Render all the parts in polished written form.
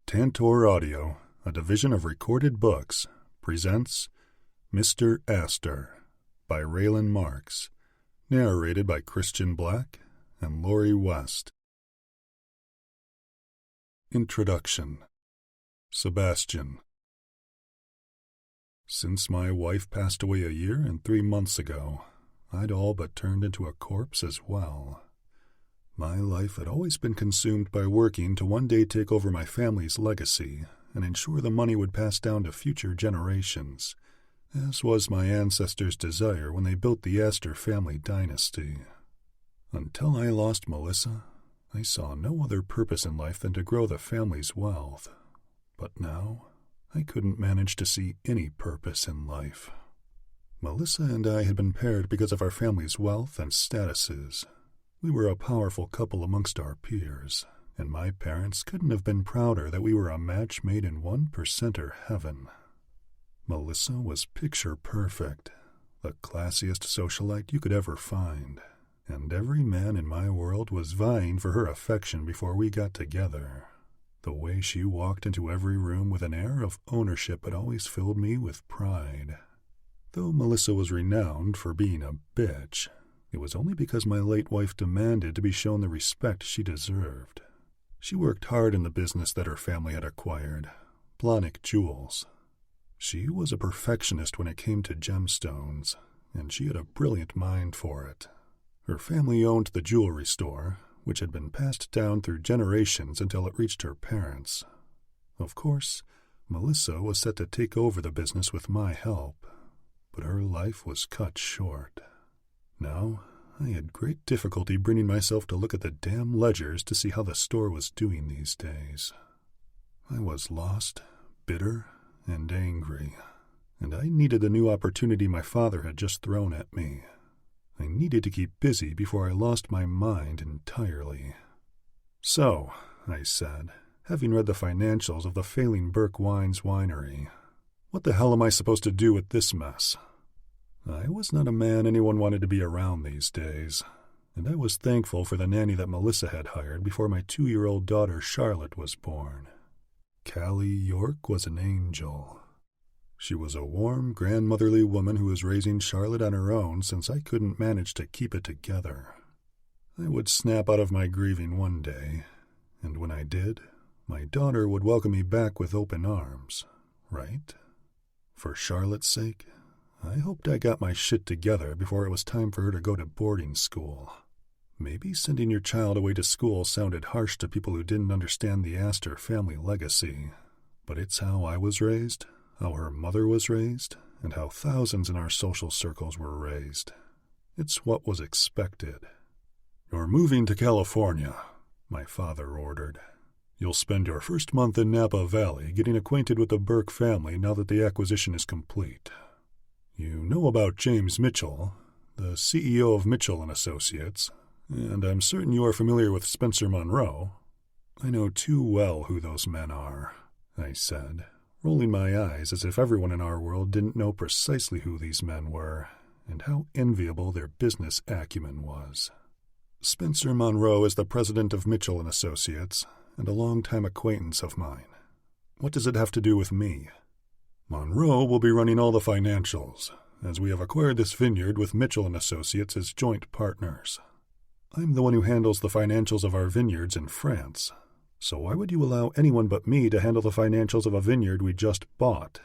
Tantor Audio, a division of Recorded Books, presents Mr. Aster by Raylin Marks, narrated by Christian Black and Lori West. Introduction. Sebastian. Since my wife passed away 1 year and 3 months ago, I'd all but turned into a corpse as well. My life had always been consumed by working to one day take over my family's legacy and ensure the money would pass down to future generations, as was my ancestors' desire when they built the Aster family dynasty. Until I lost Melissa, I saw no other purpose in life than to grow the family's wealth. But now, I couldn't manage to see any purpose in life. Melissa and I had been paired because of our family's wealth and statuses. We were a powerful couple amongst our peers, and my parents couldn't have been prouder that we were a match made in 1%er heaven. Melissa was picture perfect, the classiest socialite you could ever find, and every man in my world was vying for her affection before we got together. The way she walked into every room with an air of ownership had always filled me with pride. Though Melissa was renowned for being a bitch, it was only because my late wife demanded to be shown the respect she deserved. She worked hard in the business that her family had acquired, Blahnik Jewels. She was a perfectionist when it came to gemstones, and she had a brilliant mind for it. Her family owned the jewelry store, which had been passed down through generations until it reached her parents. Of course, Melissa was set to take over the business with my help, but her life was cut short. Now, I had great difficulty bringing myself to look at the damn ledgers to see how the store was doing these days. I was lost, bitter, and angry, and I needed the new opportunity my father had just thrown at me. I needed to keep busy before I lost my mind entirely. So, I said, having read the financials of the failing Burke Wines winery, what the hell am I supposed to do with this mess? I was not a man anyone wanted to be around these days, and I was thankful for the nanny that Melissa had hired before my 2-year-old daughter Charlotte was born. Callie York was an angel. She was a warm, grandmotherly woman who was raising Charlotte on her own since I couldn't manage to keep it together. I would snap out of my grieving one day, and when I did, my daughter would welcome me back with open arms, right? For Charlotte's sake, I hoped I got my shit together before it was time for her to go to boarding school. Maybe sending your child away to school sounded harsh to people who didn't understand the Aster family legacy, but it's how I was raised, how her mother was raised, and how thousands in our social circles were raised. It's what was expected. "You're moving to California," my father ordered. "You'll spend your first month in Napa Valley getting acquainted with the Burke family now that the acquisition is complete. You know about James Mitchell, the CEO of Mitchell & Associates, and I'm certain you are familiar with Spencer Monroe." "I know too well who those men are," I said, rolling my eyes as if everyone in our world didn't know precisely who these men were and how enviable their business acumen was. "Spencer Monroe is the president of Mitchell & Associates and a longtime acquaintance of mine. What does it have to do with me?" "Monroe will be running all the financials, as we have acquired this vineyard with Mitchell & Associates as joint partners. I'm the one who handles the financials of our vineyards in France, so why would you allow anyone but me to handle the financials of a vineyard we just bought?"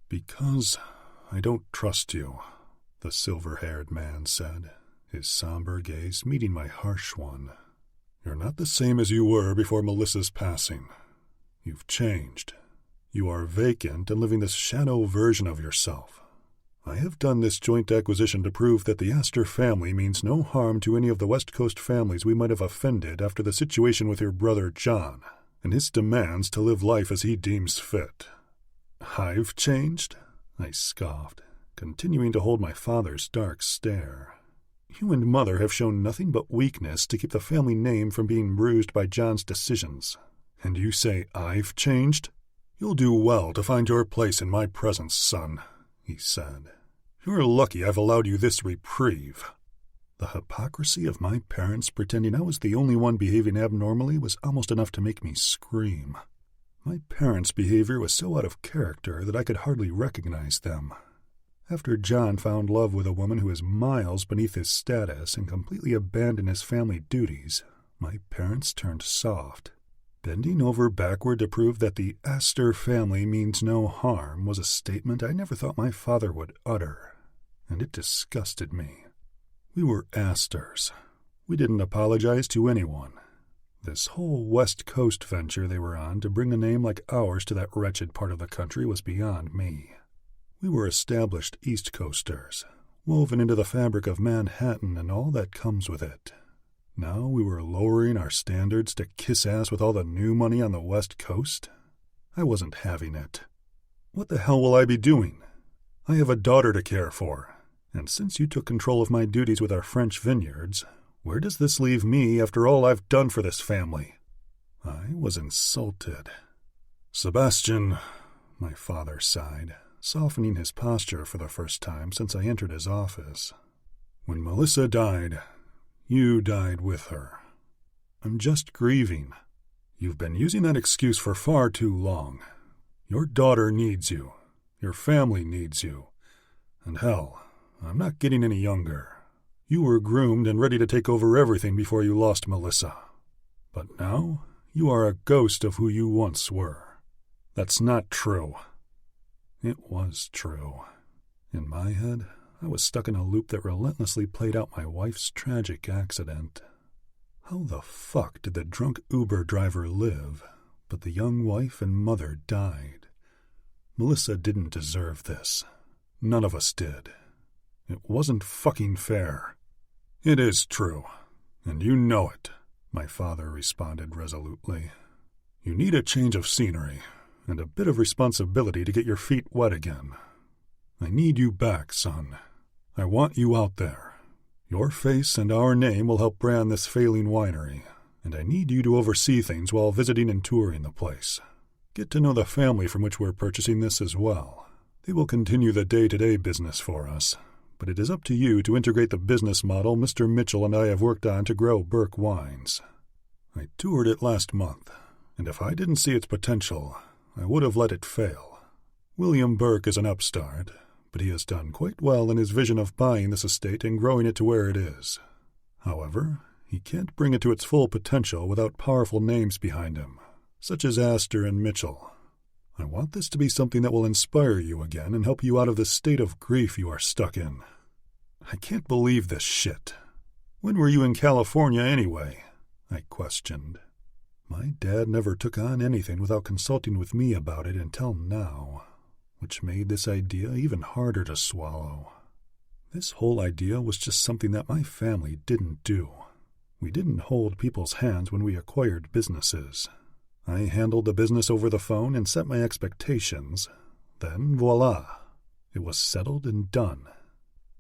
"Because I don't trust you," the silver-haired man said, his somber gaze meeting my harsh one. "You're not the same as you were before Melissa's passing. You've changed. You are vacant and living this shadow version of yourself. I have done this joint acquisition to prove that the Aster family means no harm to any of the West Coast families we might have offended after the situation with your brother John, and his demands to live life as he deems fit." "I've changed?" I scoffed, continuing to hold my father's dark stare. "You and Mother have shown nothing but weakness to keep the family name from being bruised by John's decisions. And you say I've changed? You'll do well to find your place in my presence, son," he said. "You're lucky I've allowed you this reprieve." The hypocrisy of my parents pretending I was the only one behaving abnormally was almost enough to make me scream. My parents' behavior was so out of character that I could hardly recognize them. After John found love with a woman who is miles beneath his status and completely abandoned his family duties, my parents turned soft. Bending over backward to prove that the Aster family means no harm was a statement I never thought my father would utter, and it disgusted me. We were Asters. We didn't apologize to anyone. This whole West Coast venture they were on to bring a name like ours to that wretched part of the country was beyond me. We were established East Coasters, woven into the fabric of Manhattan and all that comes with it. Now we were lowering our standards to kiss ass with all the new money on the West Coast? I wasn't having it. What the hell will I be doing? I have a daughter to care for, and since you took control of my duties with our French vineyards, where does this leave me after all I've done for this family? I was insulted. Sebastian, my father sighed, softening his posture for the first time since I entered his office. When Melissa died, you died with her. I'm just grieving. You've been using that excuse for far too long. Your daughter needs you. Your family needs you. And hell, I'm not getting any younger. You were groomed and ready to take over everything before you lost Melissa. But now, you are a ghost of who you once were. That's not true. It was true. In my head, I was stuck in a loop that relentlessly played out my wife's tragic accident. How the fuck did the drunk Uber driver live, but the young wife and mother died? Melissa didn't deserve this. None of us did. It wasn't fucking fair. It is true, and you know it, my father responded resolutely. You need a change of scenery, and a bit of responsibility to get your feet wet again. I need you back, son. I want you out there. Your face and our name will help brand this failing winery, and I need you to oversee things while visiting and touring the place. Get to know the family from which we're purchasing this as well. They will continue the day-to-day business for us, but it is up to you to integrate the business model Mr. Mitchell and I have worked on to grow Burke Wines. I toured it last month, and if I didn't see its potential, I would have let it fail. William Burke is an upstart, but he has done quite well in his vision of buying this estate and growing it to where it is. However, he can't bring it to its full potential without powerful names behind him, such as Aster and Mitchell. I want this to be something that will inspire you again and help you out of the state of grief you are stuck in. I can't believe this shit. When were you in California anyway? I questioned. My dad never took on anything without consulting with me about it until now, which made this idea even harder to swallow. This whole idea was just something that my family didn't do. We didn't hold people's hands when we acquired businesses. I handled the business over the phone and set my expectations. Then, voila, it was settled and done.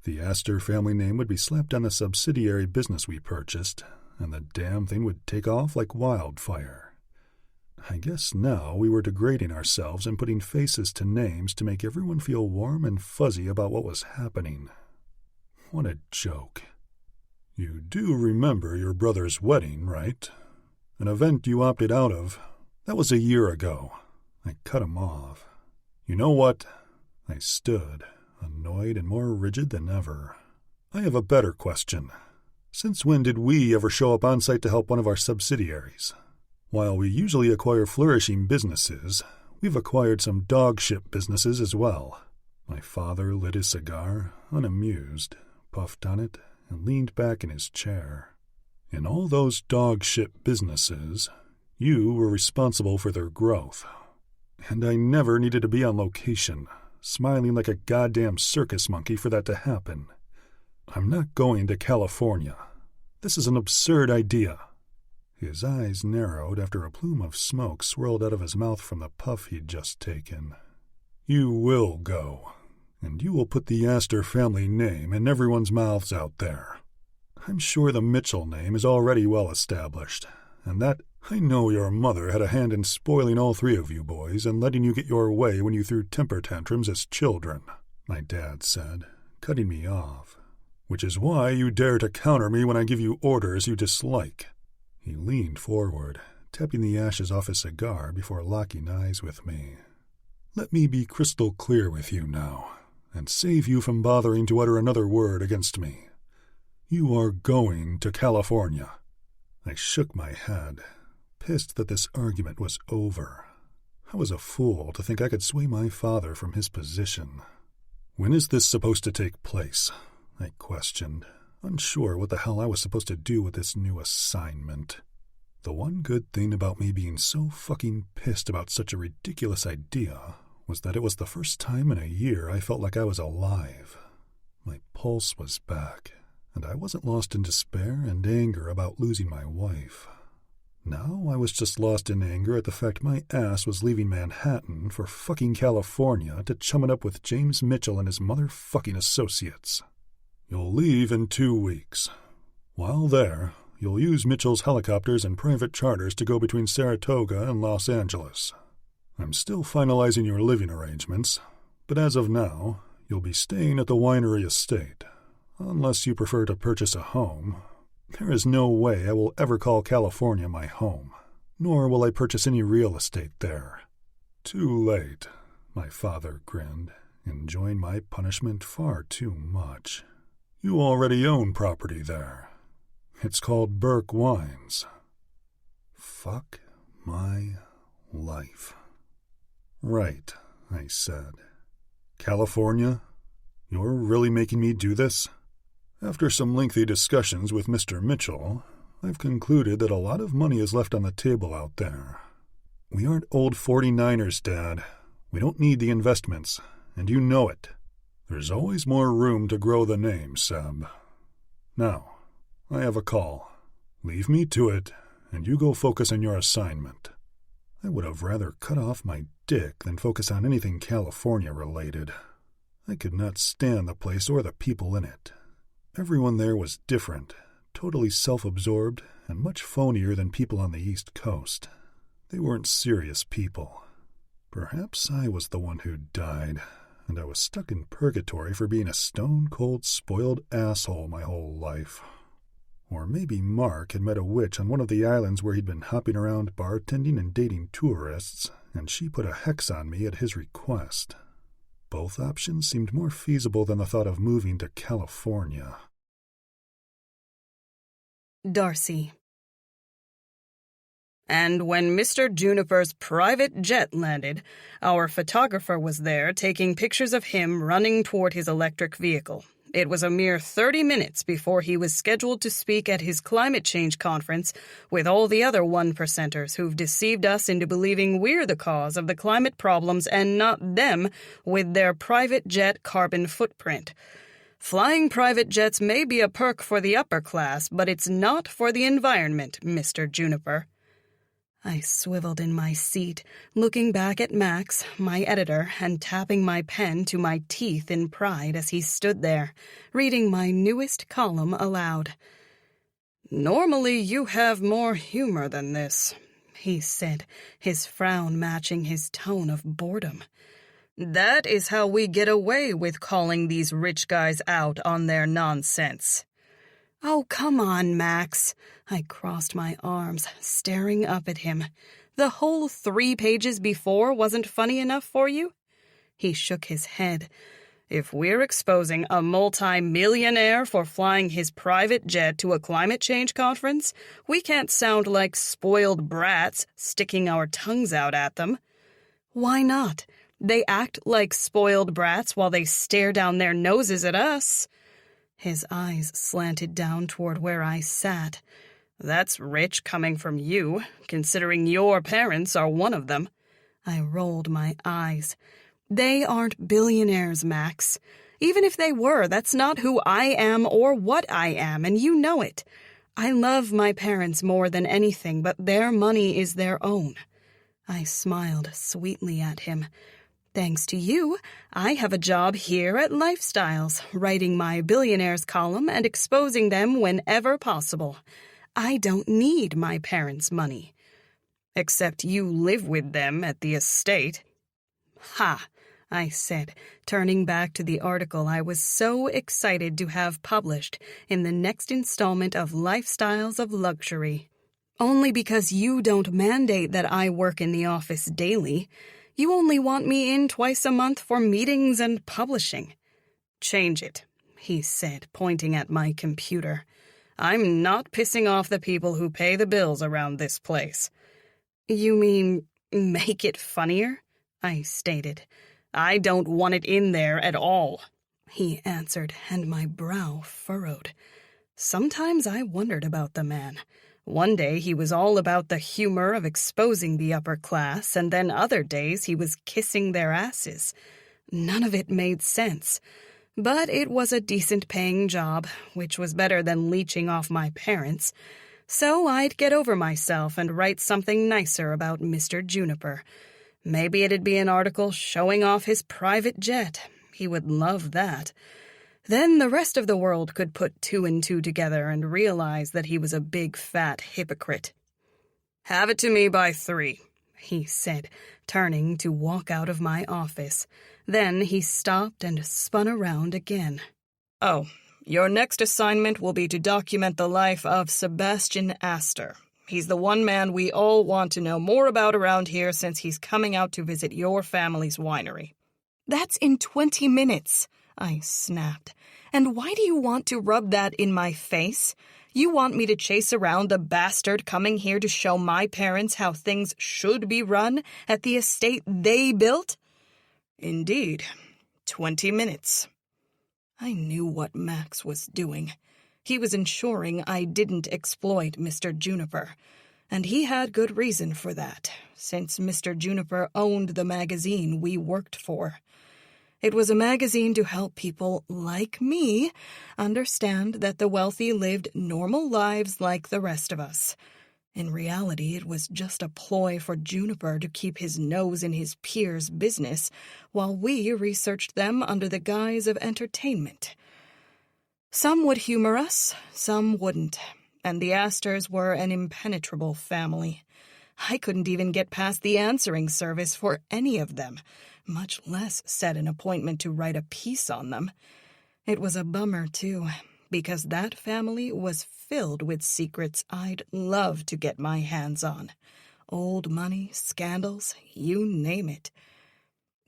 The Aster family name would be slapped on the subsidiary business we purchased, and the damn thing would take off like wildfire. I guess now we were degrading ourselves and putting faces to names to make everyone feel warm and fuzzy about what was happening. What a joke. You do remember your brother's wedding, right? An event you opted out of. That was a year ago. I cut him off. You know what? I stood, annoyed and more rigid than ever. I have a better question. Since when did we ever show up on site to help one of our subsidiaries? While we usually acquire flourishing businesses, we've acquired some dog shit businesses as well. My father lit his cigar, unamused, puffed on it, and leaned back in his chair. In all those dog shit businesses, you were responsible for their growth. And I never needed to be on location, smiling like a goddamn circus monkey for that to happen. I'm not going to California. This is an absurd idea. His eyes narrowed after a plume of smoke swirled out of his mouth from the puff he'd just taken. You will go, and you will put the Aster family name in everyone's mouths out there. I'm sure the Mitchell name is already well established, and that I know your mother had a hand in spoiling all three of you boys and letting you get your way when you threw temper tantrums as children, my dad said, cutting me off. Which is why you dare to counter me when I give you orders you dislike. He leaned forward, tapping the ashes off his cigar before locking eyes with me. "Let me be crystal clear with you now, and save you from bothering to utter another word against me. You are going to California." I shook my head, pissed that this argument was over. I was a fool to think I could sway my father from his position. "When is this supposed to take place?" I questioned, unsure what the hell I was supposed to do with this new assignment. The one good thing about me being so fucking pissed about such a ridiculous idea was that it was the first time in a year I felt like I was alive. My pulse was back, and I wasn't lost in despair and anger about losing my wife. Now I was just lost in anger at the fact my ass was leaving Manhattan for fucking California to chum it up with James Mitchell and his motherfucking associates. "You'll leave in 2 weeks. While there, you'll use Mitchell's helicopters and private charters to go between Saratoga and Los Angeles. I'm still finalizing your living arrangements, but as of now, you'll be staying at the winery estate. Unless you prefer to purchase a home, there is no way I will ever call California my home, nor will I purchase any real estate there." "Too late," my father grinned, enjoying my punishment far too much. "You already own property there. It's called Burke Wines." Fuck my life. "Right," I said. "California? You're really making me do this?" After some lengthy discussions with Mr. Mitchell, I've concluded that a lot of money is left on the table out there. We aren't old 49ers, Dad. We don't need the investments, and you know it. There's always more room to grow the name, Seb. Now, I have a call. Leave me to it, and you go focus on your assignment. I would have rather cut off my dick than focus on anything California-related. I could not stand the place or the people in it. Everyone there was different, totally self-absorbed, and much phonier than people on the East Coast. They weren't serious people. Perhaps I was the one who died, and I was stuck in purgatory for being a stone-cold spoiled asshole my whole life. Or maybe Mark had met a witch on one of the islands where he'd been hopping around bartending and dating tourists, and she put a hex on me at his request. Both options seemed more feasible than the thought of moving to California. Darcy. And when Mr. Juniper's private jet landed, our photographer was there taking pictures of him running toward his electric vehicle. It was a mere 30 minutes before he was scheduled to speak at his climate change conference with all the other 1%ers who've deceived us into believing we're the cause of the climate problems and not them with their private jet carbon footprint. Flying private jets may be a perk for the upper class, but it's not for the environment, Mr. Juniper. I swiveled in my seat, looking back at Max, my editor, and tapping my pen to my teeth in pride as he stood there, reading my newest column aloud. "Normally you have more humor than this," he said, his frown matching his tone of boredom. "That is how we get away with calling these rich guys out on their nonsense." "Oh, come on, Max." I crossed my arms, staring up at him. "The whole 3 pages before wasn't funny enough for you?" He shook his head. "If we're exposing a multi-millionaire for flying his private jet to a climate change conference, we can't sound like spoiled brats sticking our tongues out at them." "Why not? They act like spoiled brats while they stare down their noses at us." His eyes slanted down toward where I sat. "That's rich coming from you, considering your parents are one of them." I rolled my eyes. "They aren't billionaires, Max. Even if they were, that's not who I am or what I am, and you know it. I love my parents more than anything, but their money is their own." I smiled sweetly at him. "Thanks to you, I have a job here at Lifestyles, writing my Billionaires column and exposing them whenever possible. I don't need my parents' money." "Except you live with them at the estate." "Ha," I said, turning back to the article I was so excited to have published in the next installment of Lifestyles of Luxury. Only because you don't mandate that I work in the office daily. You only want me in twice a month for meetings and publishing. Change it, he said, pointing at my computer. I'm not pissing off the people who pay the bills around this place. You mean make it funnier? I stated. I don't want it in there at all, he answered, and my brow furrowed. Sometimes I wondered about the man. One day he was all about the humor of exposing the upper class, and then other days he was kissing their asses. None of it made sense. But it was a decent-paying job, which was better than leeching off my parents. So I'd get over myself and write something nicer about Mr. Juniper. Maybe it'd be an article showing off his private jet. He would love that. Then the rest of the world could put 2 and 2 together and realize that he was a big, fat hypocrite. Have it to me by 3, he said, turning to walk out of my office. Then he stopped and spun around again. Oh, your next assignment will be to document the life of Sebastian Aster. He's the one man we all want to know more about around here since he's coming out to visit your family's winery. That's in 20 minutes, I snapped. And why do you want to rub that in my face? You want me to chase around the bastard coming here to show my parents how things should be run at the estate they built? Indeed. 20 minutes. I knew what Max was doing. He was ensuring I didn't exploit Mr. Juniper. And he had good reason for that, since Mr. Juniper owned the magazine we worked for. It was a magazine to help people like me understand that the wealthy lived normal lives like the rest of us. In reality, it was just a ploy for Juniper to keep his nose in his peers' business while we researched them under the guise of entertainment. Some would humor us, some wouldn't, and the Asters were an impenetrable family. I couldn't even get past the answering service for any of them, much less set an appointment to write a piece on them. It was a bummer, too, because that family was filled with secrets I'd love to get my hands on. Old money, scandals, you name it.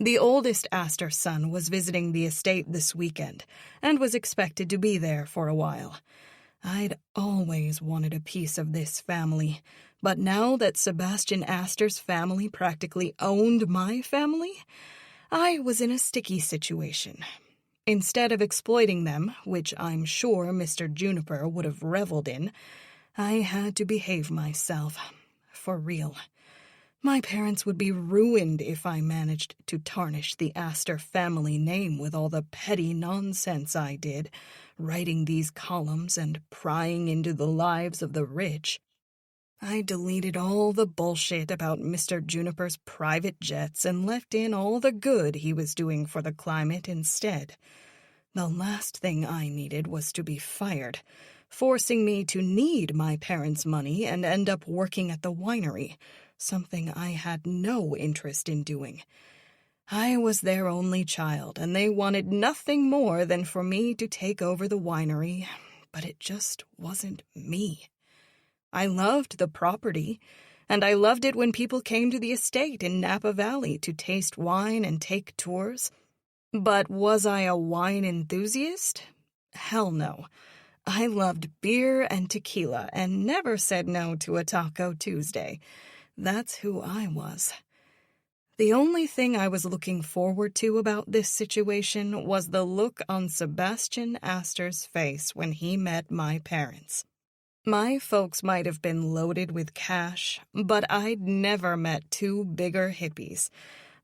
The oldest Aster son was visiting the estate this weekend and was expected to be there for a while. I'd always wanted a piece of this family, but now that Sebastian Aster's family practically owned my family, I was in a sticky situation. Instead of exploiting them, which I'm sure Mr. Juniper would have reveled in, I had to behave myself. For real. My parents would be ruined if I managed to tarnish the Aster family name with all the petty nonsense I did, writing these columns and prying into the lives of the rich. I deleted all the bullshit about Mr. Juniper's private jets and left in all the good he was doing for the climate instead. The last thing I needed was to be fired, forcing me to need my parents' money and end up working at the winery, something I had no interest in doing. I was their only child, and they wanted nothing more than for me to take over the winery, but it just wasn't me. I loved the property, and I loved it when people came to the estate in Napa Valley to taste wine and take tours. But was I a wine enthusiast? Hell no. I loved beer and tequila and never said no to a Taco Tuesday. That's who I was. The only thing I was looking forward to about this situation was the look on Sebastian Aster's face when he met my parents. My folks might have been loaded with cash, but I'd never met 2 bigger hippies.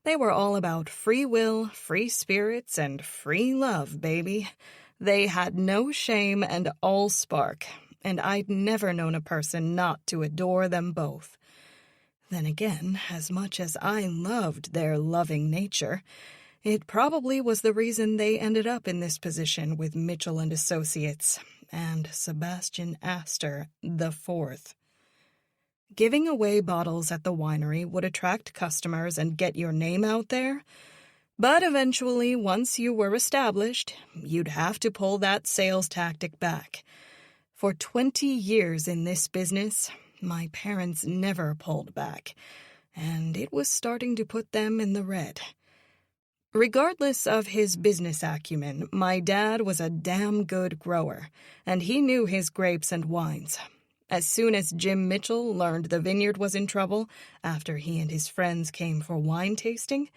They were all about free will, free spirits, and free love, baby. They had no shame and all spark, and I'd never known a person not to adore them both. Then again, as much as I loved their loving nature, it probably was the reason they ended up in this position with Mitchell and Associates and Sebastian Aster IV. Giving away bottles at the winery would attract customers and get your name out there, but eventually, once you were established, you'd have to pull that sales tactic back. For 20 years in this business, my parents never pulled back, and it was starting to put them in the red. Regardless of his business acumen, my dad was a damn good grower, and he knew his grapes and wines. As soon as Jim Mitchell learned the vineyard was in trouble, after he and his friends came for wine tasting,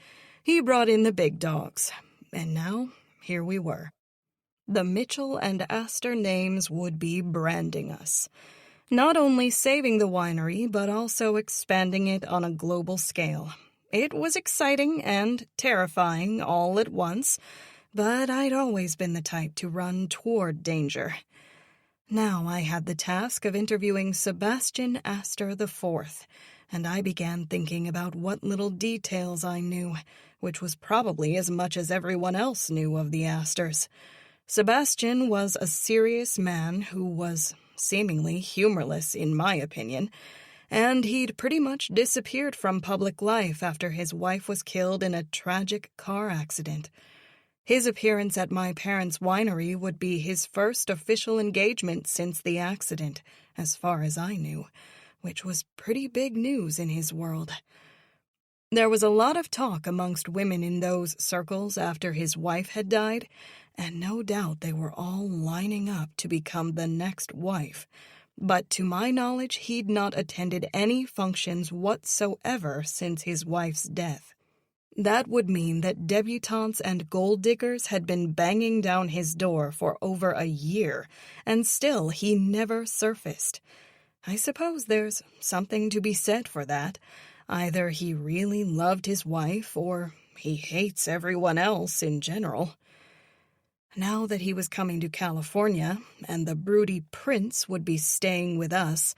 he brought in the big dogs. And now, here we were. The Mitchell and Aster names would be branding us. Not only saving the winery, but also expanding it on a global scale. It was exciting and terrifying all at once, but I'd always been the type to run toward danger. Now I had the task of interviewing Sebastian Aster IV, and I began thinking about what little details I knew, which was probably as much as everyone else knew of the Asters. Sebastian was a serious man who was seemingly humorless, in my opinion, and he'd pretty much disappeared from public life after his wife was killed in a tragic car accident. His appearance at my parents' winery would be his first official engagement since the accident, as far as I knew, which was pretty big news in his world. There was a lot of talk amongst women in those circles after his wife had died, and no doubt they were all lining up to become the next wife. But to my knowledge, he'd not attended any functions whatsoever since his wife's death. That would mean that debutantes and gold diggers had been banging down his door for over a year, and still he never surfaced. I suppose there's something to be said for that. Either he really loved his wife, or he hates everyone else in general. Now that he was coming to California, and the broody prince would be staying with us,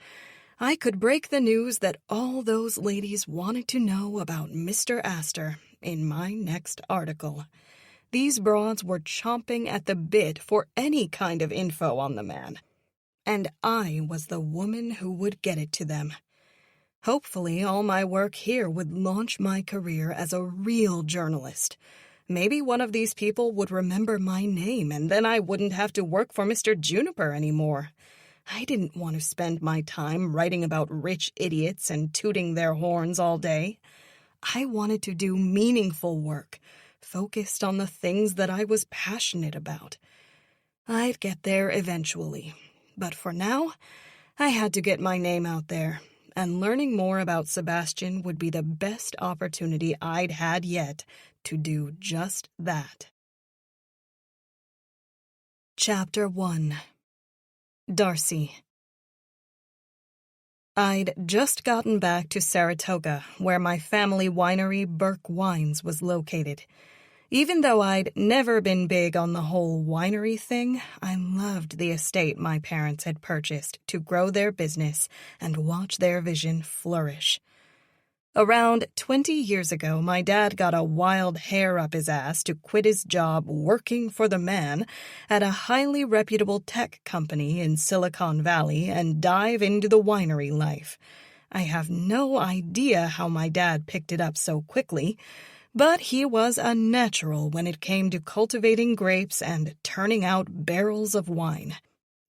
I could break the news that all those ladies wanted to know about Mr. Aster in my next article. These broads were chomping at the bit for any kind of info on the man, and I was the woman who would get it to them. Hopefully, all my work here would launch my career as a real journalist. Maybe one of these people would remember my name, and then I wouldn't have to work for Mr. Juniper anymore. I didn't want to spend my time writing about rich idiots and tooting their horns all day. I wanted to do meaningful work, focused on the things that I was passionate about. I'd get there eventually, but for now, I had to get my name out there, and learning more about Sebastian would be the best opportunity I'd had yet to do just that. Chapter 1. Darcy. I'd just gotten back to Saratoga, where my family winery, Burke Wines, was located. Even though I'd never been big on the whole winery thing, I loved the estate my parents had purchased to grow their business and watch their vision flourish. Around 20 years ago, my dad got a wild hair up his ass to quit his job working for the man at a highly reputable tech company in Silicon Valley and dive into the winery life. I have no idea how my dad picked it up so quickly, but he was a natural when it came to cultivating grapes and turning out barrels of wine.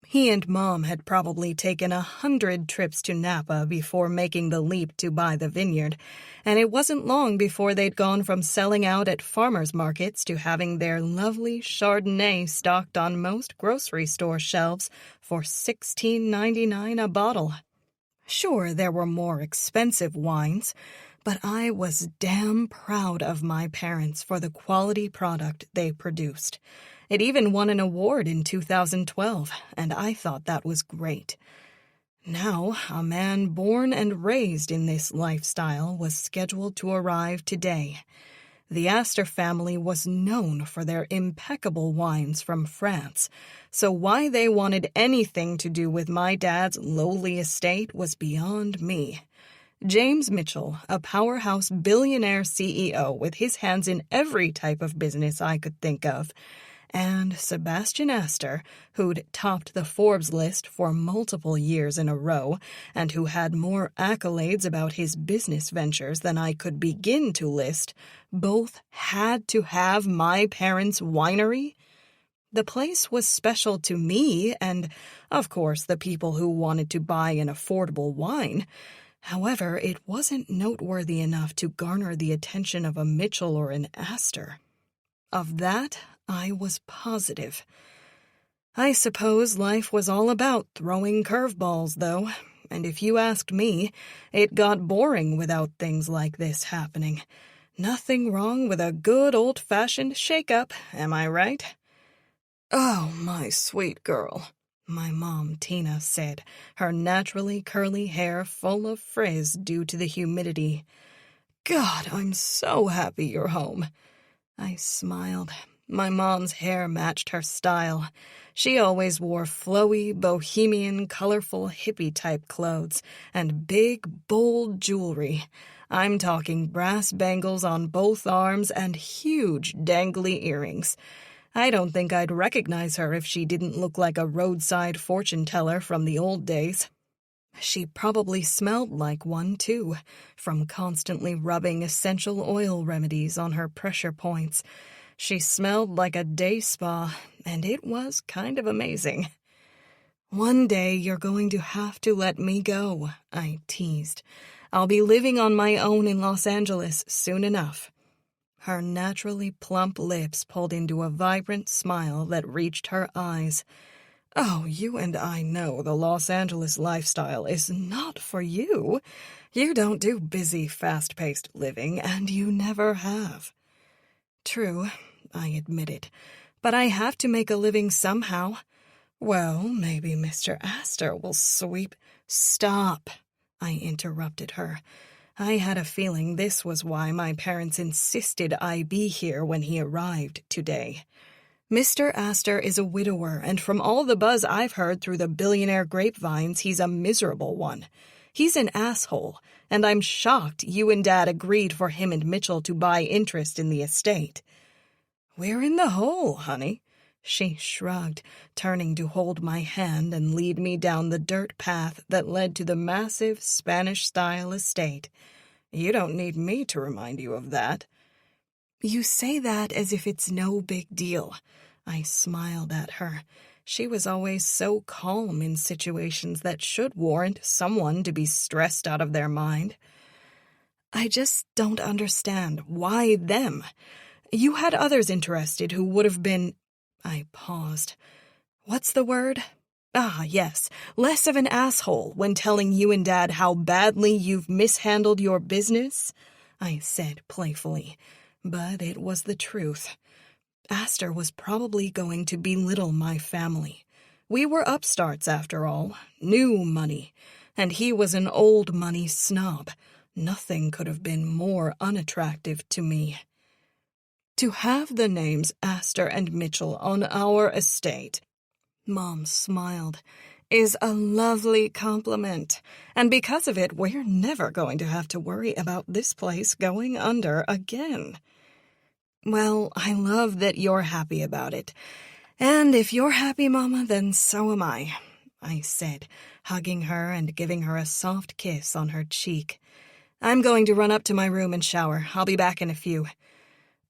He and Mom had probably taken 100 trips to Napa before making the leap to buy the vineyard, and it wasn't long before they'd gone from selling out at farmers markets to having their lovely Chardonnay stocked on most grocery store shelves for $16.99 a bottle. Sure, there were more expensive wines, but I was damn proud of my parents for the quality product they produced. It even won an award in 2012, and I thought that was great. Now, a man born and raised in this lifestyle was scheduled to arrive today. The Aster family was known for their impeccable wines from France, so why they wanted anything to do with my dad's lowly estate was beyond me. James Mitchell, a powerhouse billionaire CEO with his hands in every type of business I could think of, and Sebastian Aster, who'd topped the Forbes list for multiple years in a row, and who had more accolades about his business ventures than I could begin to list, both had to have my parents' winery? The place was special to me and, of course, the people who wanted to buy an affordable wine. However, it wasn't noteworthy enough to garner the attention of a Mitchell or an Aster. Of that, I was positive. I suppose life was all about throwing curveballs, though, and if you asked me, it got boring without things like this happening. Nothing wrong with a good old-fashioned shake-up, am I right? "Oh, my sweet girl," my mom Tina said, her naturally curly hair full of frizz due to the humidity. "God, I'm so happy you're home." I smiled. My mom's hair matched her style. She always wore flowy, bohemian, colorful hippie-type clothes and big, bold jewelry. I'm talking brass bangles on both arms and huge, dangly earrings. I don't think I'd recognize her if she didn't look like a roadside fortune teller from the old days. She probably smelled like one, too, from constantly rubbing essential oil remedies on her pressure points. She smelled like a day spa, and it was kind of amazing. "One day you're going to have to let me go," I teased. "I'll be living on my own in Los Angeles soon enough." Her naturally plump lips pulled into a vibrant smile that reached her eyes. "Oh, you and I know the Los Angeles lifestyle is not for you. You don't do busy, fast-paced living, and you never have." "True," I admitted, "but I have to make a living somehow." "Well, maybe Mr. Aster will sweep—" "Stop," I interrupted her. I had a feeling this was why my parents insisted I be here when he arrived today. Mr. Aster is a widower, and from all the buzz I've heard through the billionaire grapevines, he's a miserable one. He's an asshole, and I'm shocked you and Dad agreed for him and Mitchell to buy interest in the estate." "We're in the hole, honey," she shrugged, turning to hold my hand and lead me down the dirt path that led to the massive Spanish-style estate. "You don't need me to remind you of that." "You say that as if it's no big deal." I smiled at her. She was always so calm in situations that should warrant someone to be stressed out of their mind. "I just don't understand. Why them? You had others interested who would have been—" I paused. "What's the word? Ah, yes, less of an asshole when telling you and Dad how badly you've mishandled your business," I said playfully, but it was the truth. Aster was probably going to belittle my family. We were upstarts, after all, new money, and he was an old money snob. Nothing could have been more unattractive to me. "To have the names Aster and Mitchell on our estate," Mom smiled, "is a lovely compliment, and because of it, we're never going to have to worry about this place going under again." "Well, I love that you're happy about it. And if you're happy, Mama, then so am I," I said, hugging her and giving her a soft kiss on her cheek. "I'm going to run up to my room and shower. I'll be back in a few."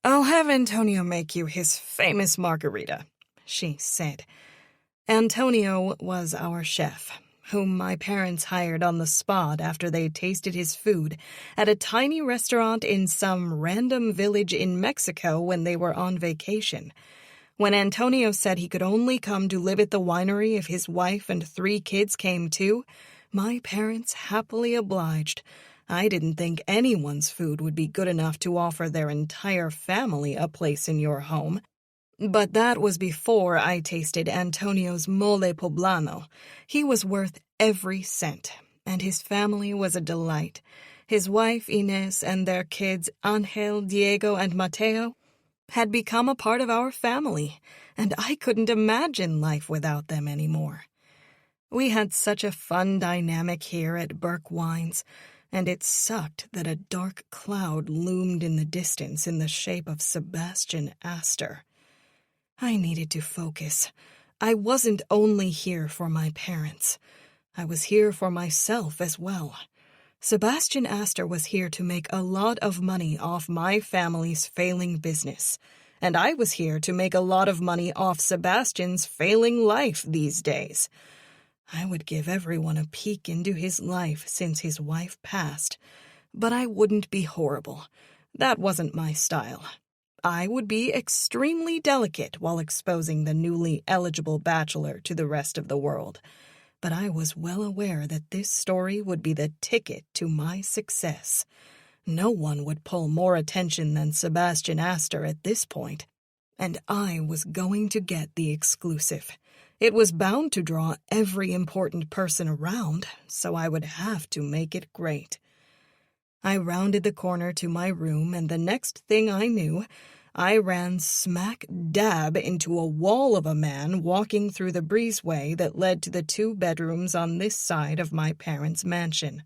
"I'll have Antonio make you his famous margarita," she said. Antonio was our chef, whom my parents hired on the spot after they tasted his food at a tiny restaurant in some random village in Mexico when they were on vacation. When Antonio said he could only come to live at the winery if his wife and 3 kids came too, my parents happily obliged. I didn't think anyone's food would be good enough to offer their entire family a place in your home. But that was before I tasted Antonio's mole poblano. He was worth every cent, and his family was a delight. His wife, Inez, and their kids, Angel, Diego, and Mateo, had become a part of our family, and I couldn't imagine life without them anymore. We had such a fun dynamic here at Burke Wines, and it sucked that a dark cloud loomed in the distance in the shape of Sebastian Aster. I needed to focus. I wasn't only here for my parents. I was here for myself as well. Sebastian Aster was here to make a lot of money off my family's failing business, and I was here to make a lot of money off Sebastian's failing life these days. I would give everyone a peek into his life since his wife passed, but I wouldn't be horrible. That wasn't my style. I would be extremely delicate while exposing the newly eligible bachelor to the rest of the world. But I was well aware that this story would be the ticket to my success. No one would pull more attention than Sebastian Aster at this point, and I was going to get the exclusive. It was bound to draw every important person around, so I would have to make it great. I rounded the corner to my room, and the next thing I knew, I ran smack dab into a wall of a man walking through the breezeway that led to the 2 bedrooms on this side of my parents' mansion.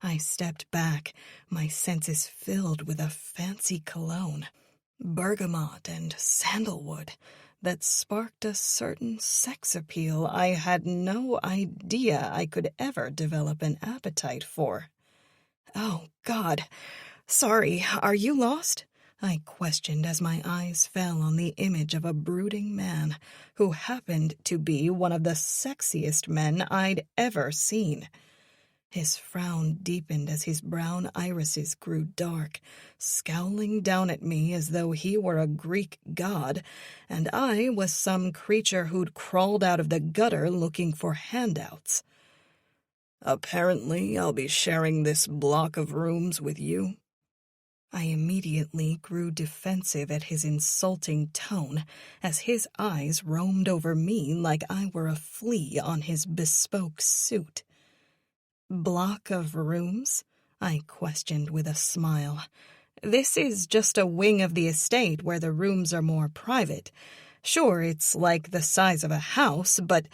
I stepped back, my senses filled with a fancy cologne, bergamot and sandalwood, that sparked a certain sex appeal I had no idea I could ever develop an appetite for. "Oh, God. Sorry, are you lost?" I questioned as my eyes fell on the image of a brooding man who happened to be one of the sexiest men I'd ever seen. His frown deepened as his brown irises grew dark, scowling down at me as though he were a Greek god, and I was some creature who'd crawled out of the gutter looking for handouts. "Apparently, I'll be sharing this block of rooms with you." I immediately grew defensive at his insulting tone as his eyes roamed over me like I were a flea on his bespoke suit. "Block of rooms?" I questioned with a smile. "This is just a wing of the estate where the rooms are more private. Sure, it's like the size of a house, but—"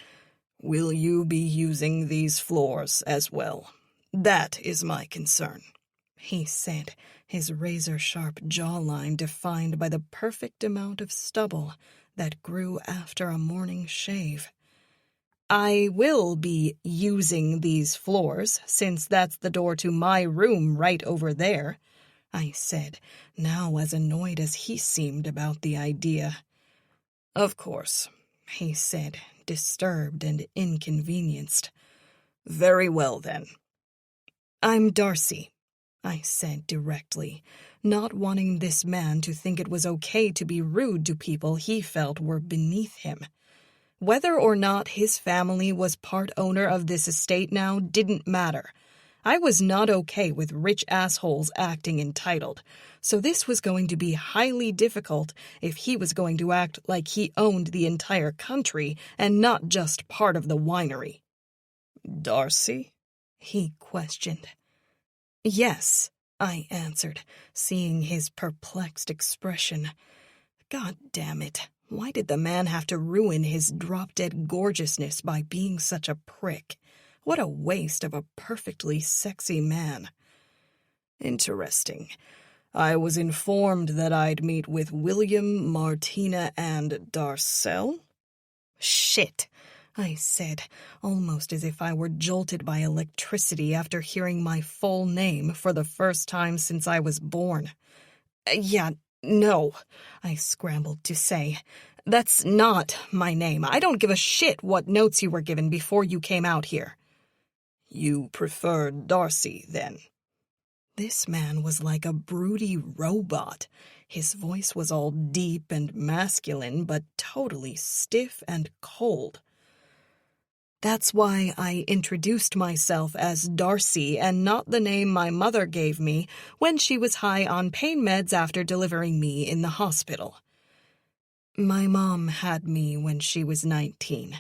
"Will you be using these floors as well? That is my concern," he said, his razor-sharp jawline defined by the perfect amount of stubble that grew after a morning shave. "I will be using these floors, since that's the door to my room right over there," I said, now as annoyed as he seemed about the idea. "Of course," he said, disturbed and inconvenienced. "Very well, then." "I'm Darcy," I said directly, not wanting this man to think it was okay to be rude to people he felt were beneath him. Whether or not his family was part owner of this estate now didn't matter. I was not okay with rich assholes acting entitled, so this was going to be highly difficult if he was going to act like he owned the entire country and not just part of the winery. "Darcy?" he questioned. "Yes," I answered, seeing his perplexed expression. God damn it. Why did the man have to ruin his drop-dead gorgeousness by being such a prick? What a waste of a perfectly sexy man. "Interesting. I was informed that I'd meet with William, Martina, and Darcel." "Shit," I said, almost as if I were jolted by electricity after hearing my full name for the first time since I was born. "Yeah, no," I scrambled to say. "That's not my name. I don't give a shit what notes you were given before you came out here." "You prefer Darcy, then?" This man was like a broody robot. His voice was all deep and masculine, but totally stiff and cold. "That's why I introduced myself as Darcy and not the name my mother gave me when she was high on pain meds after delivering me in the hospital. My mom had me when she was 19.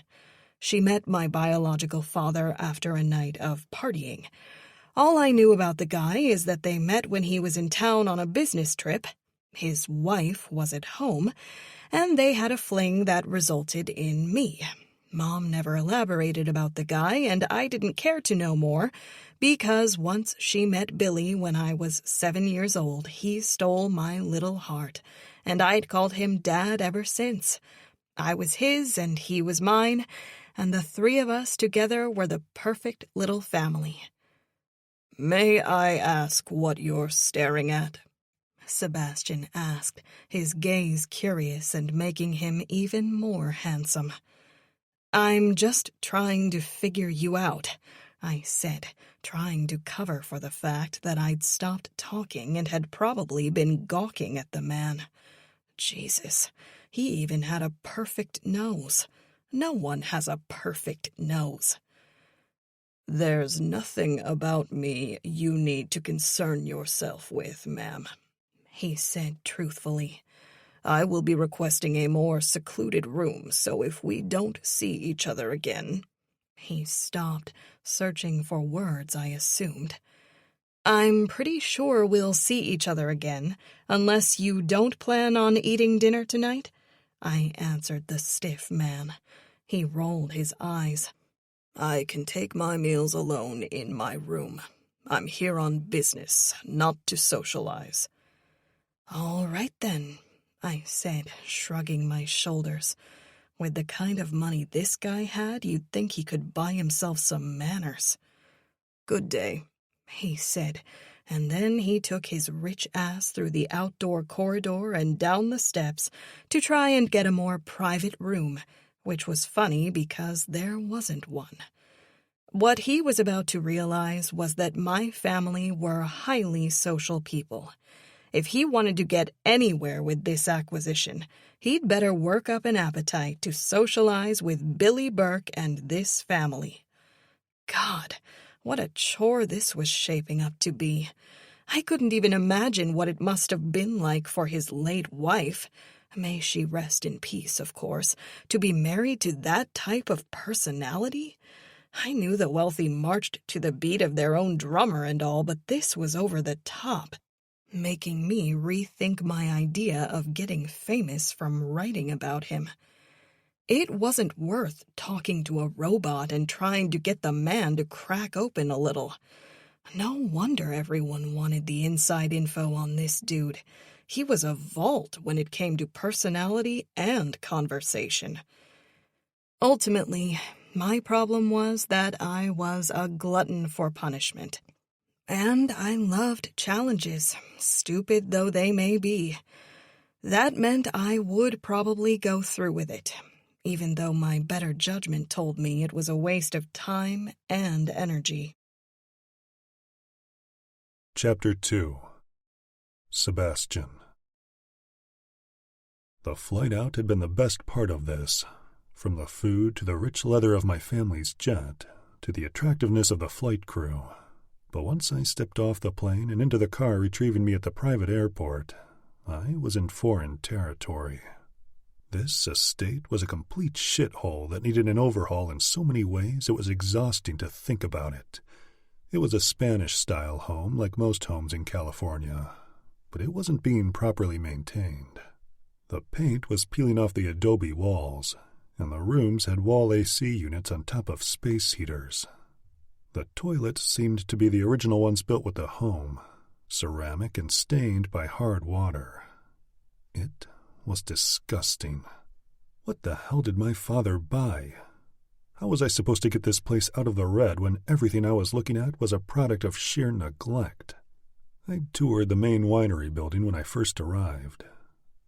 She met my biological father after a night of partying. All I knew about the guy is that they met when he was in town on a business trip. His wife was at home, and they had a fling that resulted in me. Mom never elaborated about the guy, and I didn't care to know more, because once she met Billy when I was 7 years old, he stole my little heart, and I'd called him Dad ever since. I was his, and he was mine, and the 3 of us together were the perfect little family." "May I ask what you're staring at?" Sebastian asked, his gaze curious and making him even more handsome. I'm just trying to figure you out, I said, trying to cover for the fact that I'd stopped talking and had probably been gawking at the man. Jesus, he even had a perfect nose. No one has a perfect nose. There's nothing about me you need to concern yourself with, ma'am, he said truthfully. I will be requesting a more secluded room, so if we don't see each other again... He stopped, searching for words, I assumed. I'm pretty sure we'll see each other again, unless you don't plan on eating dinner tonight, I answered the stiff man. He rolled his eyes. I can take my meals alone in my room. I'm here on business, not to socialize. All right then, I said, shrugging my shoulders. With the kind of money this guy had, you'd think he could buy himself some manners. Good day, he said, and then he took his rich ass through the outdoor corridor and down the steps to try and get a more private room, which was funny because there wasn't one. What he was about to realize was that my family were highly social people. If he wanted to get anywhere with this acquisition, he'd better work up an appetite to socialize with Billy Burke and this family. God, what a chore this was shaping up to be. I couldn't even imagine what it must have been like for his late wife, may she rest in peace, of course, to be married to that type of personality. I knew the wealthy marched to the beat of their own drummer and all, but this was over the top, making me rethink my idea of getting famous from writing about him. It wasn't worth talking to a robot and trying to get the man to crack open a little. No wonder everyone wanted the inside info on this dude. He was a vault when it came to personality and conversation. Ultimately, my problem was that I was a glutton for punishment. And I loved challenges, stupid though they may be. That meant I would probably go through with it, even though my better judgment told me it was a waste of time and energy. Chapter 2. Sebastian. The flight out had been the best part of this, from the food to the rich leather of my family's jet, to the attractiveness of the flight crew. But once I stepped off the plane and into the car retrieving me at the private airport, I was in foreign territory. This estate was a complete shithole that needed an overhaul in so many ways it was exhausting to think about it. It was a Spanish-style home like most homes in California, but it wasn't being properly maintained. The paint was peeling off the adobe walls, and the rooms had wall AC units on top of space heaters. The toilets seemed to be the original ones built with the home, ceramic and stained by hard water. It was disgusting. What the hell did my father buy? How was I supposed to get this place out of the red when everything I was looking at was a product of sheer neglect? I toured the main winery building when I first arrived.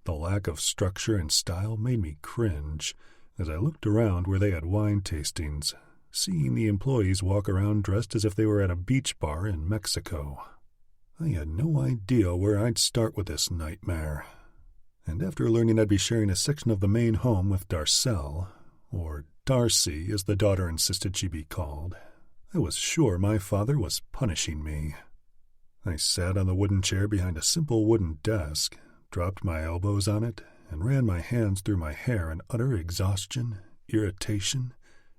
The lack of structure and style made me cringe as I looked around where they had wine tastings, seeing the employees walk around dressed as if they were at a beach bar in Mexico. I had no idea where I'd start with this nightmare. And after learning I'd be sharing a section of the main home with Darcel, or Darcy as the daughter insisted she be called, I was sure my father was punishing me. I sat on the wooden chair behind a simple wooden desk, dropped my elbows on it, and ran my hands through my hair in utter exhaustion, irritation,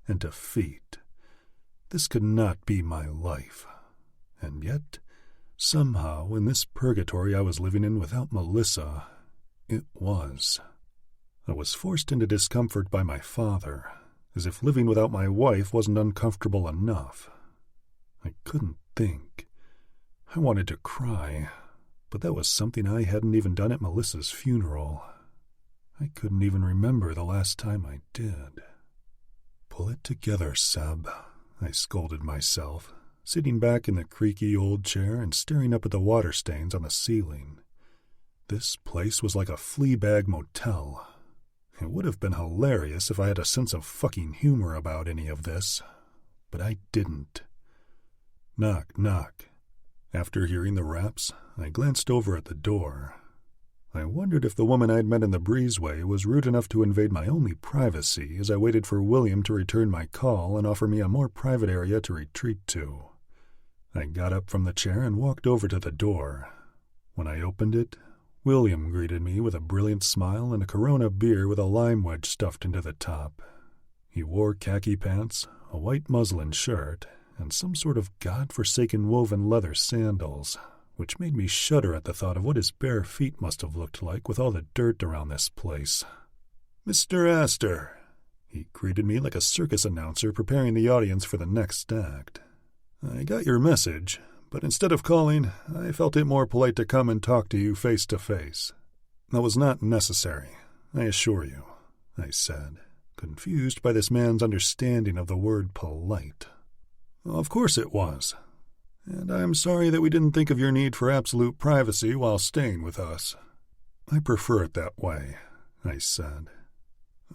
and defeat. This could not be my life. And yet, somehow, in this purgatory I was living in without Melissa, it was. I was forced into discomfort by my father, as if living without my wife wasn't uncomfortable enough. I couldn't think. I wanted to cry, but that was something I hadn't even done at Melissa's funeral. I couldn't even remember the last time I did. Pull it together, Seb, I scolded myself, sitting back in the creaky old chair and staring up at the water stains on the ceiling. This place was like a flea-bag motel. It would have been hilarious if I had a sense of fucking humor about any of this, but I didn't. Knock, knock. After hearing the raps, I glanced over at the door. I wondered if the woman I'd met in the breezeway was rude enough to invade my only privacy as I waited for William to return my call and offer me a more private area to retreat to. I got up from the chair and walked over to the door. When I opened it, William greeted me with a brilliant smile and a Corona beer with a lime wedge stuffed into the top. He wore khaki pants, a white muslin shirt, and some sort of god-forsaken woven leather sandals, which made me shudder at the thought of what his bare feet must have looked like with all the dirt around this place. "Mr. Aster," he greeted me like a circus announcer preparing the audience for the next act. "I got your message, but instead of calling, I felt it more polite to come and talk to you face to face." "That was not necessary, I assure you," I said, confused by this man's understanding of the word polite. "Of course it was. And I'm sorry that we didn't think of your need for absolute privacy while staying with us." "I prefer it that way," I said.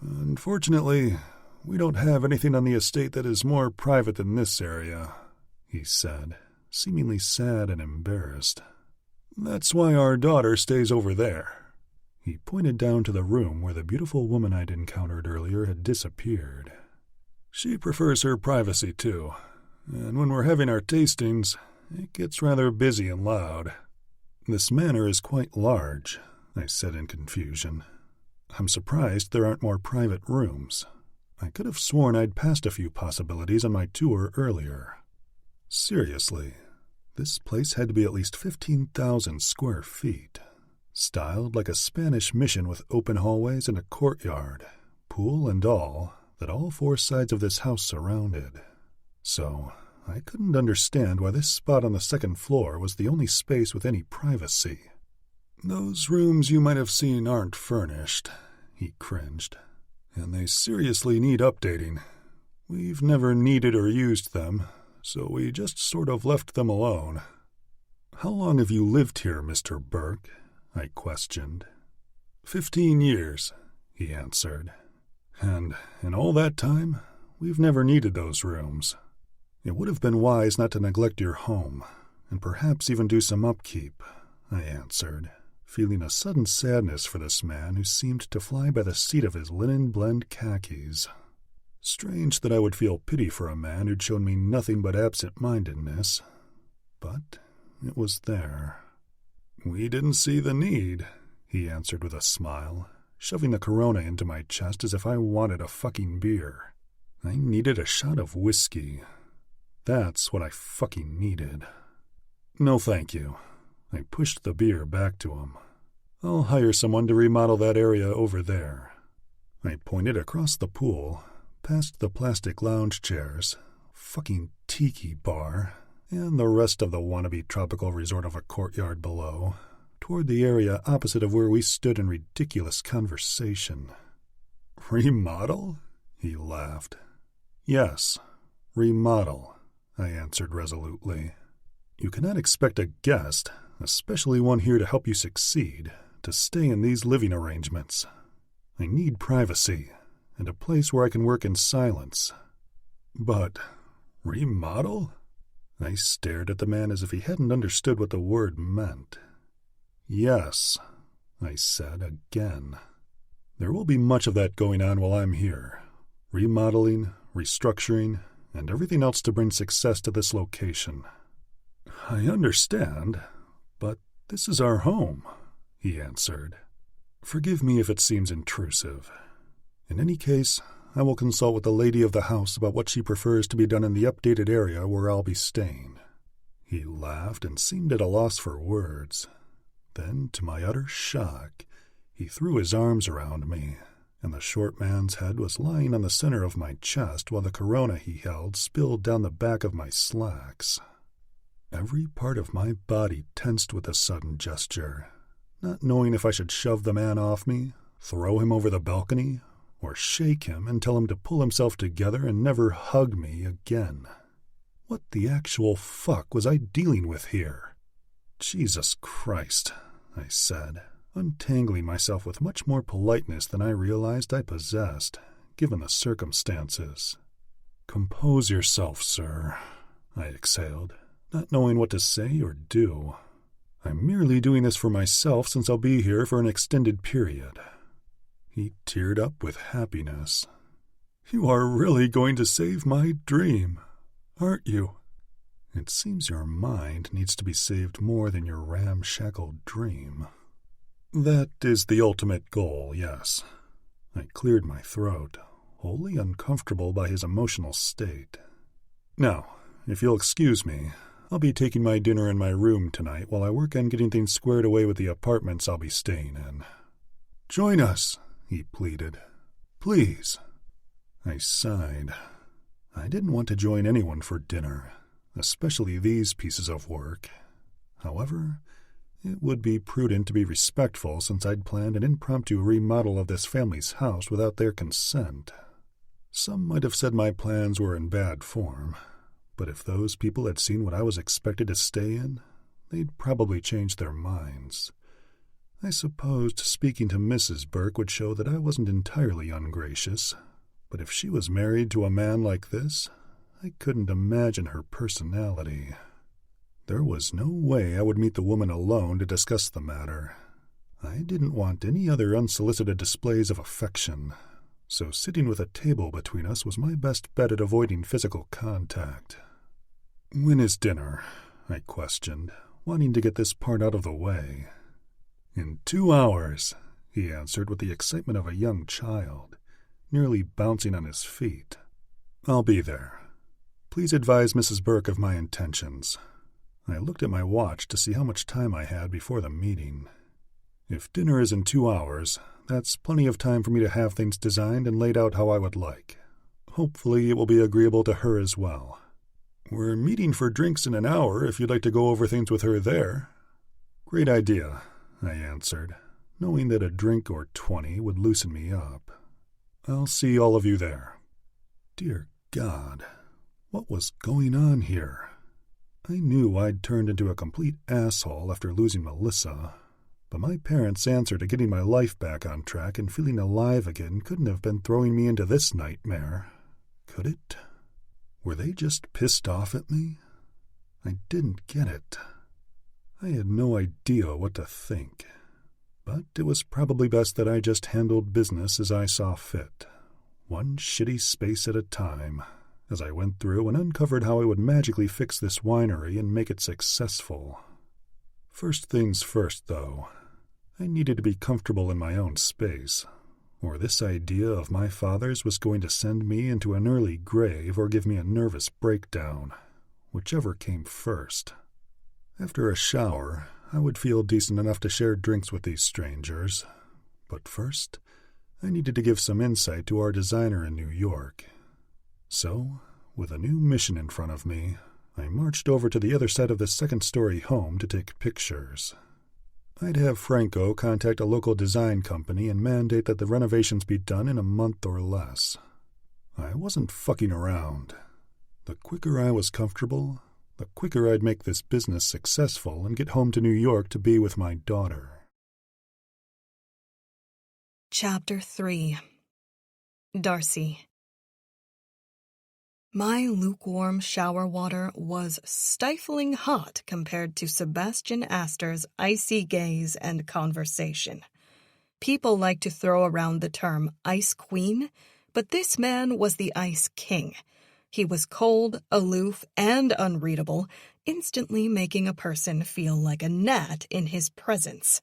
"Unfortunately, we don't have anything on the estate that is more private than this area," he said, seemingly sad and embarrassed. "That's why our daughter stays over there." He pointed down to the room where the beautiful woman I'd encountered earlier had disappeared. "She prefers her privacy, too. And when we're having our tastings, it gets rather busy and loud." "This manor is quite large," I said in confusion. "I'm surprised there aren't more private rooms. I could have sworn I'd passed a few possibilities on my tour earlier." Seriously, this place had to be at least 15,000 square feet, styled like a Spanish mission with open hallways and a courtyard, pool and all, that all four sides of this house surrounded. So I couldn't understand why this spot on the second floor was the only space with any privacy. "Those rooms you might have seen aren't furnished," he cringed, "and they seriously need updating. We've never needed or used them, so we just sort of left them alone." "How long have you lived here, Mr. Burke?" I questioned. 15 years, he answered. "And in all that time, we've never needed those rooms. It would have been wise not to neglect your home, and perhaps even do some upkeep," I answered, feeling a sudden sadness for this man who seemed to fly by the seat of his linen-blend khakis. Strange that I would feel pity for a man who'd shown me nothing but absent-mindedness, but it was there. "We didn't see the need," he answered with a smile, shoving the Corona into my chest as if I wanted a fucking beer. I needed a shot of whiskey. That's what I fucking needed. "No, thank you." I pushed the beer back to him. "I'll hire someone to remodel that area over there." I pointed across the pool, past the plastic lounge chairs, fucking tiki bar, and the rest of the wannabe tropical resort of a courtyard below, toward the area opposite of where we stood in ridiculous conversation. "Remodel?" he laughed. "Yes, remodel," I answered resolutely. "You cannot expect a guest, especially one here to help you succeed, to stay in these living arrangements. I need privacy, and a place where I can work in silence." "But remodel?" I stared at the man as if he hadn't understood what the word meant. "Yes," I said again. "There will be much of that going on while I'm here. Remodeling, restructuring, and everything else to bring success to this location." "I understand, but this is our home," he answered. "Forgive me if it seems intrusive. In any case, I will consult with the lady of the house about what she prefers to be done in the updated area where I'll be staying." He laughed and seemed at a loss for words. Then, to my utter shock, he threw his arms around me, and the short man's head was lying on the center of my chest while the Corona he held spilled down the back of my slacks. Every part of my body tensed with the sudden gesture, not knowing if I should shove the man off me, throw him over the balcony, or shake him and tell him to pull himself together and never hug me again. What the actual fuck was I dealing with here? "Jesus Christ," I said, untangling myself with much more politeness than I realized I possessed, given the circumstances. "Compose yourself, sir," I exhaled, not knowing what to say or do. "I'm merely doing this for myself since I'll be here for an extended period." He teared up with happiness. "You are really going to save my dream, aren't you?" "It seems your mind needs to be saved more than your ramshackle dream." "That is the ultimate goal, yes." I cleared my throat, wholly uncomfortable by his emotional state. "Now, if you'll excuse me, I'll be taking my dinner in my room tonight while I work on getting things squared away with the apartments I'll be staying in." "Join us," he pleaded. "Please." I sighed. I didn't want to join anyone for dinner, especially these pieces of work. However, it would be prudent to be respectful since I'd planned an impromptu remodel of this family's house without their consent. Some might have said my plans were in bad form, but if those people had seen what I was expected to stay in, they'd probably change their minds. I supposed speaking to Mrs. Burke would show that I wasn't entirely ungracious, but if she was married to a man like this, I couldn't imagine her personality. There was no way I would meet the woman alone to discuss the matter. I didn't want any other unsolicited displays of affection, so sitting with a table between us was my best bet at avoiding physical contact. "When is dinner?" I questioned, wanting to get this part out of the way. "In 2 hours," he answered with the excitement of a young child, nearly bouncing on his feet. "I'll be there. Please advise Mrs. Burke of my intentions." I looked at my watch to see how much time I had before the meeting. If dinner is in 2 hours, that's plenty of time for me to have things designed and laid out how I would like. Hopefully it will be agreeable to her as well. "We're meeting for drinks in an hour if you'd like to go over things with her there." "Great idea," I answered, knowing that a drink or 20 would loosen me up. "I'll see all of you there." Dear God, what was going on here? I knew I'd turned into a complete asshole after losing Melissa, but my parents' answer to getting my life back on track and feeling alive again couldn't have been throwing me into this nightmare, could it? Were they just pissed off at me? I didn't get it. I had no idea what to think, but it was probably best that I just handled business as I saw fit, one shitty space at a time, as I went through and uncovered how I would magically fix this winery and make it successful. First things first, though, I needed to be comfortable in my own space, or this idea of my father's was going to send me into an early grave or give me a nervous breakdown, whichever came first. After a shower, I would feel decent enough to share drinks with these strangers, but first, I needed to give some insight to our designer in New York. So, with a new mission in front of me, I marched over to the other side of the second-story home to take pictures. I'd have Franco contact a local design company and mandate that the renovations be done in a month or less. I wasn't fucking around. The quicker I was comfortable, the quicker I'd make this business successful and get home to New York to be with my daughter. Chapter 3. Darcy. My lukewarm shower water was stifling hot compared to Sebastian Aster's icy gaze and conversation. People like to throw around the term Ice Queen, but this man was the Ice King. He was cold, aloof, and unreadable, instantly making a person feel like a gnat in his presence.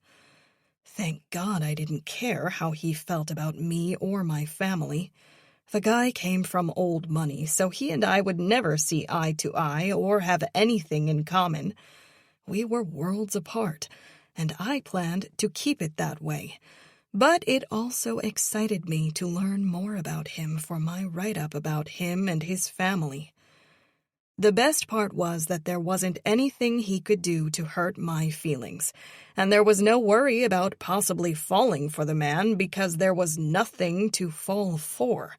Thank God I didn't care how he felt about me or my family. The guy came from old money, so he and I would never see eye to eye or have anything in common. We were worlds apart, and I planned to keep it that way. But it also excited me to learn more about him for my write-up about him and his family. The best part was that there wasn't anything he could do to hurt my feelings, and there was no worry about possibly falling for the man because there was nothing to fall for.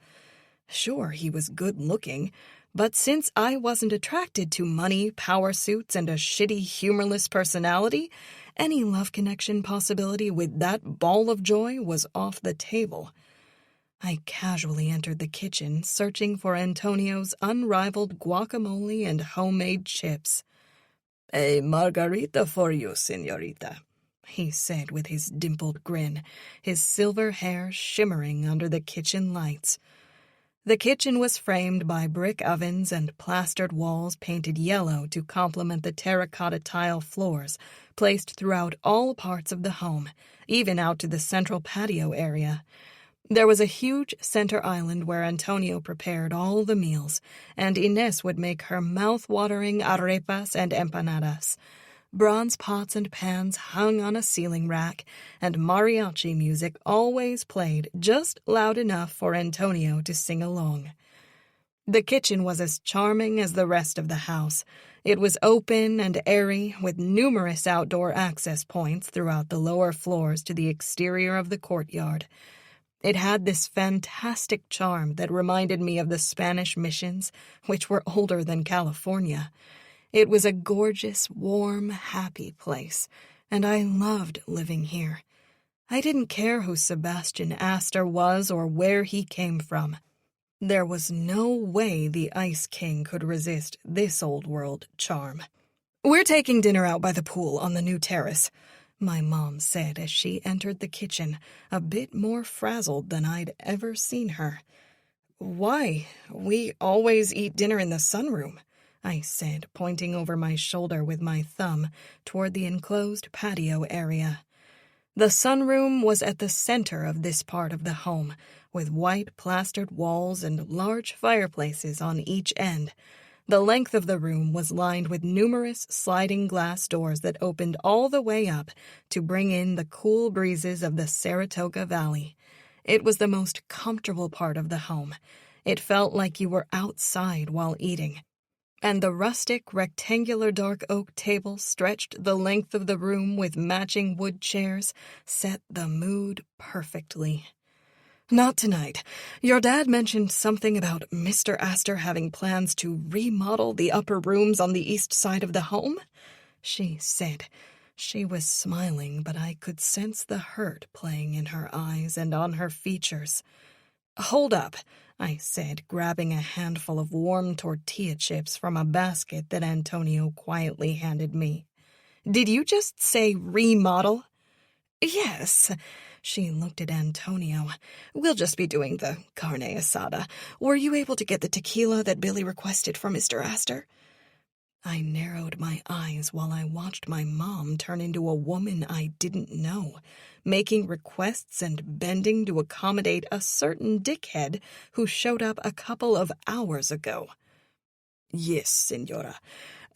Sure, he was good-looking, but since I wasn't attracted to money, power suits, and a shitty, humorless personality, Any love connection possibility with that ball of joy was off the table. I casually entered the kitchen, searching for Antonio's unrivaled guacamole and homemade chips. "A margarita for you, señorita," he said with his dimpled grin, his silver hair shimmering under the kitchen lights. The kitchen was framed by brick ovens and plastered walls painted yellow to complement the terracotta tile floors placed throughout all parts of the home, even out to the central patio area. There was a huge center island where Antonio prepared all the meals, and Inés would make her mouth-watering arepas and empanadas. Bronze pots and pans hung on a ceiling rack, and mariachi music always played just loud enough for Antonio to sing along. The kitchen was as charming as the rest of the house. It was open and airy, with numerous outdoor access points throughout the lower floors to the exterior of the courtyard. It had this fantastic charm that reminded me of the Spanish missions, which were older than California. It was a gorgeous, warm, happy place, and I loved living here. I didn't care who Sebastian Aster was or where he came from. There was no way the Ice King could resist this old-world charm. "We're taking dinner out by the pool on the new terrace," my mom said as she entered the kitchen, a bit more frazzled than I'd ever seen her. "Why? We always eat dinner in the sunroom," I said, pointing over my shoulder with my thumb toward the enclosed patio area. The sunroom was at the center of this part of the home, with white plastered walls and large fireplaces on each end. The length of the room was lined with numerous sliding glass doors that opened all the way up to bring in the cool breezes of the Saratoga Valley. It was the most comfortable part of the home. It felt like you were outside while eating. And the rustic, rectangular dark oak table stretched the length of the room with matching wood chairs set the mood perfectly. "Not tonight. Your dad mentioned something about Mr. Aster having plans to remodel the upper rooms on the east side of the home," she said. She was smiling, but I could sense the hurt playing in her eyes and on her features. "Hold up," I said, grabbing a handful of warm tortilla chips from a basket that Antonio quietly handed me. "Did you just say remodel?" "Yes." She looked at Antonio. "We'll just be doing the carne asada. Were you able to get the tequila that Billy requested for Mr. Aster?" I narrowed my eyes while I watched my mom turn into a woman I didn't know, making requests and bending to accommodate a certain dickhead who showed up a couple of hours ago. "Yes, Senora.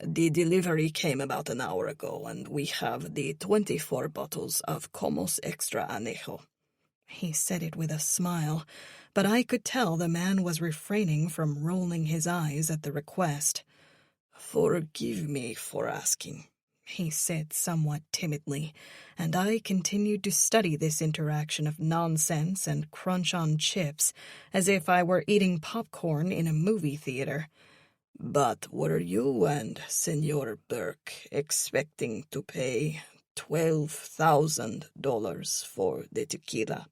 The delivery came about an hour ago, and we have the 24 bottles of Comos Extra Anejo." He said it with a smile, but I could tell the man was refraining from rolling his eyes at the request. "Forgive me for asking," he said somewhat timidly, and I continued to study this interaction of nonsense and crunch on chips as if I were eating popcorn in a movie theater. "But were you and Senor Burke expecting to pay $12,000 for the tequila?"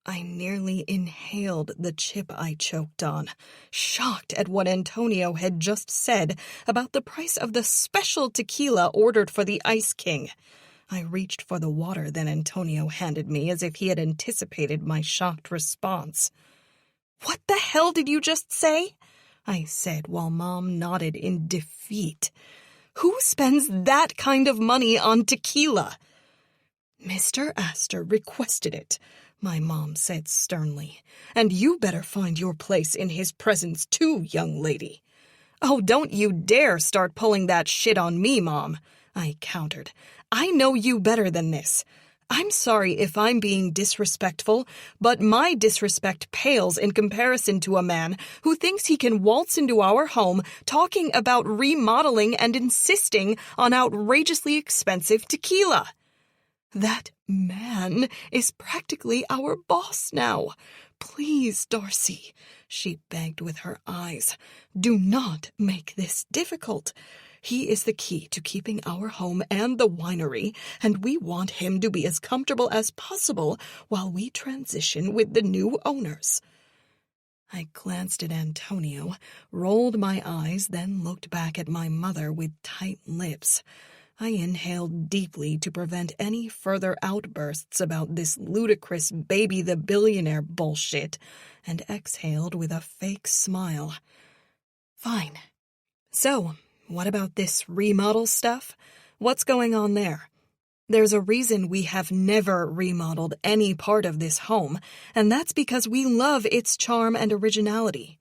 I nearly inhaled the chip I choked on, shocked at what Antonio had just said about the price of the special tequila ordered for the Ice King. I reached for the water that Antonio handed me as if he had anticipated my shocked response. "What the hell did you just say?" I said while Mom nodded in defeat. "Who spends that kind of money on tequila?" "Mr. Aster requested it," my mom said sternly, "and you better find your place in his presence too, young lady." "Oh, don't you dare start pulling that shit on me, Mom," I countered. "I know you better than this. I'm sorry if I'm being disrespectful, but my disrespect pales in comparison to a man who thinks he can waltz into our home talking about remodeling and insisting on outrageously expensive tequila. That man is practically our boss now. Please, Darcy," she begged with her eyes, "do not make this difficult. He is the key to keeping our home and the winery, and we want him to be as comfortable as possible while we transition with the new owners." I glanced at Antonio, rolled my eyes, then looked back at my mother with tight lips. I inhaled deeply to prevent any further outbursts about this ludicrous baby the billionaire bullshit, and exhaled with a fake smile. "Fine. So, what about this remodel stuff? What's going on there? There's a reason we have never remodeled any part of this home, and that's because we love its charm and originality.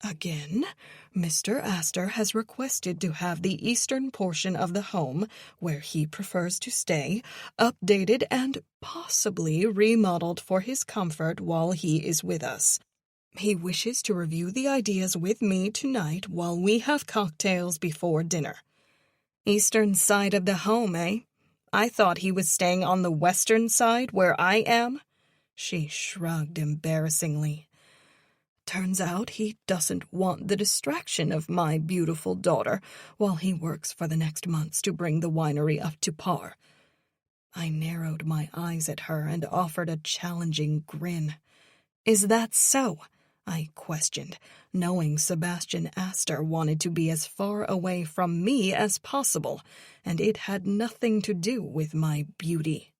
Again, Mr. Aster has requested to have the eastern portion of the home, where he prefers to stay, updated and possibly remodeled for his comfort while he is with us. He wishes to review the ideas with me tonight while we have cocktails before dinner." "Eastern side of the home, eh? I thought he was staying on the western side where I am." She shrugged embarrassingly. "Turns out he doesn't want the distraction of my beautiful daughter while he works for the next months to bring the winery up to par." I narrowed my eyes at her and offered a challenging grin. "Is that so?" I questioned, knowing Sebastian Aster wanted to be as far away from me as possible, and it had nothing to do with my beauty.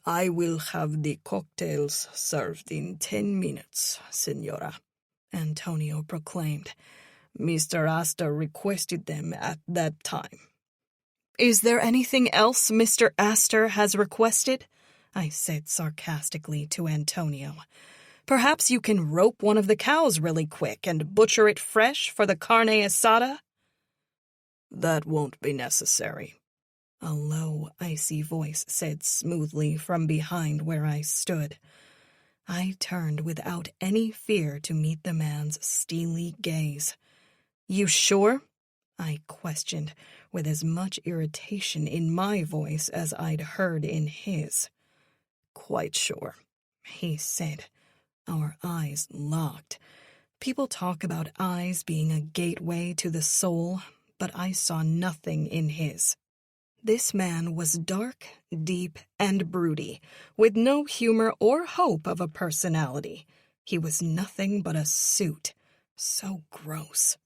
"I will have the cocktails served in 10 minutes, Senora," Antonio proclaimed. "Mr. Aster requested them at that time." "Is there anything else Mr. Aster has requested?" I said sarcastically to Antonio. "Perhaps you can rope one of the cows really quick and butcher it fresh for the carne asada?" "That won't be necessary," a low, icy voice said smoothly from behind where I stood. I turned without any fear to meet the man's steely gaze. "You sure?" I questioned, with as much irritation in my voice as I'd heard in his. "Quite sure," he said. Our eyes locked. People talk about eyes being a gateway to the soul, but I saw nothing in his. This man was dark, deep, and broody, with no humor or hope of a personality. He was nothing but a suit. So gross.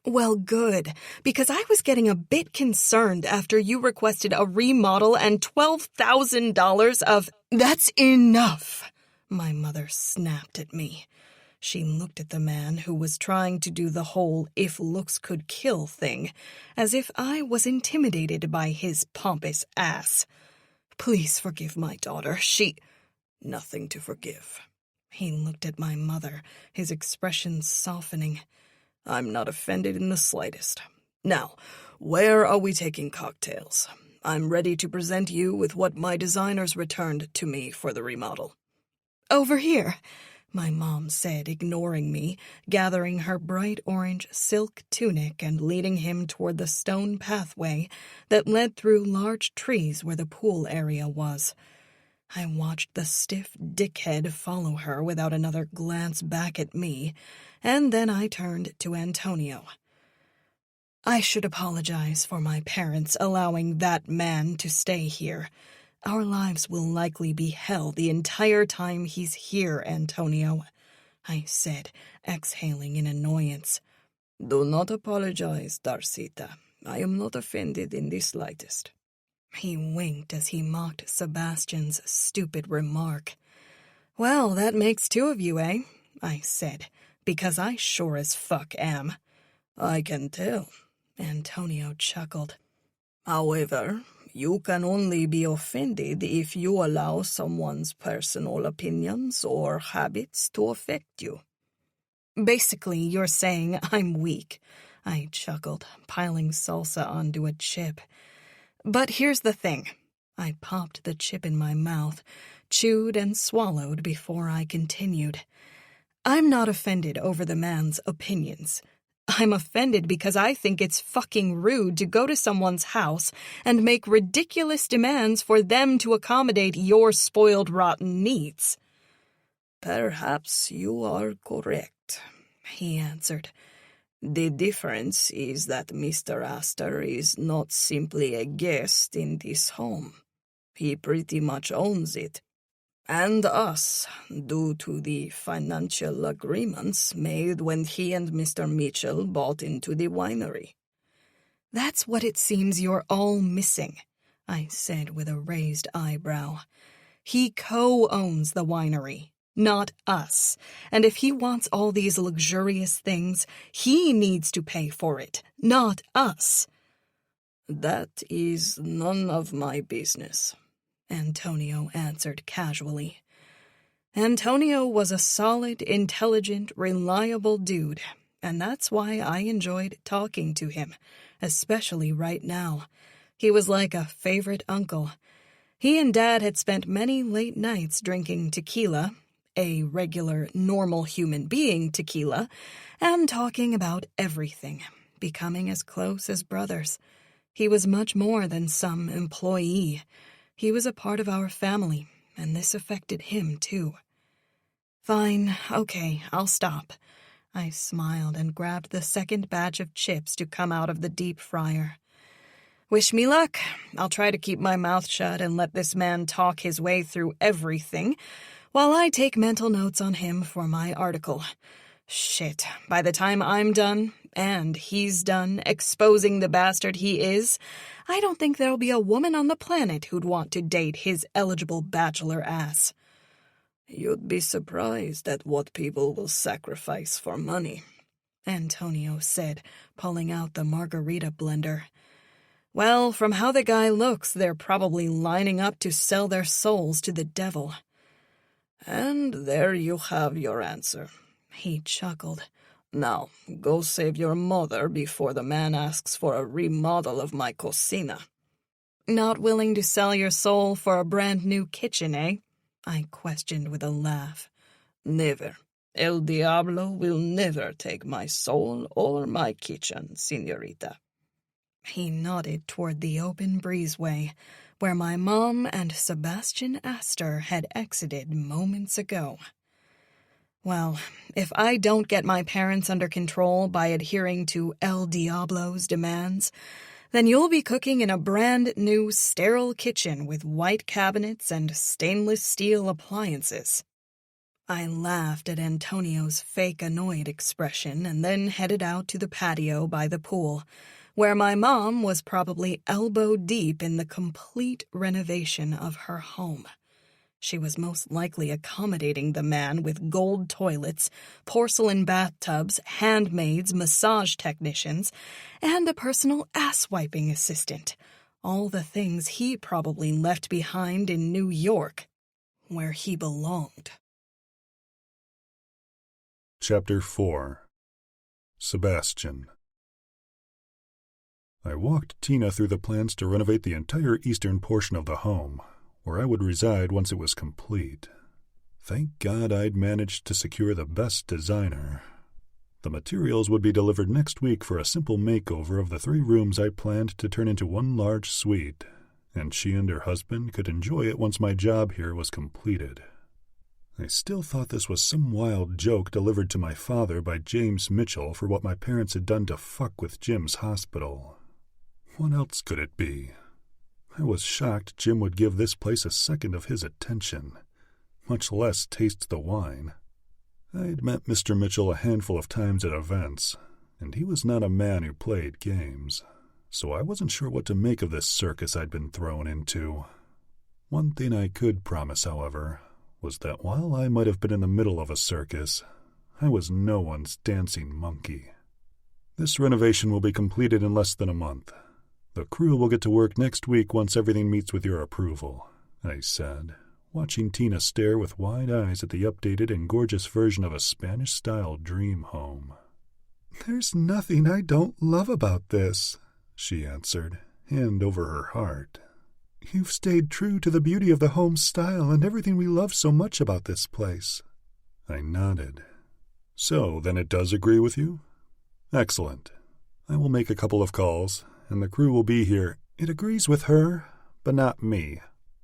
"Well, good, because I was getting a bit concerned after you requested a remodel and $12,000 of—" "That's enough!" My mother snapped at me. She looked at the man who was trying to do the whole if looks could kill thing, as if I was intimidated by his pompous ass. "Please forgive my daughter. She—" "Nothing to forgive." He looked at my mother, his expression softening. "I'm not offended in the slightest. Now, where are we taking cocktails? I'm ready to present you with what my designers returned to me for the remodel." "Over here," my mom said, ignoring me, gathering her bright orange silk tunic and leading him toward the stone pathway that led through large trees where the pool area was. I watched the stiff dickhead follow her without another glance back at me, and then I turned to Antonio. "I should apologize for my parents allowing that man to stay here. Our lives will likely be hell the entire time he's here, Antonio," I said, exhaling in annoyance. "Do not apologize, Darcita. I am not offended in the slightest." He winked as he mocked Sebastian's stupid remark. "Well, that makes 2 of you, eh?" I said, because I sure as fuck am. "I can tell," Antonio chuckled. "However, you can only be offended if you allow someone's personal opinions or habits to affect you." "Basically, you're saying I'm weak," I chuckled, piling salsa onto a chip. "But here's the thing." I popped the chip in my mouth, chewed and swallowed before I continued. "I'm not offended over the man's opinions. I'm offended because I think it's fucking rude to go to someone's house and make ridiculous demands for them to accommodate your spoiled rotten needs." "Perhaps you are correct," he answered. The difference is that Mr. Aster is not simply a guest in this home. He pretty much owns it. And us, due to the financial agreements made when he and Mr. Mitchell bought into the winery. That's what it seems you're all missing, I said with a raised eyebrow. He co-owns the winery, not us. And if he wants all these luxurious things, he needs to pay for it, not us. That is none of my business, Antonio answered casually. Antonio was a solid, intelligent, reliable dude, and that's why I enjoyed talking to him, especially right now. He was like a favorite uncle. He and Dad had spent many late nights drinking tequila, a regular, normal human being tequila, and talking about everything, becoming as close as brothers. He was much more than some employee. He was a part of our family, and this affected him, too. Fine, okay, I'll stop. I smiled and grabbed the second batch of chips to come out of the deep fryer. Wish me luck. I'll try to keep my mouth shut and let this man talk his way through everything, while I take mental notes on him for my article. Shit, by the time I'm done, and he's done exposing the bastard he is, I don't think there'll be a woman on the planet who'd want to date his eligible bachelor ass. You'd be surprised at what people will sacrifice for money, Antonio said, pulling out the margarita blender. Well, from how the guy looks, they're probably lining up to sell their souls to the devil. And there you have your answer, he chuckled. Now, go save your mother before the man asks for a remodel of my cocina. Not willing to sell your soul for a brand new kitchen, eh? I questioned with a laugh. Never. El Diablo will never take my soul or my kitchen, señorita. He nodded toward the open breezeway, where my mom and Sebastian Aster had exited moments ago. Well, if I don't get my parents under control by adhering to El Diablo's demands, then you'll be cooking in a brand new sterile kitchen with white cabinets and stainless steel appliances. I laughed at Antonio's fake annoyed expression and then headed out to the patio by the pool, where my mom was probably elbow deep in the complete renovation of her home. She was most likely accommodating the man with gold toilets, porcelain bathtubs, handmaids, massage technicians, and a personal ass-wiping assistant. All the things he probably left behind in New York, where he belonged. Chapter 4. Sebastian. I walked Tina through the plans to renovate the entire eastern portion of the home, where I would reside once it was complete. Thank God I'd managed to secure the best designer. The materials would be delivered next week for a simple makeover of the 3 rooms I planned to turn into one large suite, and she and her husband could enjoy it once my job here was completed. I still thought this was some wild joke delivered to my father by James Mitchell for what my parents had done to fuck with Jim's hospital. What else could it be? I was shocked Jim would give this place a second of his attention, much less taste the wine. I'd met Mr. Mitchell a handful of times at events, and he was not a man who played games, so I wasn't sure what to make of this circus I'd been thrown into. One thing I could promise, however, was that while I might have been in the middle of a circus, I was no one's dancing monkey. This renovation will be completed in less than a month. The crew will get to work next week once everything meets with your approval, I said, watching Tina stare with wide eyes at the updated and gorgeous version of a Spanish-style dream home. There's nothing I don't love about this, she answered, hand over her heart. You've stayed true to the beauty of the home style and everything we love so much about this place. I nodded. So, then it does agree with you? Excellent. I will make a couple of calls, and the crew will be here. It agrees with her, but not me,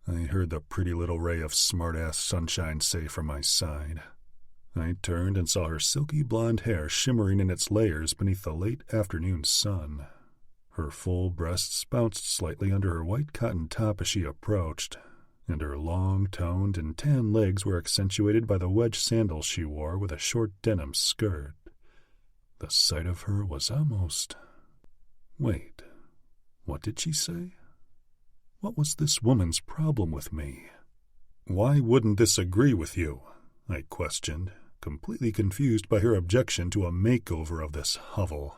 I heard the pretty little ray of smart-ass sunshine say from my side. I turned and saw her silky blonde hair shimmering in its layers beneath the late afternoon sun. Her full breasts bounced slightly under her white cotton top as she approached, and her long, toned, and tan legs were accentuated by the wedge sandals she wore with a short denim skirt. The sight of her was almost... Wait, what did she say? What was this woman's problem with me? Why wouldn't this agree with you? I questioned, completely confused by her objection to a makeover of this hovel.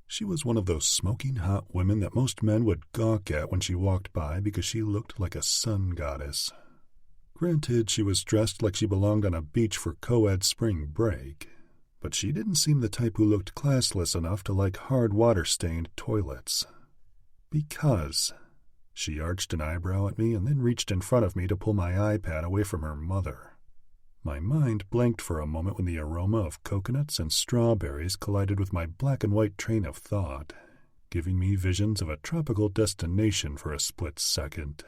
She was one of those smoking hot women that most men would gawk at when she walked by because she looked like a sun goddess. Granted, she was dressed like she belonged on a beach for co-ed spring break, but she didn't seem the type who looked classless enough to like hard water-stained toilets. Because... She arched an eyebrow at me and then reached in front of me to pull my iPad away from her mother. My mind blanked for a moment when the aroma of coconuts and strawberries collided with my black and white train of thought, giving me visions of a tropical destination for a split second.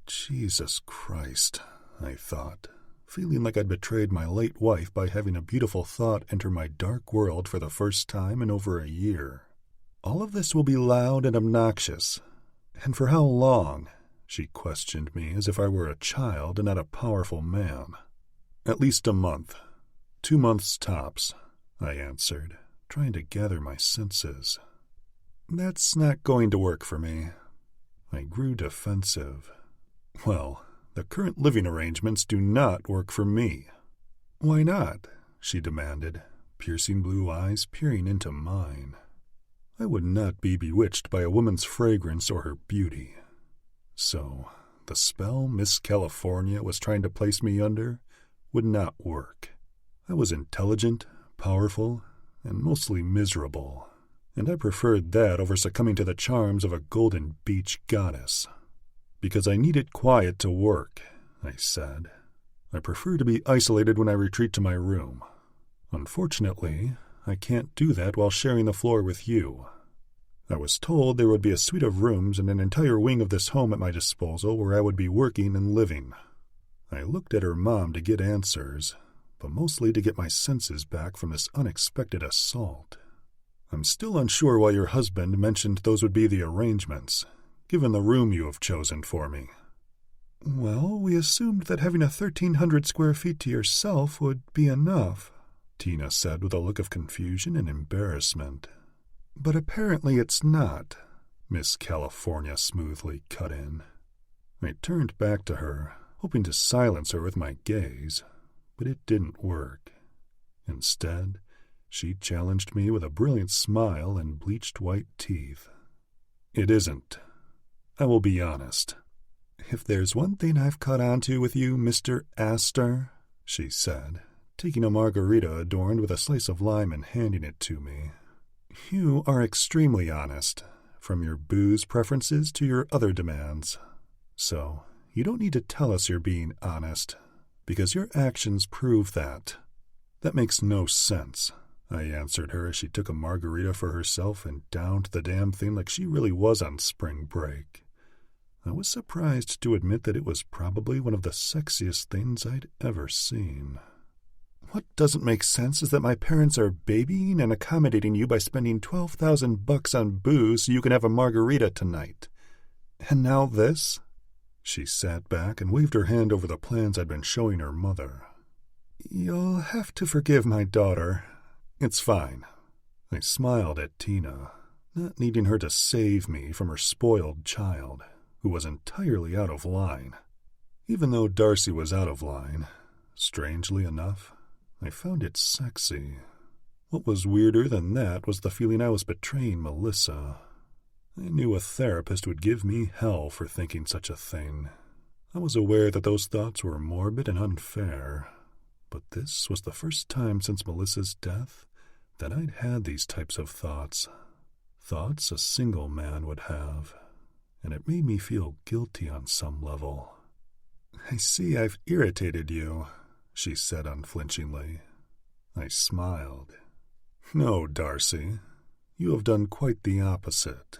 Jesus Christ, I thought, feeling like I'd betrayed my late wife by having a beautiful thought enter my dark world for the first time in over a year. All of this will be loud and obnoxious. And for how long? She questioned me as if I were a child and not a powerful man. At least a month. 2 months tops, I answered, trying to gather my senses. That's not going to work for me. I grew defensive. Well, the current living arrangements do not work for me. Why not? She demanded, piercing blue eyes peering into mine. I would not be bewitched by a woman's fragrance or her beauty. So, the spell Miss California was trying to place me under would not work. I was intelligent, powerful, and mostly miserable, and I preferred that over succumbing to the charms of a golden beach goddess. Because I needed quiet to work, I said. I prefer to be isolated when I retreat to my room. Unfortunately, I can't do that while sharing the floor with you. I was told there would be a suite of rooms and an entire wing of this home at my disposal where I would be working and living. I looked at her mom to get answers, but mostly to get my senses back from this unexpected assault. I'm still unsure why your husband mentioned those would be the arrangements, given the room you have chosen for me. Well, we assumed that having 1,300 square feet to yourself would be enough, Tina said with a look of confusion and embarrassment. But apparently it's not, Miss California smoothly cut in. I turned back to her, hoping to silence her with my gaze, but it didn't work. Instead, she challenged me with a brilliant smile and bleached white teeth. It isn't. I will be honest. If there's one thing I've caught on to with you, Mr. Aster, she said, taking a margarita adorned with a slice of lime and handing it to me. You are extremely honest, from your booze preferences to your other demands. So, you don't need to tell us you're being honest, because your actions prove that. That makes no sense, I answered her as she took a margarita for herself and downed the damn thing like she really was on spring break. I was surprised to admit that it was probably one of the sexiest things I'd ever seen. What doesn't make sense is that my parents are babying and accommodating you by spending $12,000 on booze so you can have a margarita tonight. And now this? She sat back and waved her hand over the plans I'd been showing her mother. You'll have to forgive my daughter. It's fine. I smiled at Tina, not needing her to save me from her spoiled child, who was entirely out of line. Even though Darcy was out of line, strangely enough, I found it sexy. What was weirder than that was the feeling I was betraying Melissa. I knew a therapist would give me hell for thinking such a thing. I was aware that those thoughts were morbid and unfair, but this was the first time since Melissa's death that I'd had these types of thoughts. Thoughts a single man would have, and it made me feel guilty on some level. I see I've irritated you, she said unflinchingly. I smiled. No, Darcy, you have done quite the opposite.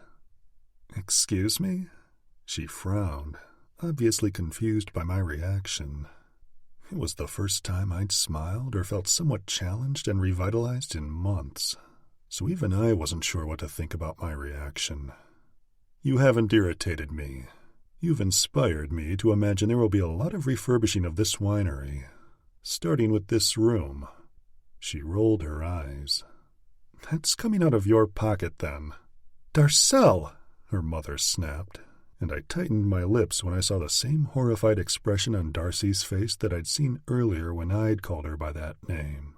Excuse me? She frowned, obviously confused by my reaction. It was the first time I'd smiled or felt somewhat challenged and revitalized in months, so even I wasn't sure what to think about my reaction. "You haven't irritated me. You've inspired me to imagine there will be a lot of refurbishing of this winery, starting with this room." She rolled her eyes. "That's coming out of your pocket, then." "Darcel!" her mother snapped, and I tightened my lips when I saw the same horrified expression on Darcy's face that I'd seen earlier when I'd called her by that name.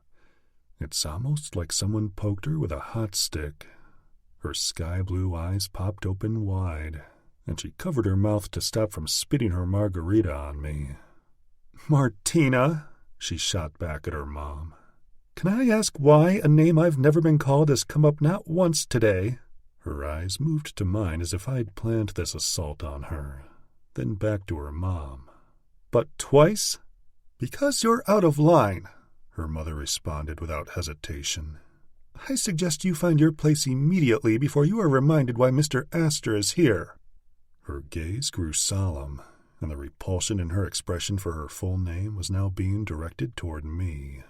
It's almost like someone poked her with a hot stick. Her sky-blue eyes popped open wide, and she covered her mouth to stop from spitting her margarita on me. "Martina," she shot back at her mom. "Can I ask why a name I've never been called has come up not once today?" Her eyes moved to mine as if I'd planned this assault on her, then back to her mom. "But twice?" "Because you're out of line," her mother responded without hesitation. "I suggest you find your place immediately before you are reminded why Mr. Aster is here." Her gaze grew solemn, and the repulsion in her expression for her full name was now being directed toward me.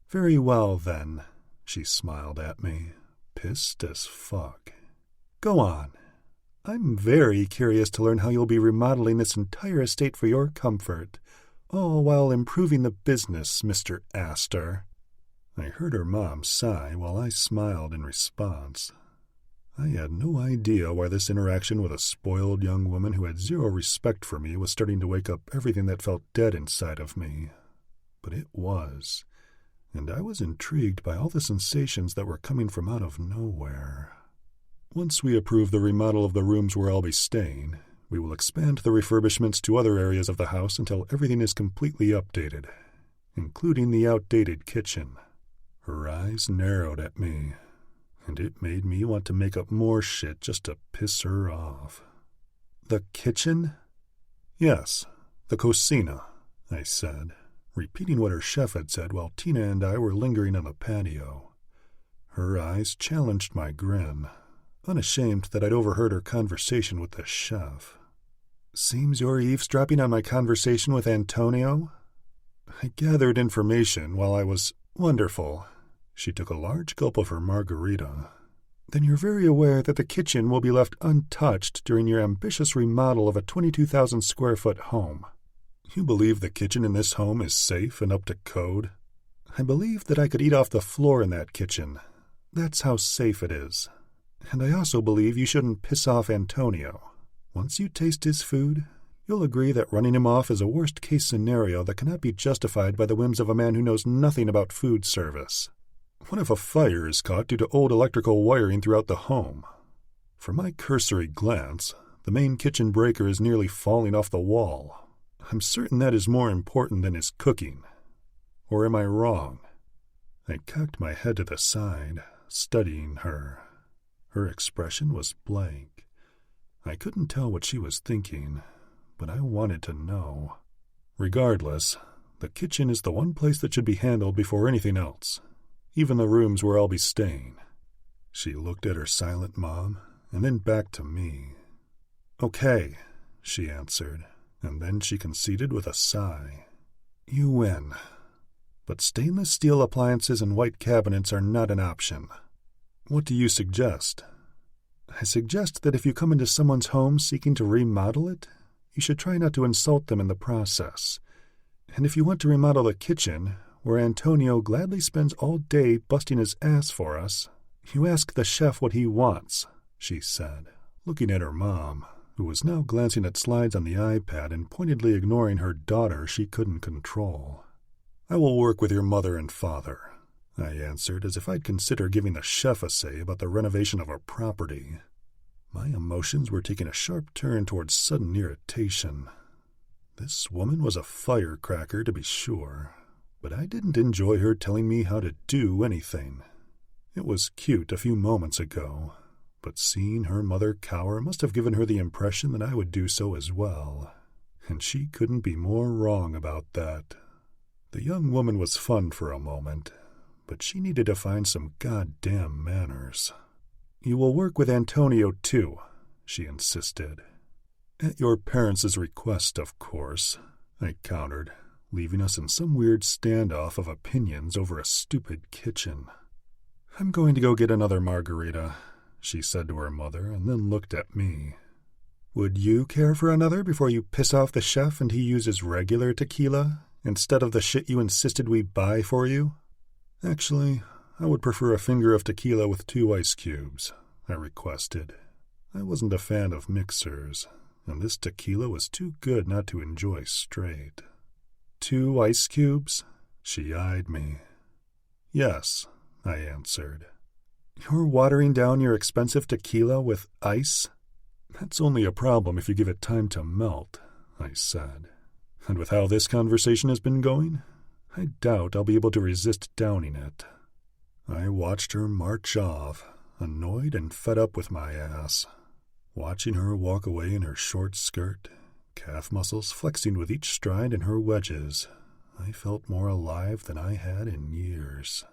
"Very well, then," she smiled at me, pissed as fuck. "Go on. I'm very curious to learn how you'll be remodeling this entire estate for your comfort, all while improving the business, Mr. Aster." I heard her mom sigh while I smiled in response. I had no idea why this interaction with a spoiled young woman who had zero respect for me was starting to wake up everything that felt dead inside of me. But it was, and I was intrigued by all the sensations that were coming from out of nowhere. "Once we approve the remodel of the rooms where I'll be staying, we will expand the refurbishments to other areas of the house until everything is completely updated, including the outdated kitchen." Her eyes narrowed at me, and it made me want to make up more shit just to piss her off. "The kitchen?" "Yes, the cocina," I said, repeating what her chef had said while Tina and I were lingering on the patio. Her eyes challenged my grin, unashamed that I'd overheard her conversation with the chef. "Seems you're eavesdropping on my conversation with Antonio?" "I gathered information while I was—" "Wonderful." She took a large gulp of her margarita. "Then you're very aware that the kitchen will be left untouched during your ambitious remodel of a 22,000-square-foot home." "You believe the kitchen in this home is safe and up to code?" "I believe that I could eat off the floor in that kitchen. That's how safe it is. And I also believe you shouldn't piss off Antonio. Once you taste his food, you'll agree that running him off is a worst-case scenario that cannot be justified by the whims of a man who knows nothing about food service. What if a fire is caught due to old electrical wiring throughout the home? From my cursory glance, the main kitchen breaker is nearly falling off the wall. I'm certain that is more important than his cooking. Or am I wrong?" I cocked my head to the side, studying her. Her expression was blank. I couldn't tell what she was thinking, but I wanted to know. "Regardless, the kitchen is the one place that should be handled before anything else, even the rooms where I'll be staying." She looked at her silent mom and then back to me. "Okay," she answered, and then she conceded with a sigh. "You win. But stainless steel appliances and white cabinets are not an option." "What do you suggest?" "I suggest that if you come into someone's home seeking to remodel it, you should try not to insult them in the process. And if you want to remodel the kitchen, where Antonio gladly spends all day busting his ass for us, you ask the chef what he wants," she said, looking at her mom, who was now glancing at slides on the iPad and pointedly ignoring her daughter she couldn't control. "I will work with your mother and father," I answered, as if I'd consider giving the chef a say about the renovation of our property. My emotions were taking a sharp turn towards sudden irritation. This woman was a firecracker, to be sure, but I didn't enjoy her telling me how to do anything. It was cute a few moments ago, but seeing her mother cower must have given her the impression that I would do so as well, and she couldn't be more wrong about that. The young woman was fun for a moment, but she needed to find some goddamn manners. "You will work with Antonio, too," she insisted. "At your parents' request, of course," I countered, leaving us in some weird standoff of opinions over a stupid kitchen. "I'm going to go get another margarita," she said to her mother, and then looked at me. "Would you care for another before you piss off the chef and he uses regular tequila instead of the shit you insisted we buy for you?" "Actually, I would prefer a finger of tequila with 2 ice cubes," I requested. I wasn't a fan of mixers, and this tequila was too good not to enjoy straight. 2 ice cubes? She eyed me. "Yes," I answered. "You're watering down your expensive tequila with ice?" "That's only a problem if you give it time to melt," I said. "And with how this conversation has been going, I doubt I'll be able to resist downing it." I watched her march off, annoyed and fed up with my ass. Watching her walk away in her short skirt, calf muscles flexing with each stride in her wedges, I felt more alive than I had in years.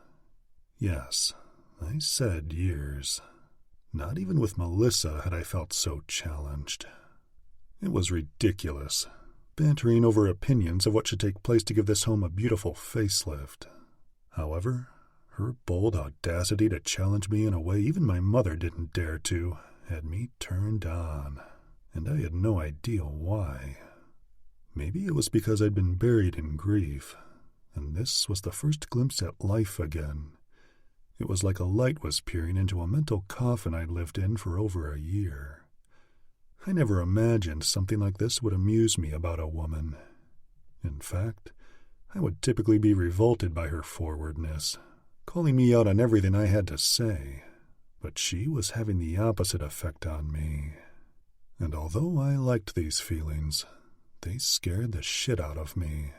Yes, I said years. Not even with Melissa had I felt so challenged. It was ridiculous, bantering over opinions of what should take place to give this home a beautiful facelift. However, her bold audacity to challenge me in a way even my mother didn't dare to had me turned on, and I had no idea why. Maybe it was because I'd been buried in grief, and this was the first glimpse at life again. It was like a light was peering into a mental coffin I'd lived in for over a year. I never imagined something like this would amuse me about a woman. In fact, I would typically be revolted by her forwardness, calling me out on everything I had to say, but she was having the opposite effect on me. And although I liked these feelings, they scared the shit out of me,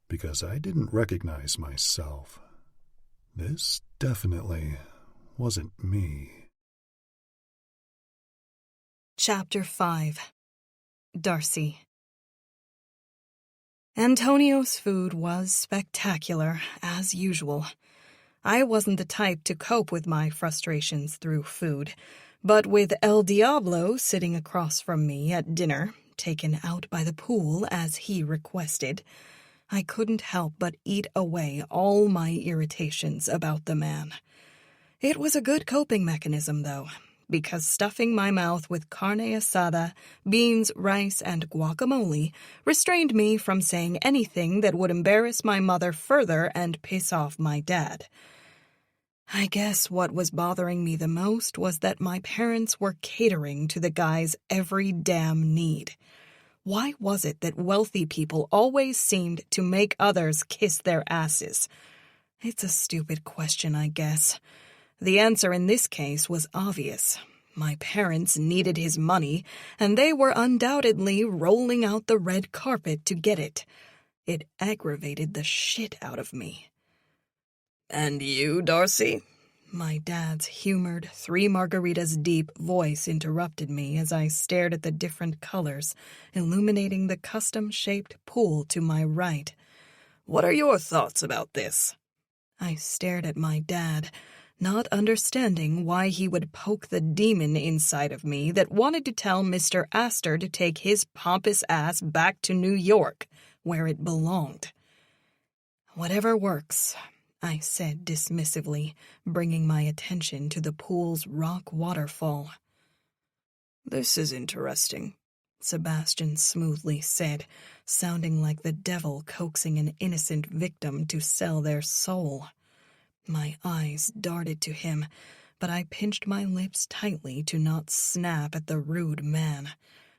because I didn't recognize myself. This definitely wasn't me. Chapter 5. Darcy. Antonio's food was spectacular, as usual. I wasn't the type to cope with my frustrations through food, but with El Diablo sitting across from me at dinner, taken out by the pool as he requested, I couldn't help but eat away all my irritations about the man. It was a good coping mechanism, though, because stuffing my mouth with carne asada, beans, rice, and guacamole restrained me from saying anything that would embarrass my mother further and piss off my dad. I guess what was bothering me the most was that my parents were catering to the guy's every damn need. Why was it that wealthy people always seemed to make others kiss their asses? It's a stupid question, I guess. The answer in this case was obvious. My parents needed his money, and they were undoubtedly rolling out the red carpet to get it. It aggravated the shit out of me. "And you, Darcy?" My dad's humored, 3 margaritas deep voice interrupted me as I stared at the different colors, illuminating the custom-shaped pool to my right. "What are your thoughts about this?" I stared at my dad, not understanding why he would poke the demon inside of me that wanted to tell Mr. Aster to take his pompous ass back to New York, where it belonged. "Whatever works," I said dismissively, bringing my attention to the pool's rock waterfall. "This is interesting," Sebastian smoothly said, sounding like the devil coaxing an innocent victim to sell their soul. My eyes darted to him, but I pinched my lips tightly to not snap at the rude man.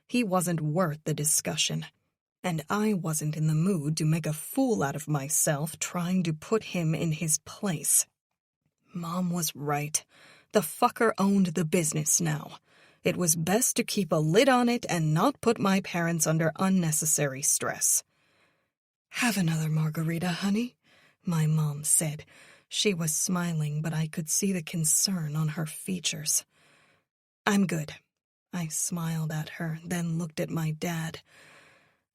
He wasn't worth the discussion, and I wasn't in the mood to make a fool out of myself trying to put him in his place. Mom was right. The fucker owned the business now. It was best to keep a lid on it and not put my parents under unnecessary stress. "Have another margarita, honey," my mom said. She was smiling, but I could see the concern on her features. "I'm good." I smiled at her, then looked at my dad.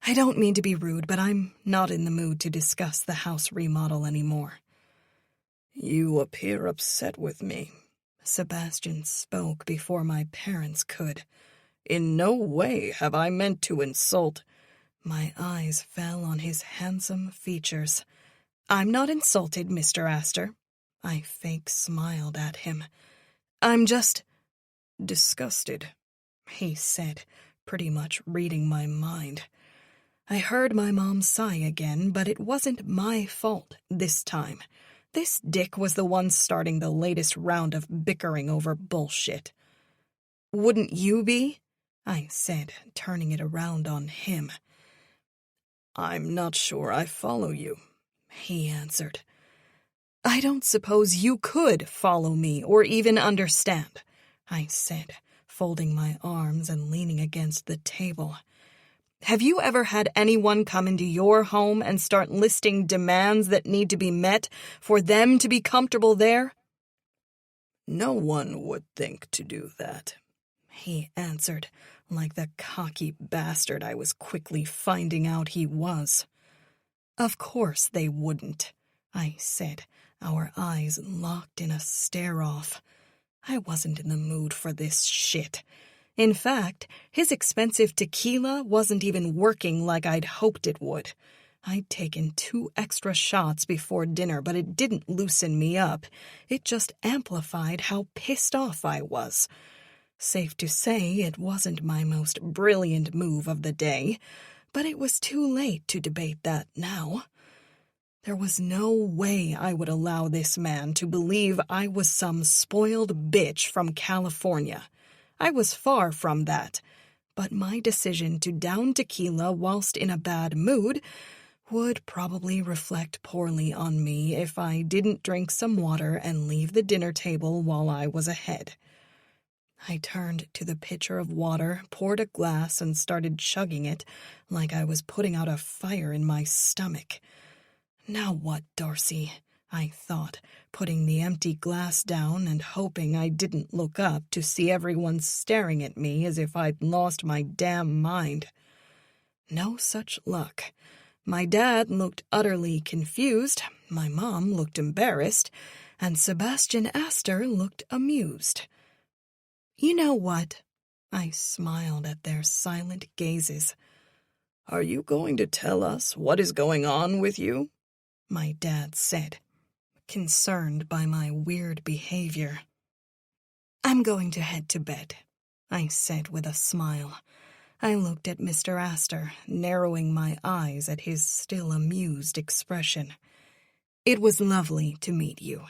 "I don't mean to be rude, but I'm not in the mood to discuss the house remodel anymore." "You appear upset with me." Sebastian spoke before my parents could. "In no way have I meant to insult." My eyes fell on his handsome features. "I'm not insulted, Mr. Aster." I fake smiled at him. "I'm just disgusted," he said, pretty much reading my mind. I heard my mom sigh again, but it wasn't my fault this time. This dick was the one starting the latest round of bickering over bullshit. "Wouldn't you be?" I said, turning it around on him. "I'm not sure I follow you," he answered. "I don't suppose you could follow me or even understand," I said, folding my arms and leaning against the table. "Have you ever had anyone come into your home and start listing demands that need to be met for them to be comfortable there?" "No one would think to do that," he answered, like the cocky bastard I was quickly finding out he was. "Of course they wouldn't," I said, our eyes locked in a stare-off. I wasn't in the mood for this shit. In fact, his expensive tequila wasn't even working like I'd hoped it would. I'd taken 2 extra shots before dinner, but it didn't loosen me up. It just amplified how pissed off I was. Safe to say, it wasn't my most brilliant move of the day, but it was too late to debate that now. There was no way I would allow this man to believe I was some spoiled bitch from California. I was far from that, but my decision to down tequila whilst in a bad mood would probably reflect poorly on me if I didn't drink some water and leave the dinner table while I was ahead. I turned to the pitcher of water, poured a glass, and started chugging it like I was putting out a fire in my stomach. "Now what, Darcy?" I thought, putting the empty glass down and hoping I didn't look up to see everyone staring at me as if I'd lost my damn mind. No such luck. My dad looked utterly confused, my mom looked embarrassed, and Sebastian Aster looked amused. "You know what?" I smiled at their silent gazes. "Are you going to tell us what is going on with you?" my dad said, concerned by my weird behavior. "I'm going to head to bed," I said with a smile. I looked at Mr. Aster, narrowing my eyes at his still amused expression. "It was lovely to meet you."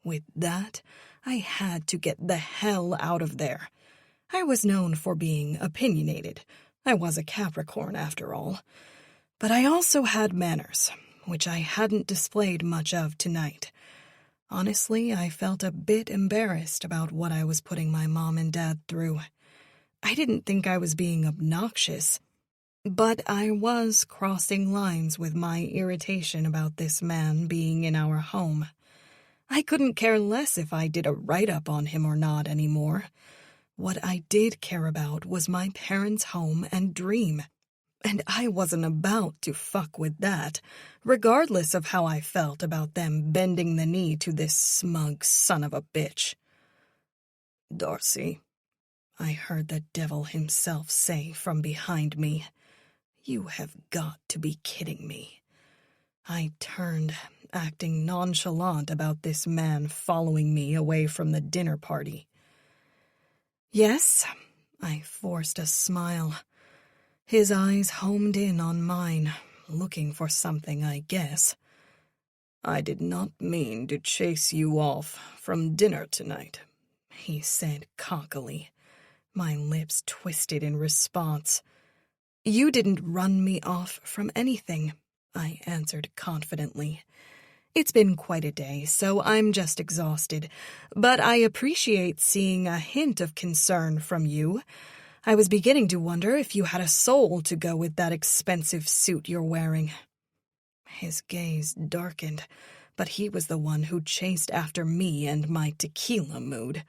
With that, I had to get the hell out of there. I was known for being opinionated. I was a Capricorn, after all. But I also had manners, which I hadn't displayed much of tonight. Honestly, I felt a bit embarrassed about what I was putting my mom and dad through. I didn't think I was being obnoxious, but I was crossing lines with my irritation about this man being in our home. I couldn't care less if I did a write-up on him or not anymore. What I did care about was my parents' home and dream. And I wasn't about to fuck with that, regardless of how I felt about them bending the knee to this smug son of a bitch. "Darcy," I heard the devil himself say from behind me, "you have got to be kidding me." I turned, acting nonchalant about this man following me away from the dinner party. "Yes," I forced a smile. His eyes homed in on mine, looking for something, I guess. "I did not mean to chase you off from dinner tonight," he said cockily. My lips twisted in response. "You didn't run me off from anything," I answered confidently. "It's been quite a day, so I'm just exhausted, but I appreciate seeing a hint of concern from you. I was beginning to wonder if you had a soul to go with that expensive suit you're wearing." His gaze darkened, but he was the one who chased after me and my tequila mood.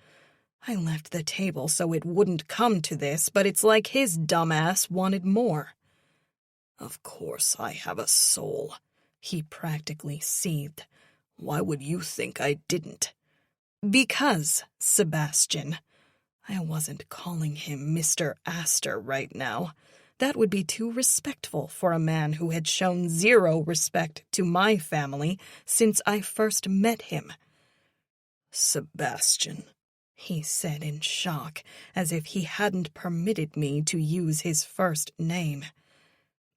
I left the table so it wouldn't come to this, but it's like his dumbass wanted more. "Of course I have a soul," he practically seethed. "Why would you think I didn't?" "Because, Sebastian." I wasn't calling him Mr. Aster right now. That would be too respectful for a man who had shown zero respect to my family since I first met him. Sebastian, he said in shock, as if he hadn't permitted me to use his first name.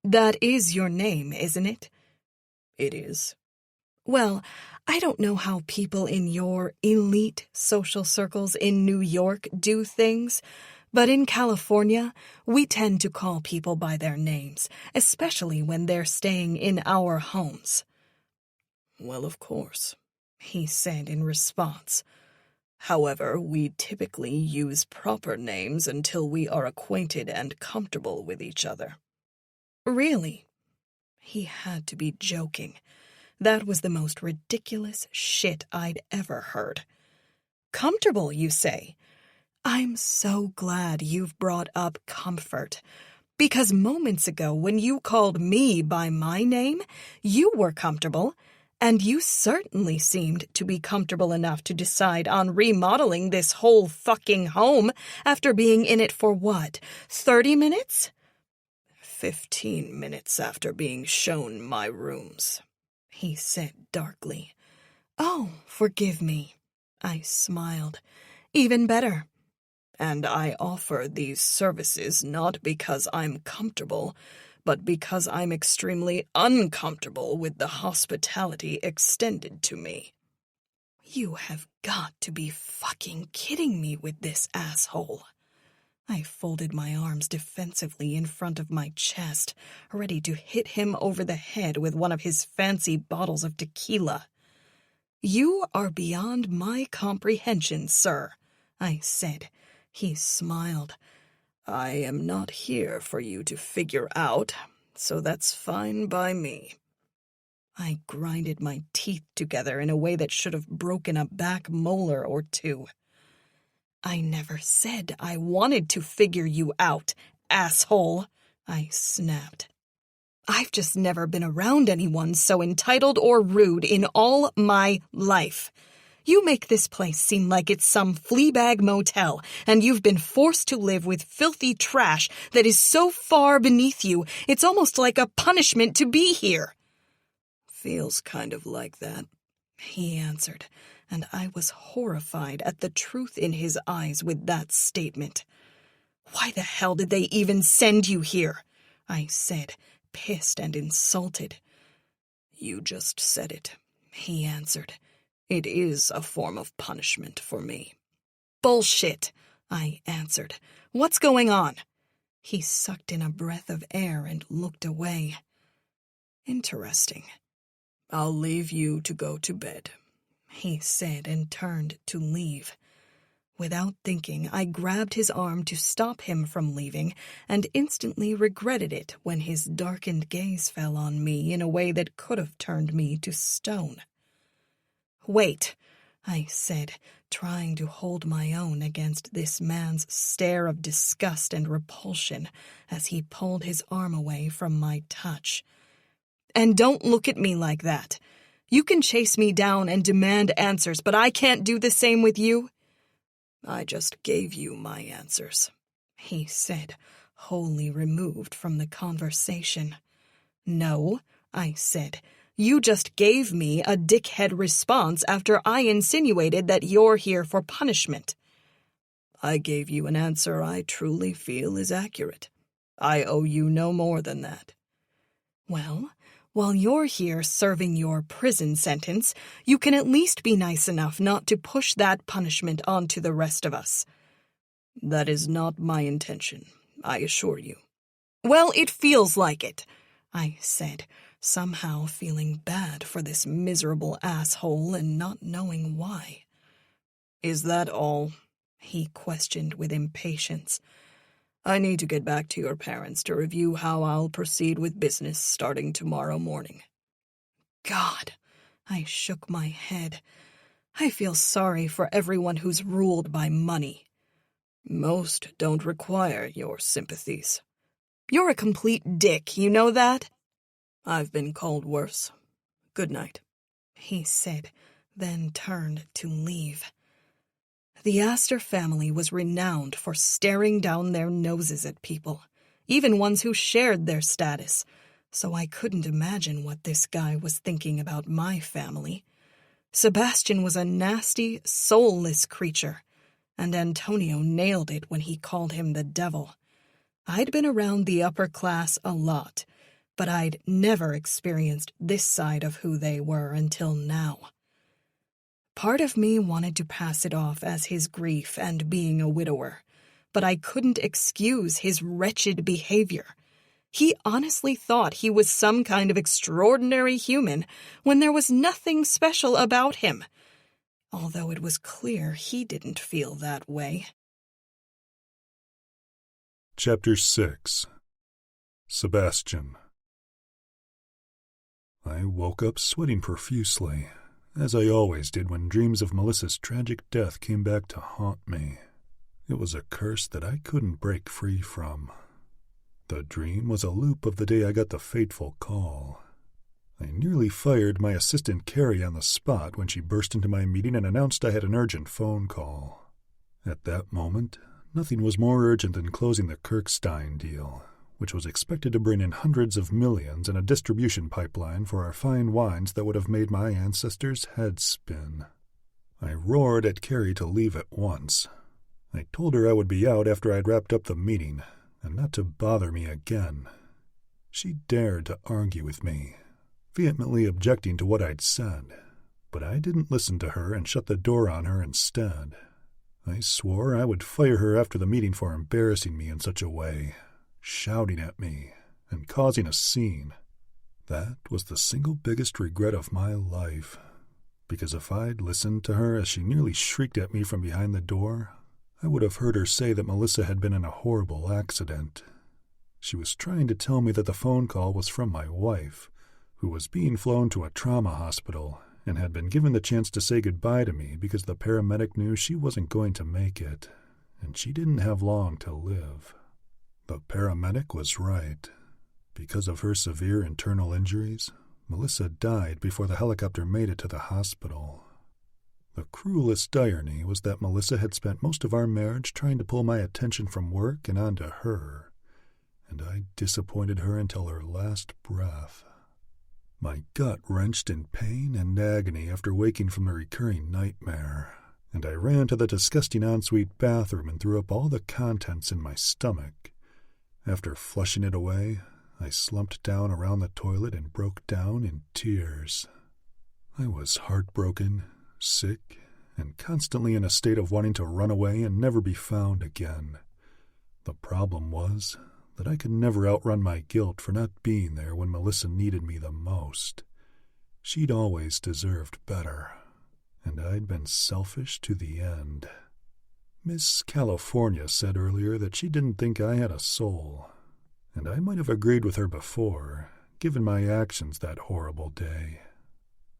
That is your name, isn't it? It is. Well, I don't know how people in your elite social circles in New York do things, but in California, we tend to call people by their names, especially when they're staying in our homes. Well, of course, he said in response. However, we typically use proper names until we are acquainted and comfortable with each other. Really? He had to be joking. That was the most ridiculous shit I'd ever heard. Comfortable, you say? I'm so glad you've brought up comfort. Because moments ago, when you called me by my name, you were comfortable, and you certainly seemed to be comfortable enough to decide on remodeling this whole fucking home after being in it for what, 30 minutes? 15 minutes after being shown my rooms, he said darkly. Oh, forgive me. I smiled. Even better. And I offer these services not because I'm comfortable, but because I'm extremely uncomfortable with the hospitality extended to me. You have got to be fucking kidding me with this asshole. I folded my arms defensively in front of my chest, ready to hit him over the head with one of his fancy bottles of tequila. You are beyond my comprehension, sir, I said. He smiled. I am not here for you to figure out, so that's fine by me. I grinded my teeth together in a way that should have broken a back molar or two. I never said I wanted to figure you out, asshole, I snapped. I've just never been around anyone so entitled or rude in all my life. You make this place seem like it's some fleabag motel, and you've been forced to live with filthy trash that is so far beneath you, it's almost like a punishment to be here. Feels kind of like that, he answered, and I was horrified at the truth in his eyes with that statement. Why the hell did they even send you here? I said, pissed and insulted. You just said it, he answered. It is a form of punishment for me. Bullshit, I answered. What's going on? He sucked in a breath of air and looked away. Interesting. I'll leave you to go to bed, he said and turned to leave. Without thinking, I grabbed his arm to stop him from leaving and instantly regretted it when his darkened gaze fell on me in a way that could have turned me to stone. Wait, I said, trying to hold my own against this man's stare of disgust and repulsion as he pulled his arm away from my touch. And don't look at me like that. You can chase me down and demand answers, but I can't do the same with you. I just gave you my answers, he said, wholly removed from the conversation. No, I said. You just gave me a dickhead response after I insinuated that you're here for punishment. I gave you an answer I truly feel is accurate. I owe you no more than that. Well, while you're here serving your prison sentence, you can at least be nice enough not to push that punishment onto the rest of us. That is not my intention, I assure you. Well, it feels like it, I said, somehow feeling bad for this miserable asshole and not knowing why. Is that all? He questioned with impatience. I need to get back to your parents to review how I'll proceed with business starting tomorrow morning. God, I shook my head. I feel sorry for everyone who's ruled by money. Most don't require your sympathies. You're a complete dick, you know that? I've been called worse. Good night, he said, then turned to leave. The Aster family was renowned for staring down their noses at people, even ones who shared their status, so I couldn't imagine what this guy was thinking about my family. Sebastian was a nasty, soulless creature, and Antonio nailed it when he called him the devil. I'd been around the upper class a lot, but I'd never experienced this side of who they were until now. Part of me wanted to pass it off as his grief and being a widower, but I couldn't excuse his wretched behavior. He honestly thought he was some kind of extraordinary human when there was nothing special about him, although it was clear he didn't feel that way. Chapter 6. Sebastian. I woke up sweating profusely, as I always did when dreams of Melissa's tragic death came back to haunt me. It was a curse that I couldn't break free from. The dream was a loop of the day I got the fateful call. I nearly fired my assistant Carrie on the spot when she burst into my meeting and announced I had an urgent phone call. At that moment, nothing was more urgent than closing the Kirkstein deal, which was expected to bring in hundreds of millions and a distribution pipeline for our fine wines that would have made my ancestors' heads spin. I roared at Carrie to leave at once. I told her I would be out after I'd wrapped up the meeting, and not to bother me again. She dared to argue with me, vehemently objecting to what I'd said, but I didn't listen to her and shut the door on her instead. I swore I would fire her after the meeting for embarrassing me in such a way, shouting at me and causing a scene. That was the single biggest regret of my life, because if I'd listened to her as she nearly shrieked at me from behind the door, I would have heard her say that Melissa had been in a horrible accident. She was trying to tell me that the phone call was from my wife, who was being flown to a trauma hospital and had been given the chance to say goodbye to me because the paramedic knew she wasn't going to make it, and she didn't have long to live. The paramedic was right. Because of her severe internal injuries, Melissa died before the helicopter made it to the hospital. The cruelest irony was that Melissa had spent most of our marriage trying to pull my attention from work and onto her, and I disappointed her until her last breath. My gut wrenched in pain and agony after waking from the recurring nightmare, and I ran to the disgusting ensuite bathroom and threw up all the contents in my stomach. After flushing it away, I slumped down around the toilet and broke down in tears. I was heartbroken, sick, and constantly in a state of wanting to run away and never be found again. The problem was that I could never outrun my guilt for not being there when Melissa needed me the most. She'd always deserved better, and I'd been selfish to the end. Miss California said earlier that she didn't think I had a soul, and I might have agreed with her before, given my actions that horrible day.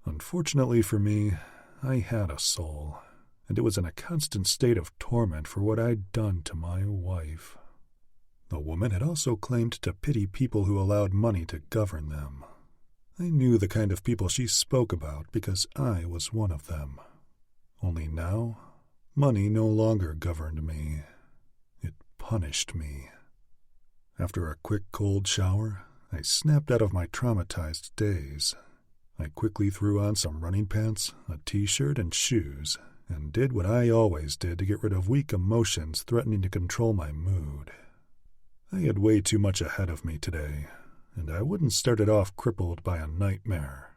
Unfortunately for me, I had a soul, and it was in a constant state of torment for what I'd done to my wife. The woman had also claimed to pity people who allowed money to govern them. I knew the kind of people she spoke about because I was one of them. Only now, money no longer governed me. It punished me. After a quick cold shower, I snapped out of my traumatized daze. I quickly threw on some running pants, a t-shirt, and shoes, and did what I always did to get rid of weak emotions threatening to control my mood. I had way too much ahead of me today, and I wouldn't start it off crippled by a nightmare.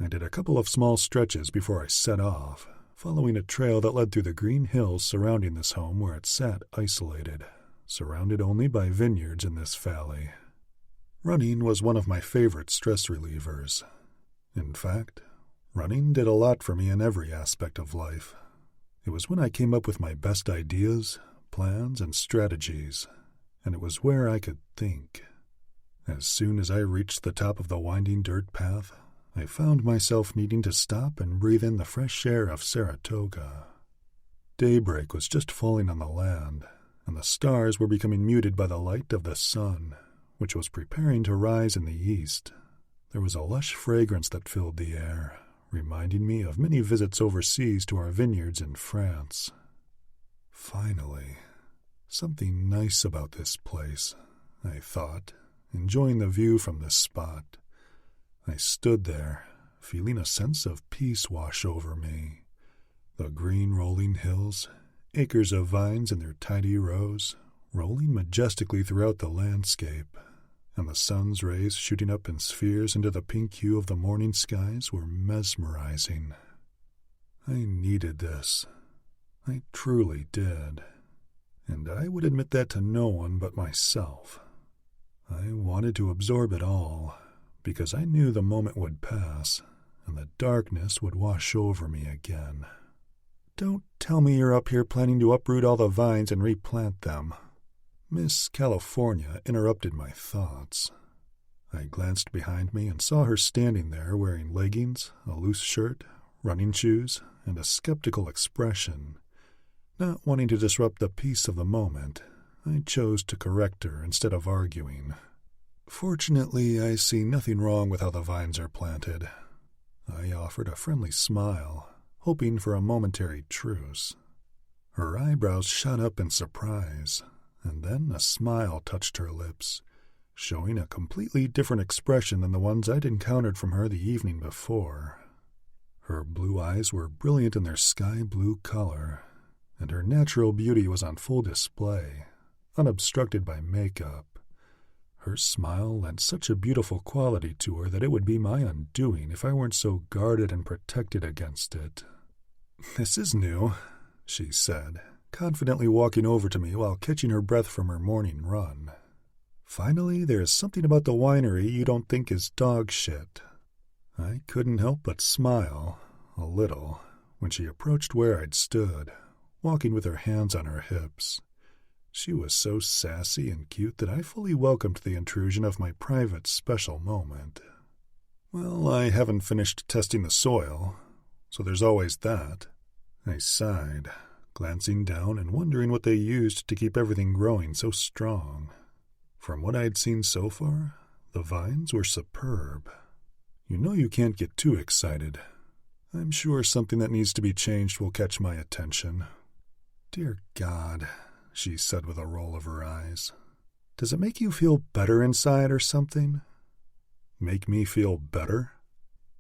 I did a couple of small stretches before I set off, following a trail that led through the green hills surrounding this home where it sat isolated, surrounded only by vineyards in this valley. Running was one of my favorite stress relievers. In fact, running did a lot for me in every aspect of life. It was when I came up with my best ideas, plans, and strategies, and it was where I could think. As soon as I reached the top of the winding dirt path, I found myself needing to stop and breathe in the fresh air of Saratoga. Daybreak was just falling on the land, and the stars were becoming muted by the light of the sun, which was preparing to rise in the east. There was a lush fragrance that filled the air, reminding me of many visits overseas to our vineyards in France. Finally, something nice about this place, I thought, enjoying the view from this spot. I stood there, feeling a sense of peace wash over me. The green rolling hills, acres of vines in their tidy rows, rolling majestically throughout the landscape, and the sun's rays shooting up in spheres into the pink hue of the morning skies were mesmerizing. I needed this. I truly did. And I would admit that to no one but myself. I wanted to absorb it all, because I knew the moment would pass, and the darkness would wash over me again. Don't tell me you're up here planning to uproot all the vines and replant them. Miss California interrupted my thoughts. I glanced behind me and saw her standing there wearing leggings, a loose shirt, running shoes, and a skeptical expression. Not wanting to disrupt the peace of the moment, I chose to correct her instead of arguing. Fortunately, I see nothing wrong with how the vines are planted. I offered a friendly smile, hoping for a momentary truce. Her eyebrows shot up in surprise, and then a smile touched her lips, showing a completely different expression than the ones I'd encountered from her the evening before. Her blue eyes were brilliant in their sky-blue color, and her natural beauty was on full display, unobstructed by makeup. Her smile lent such a beautiful quality to her that it would be my undoing if I weren't so guarded and protected against it. "This is new," she said, confidently walking over to me while catching her breath from her morning run. "Finally, there is something about the winery you don't think is dog shit." I couldn't help but smile, a little, when she approached where I'd stood, walking with her hands on her hips. She was so sassy and cute that I fully welcomed the intrusion of my private special moment. "Well, I haven't finished testing the soil, so there's always that." I sighed, glancing down and wondering what they used to keep everything growing so strong. From what I'd seen so far, the vines were superb. You know you can't get too excited. I'm sure something that needs to be changed will catch my attention. "Dear God," she said with a roll of her eyes. "Does it make you feel better inside or something?" Make me feel better?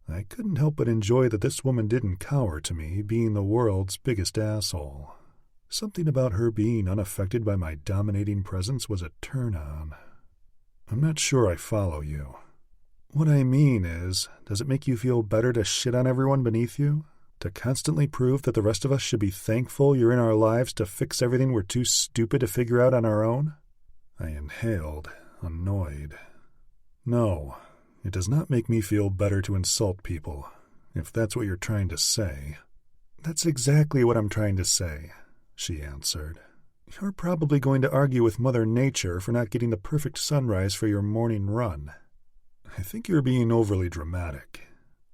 I couldn't help but enjoy that this woman didn't cower to me, being the world's biggest asshole. Something about her being unaffected by my dominating presence was a turn-on. "I'm not sure I follow you." "What I mean is, does it make you feel better to shit on everyone beneath you? To constantly prove that the rest of us should be thankful you're in our lives to fix everything we're too stupid to figure out on our own?" I inhaled, annoyed. "No, it does not make me feel better to insult people, if that's what you're trying to say." "That's exactly what I'm trying to say," she answered. "You're probably going to argue with Mother Nature for not getting the perfect sunrise for your morning run." "I think you're being overly dramatic.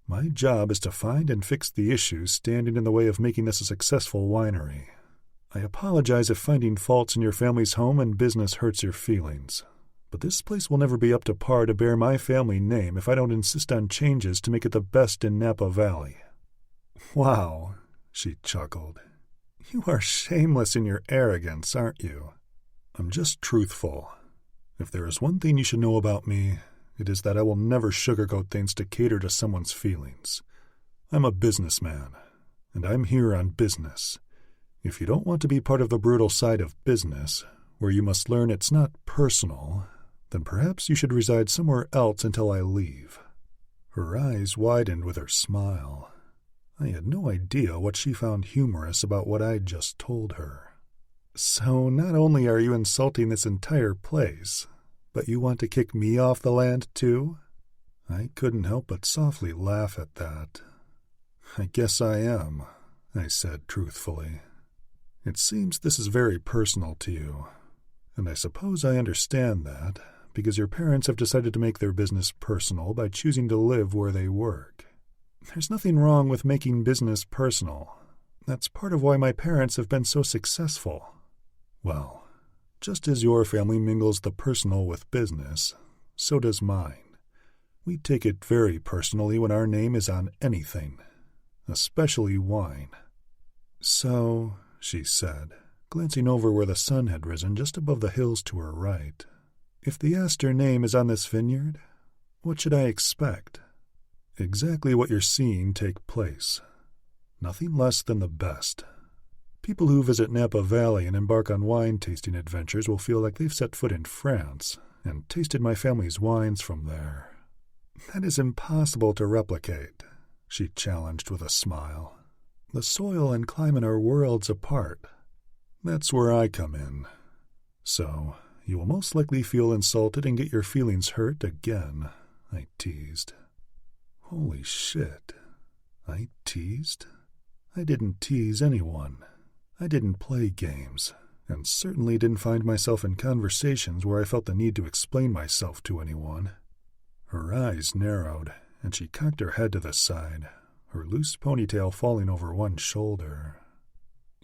My job is to find and fix the issues standing in the way of making this a successful winery. I apologize if finding faults in your family's home and business hurts your feelings, but this place will never be up to par to bear my family name if I don't insist on changes to make it the best in Napa Valley." "Wow," she chuckled. "You are shameless in your arrogance, aren't you?" "I'm just truthful. If there is one thing you should know about me, it is that I will never sugarcoat things to cater to someone's feelings. I'm a businessman, and I'm here on business. If you don't want to be part of the brutal side of business, where you must learn it's not personal, then perhaps you should reside somewhere else until I leave." Her eyes widened with her smile. I had no idea what she found humorous about what I'd just told her. "So not only are you insulting this entire place, but you want to kick me off the land, too?" I couldn't help but softly laugh at that. "I guess I am," I said truthfully. "It seems this is very personal to you, and I suppose I understand that, because your parents have decided to make their business personal by choosing to live where they work. There's nothing wrong with making business personal. That's part of why my parents have been so successful. Well, just as your family mingles the personal with business, so does mine. We take it very personally when our name is on anything, especially wine." "So," she said, glancing over where the sun had risen just above the hills to her right, If the Aster name is on this vineyard, what should I expect? Exactly what you're seeing take place. Nothing less than the best. People who visit Napa Valley and embark on wine-tasting adventures will feel like they've set foot in France and tasted my family's wines from there. That is impossible to replicate, she challenged with a smile. The soil and climate are worlds apart. That's where I come in. So, you will most likely feel insulted and get your feelings hurt again, I teased. Holy shit. I teased? I didn't tease anyone. I didn't play games, and certainly didn't find myself in conversations where I felt the need to explain myself to anyone. Her eyes narrowed, and she cocked her head to the side, her loose ponytail falling over one shoulder.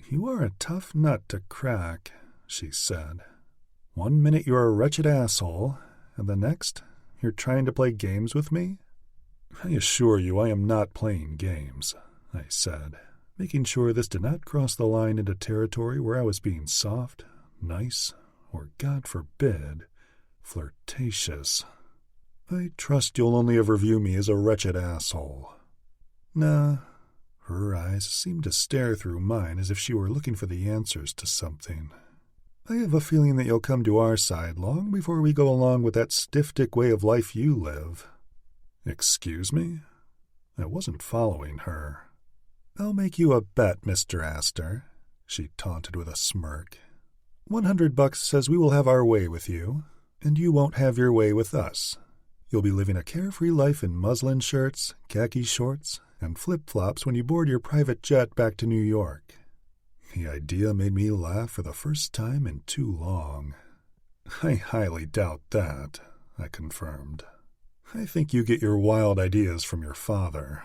You are a tough nut to crack, she said. 1 minute you're a wretched asshole, and the next, you're trying to play games with me? I assure you I am not playing games, I said, making sure this did not cross the line into territory where I was being soft, nice, or, God forbid, flirtatious. I trust you'll only ever view me as a wretched asshole. Nah. Her eyes seemed to stare through mine as if she were looking for the answers to something. I have a feeling that you'll come to our side long before we go along with that stiff-dick way of life you live. Excuse me? I wasn't following her. I'll make you a bet, Mr. Aster, she taunted with a smirk. $100 says we will have our way with you, and you won't have your way with us. You'll be living a carefree life in muslin shirts, khaki shorts, and flip-flops when you board your private jet back to New York. The idea made me laugh for the first time in too long. I highly doubt that, I confirmed. I think you get your wild ideas from your father.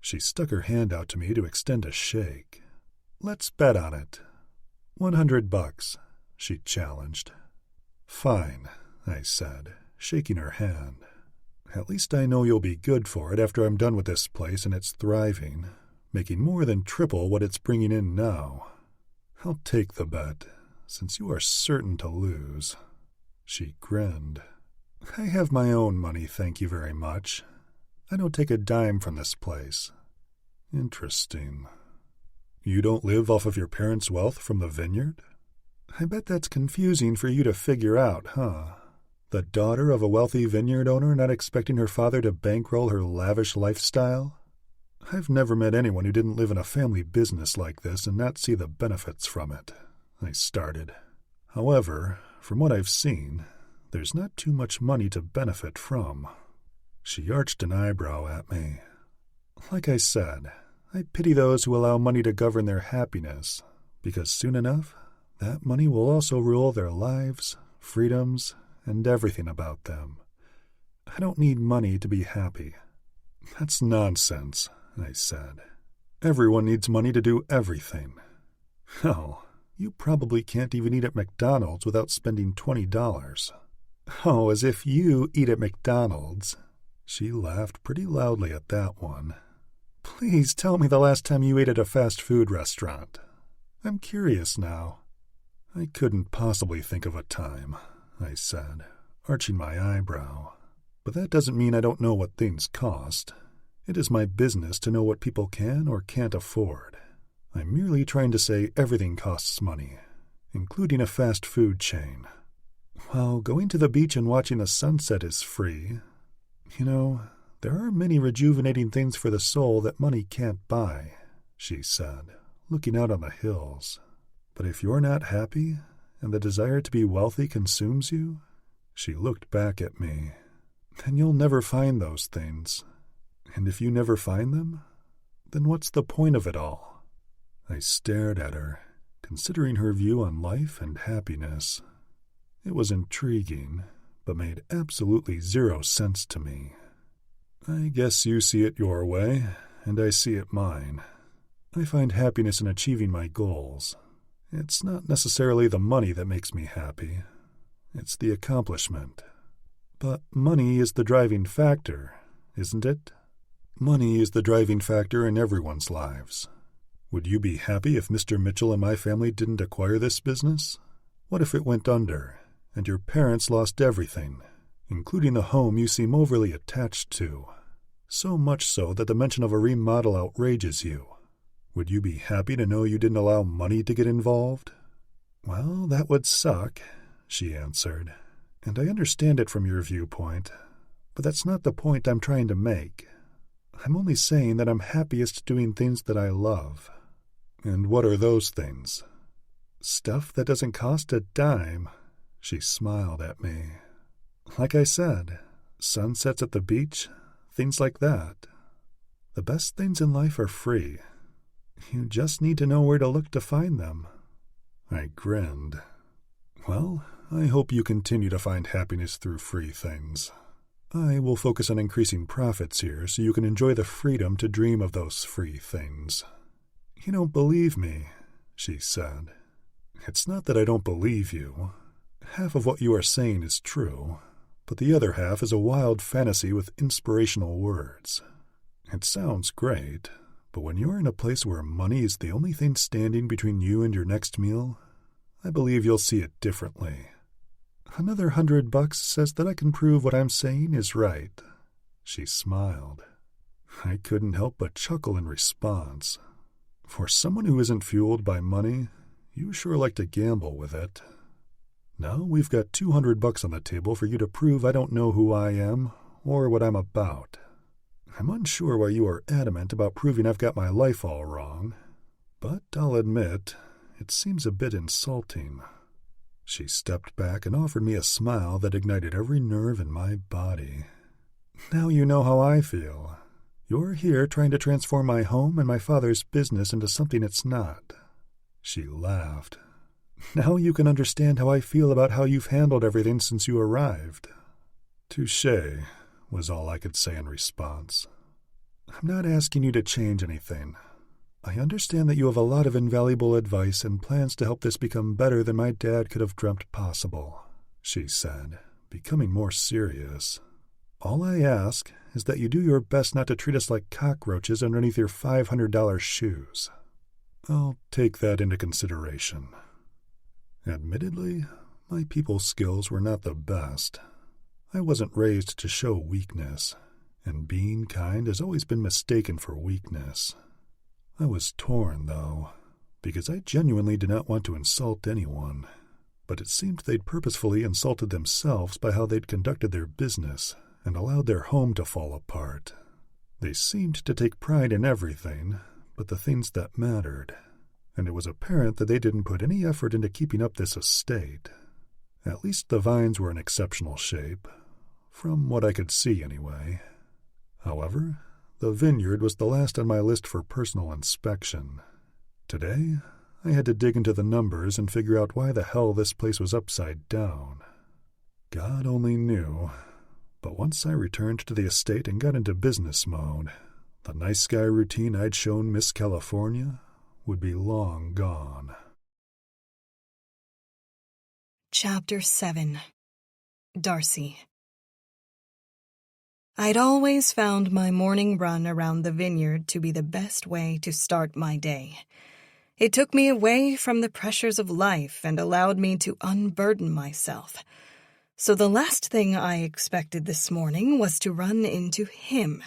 She stuck her hand out to me to extend a shake. Let's bet on it. $100, she challenged. Fine, I said, shaking her hand. At least I know you'll be good for it after I'm done with this place and it's thriving, making more than triple what it's bringing in now. I'll take the bet, since you are certain to lose. She grinned. I have my own money, thank you very much. I don't take a dime from this place. Interesting. You don't live off of your parents' wealth from the vineyard? I bet that's confusing for you to figure out, huh? The daughter of a wealthy vineyard owner not expecting her father to bankroll her lavish lifestyle? I've never met anyone who didn't live in a family business like this and not see the benefits from it, I started. However, from what I've seen, there's not too much money to benefit from. She arched an eyebrow at me. Like I said, I pity those who allow money to govern their happiness, because soon enough, that money will also rule their lives, freedoms, and everything about them. I don't need money to be happy. That's nonsense, I said. Everyone needs money to do everything. Hell, you probably can't even eat at McDonald's without spending $20. Oh, as if you eat at McDonald's. She laughed pretty loudly at that one. Please tell me the last time you ate at a fast food restaurant. I'm curious now. I couldn't possibly think of a time, I said, arching my eyebrow. But that doesn't mean I don't know what things cost. It is my business to know what people can or can't afford. I'm merely trying to say everything costs money, including a fast food chain. While going to the beach and watching the sunset is free, there are many rejuvenating things for the soul that money can't buy, she said, looking out on the hills. But if you're not happy, and the desire to be wealthy consumes you, she looked back at me, then you'll never find those things. And if you never find them, then what's the point of it all? I stared at her, considering her view on life and happiness. It was intriguing, but made absolutely zero sense to me. I guess you see it your way, and I see it mine. I find happiness in achieving my goals. It's not necessarily the money that makes me happy. It's the accomplishment. But money is the driving factor, isn't it? Money is the driving factor in everyone's lives. Would you be happy if Mr. Mitchell and my family didn't acquire this business? What if it went under, and your parents lost everything, including the home you seem overly attached to. So much so that the mention of a remodel outrages you. Would you be happy to know you didn't allow money to get involved? Well, that would suck, she answered, and I understand it from your viewpoint, but that's not the point I'm trying to make. I'm only saying that I'm happiest doing things that I love. And what are those things? Stuff that doesn't cost a dime, she smiled at me. Like I said, sunsets at the beach, things like that. The best things in life are free. You just need to know where to look to find them. I grinned. Well, I hope you continue to find happiness through free things. I will focus on increasing profits here so you can enjoy the freedom to dream of those free things. You don't believe me, she said. It's not that I don't believe you. Half of what you are saying is true, but the other half is a wild fantasy with inspirational words. It sounds great, but when you're in a place where money is the only thing standing between you and your next meal, I believe you'll see it differently. Another $100 says that I can prove what I'm saying is right. She smiled. I couldn't help but chuckle in response. For someone who isn't fueled by money, you sure like to gamble with it. Now we've got $200 on the table for you to prove I don't know who I am or what I'm about. I'm unsure why you are adamant about proving I've got my life all wrong, but I'll admit, it seems a bit insulting. She stepped back and offered me a smile that ignited every nerve in my body. Now you know how I feel. You're here trying to transform my home and my father's business into something it's not. She laughed. Now you can understand how I feel about how you've handled everything since you arrived. Touché, was all I could say in response. I'm not asking you to change anything. I understand that you have a lot of invaluable advice and plans to help this become better than my dad could have dreamt possible, she said, becoming more serious. All I ask is that you do your best not to treat us like cockroaches underneath your $500 shoes. I'll take that into consideration. Admittedly, my people skills were not the best. I wasn't raised to show weakness, and being kind has always been mistaken for weakness. I was torn, though, because I genuinely did not want to insult anyone, but it seemed they'd purposefully insulted themselves by how they'd conducted their business and allowed their home to fall apart. They seemed to take pride in everything but the things that mattered, and it was apparent that they didn't put any effort into keeping up this estate. At least the vines were in exceptional shape, from what I could see anyway. However, the vineyard was the last on my list for personal inspection. Today, I had to dig into the numbers and figure out why the hell this place was upside down. God only knew, but once I returned to the estate and got into business mode, the nice guy routine I'd shown Miss California would be long gone. Chapter 7. Darcy. I'd always found my morning run around the vineyard to be the best way to start my day. It took me away from the pressures of life and allowed me to unburden myself. So the last thing I expected this morning was to run into him,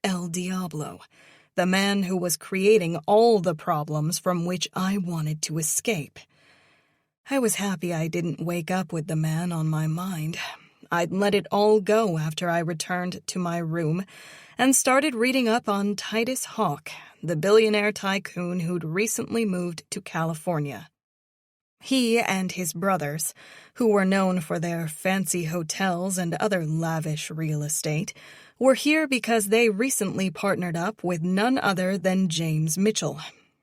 El Diablo, the man who was creating all the problems from which I wanted to escape. I was happy I didn't wake up with the man on my mind. I'd let it all go after I returned to my room and started reading up on Titus Hawk, the billionaire tycoon who'd recently moved to California. He and his brothers, who were known for their fancy hotels and other lavish real estate, were here because they recently partnered up with none other than James Mitchell.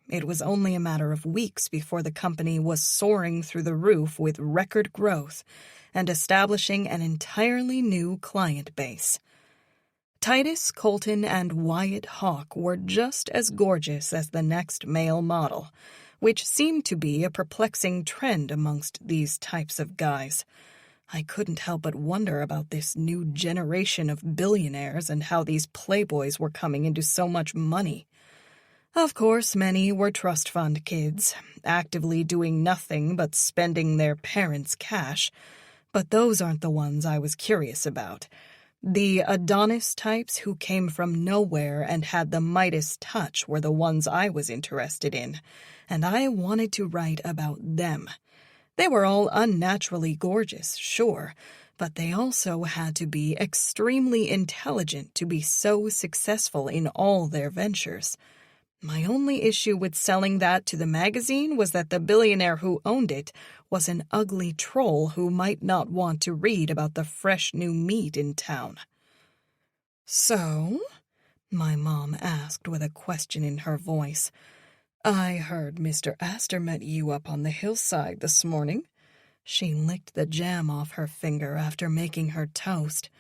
It was only a matter of weeks before the company was soaring through the roof with record growth and establishing an entirely new client base. Titus, Colton, and Wyatt Hawk were just as gorgeous as the next male model, which seemed to be a perplexing trend amongst these types of guys. I couldn't help but wonder about this new generation of billionaires and how these playboys were coming into so much money. Of course, many were trust fund kids, actively doing nothing but spending their parents' cash, but those aren't the ones I was curious about. The Adonis types who came from nowhere and had the Midas touch were the ones I was interested in, and I wanted to write about them. They were all unnaturally gorgeous, sure, but they also had to be extremely intelligent to be so successful in all their ventures. My only issue with selling that to the magazine was that the billionaire who owned it was an ugly troll who might not want to read about the fresh new meat in town. "So?" my mom asked with a question in her voice. "I heard Mr. Aster met you up on the hillside this morning." She licked the jam off her finger after making her toast.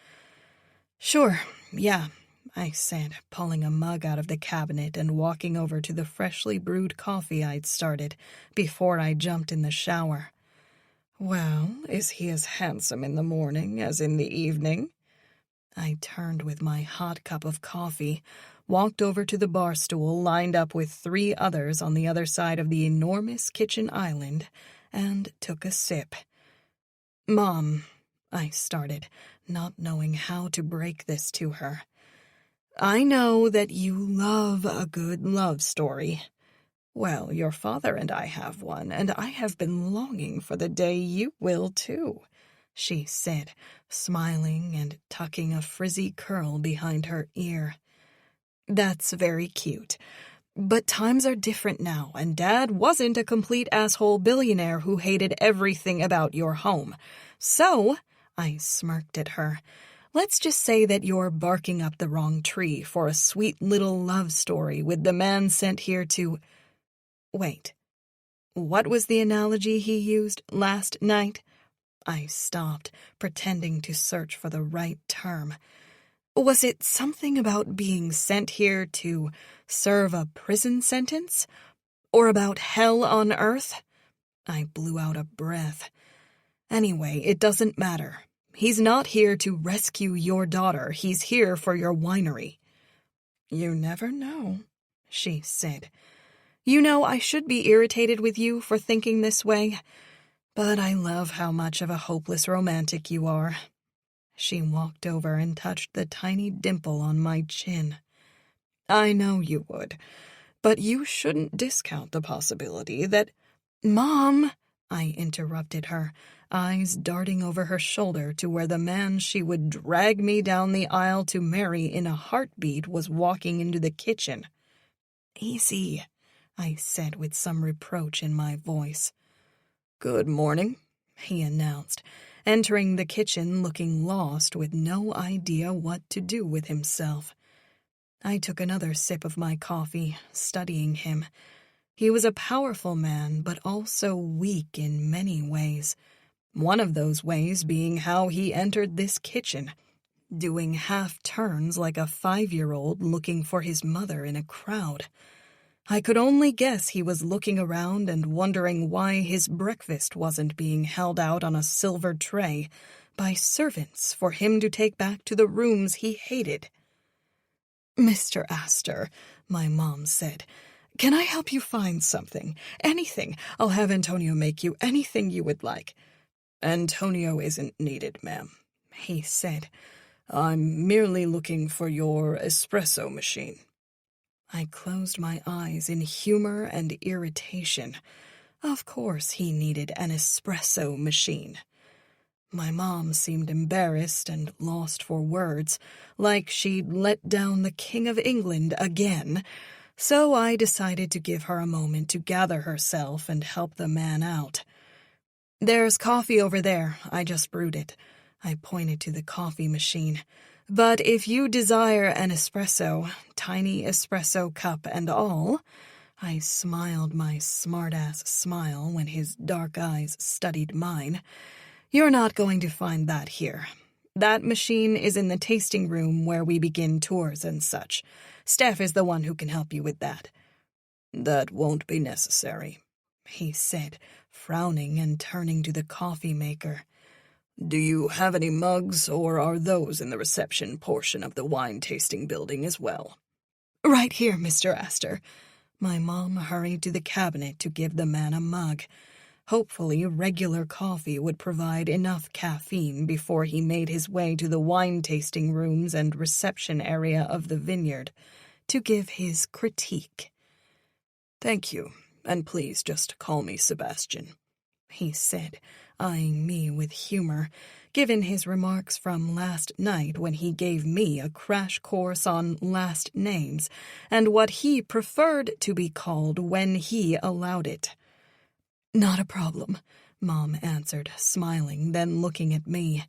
"Sure, yeah," I said, pulling a mug out of the cabinet and walking over to the freshly brewed coffee I'd started before I jumped in the shower. "Well, is he as handsome in the morning as in the evening?" I turned with my hot cup of coffee, walked over to the bar stool lined up with 3 others on the other side of the enormous kitchen island, and took a sip. "Mom," I started, not knowing how to break this to her. "I know that you love a good love story. Well, your father and I have one, and I have been longing for the day you will, too," she said, smiling and tucking a frizzy curl behind her ear. "That's very cute. But times are different now, and Dad wasn't a complete asshole billionaire who hated everything about your home. So," I smirked at her, "let's just say that you're barking up the wrong tree for a sweet little love story with the man sent here to—" Wait, what was the analogy he used last night? I stopped, pretending to search for the right term. Was it something about being sent here to serve a prison sentence? Or about hell on earth? I blew out a breath. Anyway, it doesn't matter. He's not here to rescue your daughter. He's here for your winery." "You never know," she said. "You know, I should be irritated with you for thinking this way, but I love how much of a hopeless romantic you are." She walked over and touched the tiny dimple on my chin. "I know you would, but you shouldn't discount the possibility that—" "Mom," I interrupted her, eyes darting over her shoulder to where the man she would drag me down the aisle to marry in a heartbeat was walking into the kitchen. "Easy," I said with some reproach in my voice. "Good morning," he announced, entering the kitchen looking lost with no idea what to do with himself. I took another sip of my coffee, studying him. He was a powerful man, but also weak in many ways. One of those ways being how he entered this kitchen, doing half-turns like a 5-year-old looking for his mother in a crowd. I could only guess he was looking around and wondering why his breakfast wasn't being held out on a silver tray by servants for him to take back to the rooms he hated. "Mr. Aster," my mom said, "can I help you find something? Anything. I'll have Antonio make you anything you would like." "Antonio isn't needed, ma'am," he said. "I'm merely looking for your espresso machine." I closed my eyes in humor and irritation. Of course he needed an espresso machine. My mom seemed embarrassed and lost for words, like she'd let down the King of England again, so I decided to give her a moment to gather herself and help the man out. "There's coffee over there. I just brewed it." I pointed to the coffee machine. "But if you desire an espresso, tiny espresso cup and all," I smiled my smart-ass smile when his dark eyes studied mine, "you're not going to find that here. That machine is in the tasting room where we begin tours and such. Steph is the one who can help you with that." "That won't be necessary," he said, frowning and turning to the coffee maker. "Do you have any mugs, or are those in the reception portion of the wine-tasting building as well?" "Right here, Mr. Aster." My mom hurried to the cabinet to give the man a mug. Hopefully, regular coffee would provide enough caffeine before he made his way to the wine-tasting rooms and reception area of the vineyard to give his critique. "Thank you, and please just call me Sebastian," he said, eyeing me with humor, given his remarks from last night when he gave me a crash course on last names and what he preferred to be called when he allowed it. "Not a problem," Mom answered, smiling, then looking at me.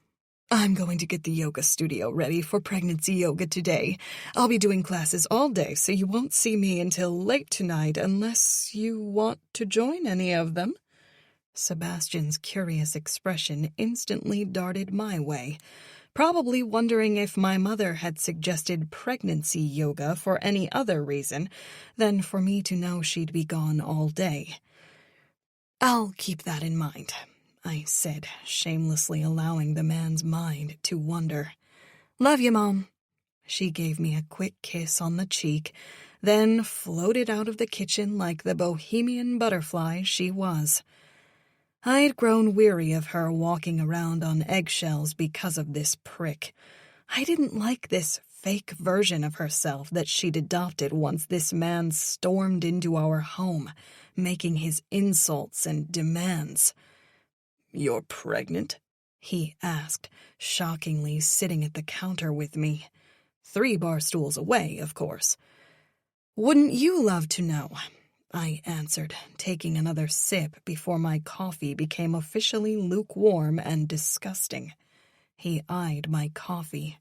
"I'm going to get the yoga studio ready for pregnancy yoga today. I'll be doing classes all day, so you won't see me until late tonight unless you want to join any of them." Sebastian's curious expression instantly darted my way, probably wondering if my mother had suggested pregnancy yoga for any other reason than for me to know she'd be gone all day. "I'll keep that in mind," I said, shamelessly allowing the man's mind to wander. "Love you, Mom." She gave me a quick kiss on the cheek, then floated out of the kitchen like the bohemian butterfly she was. I'd grown weary of her walking around on eggshells because of this prick. I didn't like this fake version of herself that she'd adopted once this man stormed into our home, making his insults and demands. "You're pregnant?" he asked, shockingly sitting at the counter with me. 3 bar stools away, of course. "Wouldn't you love to know?" I answered, taking another sip before my coffee became officially lukewarm and disgusting. He eyed my coffee.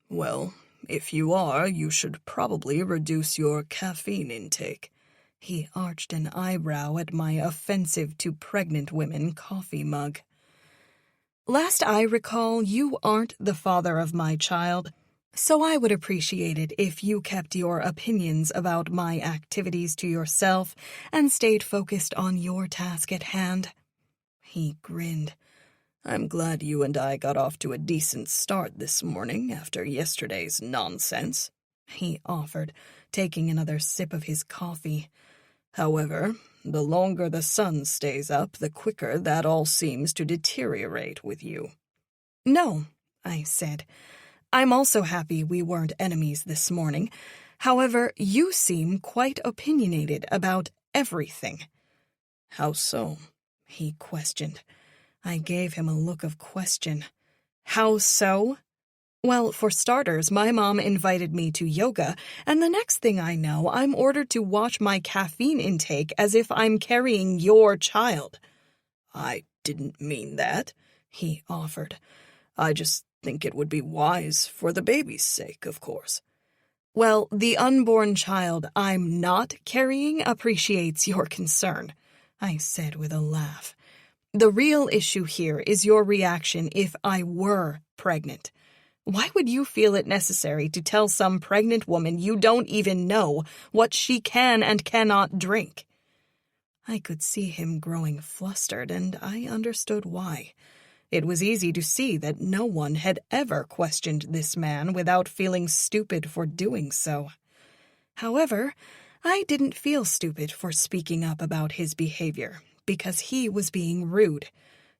"Well, if you are, you should probably reduce your caffeine intake." He arched an eyebrow at my offensive to pregnant women coffee mug. "Last I recall, you aren't the father of my child, so I would appreciate it if you kept your opinions about my activities to yourself and stayed focused on your task at hand." He grinned. "I'm glad you and I got off to a decent start this morning after yesterday's nonsense," he offered, taking another sip of his coffee. "However, the longer the sun stays up, the quicker that all seems to deteriorate with you." "No," I said. "I'm also happy we weren't enemies this morning. However, you seem quite opinionated about everything." "How so?" he questioned. I gave him a look of question. "How so?" "Well, for starters, my mom invited me to yoga, and the next thing I know, I'm ordered to watch my caffeine intake as if I'm carrying your child." "I didn't mean that," he offered. "I just think it would be wise for the baby's sake, of course." "Well, the unborn child I'm not carrying appreciates your concern," I said with a laugh. "The real issue here is your reaction if I were pregnant. Why would you feel it necessary to tell some pregnant woman you don't even know what she can and cannot drink?" I could see him growing flustered, and I understood why. It was easy to see that no one had ever questioned this man without feeling stupid for doing so. However, I didn't feel stupid for speaking up about his behavior, because he was being rude.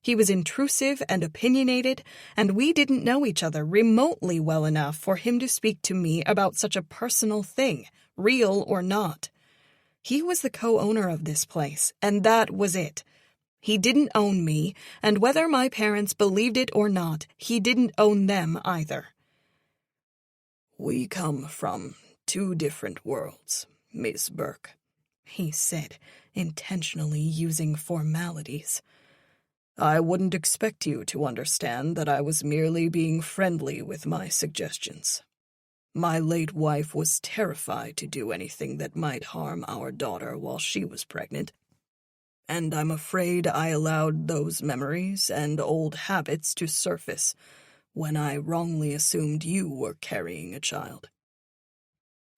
He was intrusive and opinionated, and we didn't know each other remotely well enough for him to speak to me about such a personal thing, real or not. He was the co-owner of this place, and that was it. He didn't own me, and whether my parents believed it or not, he didn't own them either. "We come from 2 different worlds, Miss Burke," he said, intentionally using formalities. "I wouldn't expect you to understand that I was merely being friendly with my suggestions. My late wife was terrified to do anything that might harm our daughter while she was pregnant, and I'm afraid I allowed those memories and old habits to surface when I wrongly assumed you were carrying a child."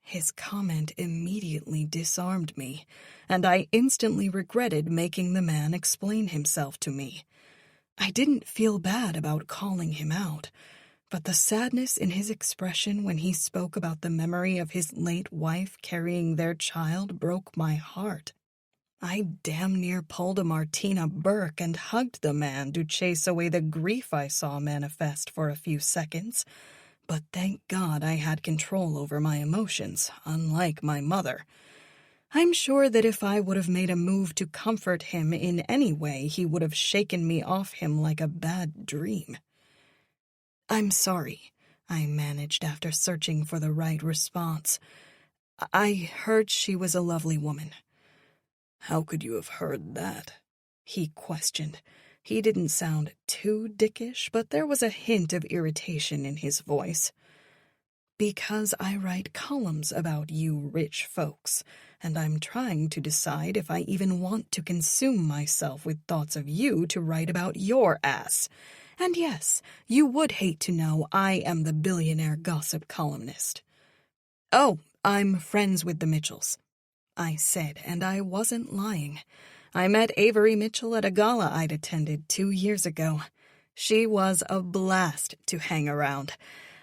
His comment immediately disarmed me, and I instantly regretted making the man explain himself to me. I didn't feel bad about calling him out, but the sadness in his expression when he spoke about the memory of his late wife carrying their child broke my heart. I damn near pulled a Martina Burke and hugged the man to chase away the grief I saw manifest for a few seconds. But thank God I had control over my emotions, unlike my mother. I'm sure that if I would have made a move to comfort him in any way, he would have shaken me off him like a bad dream. "I'm sorry," I managed after searching for the right response. "I heard she was a lovely woman." "How could you have heard that?" he questioned. He didn't sound too dickish, but there was a hint of irritation in his voice. "Because I write columns about you rich folks, and I'm trying to decide if I even want to consume myself with thoughts of you to write about your ass. And yes, you would hate to know I am the billionaire gossip columnist." "Oh, I'm friends with the Mitchells," I said, and I wasn't lying. I met Avery Mitchell at a gala I'd attended 2 years ago. She was a blast to hang around.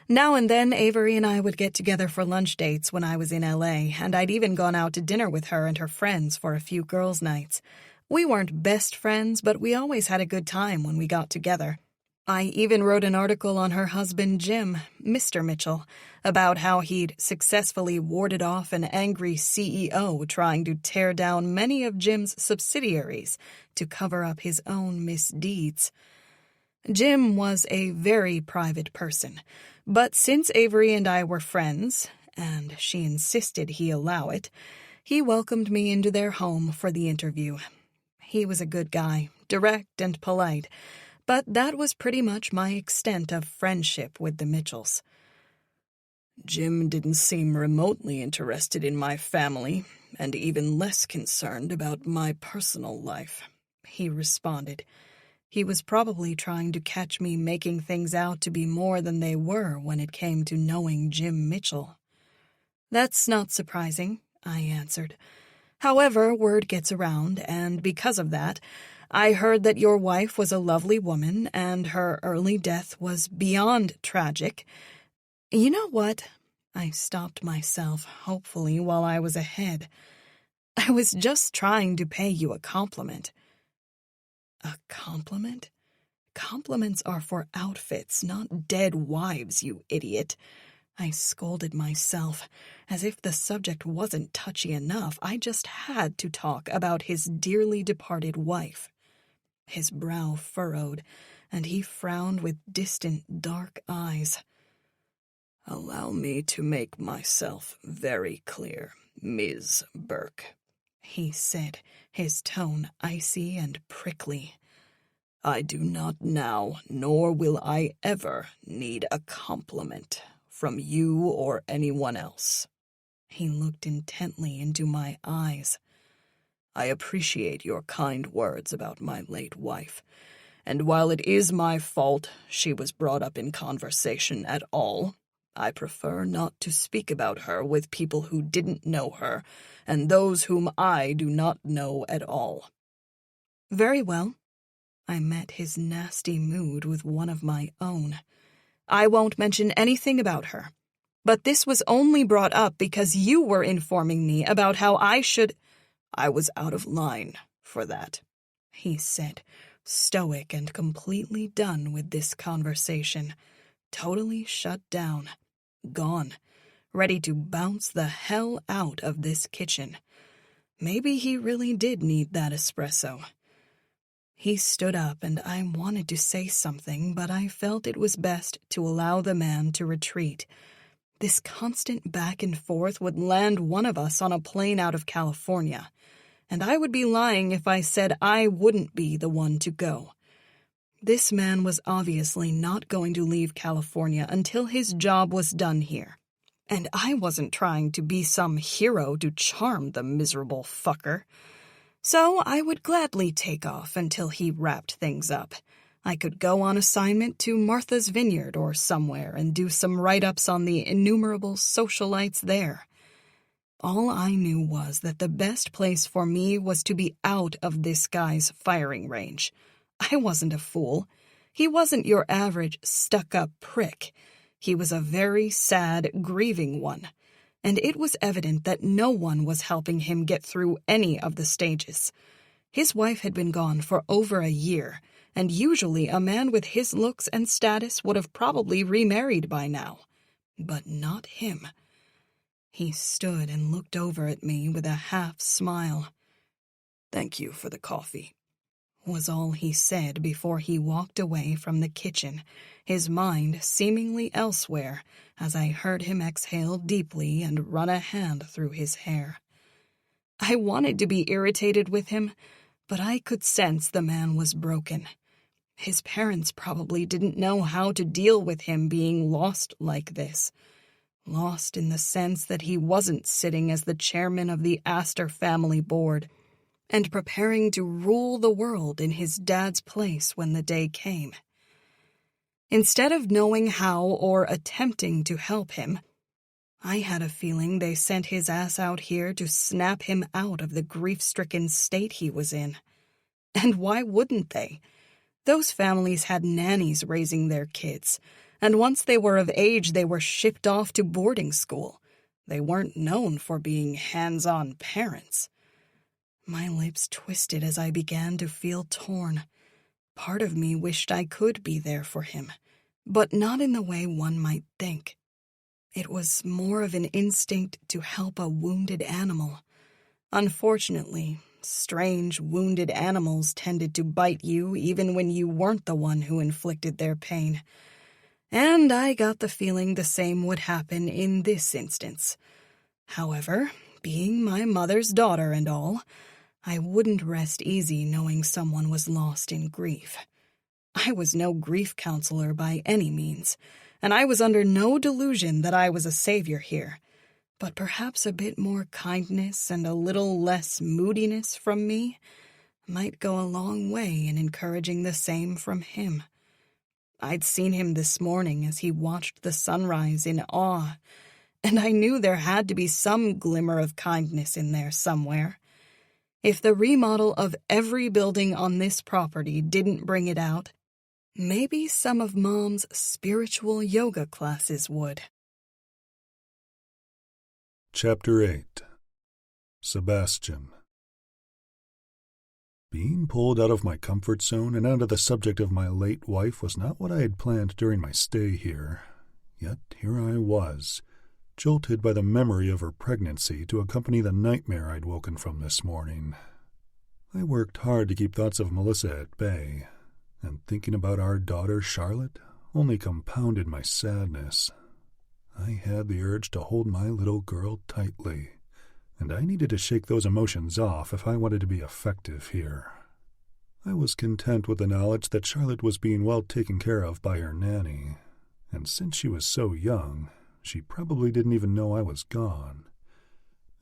Now and then, Avery and I would get together for lunch dates when I was in LA, and I'd even gone out to dinner with her and her friends for a few girls' nights. We weren't best friends, but we always had a good time when we got together. I even wrote an article on her husband, Jim, Mr. Mitchell, about how he'd successfully warded off an angry CEO trying to tear down many of Jim's subsidiaries to cover up his own misdeeds. Jim was a very private person, but since Avery and I were friends, and she insisted he allow it, he welcomed me into their home for the interview. He was a good guy, direct and polite, but that was pretty much my extent of friendship with the Mitchells. "Jim didn't seem remotely interested in my family, and even less concerned about my personal life," he responded. He was probably trying to catch me making things out to be more than they were when it came to knowing Jim Mitchell. "That's not surprising," I answered. "However, word gets around, and because of that, I heard that your wife was a lovely woman, and her early death was beyond tragic. You know what?" I stopped myself, hopefully, while I was ahead. "I was just trying to pay you a compliment." "A compliment? Compliments are for outfits, not dead wives, you idiot." I scolded myself. As if the subject wasn't touchy enough, I just had to talk about his dearly departed wife. His brow furrowed, and he frowned with distant, dark eyes. "Allow me to make myself very clear, Ms. Burke," he said, his tone icy and prickly. "I do not now, nor will I ever, need a compliment from you or anyone else." He looked intently into my eyes. "I appreciate your kind words about my late wife, and while it is my fault she was brought up in conversation at all, I prefer not to speak about her with people who didn't know her and those whom I do not know at all." "Very well." I met his nasty mood with one of my own. "I won't mention anything about her. But this was only brought up because you were informing me about how I should—" "I was out of line for that," he said, stoic and completely done with this conversation. Totally shut down. Gone. Ready to bounce the hell out of this kitchen. Maybe he really did need that espresso. He stood up, and I wanted to say something, but I felt it was best to allow the man to retreat. This constant back and forth would land one of us on a plane out of California, and I would be lying if I said I wouldn't be the one to go. This man was obviously not going to leave California until his job was done here, and I wasn't trying to be some hero to charm the miserable fucker. So I would gladly take off until he wrapped things up. I could go on assignment to Martha's Vineyard or somewhere and do some write-ups on the innumerable socialites there. All I knew was that the best place for me was to be out of this guy's firing range. I wasn't a fool. He wasn't your average stuck-up prick. He was a very sad, grieving one. and it was evident that no one was helping him get through any of the stages. His wife had been gone for over a year, and usually a man with his looks and status would have probably remarried by now. But not him. He stood and looked over at me with a half-smile. "Thank you for the coffee," was all he said before he walked away from the kitchen, his mind seemingly elsewhere as I heard him exhale deeply and run a hand through his hair. I wanted to be irritated with him, but I could sense the man was broken. His parents probably didn't know how to deal with him being lost like this. Lost in the sense that he wasn't sitting as the chairman of the Aster family board and preparing to rule the world in his dad's place when the day came. Instead of knowing how or attempting to help him, I had a feeling they sent his ass out here to snap him out of the grief-stricken state he was in. And why wouldn't they? Those families had nannies raising their kids, and once they were of age, they were shipped off to boarding school. They weren't known for being hands-on parents. My lips twisted as I began to feel torn. Part of me wished I could be there for him, but not in the way one might think. It was more of an instinct to help a wounded animal. Unfortunately, strange, wounded animals tended to bite you even when you weren't the one who inflicted their pain. And I got the feeling the same would happen in this instance. However, being my mother's daughter and all, I wouldn't rest easy knowing someone was lost in grief. I was no grief counselor by any means, and I was under no delusion that I was a savior here. But perhaps a bit more kindness and a little less moodiness from me might go a long way in encouraging the same from him. I'd seen him this morning as he watched the sunrise in awe, and I knew there had to be some glimmer of kindness in there somewhere. If the remodel of every building on this property didn't bring it out, maybe some of Mom's spiritual yoga classes would. Chapter 8. Sebastian. Being pulled out of my comfort zone and onto the subject of my late wife was not what I had planned during my stay here. Yet here I was, jolted by the memory of her pregnancy to accompany the nightmare I'd woken from this morning. I worked hard to keep thoughts of Melissa at bay, and thinking about our daughter Charlotte only compounded my sadness. I had the urge to hold my little girl tightly, and I needed to shake those emotions off if I wanted to be effective here. I was content with the knowledge that Charlotte was being well taken care of by her nanny, and since she was so young, she probably didn't even know I was gone.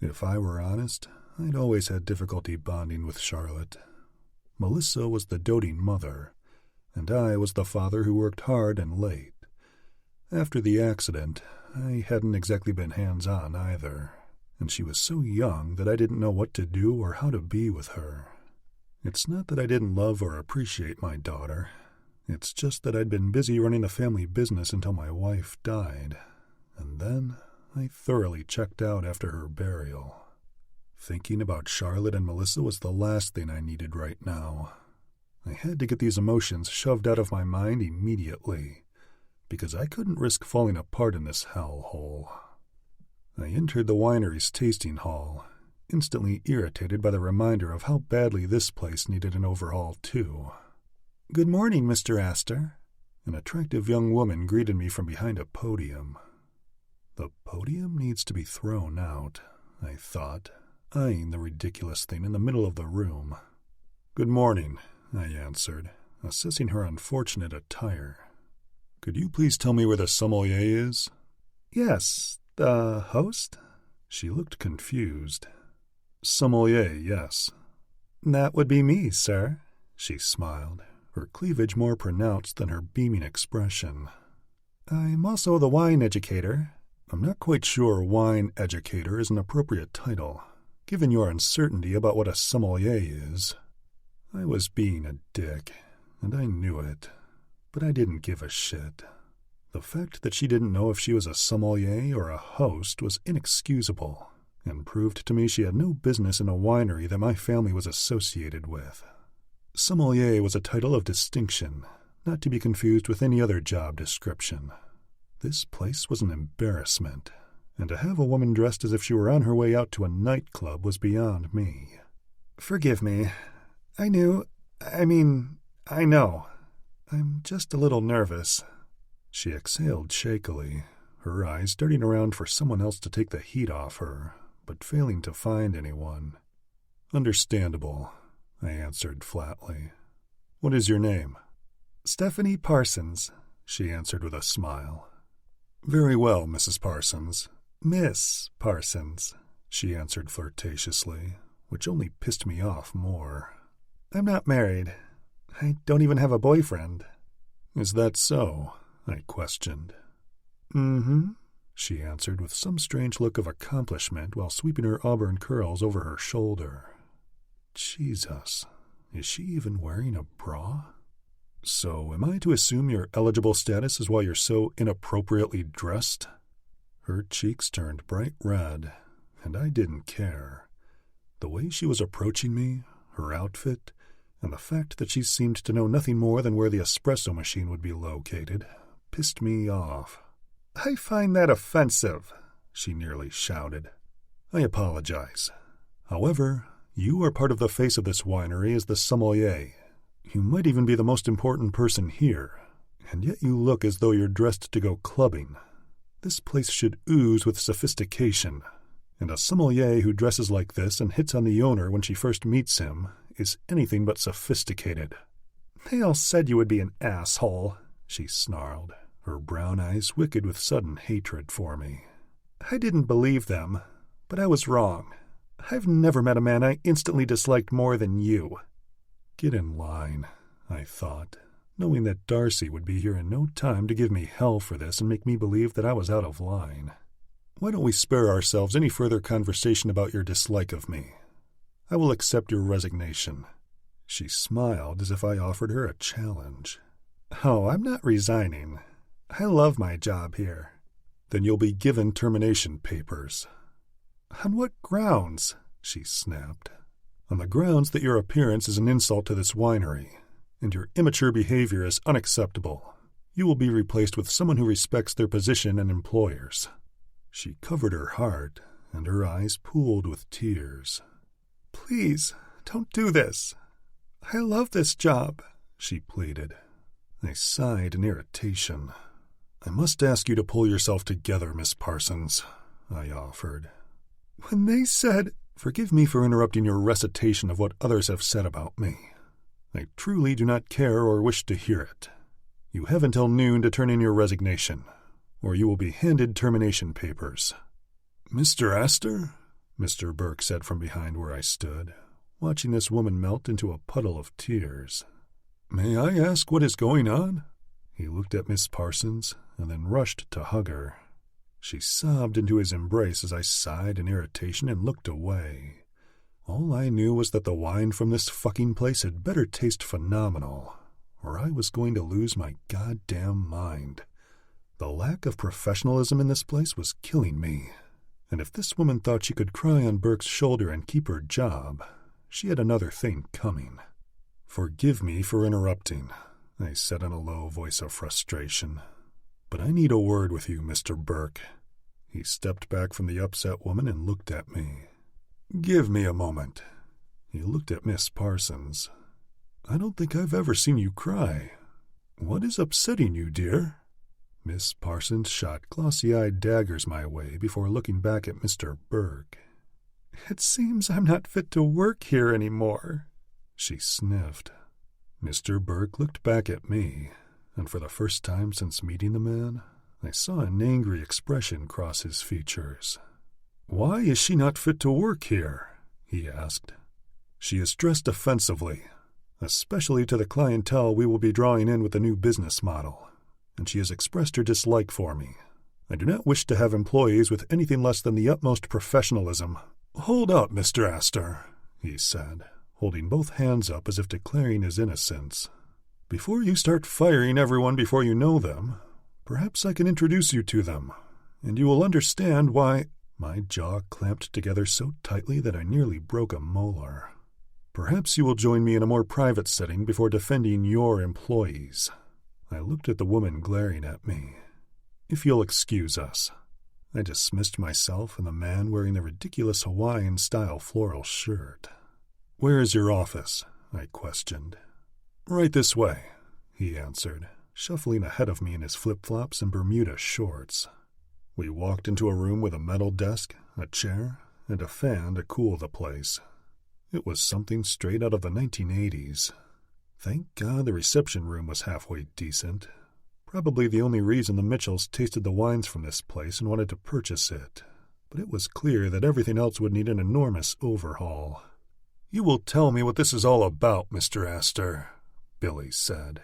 If I were honest, I'd always had difficulty bonding with Charlotte. Melissa was the doting mother, and I was the father who worked hard and late. After the accident, I hadn't exactly been hands-on either, and she was so young that I didn't know what to do or how to be with her. It's not that I didn't love or appreciate my daughter. It's just that I'd been busy running the family business until my wife died, and then I thoroughly checked out after her burial. Thinking about Charlotte and Melissa was the last thing I needed right now. I had to get these emotions shoved out of my mind immediately, because I couldn't risk falling apart in this hellhole. I entered the winery's tasting hall, instantly irritated by the reminder of how badly this place needed an overhaul, too. "Good morning, Mr. Aster." An attractive young woman greeted me from behind a podium. The podium needs to be thrown out, I thought, eyeing the ridiculous thing in the middle of the room. "Good morning," I answered, assessing her unfortunate attire. "Could you please tell me where the sommelier is?" "Yes, the host?" She looked confused. "Sommelier, yes." "That would be me, sir," she smiled, her cleavage more pronounced than her beaming expression. "I'm also the wine educator." "I'm not quite sure wine educator is an appropriate title, given your uncertainty about what a sommelier is." I was being a dick, and I knew it, but I didn't give a shit. The fact that she didn't know if she was a sommelier or a host was inexcusable, and proved to me she had no business in a winery that my family was associated with. Sommelier was a title of distinction, not to be confused with any other job description. This place was an embarrassment, and to have a woman dressed as if she were on her way out to a nightclub was beyond me. "Forgive me. I know. I'm just a little nervous." She exhaled shakily, her eyes darting around for someone else to take the heat off her, but failing to find anyone. "Understandable," I answered flatly. "What is your name?" "Stephanie Parsons," she answered with a smile. "Very well, Mrs. Parsons." "Miss Parsons," she answered flirtatiously, which only pissed me off more. "I'm not married. I don't even have a boyfriend." "Is that so?" I questioned. "Mm-hmm," she answered with some strange look of accomplishment while sweeping her auburn curls over her shoulder. Jesus, is she even wearing a bra? "So am I to assume your eligible status is why you're so inappropriately dressed?" Her cheeks turned bright red, and I didn't care. The way she was approaching me, her outfit, and the fact that she seemed to know nothing more than where the espresso machine would be located, pissed me off. "I find that offensive," she nearly shouted. "I apologize. However, you are part of the face of this winery as the sommelier. You might even be the most important person here, and yet you look as though you're dressed to go clubbing. This place should ooze with sophistication, and a sommelier who dresses like this and hits on the owner when she first meets him is anything but sophisticated." "They all said you would be an asshole," she snarled, her brown eyes wicked with sudden hatred for me. "I didn't believe them, but I was wrong. I've never met a man I instantly disliked more than you." Get in line, I thought, knowing that Darcy would be here in no time to give me hell for this and make me believe that I was out of line. "Why don't we spare ourselves any further conversation about your dislike of me? I will accept your resignation." She smiled as if I offered her a challenge. "Oh, I'm not resigning. I love my job here." "Then you'll be given termination papers." "On what grounds?" she snapped. "On the grounds that your appearance is an insult to this winery, and your immature behavior is unacceptable. You will be replaced with someone who respects their position and employers." She covered her heart, and her eyes pooled with tears. "Please, don't do this. I love this job," she pleaded. I sighed in irritation. "I must ask you to pull yourself together, Miss Parsons," I offered. "When they said—" "Forgive me for interrupting your recitation of what others have said about me. I truly do not care or wish to hear it. You have until noon to turn in your resignation, or you will be handed termination papers." "Mr. Aster?" Mr. Burke said from behind where I stood, watching this woman melt into a puddle of tears. "May I ask what is going on?" He looked at Miss Parsons and then rushed to hug her. She sobbed into his embrace as I sighed in irritation and looked away. All I knew was that the wine from this fucking place had better taste phenomenal, or I was going to lose my goddamn mind. The lack of professionalism in this place was killing me, and if this woman thought she could cry on Burke's shoulder and keep her job, she had another thing coming. "Forgive me for interrupting," I said in a low voice of frustration. "But I need a word with you, Mr. Burke." He stepped back from the upset woman and looked at me. "Give me a moment." He looked at Miss Parsons. "I don't think I've ever seen you cry. What is upsetting you, dear?" Miss Parsons shot glossy-eyed daggers my way before looking back at Mr. Burke. "It seems I'm not fit to work here anymore," she sniffed. Mr. Burke looked back at me, and for the first time since meeting the man, I saw an angry expression cross his features. "Why is she not fit to work here?" he asked. "She is dressed offensively, especially to the clientele we will be drawing in with the new business model, and she has expressed her dislike for me. I do not wish to have employees with anything less than the utmost professionalism." "Hold up, Mr. Aster," he said, holding both hands up as if declaring his innocence. "Before you start firing everyone before you know them, Perhaps I can introduce you to them, and you will understand why—" My jaw clamped together so tightly that I nearly broke a molar. "Perhaps you will join me in a more private setting before defending your employees." I looked at the woman glaring at me. "If you'll excuse us." I dismissed myself and the man wearing the ridiculous Hawaiian-style floral shirt. "Where is your office?" I questioned. "Right this way," he answered, shuffling ahead of me in his flip-flops and Bermuda shorts. We walked into a room with a metal desk, a chair, and a fan to cool the place. It was something straight out of the 1980s. Thank God the reception room was halfway decent. Probably the only reason the Mitchells tasted the wines from this place and wanted to purchase it. But it was clear that everything else would need an enormous overhaul. "You will tell me what this is all about, Mr. Aster," Billy said.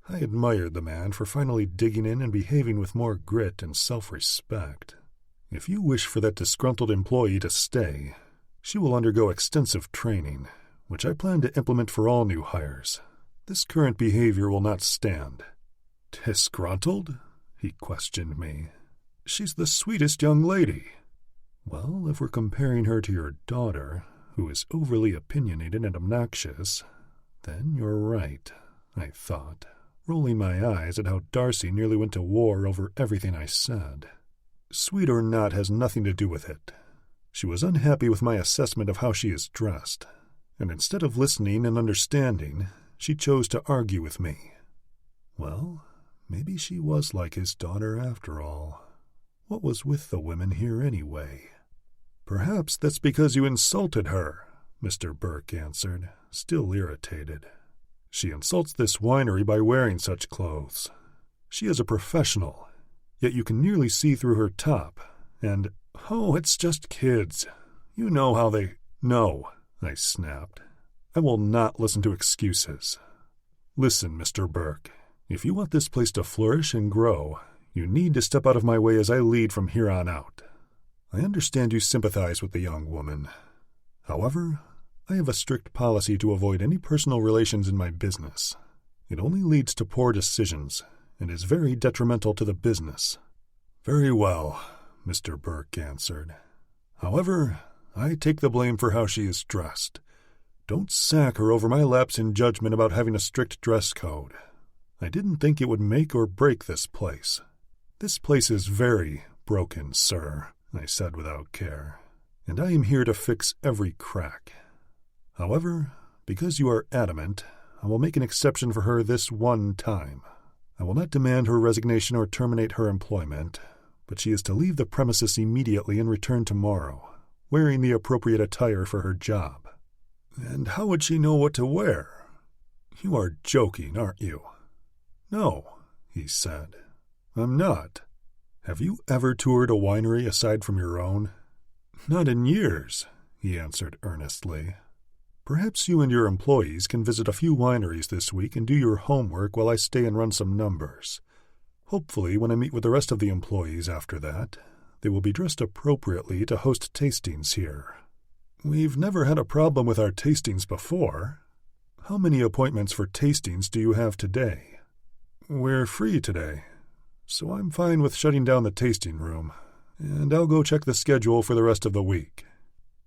I admired the man for finally digging in and behaving with more grit and self-respect. "If you wish for that disgruntled employee to stay, she will undergo extensive training, which I plan to implement for all new hires. This current behavior will not stand." "Disgruntled?" he questioned me. "She's the sweetest young lady." "Well, if we're comparing her to your daughter, who is overly opinionated and obnoxious, then you're right," I thought, rolling my eyes at how Darcy nearly went to war over everything I said. "Sweet or not has nothing to do with it. She was unhappy with my assessment of how she is dressed, and instead of listening and understanding, she chose to argue with me. Well, maybe she was like his daughter after all. What was with the women here anyway?" "Perhaps that's because you insulted her," Mr. Burke answered, still irritated. "She insults this winery by wearing such clothes. She is a professional, yet you can nearly see through her top, and, oh, it's just kids. You know how they—" "No," I snapped. "I will not listen to excuses. Listen, Mr. Burke, if you want this place to flourish and grow, you need to step out of my way as I lead from here on out. I understand you sympathize with the young woman. However, I have a strict policy to avoid any personal relations in my business. It only leads to poor decisions and is very detrimental to the business." "Very well," Mr. Burke answered. "However, I take the blame for how she is dressed. Don't sack her over my lapse in judgment about having a strict dress code. I didn't think it would make or break this place." "This place is very broken, sir," I said without care, "and I am here to fix every crack. However, because you are adamant, I will make an exception for her this one time. I will not demand her resignation or terminate her employment, but she is to leave the premises immediately and return tomorrow, wearing the appropriate attire for her job." "And how would she know what to wear? You are joking, aren't you?" "No," he said. "I'm not. Have you ever toured a winery aside from your own?" "Not in years," he answered earnestly. "Perhaps you and your employees can visit a few wineries this week and do your homework while I stay and run some numbers. Hopefully, when I meet with the rest of the employees after that, they will be dressed appropriately to host tastings here." "We've never had a problem with our tastings before. How many appointments for tastings do you have today?" "We're free today, so I'm fine with shutting down the tasting room, and I'll go check the schedule for the rest of the week."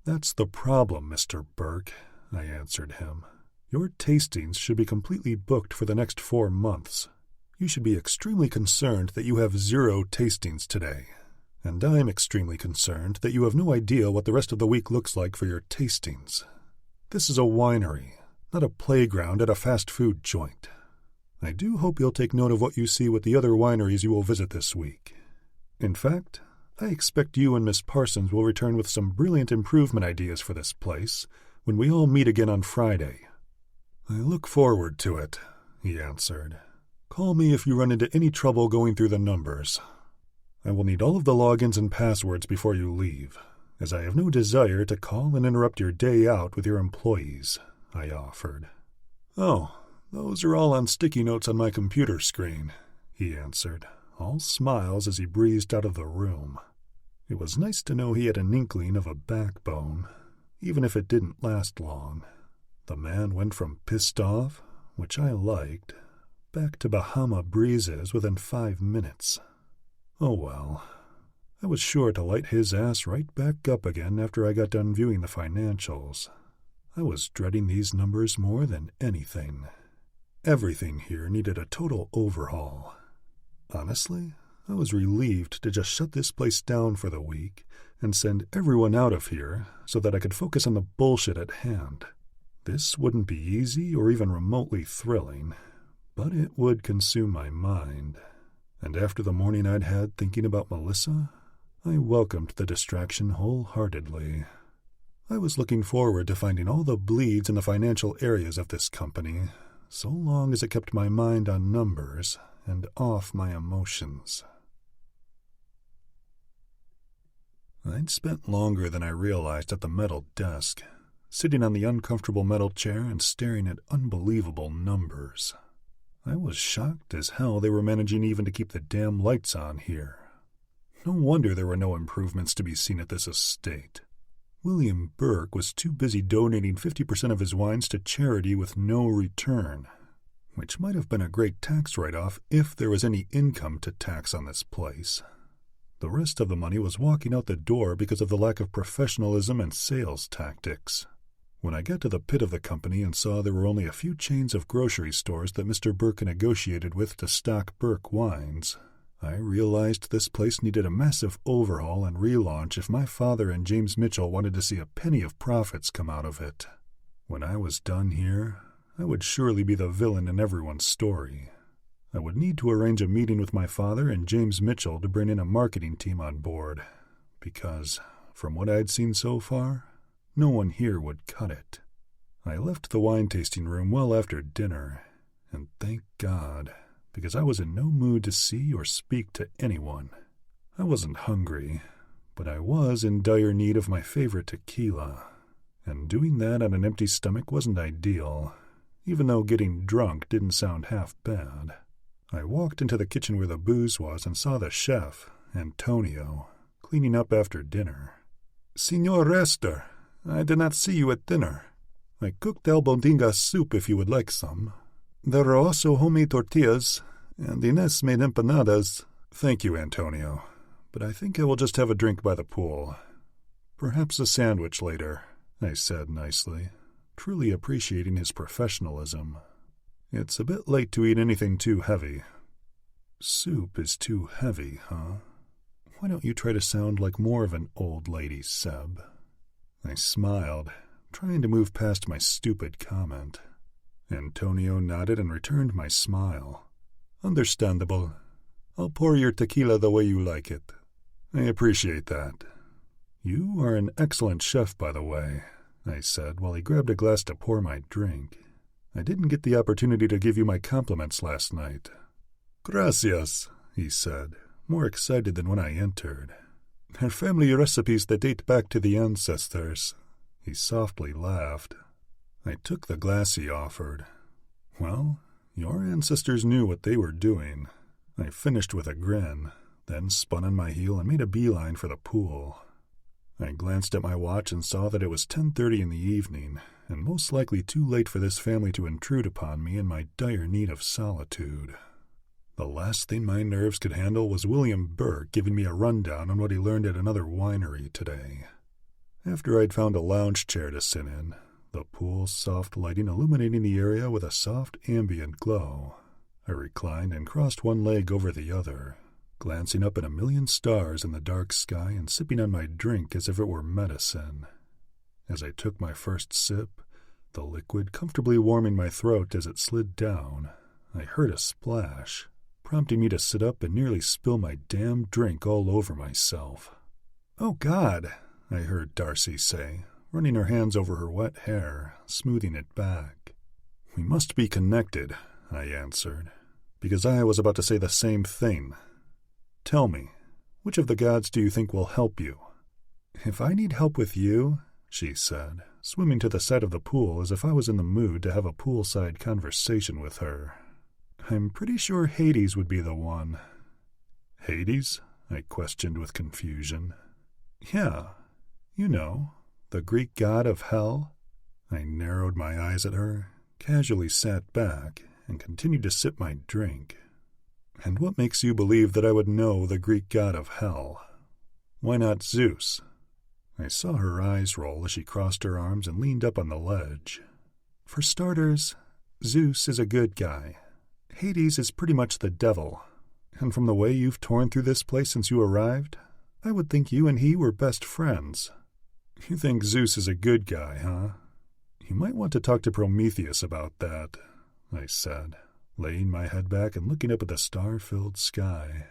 "That's the problem, Mr. Burke," I answered him. "Your tastings should be completely booked for the next 4 months. You should be extremely concerned that you have 0 tastings today, and I'm extremely concerned that you have no idea what the rest of the week looks like for your tastings. This is a winery, not a playground at a fast food joint. I do hope you'll take note of what you see with the other wineries you will visit this week. In fact, I expect you and Miss Parsons will return with some brilliant improvement ideas for this place when we all meet again on Friday." "I look forward to it," he answered. "Call me if you run into any trouble going through the numbers. I will need all of the logins and passwords before you leave, as I have no desire to call and interrupt your day out with your employees," I offered. "Oh, those are all on sticky notes on my computer screen," he answered, all smiles as he breezed out of the room. It was nice to know he had an inkling of a backbone, even if it didn't last long. The man went from pissed off, which I liked, back to Bahama breezes within 5 minutes. Oh well. I was sure to light his ass right back up again after I got done viewing the financials. I was dreading these numbers more than anything. Everything here needed a total overhaul. Honestly, I was relieved to just shut this place down for the week and send everyone out of here so that I could focus on the bullshit at hand. This wouldn't be easy or even remotely thrilling, but it would consume my mind. And after the morning I'd had thinking about Melissa, I welcomed the distraction wholeheartedly. I was looking forward to finding all the bleeds in the financial areas of this company, so long as it kept my mind on numbers and off my emotions. I'd spent longer than I realized at the metal desk, sitting on the uncomfortable metal chair and staring at unbelievable numbers. I was shocked as hell they were managing even to keep the damn lights on here. No wonder there were no improvements to be seen at this estate. William Burke was too busy donating 50% of his wines to charity with no return, which might have been a great tax write-off if there was any income to tax on this place. The rest of the money was walking out the door because of the lack of professionalism and sales tactics. When I got to the pit of the company and saw there were only a few chains of grocery stores that Mr. Burke negotiated with to stock Burke wines, I realized this place needed a massive overhaul and relaunch if my father and James Mitchell wanted to see a penny of profits come out of it. When I was done here, I would surely be the villain in everyone's story. I would need to arrange a meeting with my father and James Mitchell to bring in a marketing team on board, because, from what I'd seen so far, no one here would cut it. I left the wine tasting room well after dinner, and thank God, because I was in no mood to see or speak to anyone. I wasn't hungry, but I was in dire need of my favorite tequila, and doing that on an empty stomach wasn't ideal, even though getting drunk didn't sound half bad. I walked into the kitchen where the booze was and saw the chef, Antonio, cleaning up after dinner. "Signor Aster, I did not see you at dinner. I cooked albondinga soup if you would like some. There are also homemade tortillas, and Inez made empanadas." "Thank you, Antonio, but I think I will just have a drink by the pool. Perhaps a sandwich later," I said nicely, truly appreciating his professionalism. "It's a bit late to eat anything too heavy." "Soup is too heavy, huh? Why don't you try to sound like more of an old lady, Seb?" I smiled, trying to move past my stupid comment. Antonio nodded and returned my smile. "Understandable. I'll pour your tequila the way you like it." "I appreciate that. You are an excellent chef, by the way," I said while he grabbed a glass to pour my drink. "I didn't get the opportunity to give you my compliments last night." "Gracias," he said, more excited than when I entered. "They're family recipes that date back to the ancestors." He softly laughed. I took the glass he offered. "Well, your ancestors knew what they were doing." I finished with a grin, then spun on my heel and made a beeline for the pool. I glanced at my watch and saw that it was 10:30 in the evening, and most likely too late for this family to intrude upon me in my dire need of solitude. The last thing my nerves could handle was William Burke giving me a rundown on what he learned at another winery today. After I'd found a lounge chair to sit in, the pool's soft lighting illuminating the area with a soft ambient glow, I reclined and crossed one leg over the other, glancing up at a million stars in the dark sky and sipping on my drink as if it were medicine. As I took my first sip, the liquid comfortably warming my throat as it slid down, I heard a splash, prompting me to sit up and nearly spill my damn drink all over myself. "Oh, God," I heard Darcy say, running her hands over her wet hair, smoothing it back. "We must be connected," I answered, because I was about to say the same thing. "Tell me, which of the gods do you think will help you?" "If I need help with you," she said, swimming to the side of the pool as if I was in the mood to have a poolside conversation with her, "I'm pretty sure Hades would be the one." "Hades?" I questioned with confusion. "Yeah, you know, the Greek god of hell." I narrowed my eyes at her, casually sat back, and continued to sip my drink. And what makes you believe that I would know the Greek god of hell? Why not Zeus? I saw her eyes roll as she crossed her arms and leaned up on the ledge. For starters, Zeus is a good guy. Hades is pretty much the devil. And from the way you've torn through this place since you arrived, I would think you and he were best friends. You think Zeus is a good guy, huh? You might want to talk to Prometheus about that, I said, laying my head back and looking up at the star-filled sky.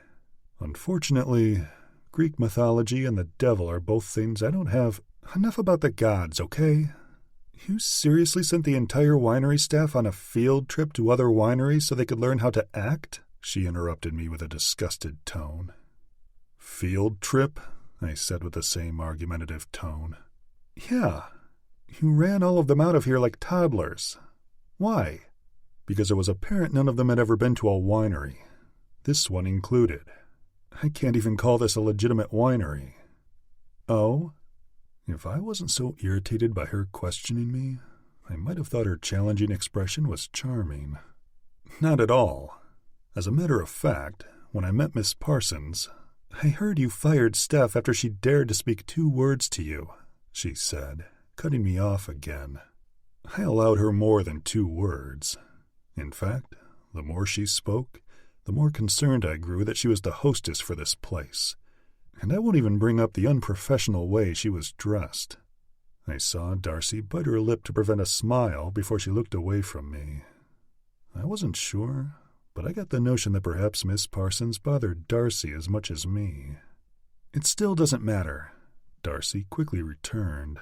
Unfortunately, Greek mythology and the devil are both things I don't have. Enough about the gods, okay? You seriously sent the entire winery staff on a field trip to other wineries so they could learn how to act? She interrupted me with a disgusted tone. Field trip? I said with the same argumentative tone. Yeah, you ran all of them out of here like toddlers. Why? Because it was apparent none of them had ever been to a winery. This one included. I can't even call this a legitimate winery. Oh? If I wasn't so irritated by her questioning me, I might have thought her challenging expression was charming. Not at all. As a matter of fact, when I met Miss Parsons, I heard you fired Steph after she dared to speak 2 words to you, she said, cutting me off again. I allowed her more than 2 words. In fact, the more she spoke, the more concerned I grew that she was the hostess for this place. And I won't even bring up the unprofessional way she was dressed. I saw Darcy bite her lip to prevent a smile before she looked away from me. I wasn't sure, but I got the notion that perhaps Miss Parsons bothered Darcy as much as me. It still doesn't matter, Darcy quickly returned.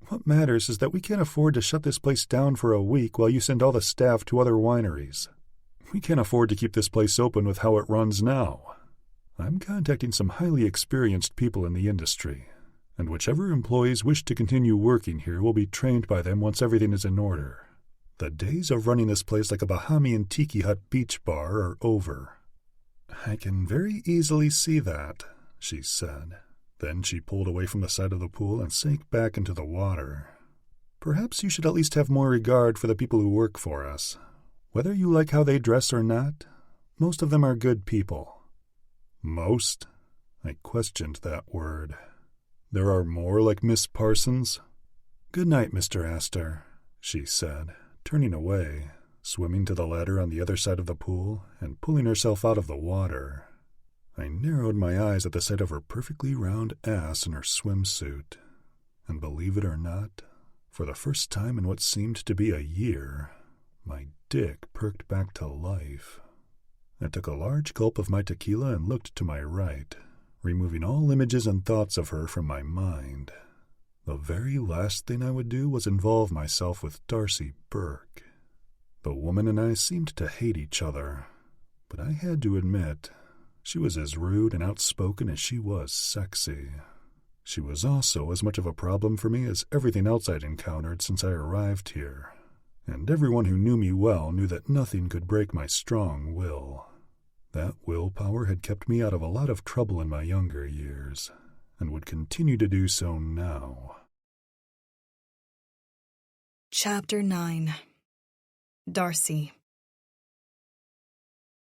What matters is that we can't afford to shut this place down for a week while you send all the staff to other wineries. We can't afford to keep this place open with how it runs now. I'm contacting some highly experienced people in the industry, and whichever employees wish to continue working here will be trained by them once everything is in order. The days of running this place like a Bahamian tiki hut beach bar are over. I can very easily see that, she said. Then she pulled away from the side of the pool and sank back into the water. Perhaps you should at least have more regard for the people who work for us. Whether you like how they dress or not, most of them are good people. Most? I questioned that word. There are more like Miss Parsons? Good night, Mr. Aster, she said, turning away, swimming to the ladder on the other side of the pool and pulling herself out of the water. I narrowed my eyes at the sight of her perfectly round ass in her swimsuit, and believe it or not, for the first time in what seemed to be a year, my dick perked back to life. I took a large gulp of my tequila and looked to my right, removing all images and thoughts of her from my mind. The very last thing I would do was involve myself with Darcy Burke. The woman and I seemed to hate each other, but I had to admit, she was as rude and outspoken as she was sexy. She was also as much of a problem for me as everything else I'd encountered since I arrived here, and everyone who knew me well knew that nothing could break my strong will. That willpower had kept me out of a lot of trouble in my younger years, and would continue to do so now. Chapter 9. Darcy.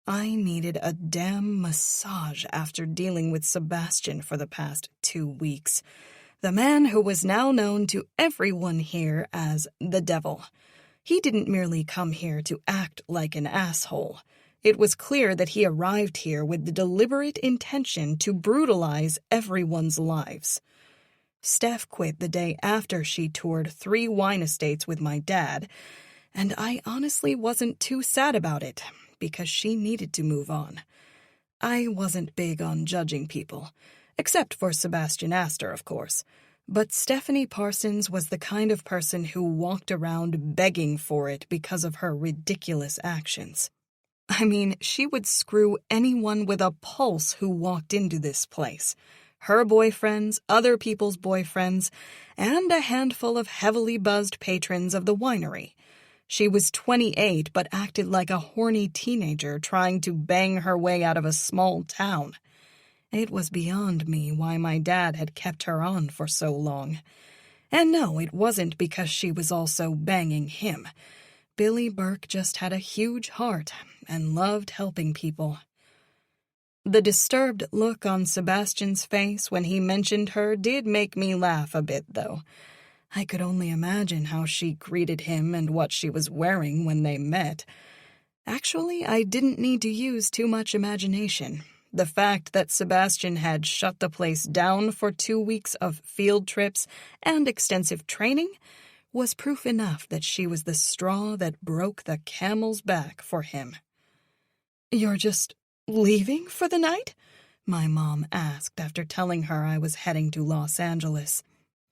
I needed a damn massage after dealing with Sebastian for the past 2 weeks. The man who was now known to everyone here as the Devil. He didn't merely come here to act like an asshole. It was clear that he arrived here with the deliberate intention to brutalize everyone's lives. Steph quit the day after she toured 3 wine estates with my dad, and I honestly wasn't too sad about it, because she needed to move on. I wasn't big on judging people, except for Sebastian Aster, of course, but Stephanie Parsons was the kind of person who walked around begging for it because of her ridiculous actions. I mean, she would screw anyone with a pulse who walked into this place. Her boyfriends, other people's boyfriends, and a handful of heavily buzzed patrons of the winery. She was 28 but acted like a horny teenager trying to bang her way out of a small town. It was beyond me why my dad had kept her on for so long. And no, it wasn't because she was also banging him. Billy Burke just had a huge heart and loved helping people. The disturbed look on Sebastian's face when he mentioned her did make me laugh a bit, though. I could only imagine how she greeted him and what she was wearing when they met. Actually, I didn't need to use too much imagination. The fact that Sebastian had shut the place down for 2 weeks of field trips and extensive training was proof enough that she was the straw that broke the camel's back for him. "You're just leaving for the night?" my mom asked after telling her I was heading to Los Angeles.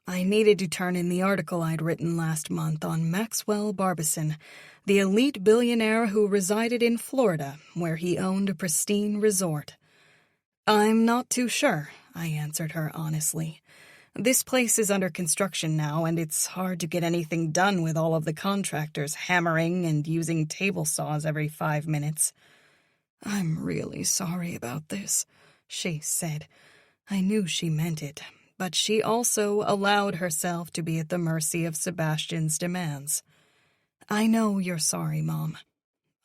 I needed to turn in the article I'd written last month on Maxwell Barbison, the elite billionaire who resided in Florida, where he owned a pristine resort. "I'm not too sure," I answered her honestly. "This place is under construction now, and it's hard to get anything done with all of the contractors hammering and using table saws every 5 minutes. "I'm really sorry about this," she said. I knew she meant it, but she also allowed herself to be at the mercy of Sebastian's demands. "I know you're sorry, Mom,"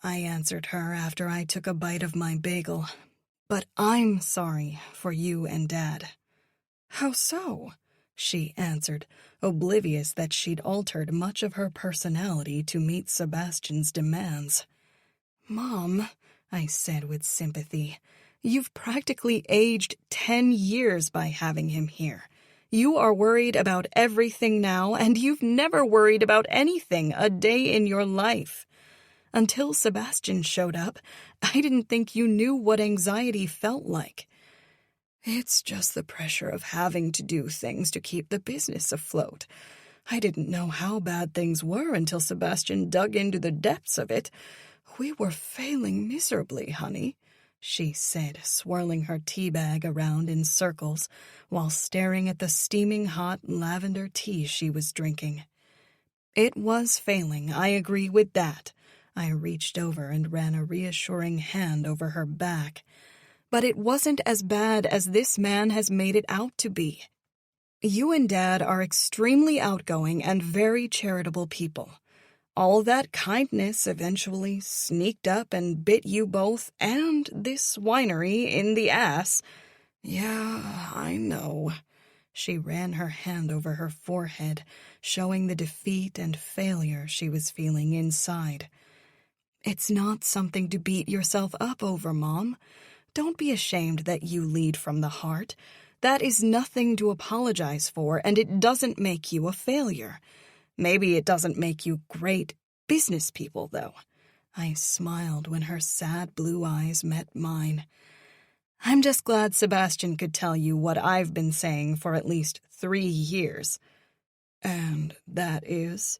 I answered her after I took a bite of my bagel. "But I'm sorry for you and Dad." "How so?" she answered, oblivious that she'd altered much of her personality to meet Sebastian's demands. "Mom," I said with sympathy, "you've practically aged 10 years by having him here. You are worried about everything now, and you've never worried about anything a day in your life. Until Sebastian showed up, I didn't think you knew what anxiety felt like." "It's just the pressure of having to do things to keep the business afloat. I didn't know how bad things were until Sebastian dug into the depths of it. We were failing miserably, honey," she said, swirling her tea bag around in circles while staring at the steaming hot lavender tea she was drinking. "It was failing, I agree with that." I reached over and ran a reassuring hand over her back. "But it wasn't as bad as this man has made it out to be. You and Dad are extremely outgoing and very charitable people. All that kindness eventually sneaked up and bit you both and this winery in the ass." "Yeah, I know." She ran her hand over her forehead, showing the defeat and failure she was feeling inside. "It's not something to beat yourself up over, Mom. Don't be ashamed that you lead from the heart. That is nothing to apologize for, and it doesn't make you a failure. Maybe it doesn't make you great business people, though." I smiled when her sad blue eyes met mine. "I'm just glad Sebastian could tell you what I've been saying for at least 3 years. "And that is?"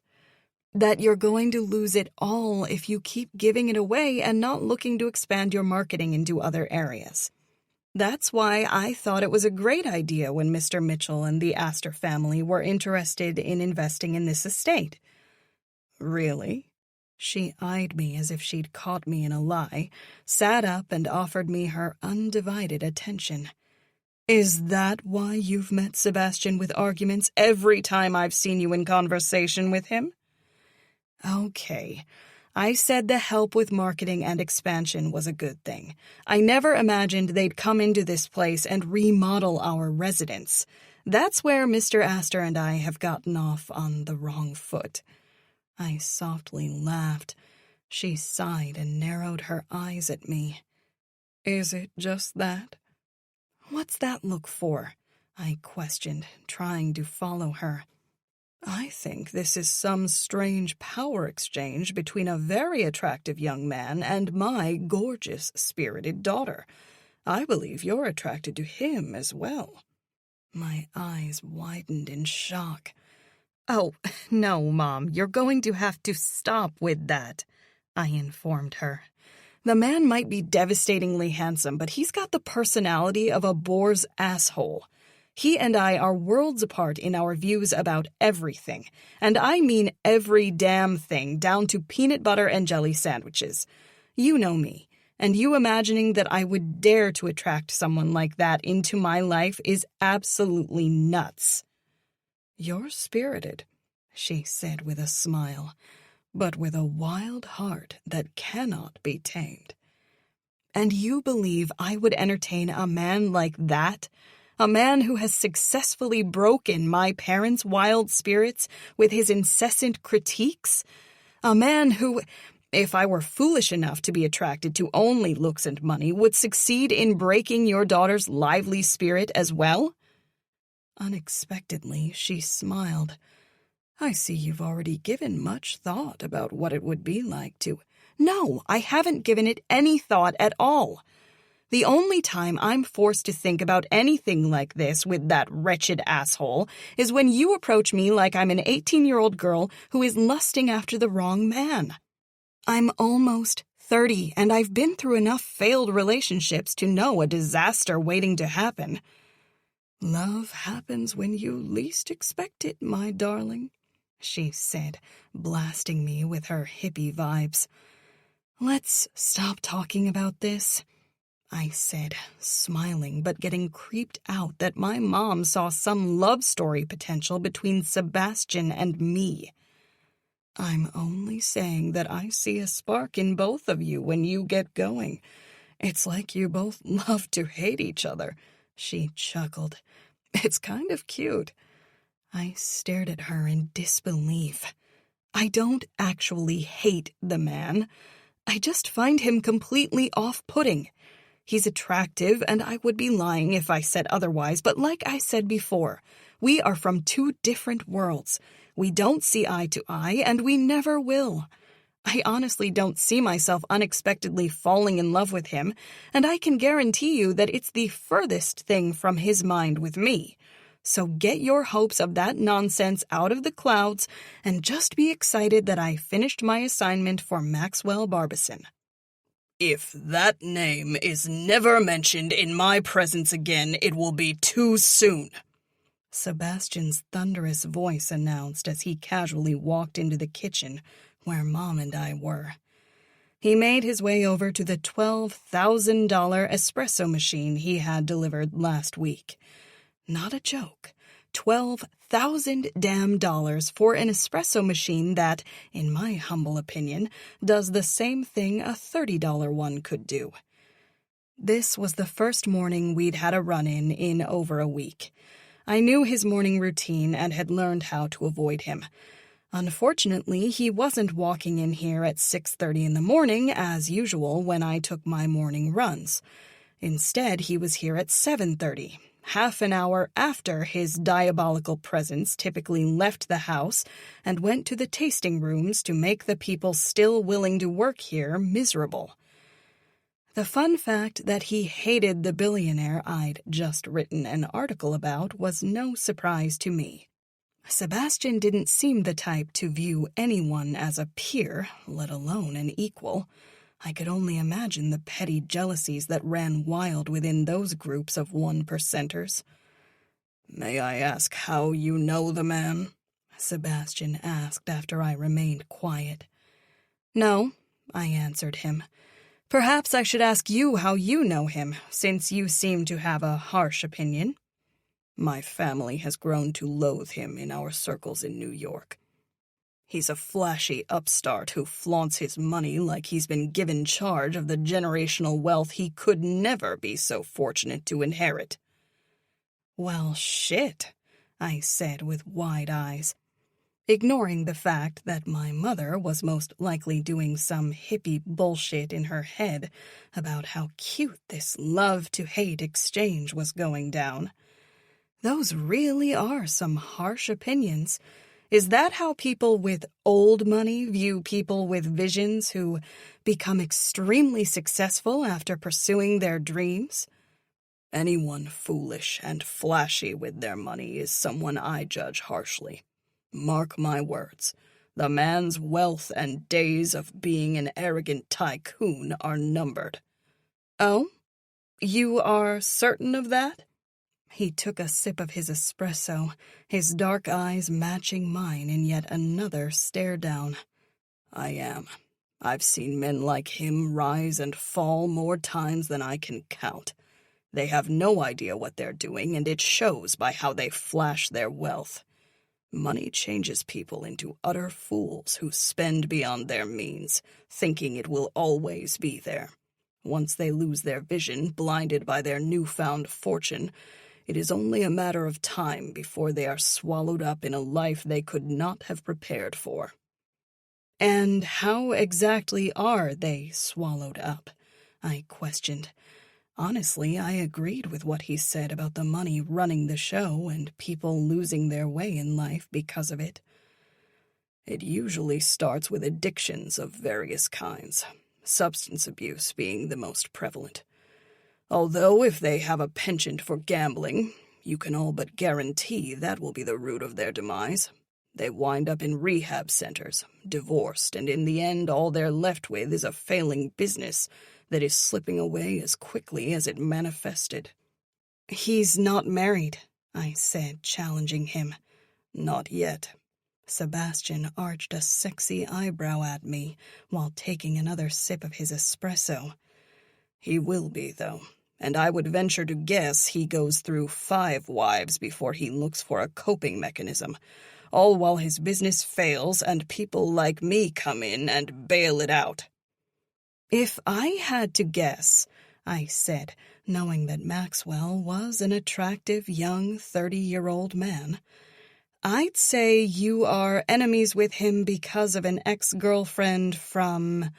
"That you're going to lose it all if you keep giving it away and not looking to expand your marketing into other areas. That's why I thought it was a great idea when Mr. Mitchell and the Aster family were interested in investing in this estate." "Really?" She eyed me as if she'd caught me in a lie, sat up and offered me her undivided attention. "Is that why you've met Sebastian with arguments every time I've seen you in conversation with him?" "Okay. I said the help with marketing and expansion was a good thing. I never imagined they'd come into this place and remodel our residence. That's where Mr. Aster and I have gotten off on the wrong foot." I softly laughed. She sighed and narrowed her eyes at me. "Is it just that?" "What's that look for?" I questioned, trying to follow her. "I think this is some strange power exchange between a very attractive young man and my gorgeous, spirited daughter. I believe you're attracted to him as well." My eyes widened in shock. "Oh, no, Mom, you're going to have to stop with that," I informed her. "The man might be devastatingly handsome, but he's got the personality of a boar's asshole. He and I are worlds apart in our views about everything, and I mean every damn thing, down to peanut butter and jelly sandwiches. You know me, and you imagining that I would dare to attract someone like that into my life is absolutely nuts." "You're spirited," she said with a smile, "but with a wild heart that cannot be tamed." And you believe I would entertain a man like that? A man who has successfully broken my parents' wild spirits with his incessant critiques? A man who, if I were foolish enough to be attracted to only looks and money, would succeed in breaking your daughter's lively spirit as well? Unexpectedly, she smiled. I see you've already given much thought about what it would be like to... No, I haven't given it any thought at all. The only time I'm forced to think about anything like this with that wretched asshole is when you approach me like I'm an 18-year-old girl who is lusting after the wrong man. I'm almost 30, and I've been through enough failed relationships to know a disaster waiting to happen. Love happens when you least expect it, my darling, she said, blasting me with her hippie vibes. Let's stop talking about this, I said, smiling but getting creeped out that my mom saw some love story potential between Sebastian and me. I'm only saying that I see a spark in both of you when you get going. It's like you both love to hate each other, she chuckled. It's kind of cute. I stared at her in disbelief. I don't actually hate the man. I just find him completely off-putting. He's attractive, and I would be lying if I said otherwise, but like I said before, we are from two different worlds. We don't see eye to eye, and we never will. I honestly don't see myself unexpectedly falling in love with him, and I can guarantee you that it's the furthest thing from his mind with me. So get your hopes of that nonsense out of the clouds and just be excited that I finished my assignment for Maxwell Barbison. If that name is never mentioned in my presence again, it will be too soon, Sebastian's thunderous voice announced as he casually walked into the kitchen where Mom and I were. He made his way over to the $12,000 espresso machine he had delivered last week. Not a joke. $12,000 damn dollars for an espresso machine that, in my humble opinion, does the same thing a $30 one could do. This was the first morning we'd had a run-in in over a week. I knew his morning routine and had learned how to avoid him. Unfortunately, he wasn't walking in here at 6:30 in the morning, as usual when I took my morning runs. Instead, he was here at 7:30. Half an hour after his diabolical presence typically left the house and went to the tasting rooms to make the people still willing to work here miserable. The fun fact that he hated the billionaire I'd just written an article about was no surprise to me. Sebastian didn't seem the type to view anyone as a peer, let alone an equal. I could only imagine the petty jealousies that ran wild within those groups of 1%ers. "May I ask how you know the man?" Sebastian asked after I remained quiet. "No," I answered him. "Perhaps I should ask you how you know him, since you seem to have a harsh opinion." "My family has grown to loathe him in our circles in New York. He's a flashy upstart who flaunts his money like he's been given charge of the generational wealth he could never be so fortunate to inherit." "Well, shit," I said with wide eyes, ignoring the fact that my mother was most likely doing some hippie bullshit in her head about how cute this love-to-hate exchange was going down. Those really are some harsh opinions. Is that how people with old money view people with visions who become extremely successful after pursuing their dreams? Anyone foolish and flashy with their money is someone I judge harshly. Mark my words, the man's wealth and days of being an arrogant tycoon are numbered." "Oh? You are certain of that?" He took a sip of his espresso, his dark eyes matching mine in yet another stare-down. "I am. I've seen men like him rise and fall more times than I can count. They have no idea what they're doing, and it shows by how they flash their wealth. Money changes people into utter fools who spend beyond their means, thinking it will always be there. Once they lose their vision, blinded by their newfound fortune, it is only a matter of time before they are swallowed up in a life they could not have prepared for." "And how exactly are they swallowed up?" I questioned. Honestly, I agreed with what he said about the money running the show and people losing their way in life because of it. "It usually starts with addictions of various kinds, substance abuse being the most prevalent. Although if they have a penchant for gambling, you can all but guarantee that will be the root of their demise. They wind up in rehab centers, divorced, and in the end all they're left with is a failing business that is slipping away as quickly as it manifested." "He's not married," I said, challenging him. "Not yet." Sebastian arched a sexy eyebrow at me while taking another sip of his espresso. "He will be, though, and I would venture to guess he goes through 5 wives before he looks for a coping mechanism, all while his business fails and people like me come in and bail it out." "If I had to guess," I said, knowing that Maxwell was an attractive young 30-year-old man, "I'd say you are enemies with him because of an ex-girlfriend from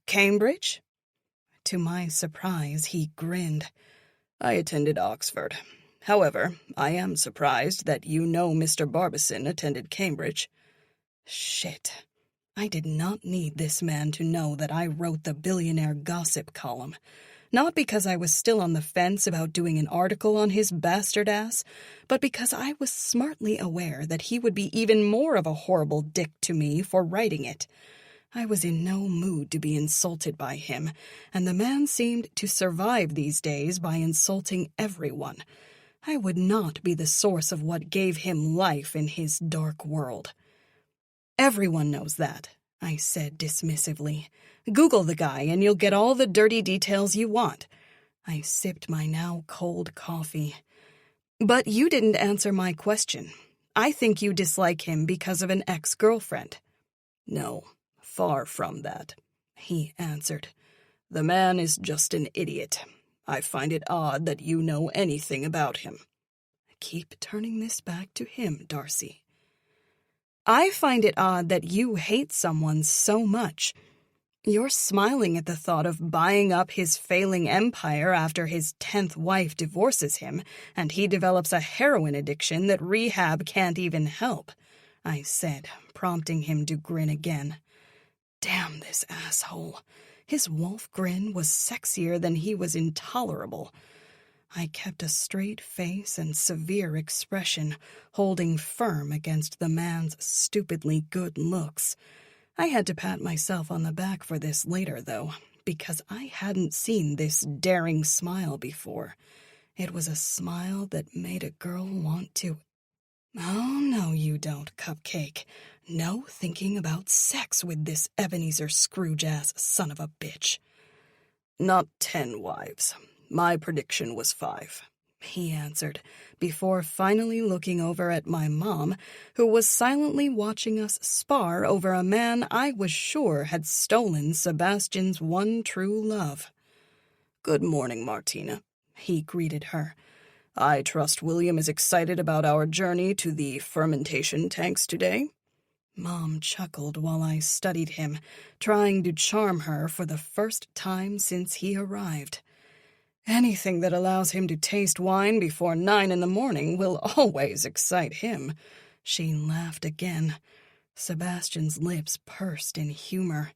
Cambridge?" To my surprise, he grinned. "I attended Oxford. However, I am surprised that you know Mr. Barbison attended Cambridge." Shit. I did not need this man to know that I wrote the Billionaire gossip column. Not because I was still on the fence about doing an article on his bastard ass, but because I was smartly aware that he would be even more of a horrible dick to me for writing it. I was in no mood to be insulted by him, and the man seemed to survive these days by insulting everyone. I would not be the source of what gave him life in his dark world. "Everyone knows that," I said dismissively. "Google the guy and you'll get all the dirty details you want." I sipped my now cold coffee. "But you didn't answer my question. I think you dislike him because of an ex-girlfriend." "No, far from that," he answered. "The man is just an idiot. I find it odd that you know anything about him." Keep turning this back to him, Darcy. "I find it odd that you hate someone so much. You're smiling at the thought of buying up his failing empire after his 10th wife divorces him, and he develops a heroin addiction that rehab can't even help," I said, prompting him to grin again. Damn this asshole. His wolf grin was sexier than he was intolerable. I kept a straight face and severe expression, holding firm against the man's stupidly good looks. I had to pat myself on the back for this later, though, because I hadn't seen this daring smile before. It was a smile that made a girl want to... "Oh, no, you don't, Cupcake. No thinking about sex with this Ebenezer Scrooge-ass son of a bitch." "Not 10 wives. My prediction was 5. He answered, before finally looking over at my mom, who was silently watching us spar over a man I was sure had stolen Sebastian's one true love. "Good morning, Martina," he greeted her. "I trust William is excited about our journey to the fermentation tanks today?" Mom chuckled while I studied him, trying to charm her for the first time since he arrived. "Anything that allows him to taste wine before 9 in the morning will always excite him." She laughed again. Sebastian's lips pursed in humor.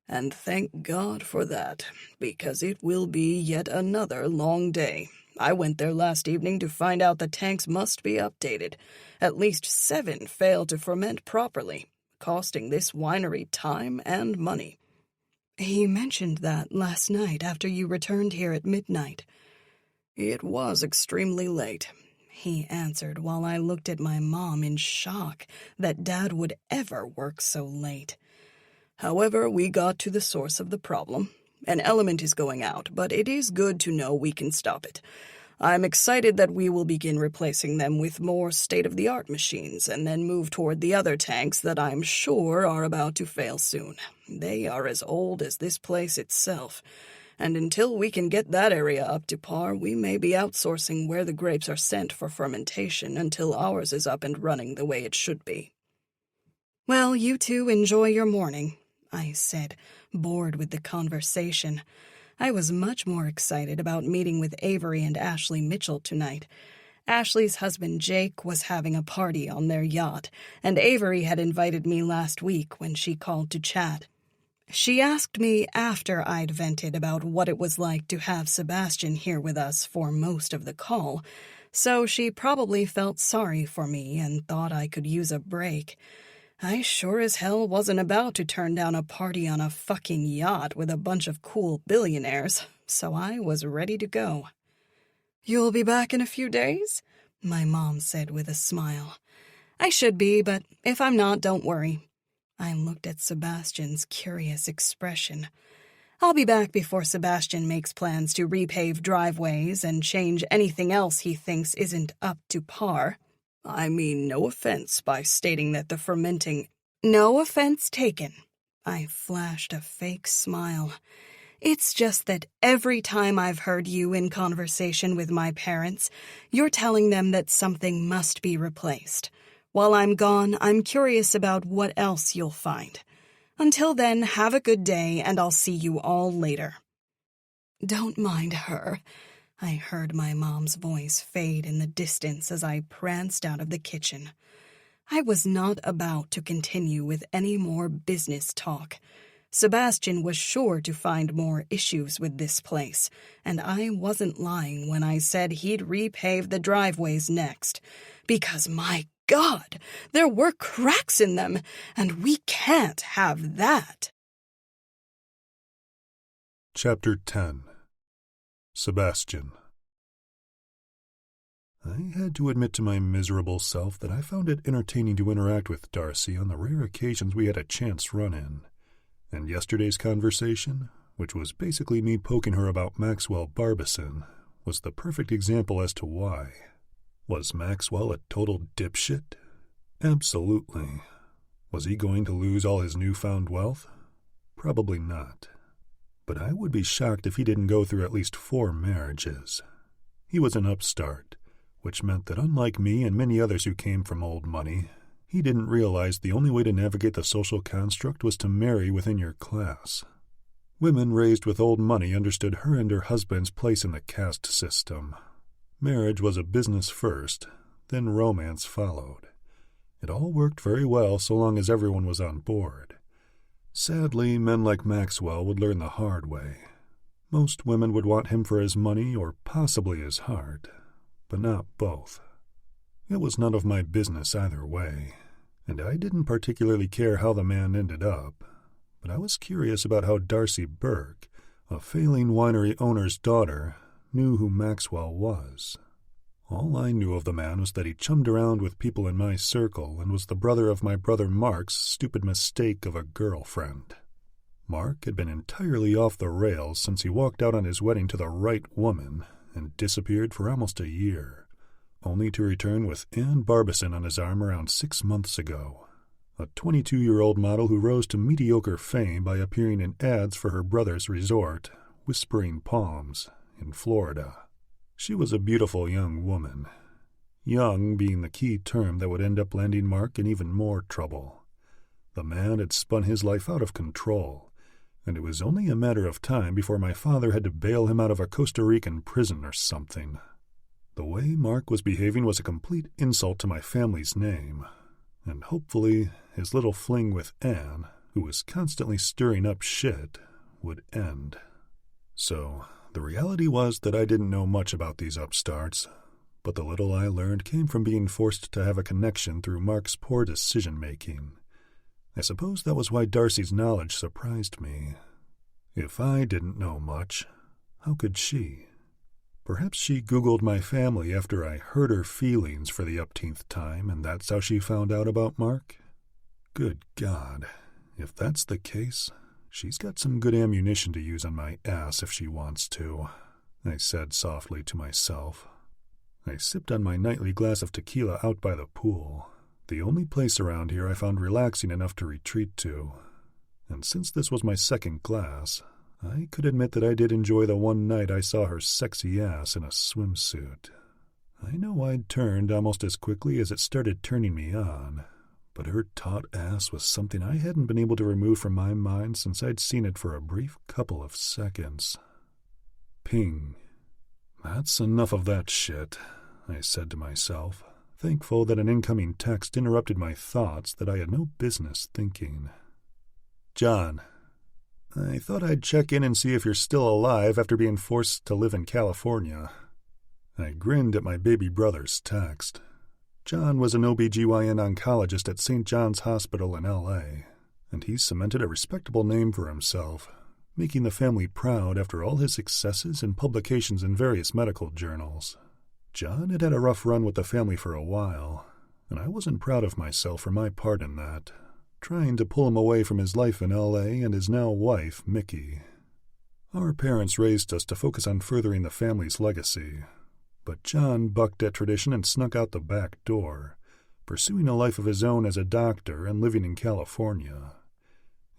"And thank God for that, because it will be yet another long day. I went there last evening to find out the tanks must be updated. At least 7 failed to ferment properly, costing this winery time and money." He mentioned that last night after you returned here at midnight. "It was extremely late," he answered while I looked at my mom in shock that Dad would ever work so late. "However, we got to the source of the problem. An element is going out, but it is good to know we can stop it. I'm excited that we will begin replacing them with more state-of-the-art machines and then move toward the other tanks that I'm sure are about to fail soon. They are as old as this place itself, and until we can get that area up to par, we may be outsourcing where the grapes are sent for fermentation until ours is up and running the way it should be." "Well, you two enjoy your morning," I said, bored with the conversation. I was much more excited about meeting with Avery and Ashley Mitchell tonight. Ashley's husband Jake was having a party on their yacht, and Avery had invited me last week when she called to chat. She asked me after I'd vented about what it was like to have Sebastian here with us for most of the call, so she probably felt sorry for me and thought I could use a break. I sure as hell wasn't about to turn down a party on a fucking yacht with a bunch of cool billionaires, so I was ready to go. "You'll be back in a few days?" my mom said with a smile. "I should be, but if I'm not, don't worry." I looked at Sebastian's curious expression. "I'll be back before Sebastian makes plans to repave driveways and change anything else he thinks isn't up to par. I mean no offense by stating that the fermenting—" "No offense taken." I flashed a fake smile. "It's just that every time I've heard you in conversation with my parents, you're telling them that something must be replaced. While I'm gone, I'm curious about what else you'll find. Until then, have a good day, and I'll see you all later." "Don't mind her." I heard my mom's voice fade in the distance as I pranced out of the kitchen. I was not about to continue with any more business talk. Sebastian was sure to find more issues with this place, and I wasn't lying when I said he'd repave the driveways next, because my God, there were cracks in them, and we can't have that. Chapter 10. Sebastian. I had to admit to my miserable self that I found it entertaining to interact with Darcy on the rare occasions we had a chance run-in. And yesterday's conversation, which was basically me poking her about Maxwell Barbison, was the perfect example as to why. Was Maxwell a total dipshit? Absolutely. Was he going to lose all his newfound wealth? Probably not. But I would be shocked if he didn't go through at least 4 marriages. He was an upstart, which meant that unlike me and many others who came from old money, he didn't realize the only way to navigate the social construct was to marry within your class. Women raised with old money understood her and her husband's place in the caste system. Marriage was a business first, then romance followed. It all worked very well so long as everyone was on board. Sadly, men like Maxwell would learn the hard way. Most women would want him for his money or possibly his heart, but not both. It was none of my business either way, and I didn't particularly care how the man ended up, but I was curious about how Darcy Burke, a failing winery owner's daughter, knew who Maxwell was. All I knew of the man was that he chummed around with people in my circle and was the brother of my brother Mark's stupid mistake of a girlfriend. Mark had been entirely off the rails since he walked out on his wedding to the right woman and disappeared for almost a year, only to return with Ann Barbison on his arm around 6 months ago, a 22-year-old model who rose to mediocre fame by appearing in ads for her brother's resort, Whispering Palms, in Florida. She was a beautiful young woman, young being the key term that would end up landing Mark in even more trouble. The man had spun his life out of control, and it was only a matter of time before my father had to bail him out of a Costa Rican prison or something. The way Mark was behaving was a complete insult to my family's name, and hopefully his little fling with Anne, who was constantly stirring up shit, would end. So the reality was that I didn't know much about these upstarts, but the little I learned came from being forced to have a connection through Mark's poor decision-making. I suppose that was why Darcy's knowledge surprised me. If I didn't know much, how could she? Perhaps she Googled my family after I hurt her feelings for the upteenth time, and that's how she found out about Mark? Good God, if that's the case, she's got some good ammunition to use on my ass if she wants to, I said softly to myself. I sipped on my nightly glass of tequila out by the pool, the only place around here I found relaxing enough to retreat to. And since this was my second glass, I could admit that I did enjoy the one night I saw her sexy ass in a swimsuit. I know I'd turned almost as quickly as it started turning me on, but her taut ass was something I hadn't been able to remove from my mind since I'd seen it for a brief couple of seconds. Ping. That's enough of that shit, I said to myself, thankful that an incoming text interrupted my thoughts that I had no business thinking. John, I thought I'd check in and see if you're still alive after being forced to live in California. I grinned at my baby brother's text. John was an OB/GYN oncologist at St. John's Hospital in L.A., and he cemented a respectable name for himself, making the family proud after all his successes and publications in various medical journals. John had had a rough run with the family for a while, and I wasn't proud of myself for my part in that, trying to pull him away from his life in L.A. and his now wife, Mickey. Our parents raised us to focus on furthering the family's legacy, but John bucked at tradition and snuck out the back door, pursuing a life of his own as a doctor and living in California.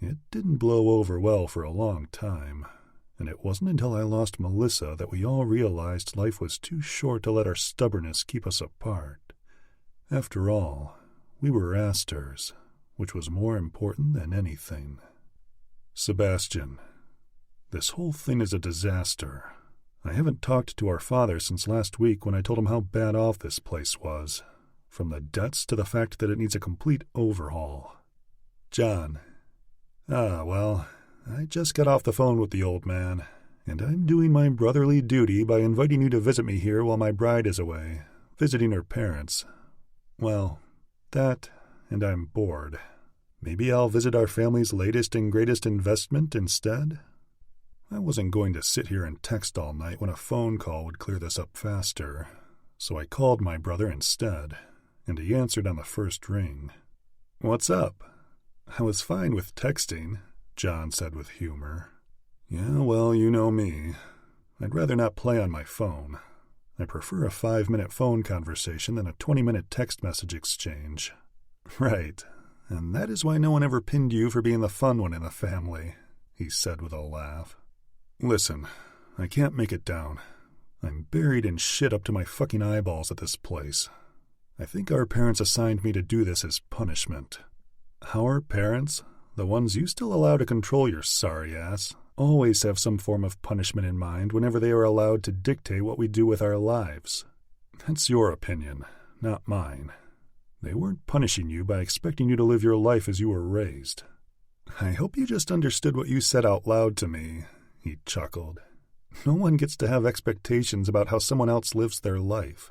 It didn't blow over well for a long time, and it wasn't until I lost Melissa that we all realized life was too short to let our stubbornness keep us apart. After all, we were Asters, which was more important than anything. Sebastian, this whole thing is a disaster. I haven't talked to our father since last week when I told him how bad off this place was, from the debts to the fact that it needs a complete overhaul. John. Well, I just got off the phone with the old man, and I'm doing my brotherly duty by inviting you to visit me here while my bride is away, visiting her parents. Well, that, and I'm bored. Maybe I'll visit our family's latest and greatest investment instead? I wasn't going to sit here and text all night when a phone call would clear this up faster, so I called my brother instead, and he answered on the first ring. What's up? I was fine with texting, John said with humor. Yeah, well, you know me. I'd rather not play on my phone. I prefer a 5-minute phone conversation than a 20-minute text message exchange. Right, and that is why no one ever pinned you for being the fun one in the family, he said with a laugh. Listen, I can't make it down. I'm buried in shit up to my fucking eyeballs at this place. I think our parents assigned me to do this as punishment. Our parents, the ones you still allow to control your sorry ass, always have some form of punishment in mind whenever they are allowed to dictate what we do with our lives. That's your opinion, not mine. They weren't punishing you by expecting you to live your life as you were raised. I hope you just understood what you said out loud to me, he chuckled. No one gets to have expectations about how someone else lives their life.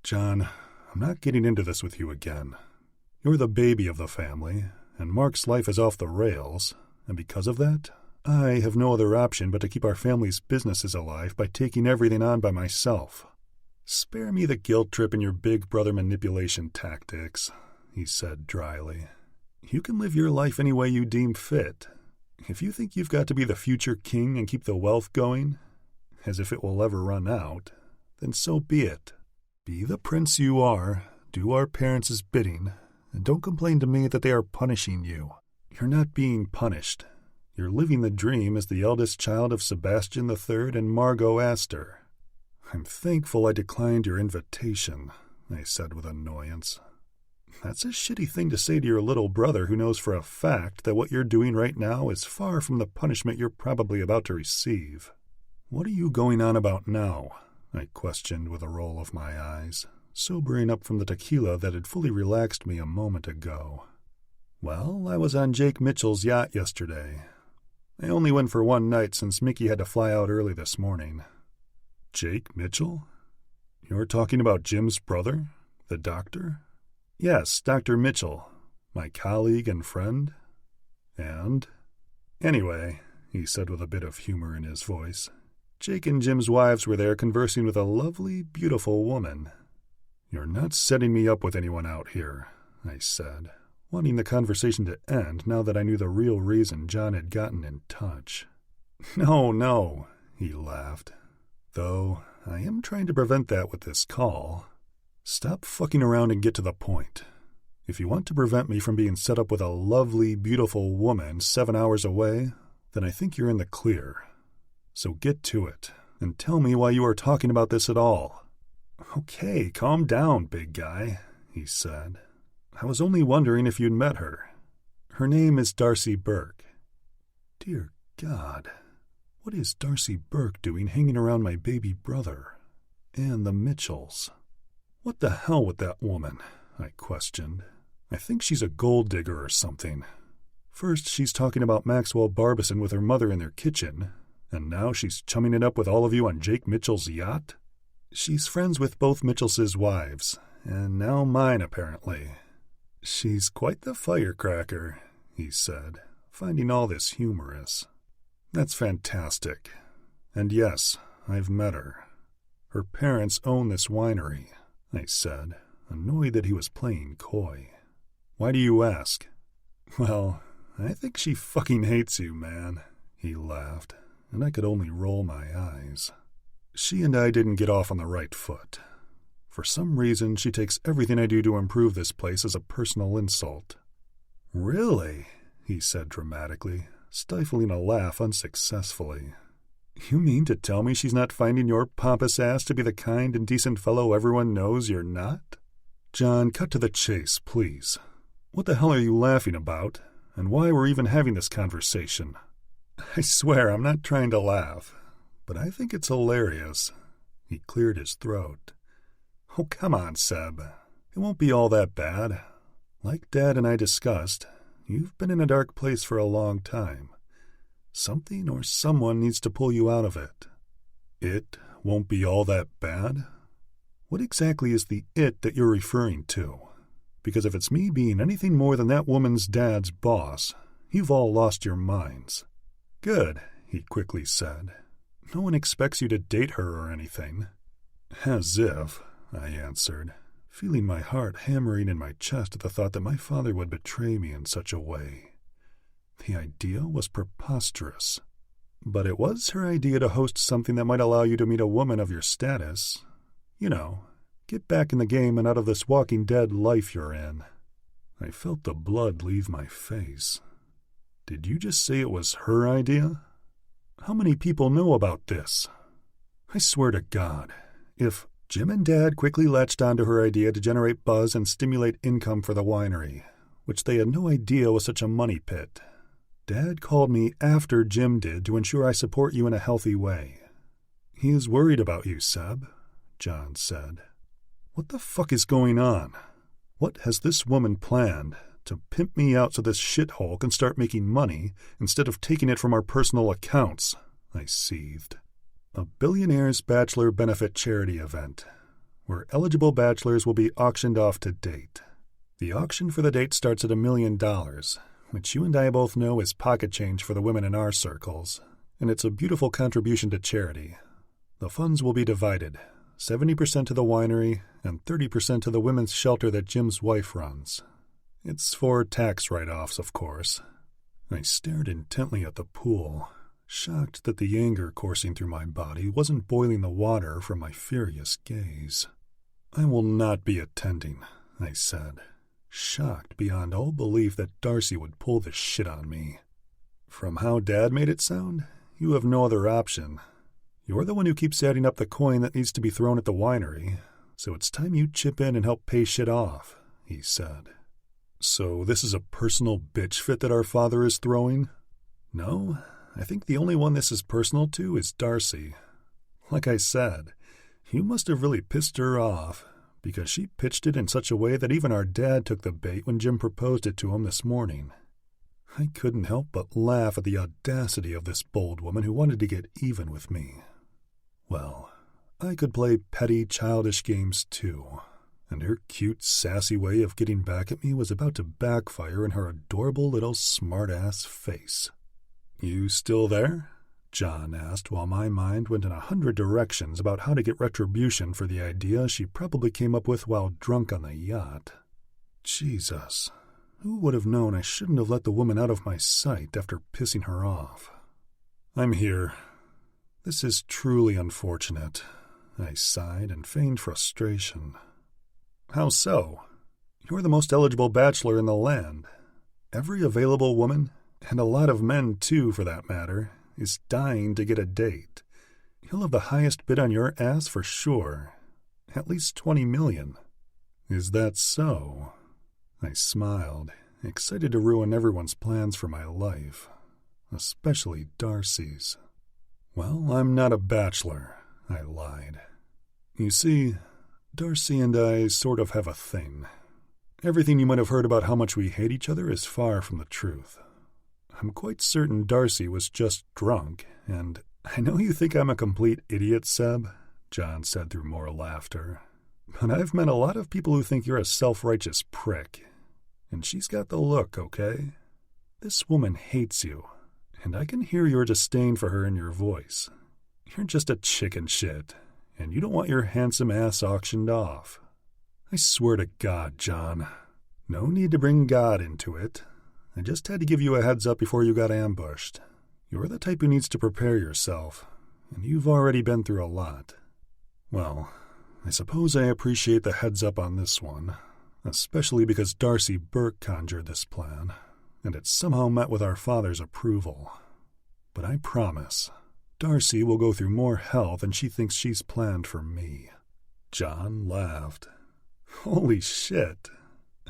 John, I'm not getting into this with you again. You're the baby of the family, and Mark's life is off the rails, and because of that, I have no other option but to keep our family's businesses alive by taking everything on by myself. Spare me the guilt trip and your big brother manipulation tactics, he said dryly. You can live your life any way you deem fit. If you think you've got to be the future king and keep the wealth going, as if it will ever run out, then so be it. Be the prince you are, do our parents' bidding, and don't complain to me that they are punishing you. You're not being punished. You're living the dream as the eldest child of Sebastian III and Margot Aster. I'm thankful I declined your invitation, I said with annoyance. That's a shitty thing to say to your little brother who knows for a fact that what you're doing right now is far from the punishment you're probably about to receive. What are you going on about now? I questioned with a roll of my eyes, sobering up from the tequila that had fully relaxed me a moment ago. Well, I was on Jake Mitchell's yacht yesterday. I only went for one night since Mickey had to fly out early this morning. Jake Mitchell? You're talking about Jim's brother, the doctor? Yes, Dr. Mitchell, my colleague and friend. And? Anyway, he said with a bit of humor in his voice, Jake and Jim's wives were there conversing with a lovely, beautiful woman. You're not setting me up with anyone out here, I said, wanting the conversation to end now that I knew the real reason John had gotten in touch. No, he laughed. Though I am trying to prevent that with this call. Stop fucking around and get to the point. If you want to prevent me from being set up with a lovely, beautiful woman 7 hours away, then I think you're in the clear. So get to it, and tell me why you are talking about this at all." "Okay, calm down, big guy," he said. "I was only wondering if you'd met her. Her name is Darcy Burke." Dear God, what is Darcy Burke doing hanging around my baby brother? And the Mitchells. "What the hell with that woman?" I questioned. "I think she's a gold digger or something. First she's talking about Maxwell Barbison with her mother in their kitchen, and now she's chumming it up with all of you on Jake Mitchell's yacht. She's friends with both Mitchells' wives, and now mine apparently. She's quite the firecracker," he said, finding all this humorous. "That's fantastic. And yes, I've met her. Her parents own this winery," I said, annoyed that he was playing coy. "Why do you ask?" "Well, I think she fucking hates you, man," he laughed, and I could only roll my eyes. "She and I didn't get off on the right foot. For some reason, she takes everything I do to improve this place as a personal insult." "Really?" he said dramatically, stifling a laugh unsuccessfully. "You mean to tell me she's not finding your pompous ass to be the kind and decent fellow everyone knows you're not?" "John, cut to the chase, please. What the hell are you laughing about, and why we're even having this conversation?" "I swear I'm not trying to laugh, but I think it's hilarious." He cleared his throat. "Oh, come on, Seb. It won't be all that bad. Like Dad and I discussed, you've been in a dark place for a long time. Something or someone needs to pull you out of it." "It won't be all that bad? What exactly is the it that you're referring to? Because if it's me being anything more than that woman's dad's boss, you've all lost your minds." "Good," he quickly said. "No one expects you to date her or anything." "As if," I answered, feeling my heart hammering in my chest at the thought that my father would betray me in such a way. The idea was preposterous. But it was her idea to host something that might allow you to meet a woman of your status. You know, get back in the game and out of this Walking Dead life you're in. I felt the blood leave my face. Did you just say it was her idea? How many people know about this? I swear to God, if Jim and Dad quickly latched onto her idea to generate buzz and stimulate income for the winery, which they had no idea was such a money pit. Dad called me after Jim did to ensure I support you in a healthy way. "He is worried about you, Seb," John said. "What the fuck is going on? What has this woman planned to pimp me out so this shithole can start making money instead of taking it from our personal accounts?" I seethed. "A Billionaires Bachelor Benefit Charity event, where eligible bachelors will be auctioned off to date. The auction for the date starts at $1 million, which you and I both know is pocket change for the women in our circles, and it's a beautiful contribution to charity. The funds will be divided, 70% to the winery and 30% to the women's shelter that Jim's wife runs. It's for tax write-offs, of course." I stared intently at the pool, shocked that the anger coursing through my body wasn't boiling the water from my furious gaze. "I will not be attending," I said, shocked beyond all belief that Darcy would pull this shit on me. "From how Dad made it sound, you have no other option. You're the one who keeps adding up the coin that needs to be thrown at the winery, so it's time you chip in and help pay shit off," he said. "So this is a personal bitch fit that our father is throwing?" "No, I think the only one this is personal to is Darcy. Like I said, you must have really pissed her off, because she pitched it in such a way that even our dad took the bait when Jim proposed it to him this morning." I couldn't help but laugh at the audacity of this bold woman who wanted to get even with me. Well, I could play petty, childish games too, and her cute, sassy way of getting back at me was about to backfire in her adorable little smart-ass face. "You still there?" John asked while my mind went in 100 directions about how to get retribution for the idea she probably came up with while drunk on the yacht. Jesus, who would have known I shouldn't have let the woman out of my sight after pissing her off? "I'm here. This is truly unfortunate," I sighed and feigned frustration. "How so? You're the most eligible bachelor in the land. Every available woman, and a lot of men too for that matter, is dying to get a date. He'll have the highest bid on your ass for sure. At least $20 million. Is that so? I smiled, excited to ruin everyone's plans for my life, especially Darcy's. Well, I'm not a bachelor, I lied. You see, Darcy and I sort of have a thing. Everything you might have heard about how much we hate each other is far from the truth. I'm quite certain Darcy was just drunk, and I know you think I'm a complete idiot, Seb, John said through more laughter, but I've met a lot of people who think you're a self-righteous prick. And she's got the look, okay? This woman hates you, and I can hear your disdain for her in your voice. You're just a chicken shit, and you don't want your handsome ass auctioned off. I swear to God, John, no need to bring God into it. I just had to give you a heads up before you got ambushed. You're the type who needs to prepare yourself, and you've already been through a lot. Well, I suppose I appreciate the heads up on this one, especially because Darcy Burke conjured this plan, and it somehow met with our father's approval. But I promise, Darcy will go through more hell than she thinks she's planned for me. John laughed. Holy shit.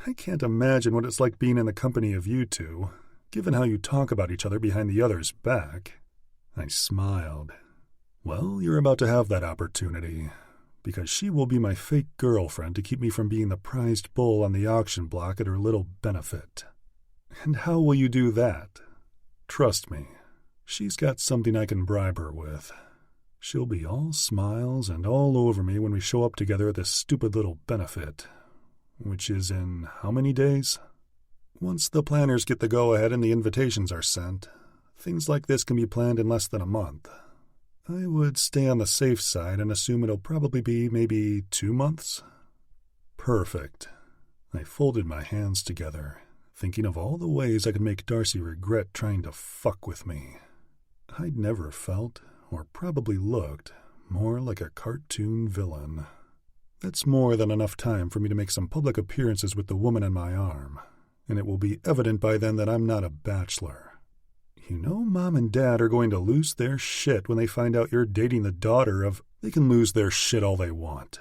I can't imagine what it's like being in the company of you two, given how you talk about each other behind the other's back. I smiled. Well, you're about to have that opportunity, because she will be my fake girlfriend to keep me from being the prized bull on the auction block at her little benefit. And how will you do that? Trust me, she's got something I can bribe her with. She'll be all smiles and all over me when we show up together at this stupid little benefit, which is in how many days? Once the planners get the go-ahead and the invitations are sent, things like this can be planned in less than a month. I would stay on the safe side and assume it'll probably be maybe 2 months. Perfect. I folded my hands together, thinking of all the ways I could make Darcy regret trying to fuck with me. I'd never felt, or probably looked, more like a cartoon villain. That's more than enough time for me to make some public appearances with the woman on my arm, and it will be evident by then that I'm not a bachelor. You know Mom and Dad are going to lose their shit when they find out you're dating the daughter of... They can lose their shit all they want.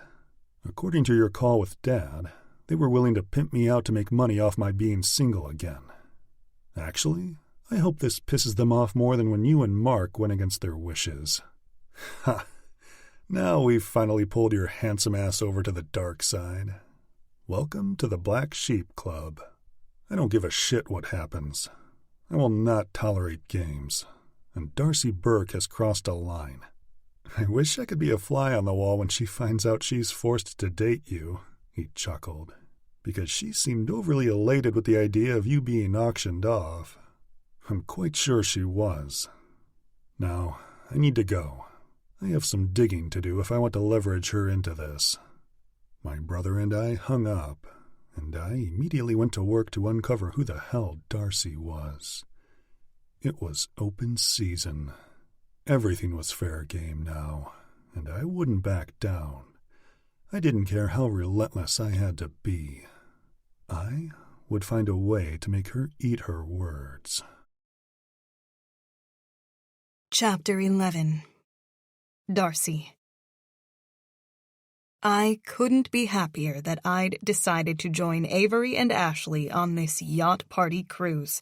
According to your call with Dad, they were willing to pimp me out to make money off my being single again. Actually, I hope this pisses them off more than when you and Mark went against their wishes. Ha! Now we've finally pulled your handsome ass over to the dark side. Welcome to the Black Sheep Club. I don't give a shit what happens. I will not tolerate games, and Darcy Burke has crossed a line. I wish I could be a fly on the wall when she finds out she's forced to date you, he chuckled, because she seemed overly elated with the idea of you being auctioned off. I'm quite sure she was. Now, I need to go. I have some digging to do if I want to leverage her into this. My brother and I hung up, and I immediately went to work to uncover who the hell Darcy was. It was open season. Everything was fair game now, and I wouldn't back down. I didn't care how relentless I had to be. I would find a way to make her eat her words. Chapter 11. Darcy. I couldn't be happier that I'd decided to join Avery and Ashley on this yacht party cruise.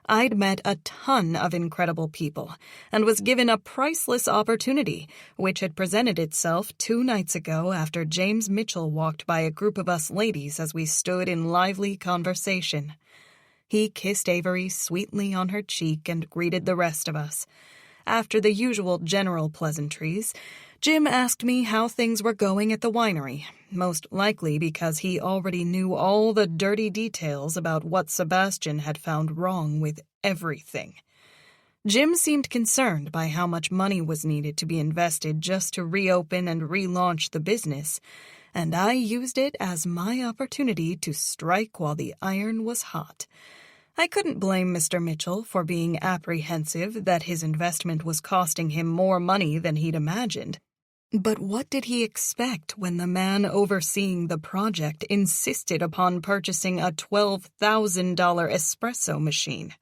I'd met a ton of incredible people and was given a priceless opportunity, which had presented itself 2 nights ago after James Mitchell walked by a group of us ladies as we stood in lively conversation. He kissed Avery sweetly on her cheek and greeted the rest of us. After the usual general pleasantries, Jim asked me how things were going at the winery, most likely because he already knew all the dirty details about what Sebastian had found wrong with everything. Jim seemed concerned by how much money was needed to be invested just to reopen and relaunch the business, and I used it as my opportunity to strike while the iron was hot. I couldn't blame Mr. Mitchell for being apprehensive that his investment was costing him more money than he'd imagined. But what did he expect when the man overseeing the project insisted upon purchasing a $12,000 espresso machine?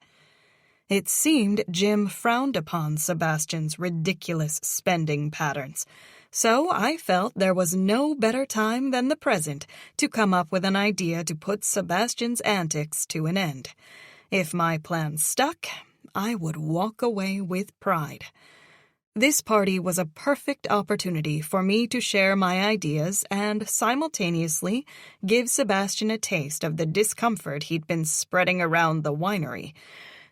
It seemed Jim frowned upon Sebastian's ridiculous spending patterns, so I felt there was no better time than the present to come up with an idea to put Sebastian's antics to an end. If my plan stuck, I would walk away with pride. This party was a perfect opportunity for me to share my ideas and simultaneously give Sebastian a taste of the discomfort he'd been spreading around the winery.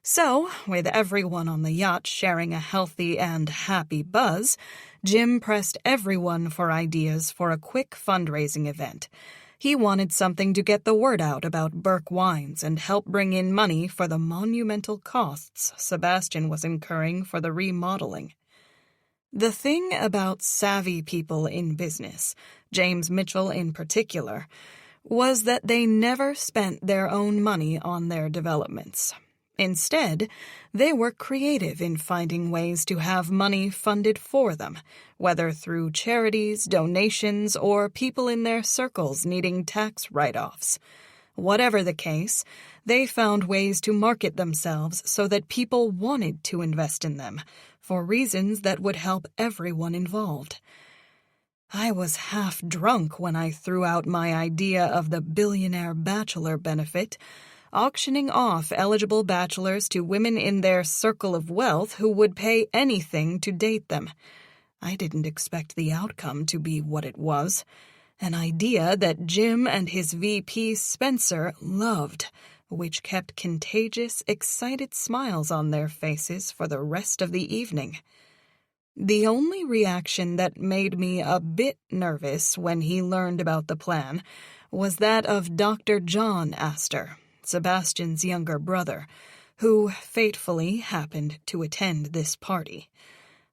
So, with everyone on the yacht sharing a healthy and happy buzz, Jim pressed everyone for ideas for a quick fundraising event. He wanted something to get the word out about Burke wines and help bring in money for the monumental costs Sebastian was incurring for the remodeling. The thing about savvy people in business, James Mitchell in particular, was that they never spent their own money on their developments. Instead, they were creative in finding ways to have money funded for them, whether through charities, donations, or people in their circles needing tax write-offs. Whatever the case, they found ways to market themselves so that people wanted to invest in them, for reasons that would help everyone involved. I was half drunk when I threw out my idea of the Billionaire Bachelor benefit, auctioning off eligible bachelors to women in their circle of wealth who would pay anything to date them. I didn't expect the outcome to be what it was, an idea that Jim and his VP Spencer loved, which kept contagious, excited smiles on their faces for the rest of the evening. The only reaction that made me a bit nervous when he learned about the plan was that of Dr. John Aster, Sebastian's younger brother, who fatefully happened to attend this party.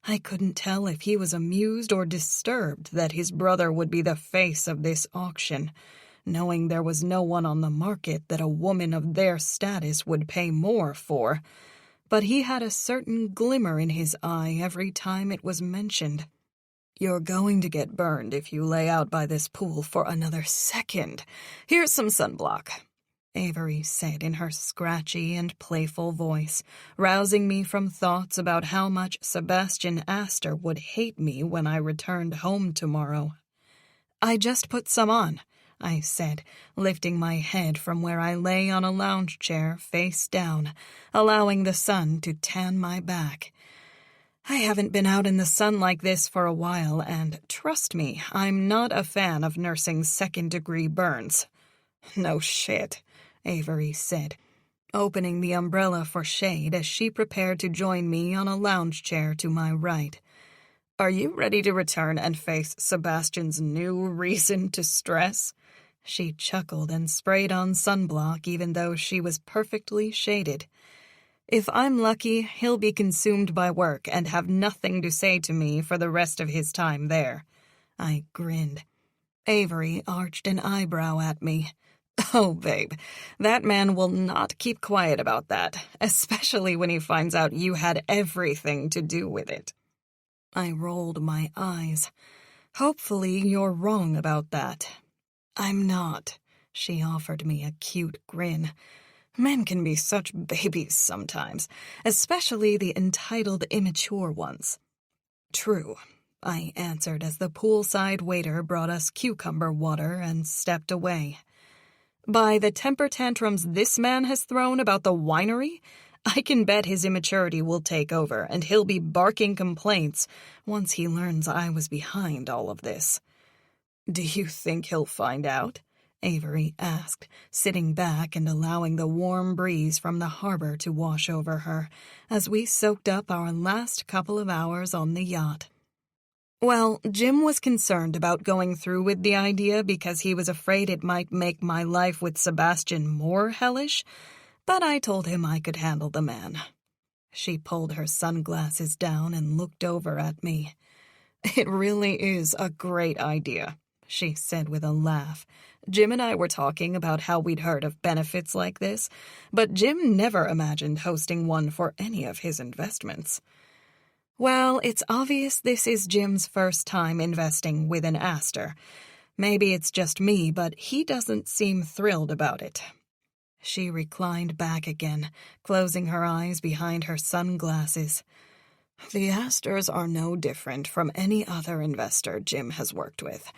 I couldn't tell if he was amused or disturbed that his brother would be the face of this auction, knowing there was no one on the market that a woman of their status would pay more for. But he had a certain glimmer in his eye every time it was mentioned. "You're going to get burned if you lay out by this pool for another second. Here's some sunblock," Avery said in her scratchy and playful voice, rousing me from thoughts about how much Sebastian Aster would hate me when I returned home tomorrow. "I just put some on," I said, lifting my head from where I lay on a lounge chair face down, allowing the sun to tan my back. I haven't been out in the sun like this for a while, and trust me, I'm not a fan of nursing second-degree burns. "No shit," Avery said, opening the umbrella for shade as she prepared to join me on a lounge chair to my right. "Are you ready to return and face Sebastian's new reason to stress?" She chuckled and sprayed on sunblock even though she was perfectly shaded. "If I'm lucky, he'll be consumed by work and have nothing to say to me for the rest of his time there." I grinned. Avery arched an eyebrow at me. "Oh, babe, that man will not keep quiet about that, especially when he finds out you had everything to do with it." I rolled my eyes. "Hopefully you're wrong about that." "I'm not," she offered me a cute grin. "Men can be such babies sometimes, especially the entitled immature ones." "True," I answered as the poolside waiter brought us cucumber water and stepped away. "By the temper tantrums this man has thrown about the winery, I can bet his immaturity will take over and he'll be barking complaints once he learns I was behind all of this." "Do you think he'll find out?" Avery asked, sitting back and allowing the warm breeze from the harbor to wash over her as we soaked up our last couple of hours on the yacht. Well, Jim was concerned about going through with the idea because he was afraid it might make my life with Sebastian more hellish, but I told him I could handle the man. She pulled her sunglasses down and looked over at me. "It really is a great idea," she said with a laugh. "Jim and I were talking about how we'd heard of benefits like this, but Jim never imagined hosting one for any of his investments." Well, it's obvious this is Jim's first time investing with an Aster. Maybe it's just me, but he doesn't seem thrilled about it. She reclined back again, closing her eyes behind her sunglasses. The Asters are no different from any other investor Jim has worked with.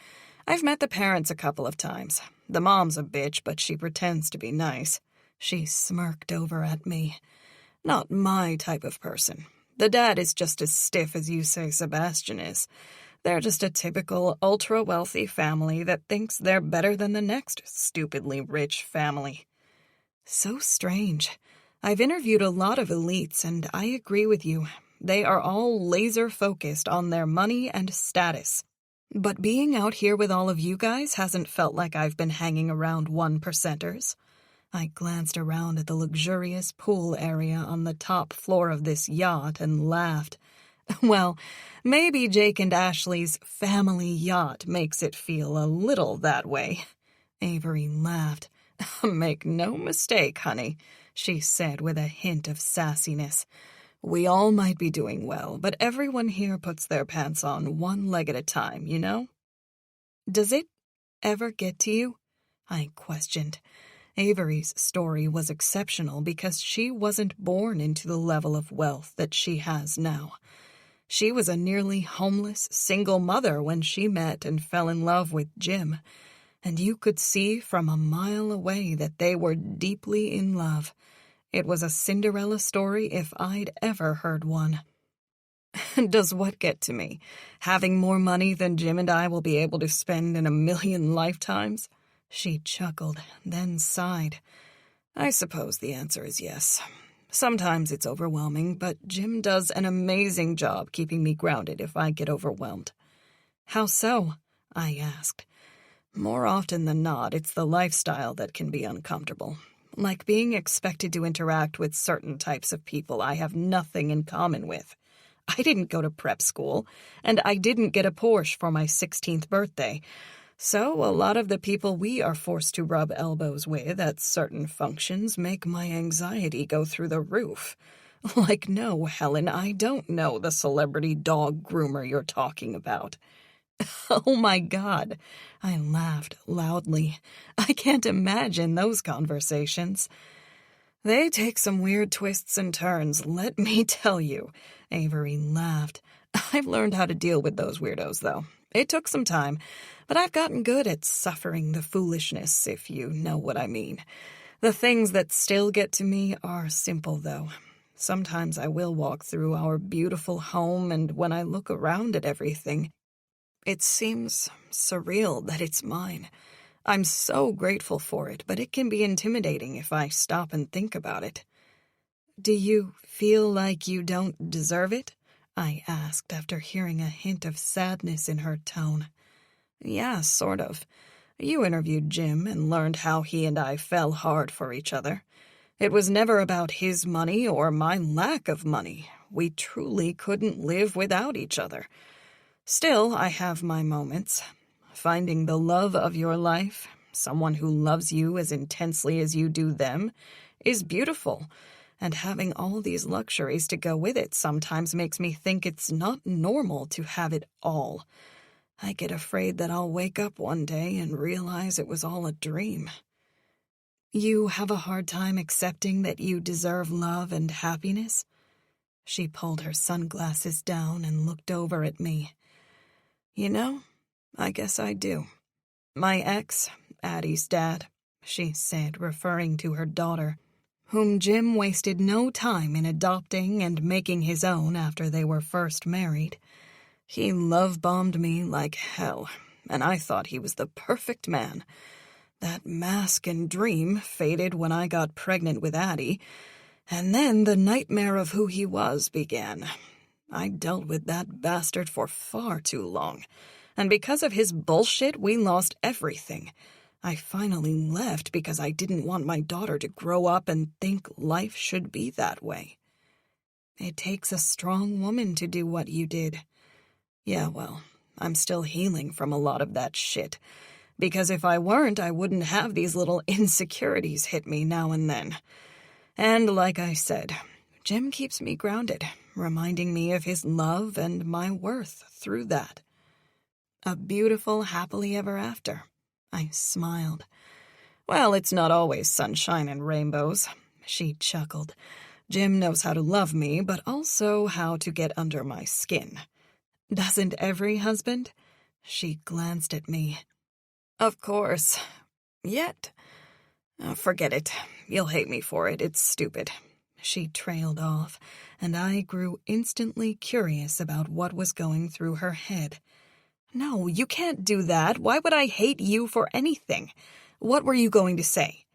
I've met the parents a couple of times. The mom's a bitch, but she pretends to be nice. She smirked over at me. Not my type of person. The dad is just as stiff as you say Sebastian is. They're just a typical ultra-wealthy family that thinks they're better than the next stupidly rich family. So strange. I've interviewed a lot of elites, and I agree with you. They are all laser-focused on their money and status. But being out here with all of you guys hasn't felt like I've been hanging around 1%ers. I glanced around at the luxurious pool area on the top floor of this yacht and laughed. Well, maybe Jake and Ashley's family yacht makes it feel a little that way. Avery laughed. Make no mistake, honey, she said with a hint of sassiness. We all might be doing well, but everyone here puts their pants on one leg at a time, you know? Does it ever get to you? I questioned. Avery's story was exceptional because she wasn't born into the level of wealth that she has now. She was a nearly homeless, single mother when she met and fell in love with Jim, and you could see from a mile away that they were deeply in love. It was a Cinderella story if I'd ever heard one. Does what get to me? Having more money than Jim and I will be able to spend in 1,000,000 lifetimes? She chuckled, then sighed. I suppose the answer is yes. Sometimes it's overwhelming, but Jim does an amazing job keeping me grounded if I get overwhelmed. How so? I asked. More often than not, it's the lifestyle that can be uncomfortable. Like being expected to interact with certain types of people I have nothing in common with. I didn't go to prep school, and I didn't get a Porsche for my 16th birthday. So a lot of the people we are forced to rub elbows with at certain functions make my anxiety go through the roof. Like, no, Helen, I don't know the celebrity dog groomer you're talking about. Oh my God, I laughed loudly. I can't imagine those conversations. They take some weird twists and turns, let me tell you. Avery laughed. I've learned how to deal with those weirdos, though. It took some time, but I've gotten good at suffering the foolishness, if you know what I mean. The things that still get to me are simple, though. Sometimes I will walk through our beautiful home, and when I look around at everything, it seems surreal that it's mine. I'm so grateful for it, but it can be intimidating if I stop and think about it. Do you feel like you don't deserve it? I asked after hearing a hint of sadness in her tone. Yeah, sort of. You interviewed Jim and learned how he and I fell hard for each other. It was never about his money or my lack of money. We truly couldn't live without each other. Still, I have my moments. Finding the love of your life, someone who loves you as intensely as you do them, is beautiful. And having all these luxuries to go with it sometimes makes me think it's not normal to have it all. I get afraid that I'll wake up one day and realize it was all a dream. You have a hard time accepting that you deserve love and happiness? She pulled her sunglasses down and looked over at me. You know, I guess I do. My ex, Addie's dad, she said, referring to her daughter, whom Jim wasted no time in adopting and making his own after they were first married. He love-bombed me like hell, and I thought he was the perfect man. That mask and dream faded when I got pregnant with Addie, and then the nightmare of who he was began. I dealt with that bastard for far too long, and because of his bullshit, we lost everything. I finally left because I didn't want my daughter to grow up and think life should be that way. It takes a strong woman to do what you did. Yeah, well, I'm still healing from a lot of that shit, because if I weren't, I wouldn't have these little insecurities hit me now and then. And like I said, Jim keeps me grounded, reminding me of his love and my worth through that. A beautiful happily ever after. I smiled. Well, it's not always sunshine and rainbows, she chuckled. Jim knows how to love me, but also how to get under my skin. Doesn't every husband? She glanced at me. Of course. Yet. Forget it. You'll hate me for it. It's stupid. She trailed off, and I grew instantly curious about what was going through her head. No, you can't do that. Why would I hate you for anything? What were you going to say?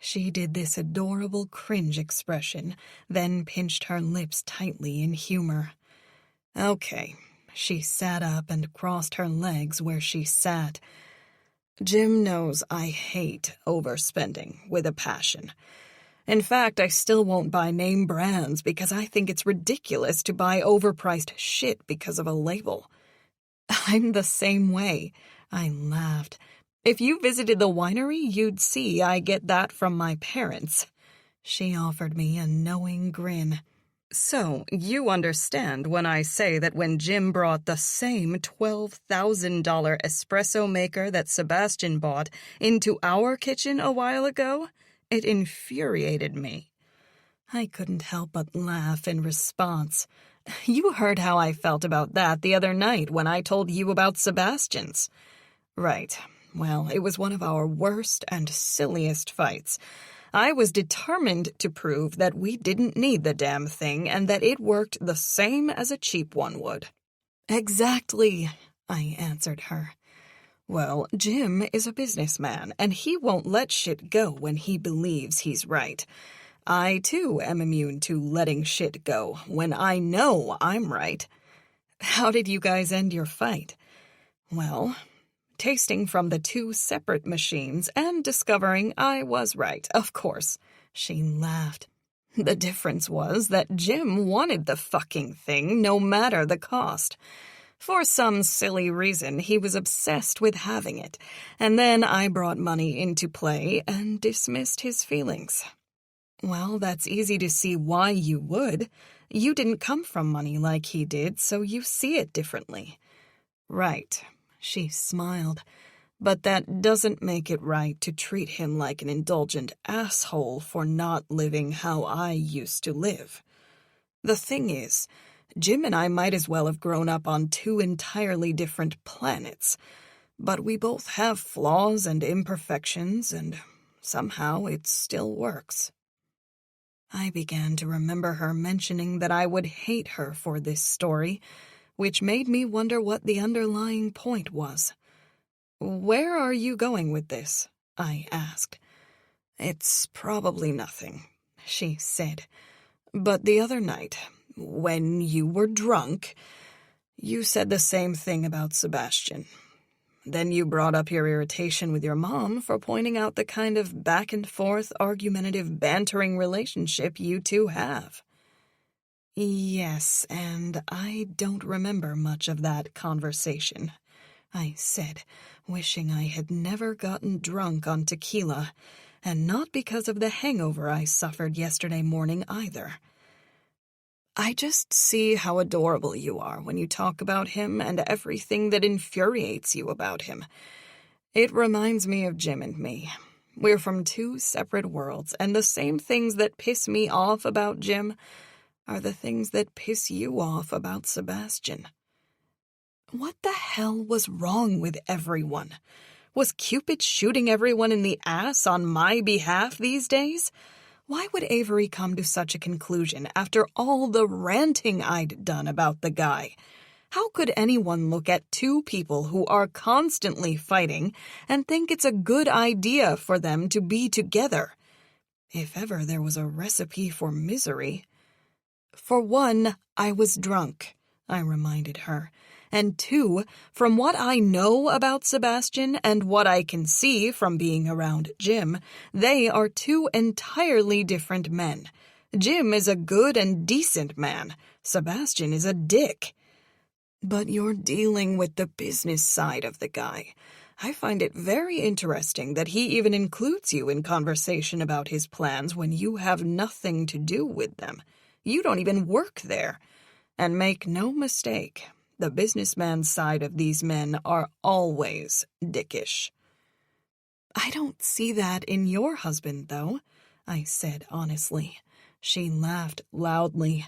She did this adorable cringe expression, then pinched her lips tightly in humor. Okay. She sat up and crossed her legs where she sat. Jim knows I hate overspending with a passion. In fact, I still won't buy name brands because I think it's ridiculous to buy overpriced shit because of a label. I'm the same way. I laughed. If you visited the winery, you'd see I get that from my parents. She offered me a knowing grin. So, you understand when I say that when Jim brought the same $12,000 espresso maker that Sebastian bought into our kitchen a while ago, it infuriated me. I couldn't help but laugh in response. You heard how I felt about that the other night when I told you about Sebastian's. Right. Well, it was one of our worst and silliest fights. I was determined to prove that we didn't need the damn thing and that it worked the same as a cheap one would. Exactly, I answered her. Well, Jim is a businessman, and he won't let shit go when he believes he's right. I, too, am immune to letting shit go when I know I'm right. How did you guys end your fight? Well, tasting from the two separate machines and discovering I was right, of course. She laughed. The difference was that Jim wanted the fucking thing no matter the cost. For some silly reason, he was obsessed with having it, and then I brought money into play and dismissed his feelings. Well, that's easy to see why you would. You didn't come from money like he did, so you see it differently. Right, she smiled. But that doesn't make it right to treat him like an indulgent asshole for not living how I used to live. The thing is, Jim and I might as well have grown up on two entirely different planets, but we both have flaws and imperfections, and somehow it still works. I began to remember her mentioning that I would hate her for this story, which made me wonder what the underlying point was. Where are you going with this? I asked. It's probably nothing, she said. But the other night, when you were drunk, you said the same thing about Sebastian. Then you brought up your irritation with your mom for pointing out the kind of back-and-forth, argumentative, bantering relationship you two have. Yes, and I don't remember much of that conversation, I said, wishing I had never gotten drunk on tequila, and not because of the hangover I suffered yesterday morning either. I just see how adorable you are when you talk about him and everything that infuriates you about him. It reminds me of Jim and me. We're from two separate worlds, and the same things that piss me off about Jim are the things that piss you off about Sebastian. What the hell was wrong with everyone? Was Cupid shooting everyone in the ass on my behalf these days? Why would Avery come to such a conclusion after all the ranting I'd done about the guy? How could anyone look at two people who are constantly fighting and think it's a good idea for them to be together? If ever there was a recipe for misery. For one, I was drunk, I reminded her. And two, from what I know about Sebastian and what I can see from being around Jim, they are two entirely different men. Jim is a good and decent man. Sebastian is a dick. But you're dealing with the business side of the guy. I find it very interesting that he even includes you in conversation about his plans when you have nothing to do with them. You don't even work there. And make no mistake, the businessman side of these men are always dickish. I don't see that in your husband, though, I said honestly. She laughed loudly.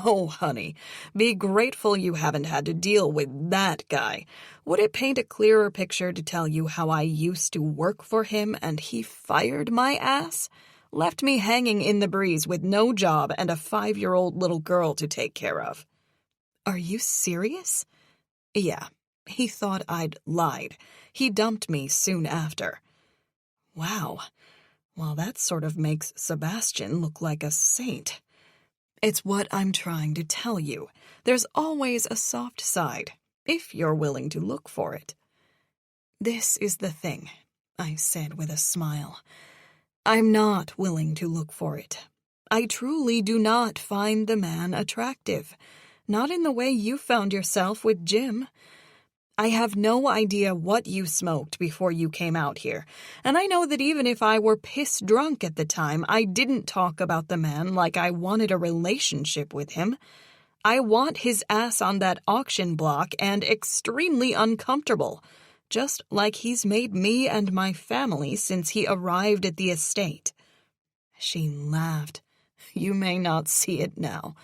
Oh, honey, be grateful you haven't had to deal with that guy. Would it paint a clearer picture to tell you how I used to work for him and he fired my ass? Left me hanging in the breeze with no job and a 5-year-old little girl to take care of. Are you serious? Yeah, he thought I'd lied. He dumped me soon after. Wow, well, that sort of makes Sebastian look like a saint. It's what I'm trying to tell you. There's always a soft side, if you're willing to look for it. This is the thing, I said with a smile. I'm not willing to look for it. I truly do not find the man attractive. Not in the way you found yourself with Jim. I have no idea what you smoked before you came out here, and I know that even if I were piss drunk at the time, I didn't talk about the man like I wanted a relationship with him. I want his ass on that auction block and extremely uncomfortable, just like he's made me and my family since he arrived at the estate. She laughed. You may not see it now,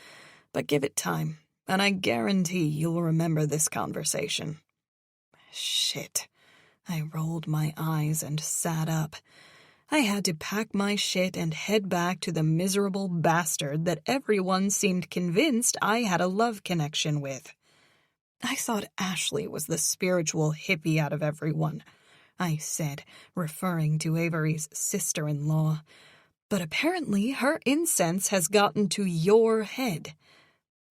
but give it time, and I guarantee you'll remember this conversation. Shit. I rolled my eyes and sat up. I had to pack my shit and head back to the miserable bastard that everyone seemed convinced I had a love connection with. I thought Ashley was the spiritual hippie out of everyone, I said, referring to Avery's sister-in-law. But apparently her incense has gotten to your head.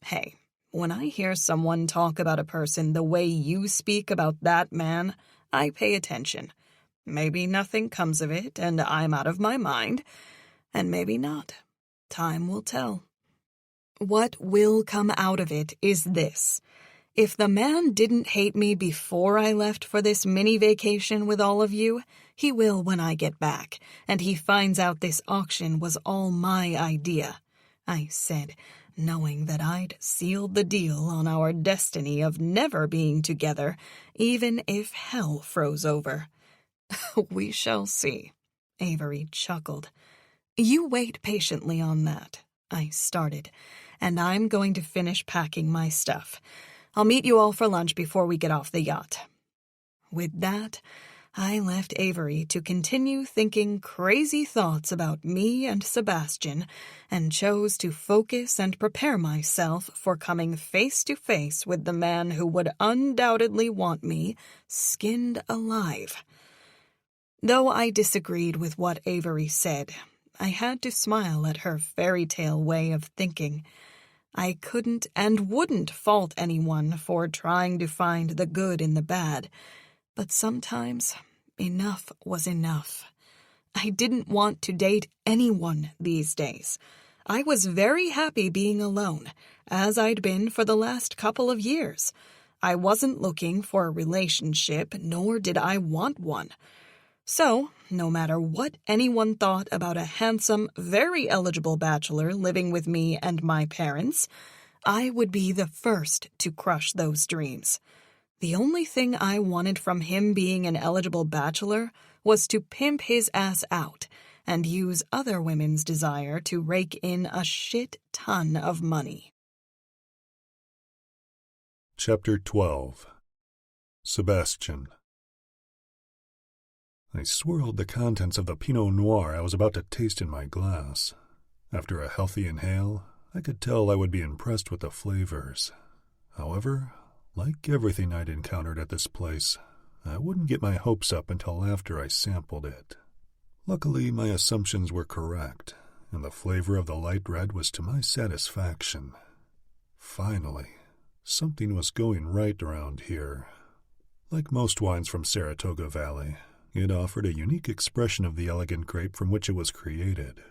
Hey, when I hear someone talk about a person the way you speak about that man, I pay attention. Maybe nothing comes of it, and I'm out of my mind. And maybe not. Time will tell. What will come out of it is this. If the man didn't hate me before I left for this mini-vacation with all of you, he will when I get back, and he finds out this auction was all my idea, I said, knowing that I'd sealed the deal on our destiny of never being together, even if hell froze over. We shall see, Avery chuckled. You wait patiently on that, I started, and I'm going to finish packing my stuff. I'll meet you all for lunch before we get off the yacht. With that, I left Avery to continue thinking crazy thoughts about me and Sebastian, and chose to focus and prepare myself for coming face to face with the man who would undoubtedly want me skinned alive. Though I disagreed with what Avery said, I had to smile at her fairy tale way of thinking. I couldn't and wouldn't fault anyone for trying to find the good in the bad, but sometimes enough was enough. I didn't want to date anyone these days. I was very happy being alone, as I'd been for the last couple of years. I wasn't looking for a relationship, nor did I want one. So, no matter what anyone thought about a handsome, very eligible bachelor living with me and my parents, I would be the first to crush those dreams. The only thing I wanted from him being an eligible bachelor was to pimp his ass out and use other women's desire to rake in a shit ton of money. Chapter 12. Sebastian. I swirled the contents of the Pinot Noir I was about to taste in my glass. After a healthy inhale, I could tell I would be impressed with the flavors. However, like everything I'd encountered at this place, I wouldn't get my hopes up until after I sampled it. Luckily, my assumptions were correct, and the flavor of the light red was to my satisfaction. Finally, something was going right around here. Like most wines from Saratoga Valley, it offered a unique expression of the elegant grape from which it was created.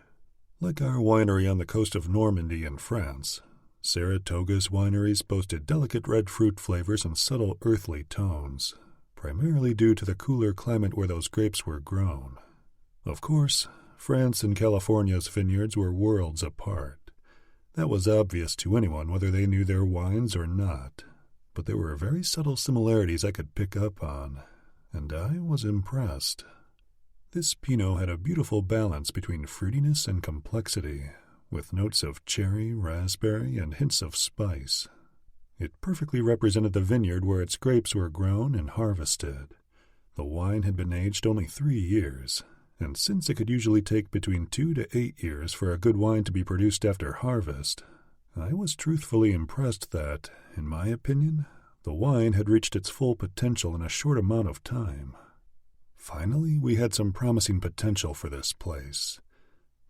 Like our winery on the coast of Normandy in France, Saratoga's wineries boasted delicate red fruit flavors and subtle earthly tones, primarily due to the cooler climate where those grapes were grown. Of course, France and California's vineyards were worlds apart. That was obvious to anyone whether they knew their wines or not, but there were very subtle similarities I could pick up on, and I was impressed. This Pinot had a beautiful balance between fruitiness and complexity, with notes of cherry, raspberry, and hints of spice. It perfectly represented the vineyard where its grapes were grown and harvested. The wine had been aged only 3 years, and since it could usually take between 2 to 8 years for a good wine to be produced after harvest, I was truthfully impressed that, in my opinion, the wine had reached its full potential in a short amount of time. Finally, we had some promising potential for this place.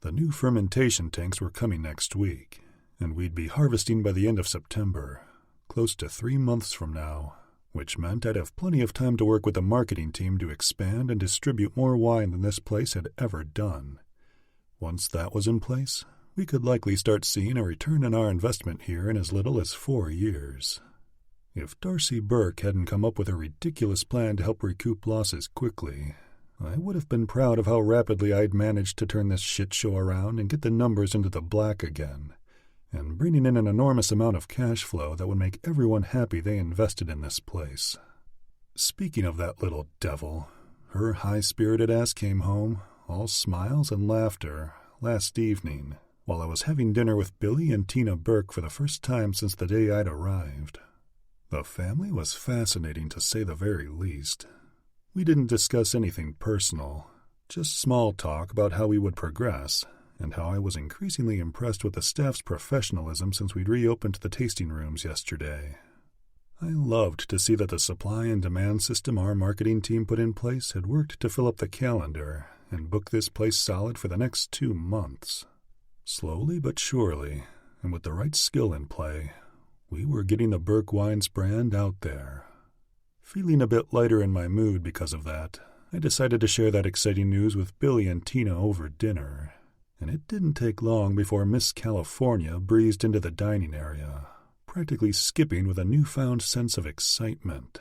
The new fermentation tanks were coming next week, and we'd be harvesting by the end of September, close to 3 months from now, which meant I'd have plenty of time to work with the marketing team to expand and distribute more wine than this place had ever done. Once that was in place, we could likely start seeing a return on our investment here in as little as 4 years. If Darcy Burke hadn't come up with a ridiculous plan to help recoup losses quickly, I would have been proud of how rapidly I'd managed to turn this shit show around and get the numbers into the black again, and bringing in an enormous amount of cash flow that would make everyone happy they invested in this place. Speaking of that little devil, her high-spirited ass came home, all smiles and laughter, last evening, while I was having dinner with Billy and Tina Burke for the first time since the day I'd arrived. The family was fascinating, to say the very least. We didn't discuss anything personal, just small talk about how we would progress, and how I was increasingly impressed with the staff's professionalism since we'd reopened the tasting rooms yesterday. I loved to see that the supply and demand system our marketing team put in place had worked to fill up the calendar and book this place solid for the next 2 months. Slowly but surely, and with the right skill in play, we were getting the Burke Wines brand out there. Feeling a bit lighter in my mood because of that, I decided to share that exciting news with Billy and Tina over dinner, and it didn't take long before Miss California breezed into the dining area, practically skipping with a newfound sense of excitement.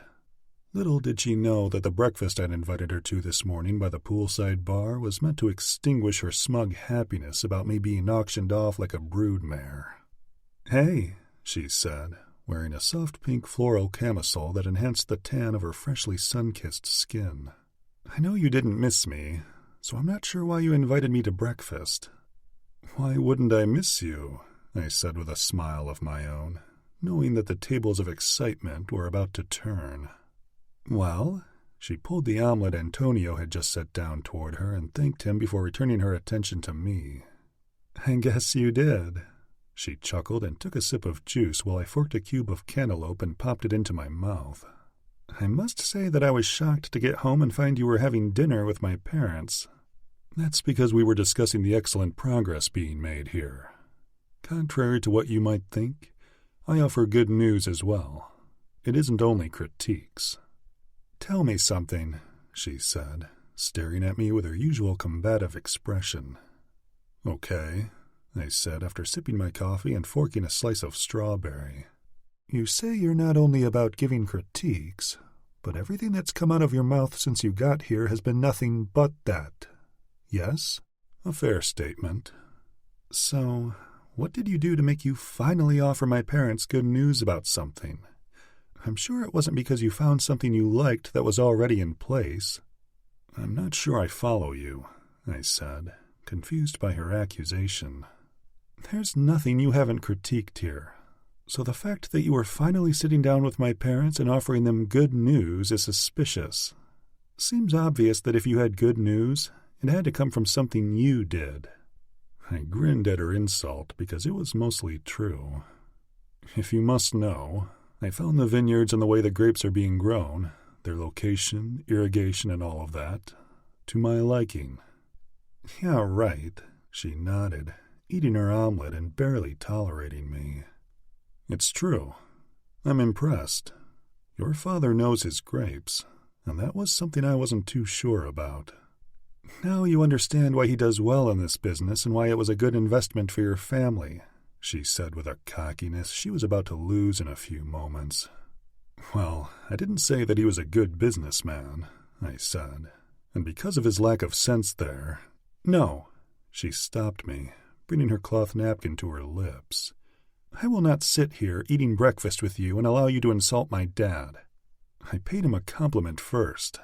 Little did she know that the breakfast I'd invited her to this morning by the poolside bar was meant to extinguish her smug happiness about me being auctioned off like a broodmare. "Hey," she said, wearing a soft pink floral camisole that enhanced the tan of her freshly sun-kissed skin. "I know you didn't miss me, so I'm not sure why you invited me to breakfast." "Why wouldn't I miss you?" I said with a smile of my own, knowing that the tables of excitement were about to turn. "Well," she pulled the omelet Antonio had just set down toward her and thanked him before returning her attention to me. "I guess you did." She chuckled and took a sip of juice while I forked a cube of cantaloupe and popped it into my mouth. "I must say that I was shocked to get home and find you were having dinner with my parents." "That's because we were discussing the excellent progress being made here. Contrary to what you might think, I offer good news as well. It isn't only critiques." "Tell me something," she said, staring at me with her usual combative expression. "Okay," I said after sipping my coffee and forking a slice of strawberry. "You say you're not only about giving critiques, but everything that's come out of your mouth since you got here has been nothing but that. Yes? A fair statement. So, what did you do to make you finally offer my parents good news about something? I'm sure it wasn't because you found something you liked that was already in place." "I'm not sure I follow you," I said, confused by her accusation. "There's nothing you haven't critiqued here. So the fact that you were finally sitting down with my parents and offering them good news is suspicious. Seems obvious that if you had good news, it had to come from something you did." I grinned at her insult because it was mostly true. "If you must know, I found the vineyards and the way the grapes are being grown, their location, irrigation, and all of that, to my liking." "Yeah, right," she nodded, eating her omelet and barely tolerating me. "It's true. I'm impressed. Your father knows his grapes, and that was something I wasn't too sure about. Now you understand why he does well in this business and why it was a good investment for your family," she said with a cockiness she was about to lose in a few moments. "Well, I didn't say that he was a good businessman," I said, and because of his lack of sense there— "No," she stopped me, bringing her cloth napkin to her lips. "I will not sit here eating breakfast with you and allow you to insult my dad. I paid him a compliment first.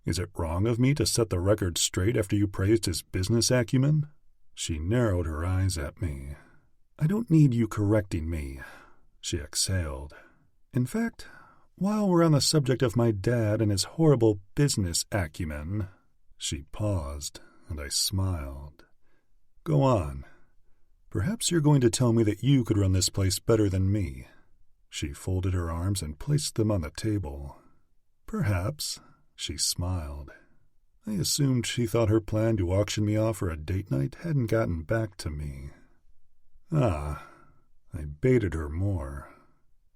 Is it wrong of me to set the record straight after you praised his business acumen? She narrowed her eyes at me. I don't need you correcting me, she exhaled. In fact, while we're on the subject of my dad and his horrible business acumen, she paused, and I smiled. Go on. Perhaps you're going to tell me that you could run this place better than me. She folded her arms and placed them on the table. Perhaps, she smiled. I assumed she thought her plan to auction me off for a date night hadn't gotten back to me. I baited her more.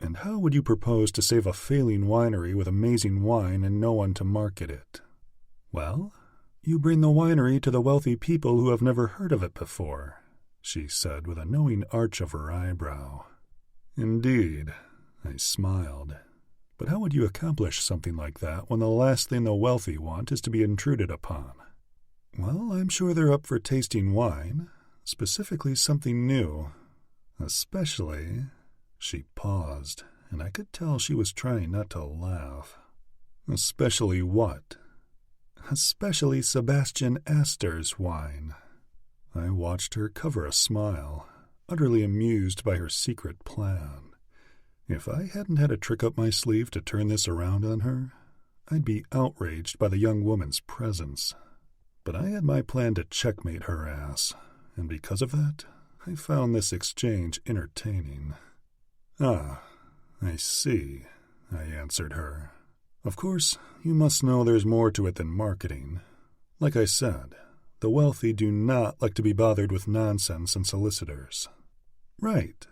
And how would you propose to save a failing winery with amazing wine and no one to market it? Well, you bring the winery to the wealthy people who have never heard of it before, she said with a knowing arch of her eyebrow. Indeed, I smiled. But how would you accomplish something like that when the last thing the wealthy want is to be intruded upon? Well, I'm sure they're up for tasting wine, specifically something new. Especially... She paused, and I could tell she was trying not to laugh. Especially what? Especially Sebastian Aster's wine. I watched her cover a smile, utterly amused by her secret plan. If I hadn't had a trick up my sleeve to turn this around on her, I'd be outraged by the young woman's presence. But I had my plan to checkmate her ass, and because of that, I found this exchange entertaining. I see, I answered her. Of course, you must know there's more to it than marketing. Like I said, the wealthy do not like to be bothered with nonsense and solicitors. Right.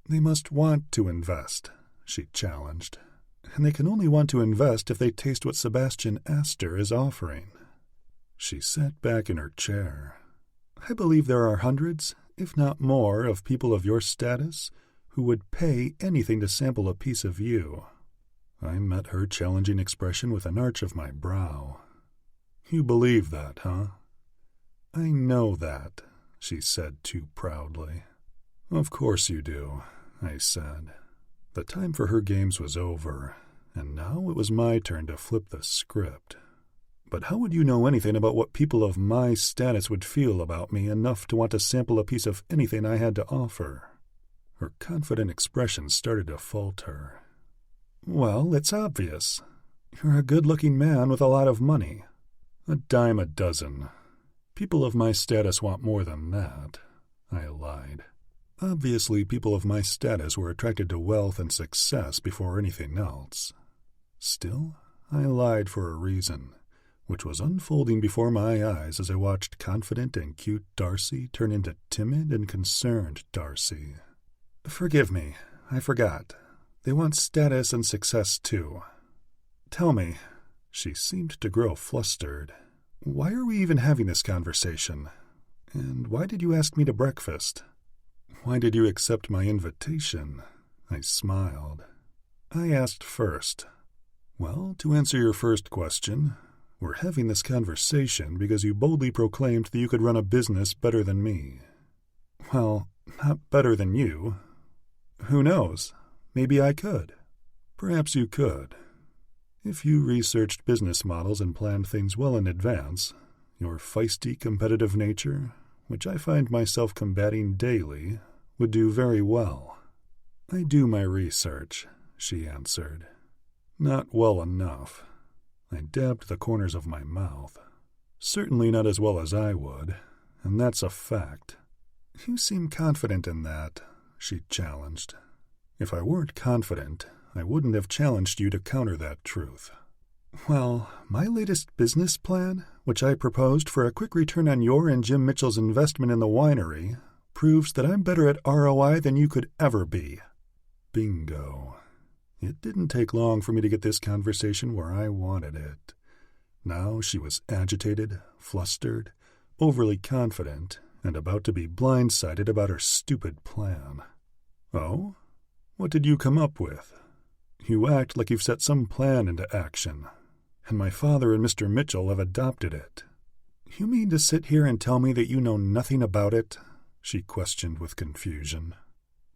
They must want to invest, she challenged. And they can only want to invest if they taste what Sebastian Aster is offering. She sat back in her chair. I believe there are hundreds, if not more, of people of your status who would pay anything to sample a piece of you. I met her challenging expression with an arch of my brow. You believe that, huh? I know that, she said too proudly. Of course you do, I said. The time for her games was over, and now it was my turn to flip the script. But how would you know anything about what people of my status would feel about me enough to want to sample a piece of anything I had to offer? Her confident expression started to falter. Well, it's obvious. You're a good-looking man with a lot of money. A dime a dozen. People of my status want more than that, I lied. Obviously, people of my status were attracted to wealth and success before anything else. Still, I lied for a reason, which was unfolding before my eyes as I watched confident and cute Darcy turn into timid and concerned Darcy. Forgive me, I forgot. They want status and success, too. Tell me, she seemed to grow flustered. Why are we even having this conversation? And why did you ask me to breakfast? Why did you accept my invitation? I smiled. I asked first. Well, to answer your first question, we're having this conversation because you boldly proclaimed that you could run a business better than me. Well, not better than you. Who knows? Maybe I could. Perhaps you could. If you researched business models and planned things well in advance, your feisty competitive nature, which I find myself combating daily, would do very well. I do my research, she answered. Not well enough. I dabbed the corners of my mouth. Certainly not as well as I would, and that's a fact. You seem confident in that, she challenged. If I weren't confident, I wouldn't have challenged you to counter that truth. Well, my latest business plan, which I proposed for a quick return on your and Jim Mitchell's investment in the winery, proves that I'm better at ROI than you could ever be. Bingo. It didn't take long for me to get this conversation where I wanted it. Now she was agitated, flustered, overly confident, and about to be blindsided about her stupid plan. Oh? What did you come up with? You act like you've set some plan into action, and my father and Mr. Mitchell have adopted it. You mean to sit here and tell me that you know nothing about it? She questioned with confusion.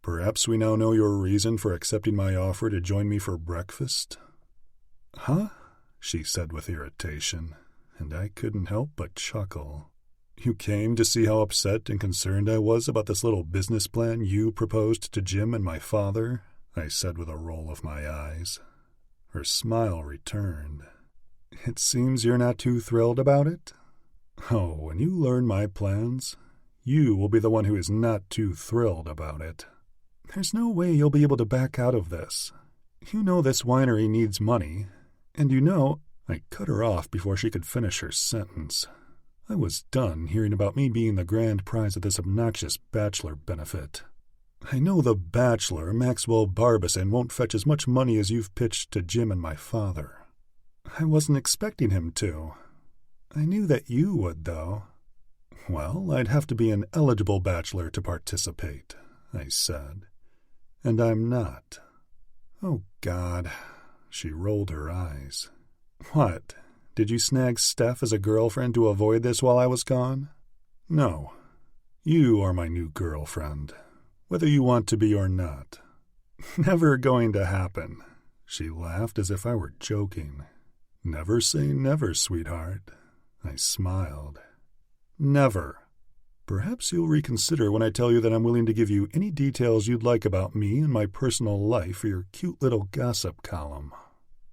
Perhaps we now know your reason for accepting my offer to join me for breakfast? Huh? she said with irritation, and I couldn't help but chuckle. You came to see how upset and concerned I was about this little business plan you proposed to Jim and my father? I said with a roll of my eyes. Her smile returned. It seems you're not too thrilled about it? Oh, when you learn my plans, you will be the one who is not too thrilled about it. There's no way you'll be able to back out of this. You know this winery needs money, and you know— I cut her off before she could finish her sentence. I was done hearing about me being the grand prize of this obnoxious bachelor benefit. I know the bachelor, Maxwell Barbison, won't fetch as much money as you've pitched to Jim and my father. I wasn't expecting him to. I knew that you would, though. Well, I'd have to be an eligible bachelor to participate, I said. And I'm not. Oh, God. She rolled her eyes. What? Did you snag Steph as a girlfriend to avoid this while I was gone? No. You are my new girlfriend, whether you want to be or not. Never going to happen. She laughed as if I were joking. Never say never, sweetheart. I smiled. Never. Perhaps you'll reconsider when I tell you that I'm willing to give you any details you'd like about me and my personal life for your cute little gossip column.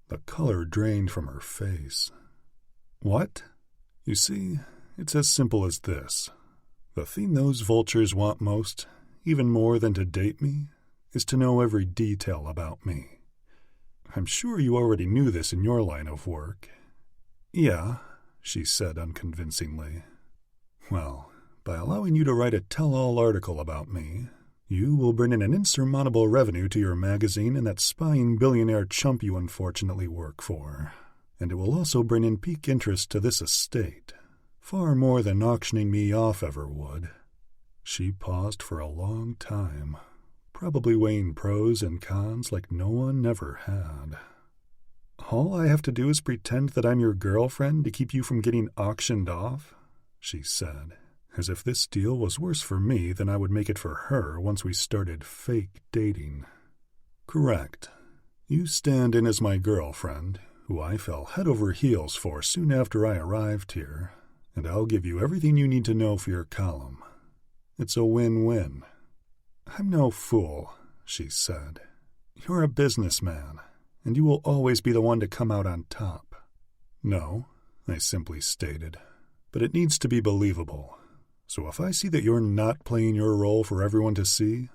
The color drained from her face. What? You see, it's as simple as this. The thing those vultures want most, even more than to date me, is to know every detail about me. I'm sure you already knew this in your line of work. Yeah, she said unconvincingly. Well, by allowing you to write a tell-all article about me, you will bring in an insurmountable revenue to your magazine and that spying billionaire chump you unfortunately work for. And it will also bring in peak interest to this estate, far more than auctioning me off ever would. She paused for a long time, probably weighing pros and cons like no one ever had. All I have to do is pretend that I'm your girlfriend to keep you from getting auctioned off, she said, as if this deal was worse for me than I would make it for her once we started fake dating. Correct. You stand in as my girlfriend, who I fell head over heels for soon after I arrived here, and I'll give you everything you need to know for your column. It's a win-win. I'm no fool, she said. You're a businessman, and you will always be the one to come out on top. No, I simply stated, but it needs to be believable. So if I see that you're not playing your role for everyone to see,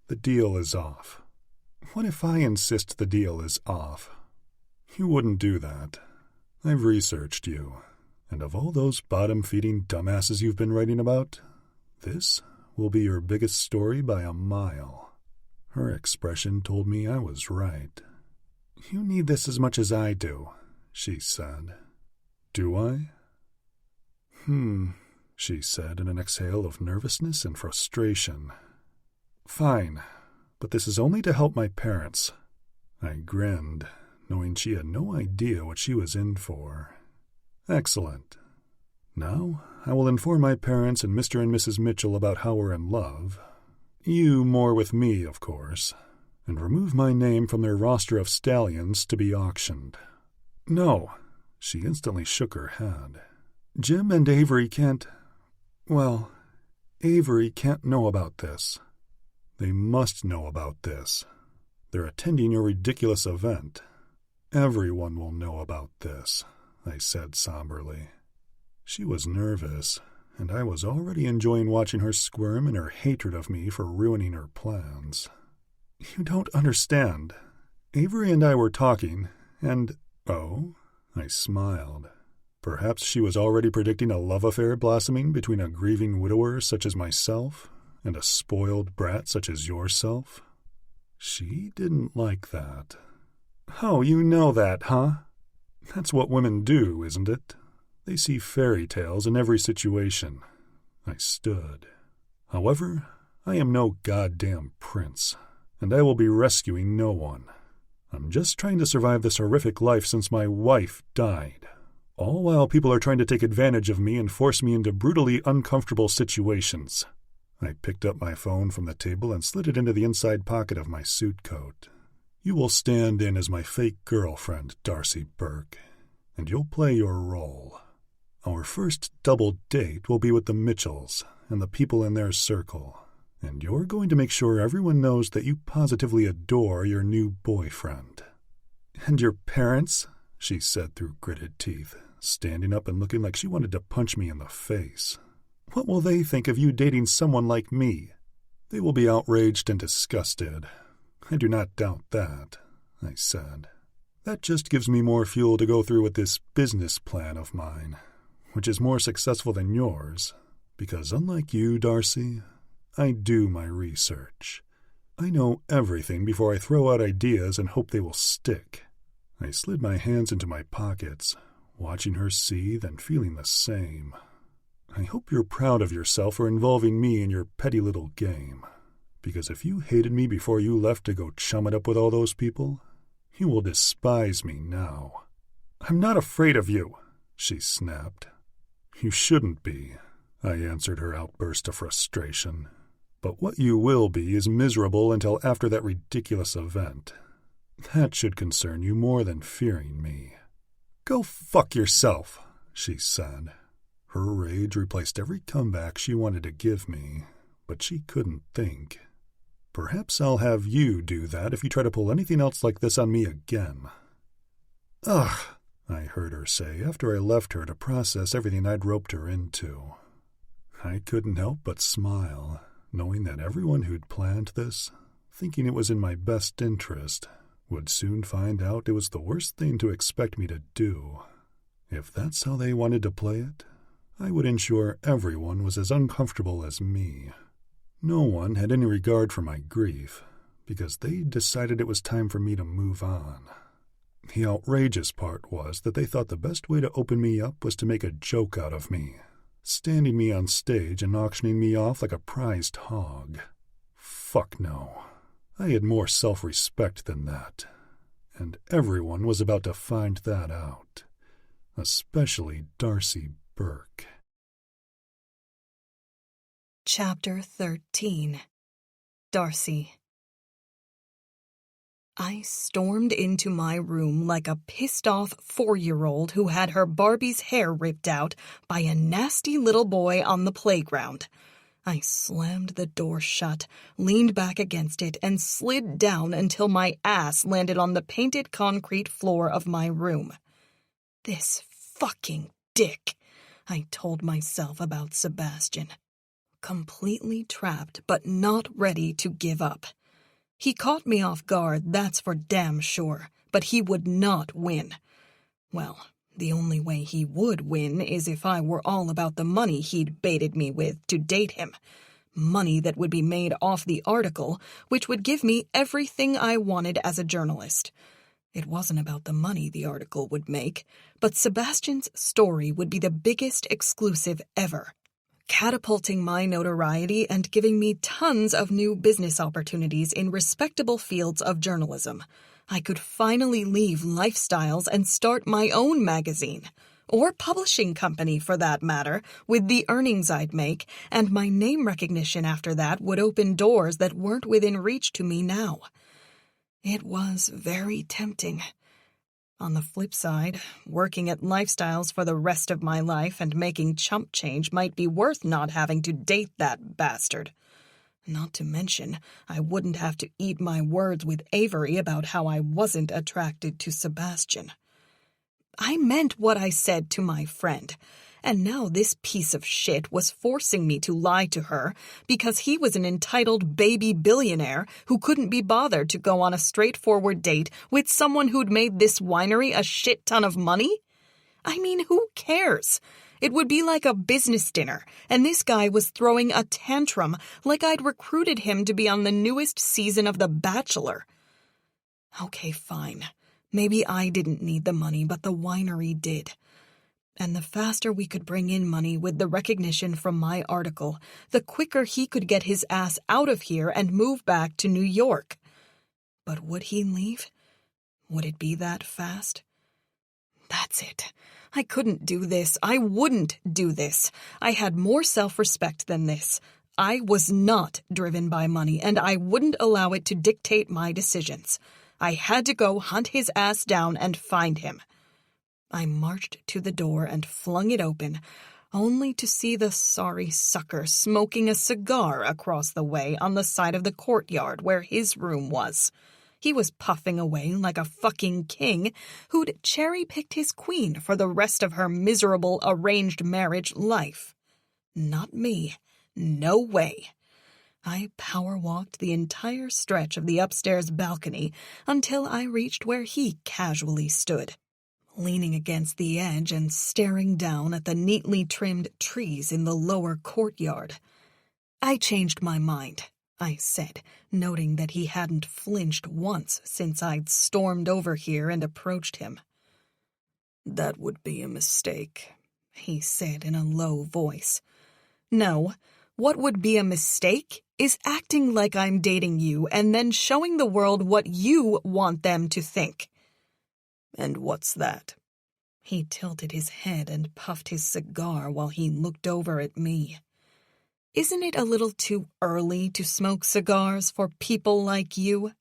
the deal is off. What if I insist the deal is off? You wouldn't do that. I've researched you, and of all those bottom-feeding dumbasses you've been writing about, this will be your biggest story by a mile. Her expression told me I was right. You need this as much as I do, she said. Do I? She said in an exhale of nervousness and frustration. Fine, but this is only to help my parents. I grinned, knowing she had no idea what she was in for. Excellent. Now, I will inform my parents and Mr. and Mrs. Mitchell about how we're in love. You more with me, of course, and remove my name from their roster of stallions to be auctioned. No, she instantly shook her head. Jim and Avery can't— Well, Avery can't know about this. They must know about this. They're attending your ridiculous event. Everyone will know about this, I said somberly. She was nervous, and I was already enjoying watching her squirm in her hatred of me for ruining her plans. You don't understand. Avery and I were talking, and— Oh? I smiled. Perhaps she was already predicting a love affair blossoming between a grieving widower such as myself and a spoiled brat such as yourself. She didn't like that. Oh, you know that, huh? That's what women do, isn't it? They see fairy tales in every situation. I stood. However, I am no goddamn prince, and I will be rescuing no one. I'm just trying to survive this horrific life since my wife died. All while people are trying to take advantage of me and force me into brutally uncomfortable situations. I picked up my phone from the table and slid it into the inside pocket of my suit coat. You will stand in as my fake girlfriend, Darcy Burke. and you'll play your role. Our first double date will be with the Mitchells and the people in their circle, and you're going to make sure everyone knows that you positively adore your new boyfriend." "And your parents?" she said through gritted teeth, standing up and looking like she wanted to punch me in the face. "What will they think of you dating someone like me?" "They will be outraged and disgusted. I do not doubt that," I said. "That just gives me more fuel to go through with this business plan of mine, which is more successful than yours, because unlike you, Darcy, I do my research. I know everything before I throw out ideas and hope they will stick." I slid my hands into my pockets, watching her seethe and feeling the same. "I hope you're proud of yourself for involving me in your petty little game, because if you hated me before you left to go chum it up with all those people, you will despise me now." "I'm not afraid of you," she snapped. "You shouldn't be," I answered her outburst of frustration. "But what you will be is miserable until after that ridiculous event. That should concern you more than fearing me." "Go fuck yourself," she said. Her rage replaced every comeback she wanted to give me, but she couldn't think. "Perhaps I'll have you do that if you try to pull anything else like this on me again." "Ugh," I heard her say after I left her to process everything I'd roped her into. I couldn't help but smile, knowing that everyone who'd planned this, thinking it was in my best interest, would soon find out it was the worst thing to expect me to do. If that's how they wanted to play it, I would ensure everyone was as uncomfortable as me. No one had any regard for my grief, because they decided it was time for me to move on. The outrageous part was that they thought the best way to open me up was to make a joke out of me, standing me on stage and auctioning me off like a prized hog. Fuck no. I had more self-respect than that, and everyone was about to find that out, especially Darcy Burke. Chapter 13. Darcy. I stormed into my room like a pissed-off 4-year-old who had her Barbie's hair ripped out by a nasty little boy on the playground. I slammed the door shut, leaned back against it, and slid down until my ass landed on the painted concrete floor of my room. This fucking dick, I told myself about Sebastian. Completely trapped, but not ready to give up. He caught me off guard, that's for damn sure, but he would not win. Well, the only way he would win is if I were all about the money he'd baited me with to date him. Money that would be made off the article, which would give me everything I wanted as a journalist. It wasn't about the money the article would make, but Sebastian's story would be the biggest exclusive ever, catapulting my notoriety and giving me tons of new business opportunities in respectable fields of journalism. I could finally leave Lifestyles and start my own magazine, or publishing company for that matter, with the earnings I'd make, and my name recognition after that would open doors that weren't within reach to me now. It was very tempting. On the flip side, working at Lifestyles for the rest of my life and making chump change might be worth not having to date that bastard. Not to mention, I wouldn't have to eat my words with Avery about how I wasn't attracted to Sebastian. I meant what I said to my friend, and now this piece of shit was forcing me to lie to her because he was an entitled baby billionaire who couldn't be bothered to go on a straightforward date with someone who'd made this winery a shit ton of money? I mean, who cares? It would be like a business dinner, and this guy was throwing a tantrum like I'd recruited him to be on the newest season of The Bachelor. Okay, fine. Maybe I didn't need the money, but the winery did. And the faster we could bring in money with the recognition from my article, the quicker he could get his ass out of here and move back to New York. But would he leave? Would it be that fast? That's it. I couldn't do this. I wouldn't do this. I had more self-respect than this. I was not driven by money, and I wouldn't allow it to dictate my decisions. I had to go hunt his ass down and find him. I marched to the door and flung it open, only to see the sorry sucker smoking a cigar across the way on the side of the courtyard where his room was. He was puffing away like a fucking king who'd cherry-picked his queen for the rest of her miserable arranged marriage life. Not me. No way. I power-walked the entire stretch of the upstairs balcony until I reached where he casually stood, leaning against the edge and staring down at the neatly trimmed trees in the lower courtyard. "I changed my mind," I said, noting that he hadn't flinched once since I'd stormed over here and approached him. "That would be a mistake," he said in a low voice. "No, what would be a mistake is acting like I'm dating you and then showing the world what you want them to think." "And what's that?" He tilted his head and puffed his cigar while he looked over at me. "Isn't it a little too early to smoke cigars for people like you?"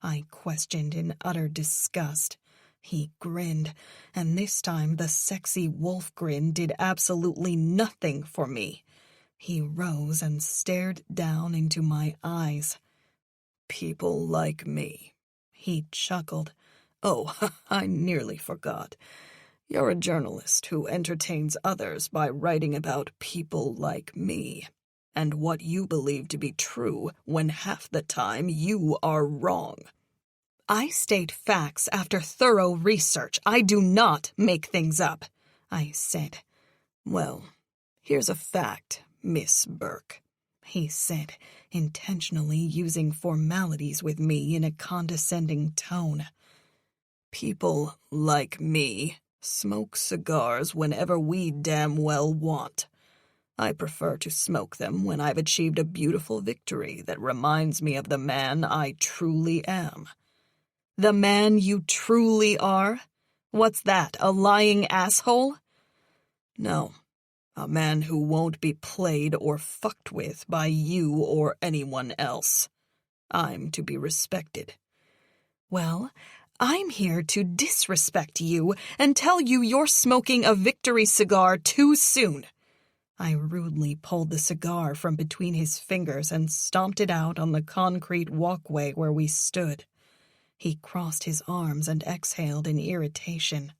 I questioned in utter disgust. He grinned, and this time the sexy wolf grin did absolutely nothing for me. He rose and stared down into my eyes. "People like me," he chuckled. "Oh, I nearly forgot. You're a journalist who entertains others by writing about people like me, and what you believe to be true when half the time you are wrong." "I state facts after thorough research. I do not make things up," I said. "Well, here's a fact, Miss Burke," he said, intentionally using formalities with me in a condescending tone. "People like me smoke cigars whenever we damn well want. I prefer to smoke them when I've achieved a beautiful victory that reminds me of the man I truly am." "The man you truly are? What's that, a lying asshole?" "No, a man who won't be played or fucked with by you or anyone else. I'm to be respected." "Well, I'm here to disrespect you and tell you you're smoking a victory cigar too soon." I rudely pulled the cigar from between his fingers and stomped it out on the concrete walkway where we stood. He crossed his arms and exhaled in irritation.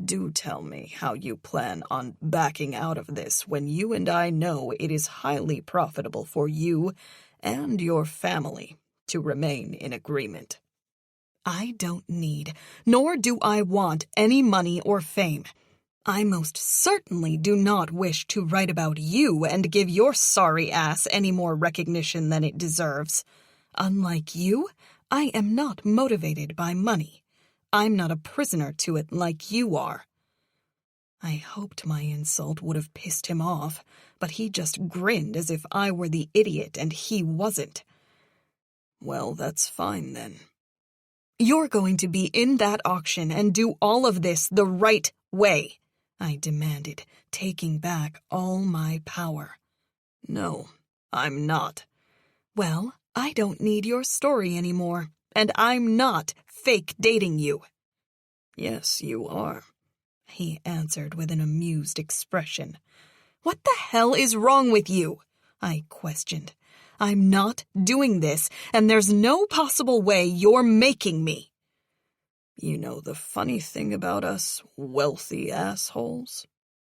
"Do tell me how you plan on backing out of this when you and I know it is highly profitable for you and your family to remain in agreement." "I don't need, nor do I want, any money or fame. I most certainly do not wish to write about you and give your sorry ass any more recognition than it deserves. Unlike you, I am not motivated by money. I'm not a prisoner to it like you are." I hoped my insult would have pissed him off, but he just grinned as if I were the idiot and he wasn't. "Well, that's fine then." "You're going to be in that auction and do all of this the right way," I demanded, taking back all my power. "No, I'm not." "Well, I don't need your story anymore, and I'm not fake dating you." "Yes, you are," he answered with an amused expression. "What the hell is wrong with you?" I questioned. "I'm not doing this, and there's no possible way you're making me." "You know the funny thing about us wealthy assholes?"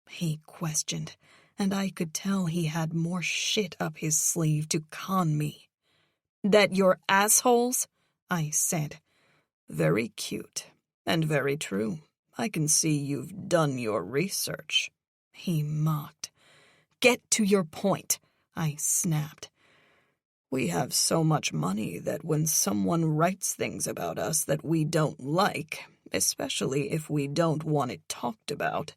he questioned, and I could tell he had more shit up his sleeve to con me. "That you're assholes?" I said. "Very cute, and very true. I can see you've done your research," he mocked. "Get to your point," I snapped. "We have so much money that when someone writes things about us that we don't like, especially if we don't want it talked about—"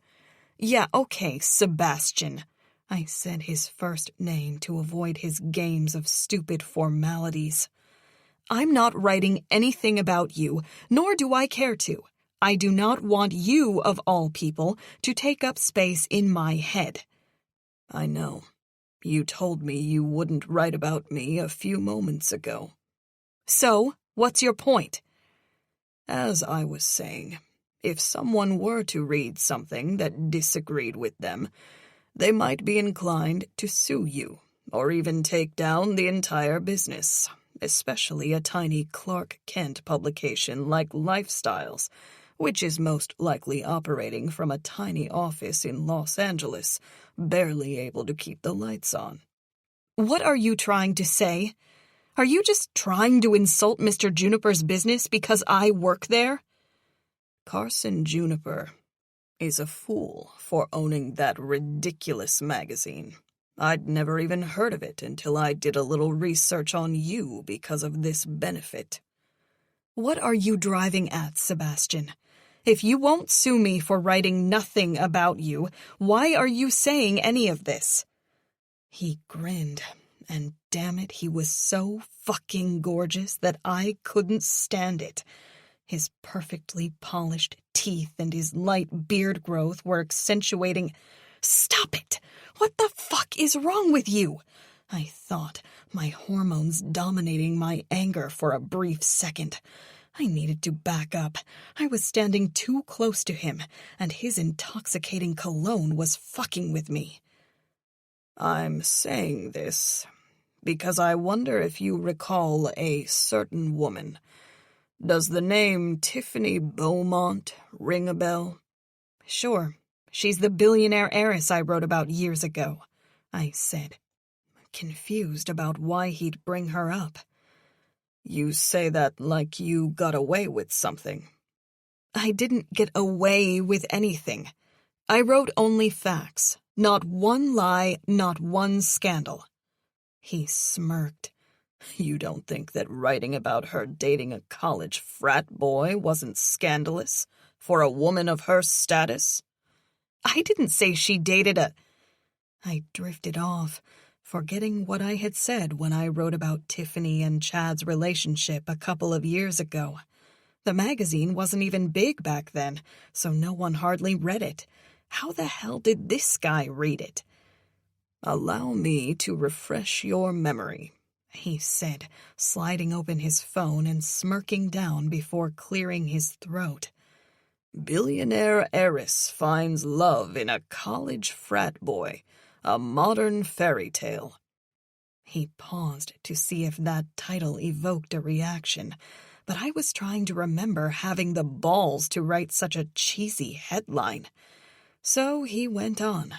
"Yeah, okay, Sebastian." I said his first name to avoid his games of stupid formalities. "I'm not writing anything about you, nor do I care to. I do not want you, of all people, to take up space in my head." "I know. You told me you wouldn't write about me a few moments ago." "So, what's your point?" "As I was saying, If someone were to read something that disagreed with them, they might be inclined to sue you, or even take down the entire business, especially a tiny Clark Kent publication like Lifestyles, which is most likely operating from a tiny office in Los Angeles, barely able to keep the lights on. What are you trying to say? Are you just trying to insult Mr. Juniper's business because I work there? Carson Juniper is a fool for owning that ridiculous magazine. I'd never even heard of it until I did a little research on you because of this benefit. What are you driving at, Sebastian? If you won't sue me for writing nothing about you, why are you saying any of this? He grinned, and damn it, he was so fucking gorgeous that I couldn't stand it. His perfectly polished teeth and his light beard growth were accentuating. Stop it! What the fuck is wrong with you? I thought, my hormones dominating my anger for a brief second. I needed to back up. I was standing too close to him, and his intoxicating cologne was fucking with me. I'm saying this because I wonder if you recall a certain woman. Does the name Tiffany Beaumont ring a bell? Sure. She's the billionaire heiress I wrote about years ago, I said, confused about why he'd bring her up. You say that like you got away with something. I didn't get away with anything. I wrote only facts. Not one lie, not one scandal. He smirked. You don't think that writing about her dating a college frat boy wasn't scandalous for a woman of her status? I didn't say she dated a... I drifted off, forgetting what I had said when I wrote about Tiffany and Chad's relationship a couple of years ago. The magazine wasn't even big back then, so no one hardly read it. How the hell did this guy read it? Allow me to refresh your memory, he said, sliding open his phone and smirking down before clearing his throat. Billionaire heiress finds love in a college frat boy, a modern fairy tale. He paused to see if that title evoked a reaction, but I was trying to remember having the balls to write such a cheesy headline. So he went on.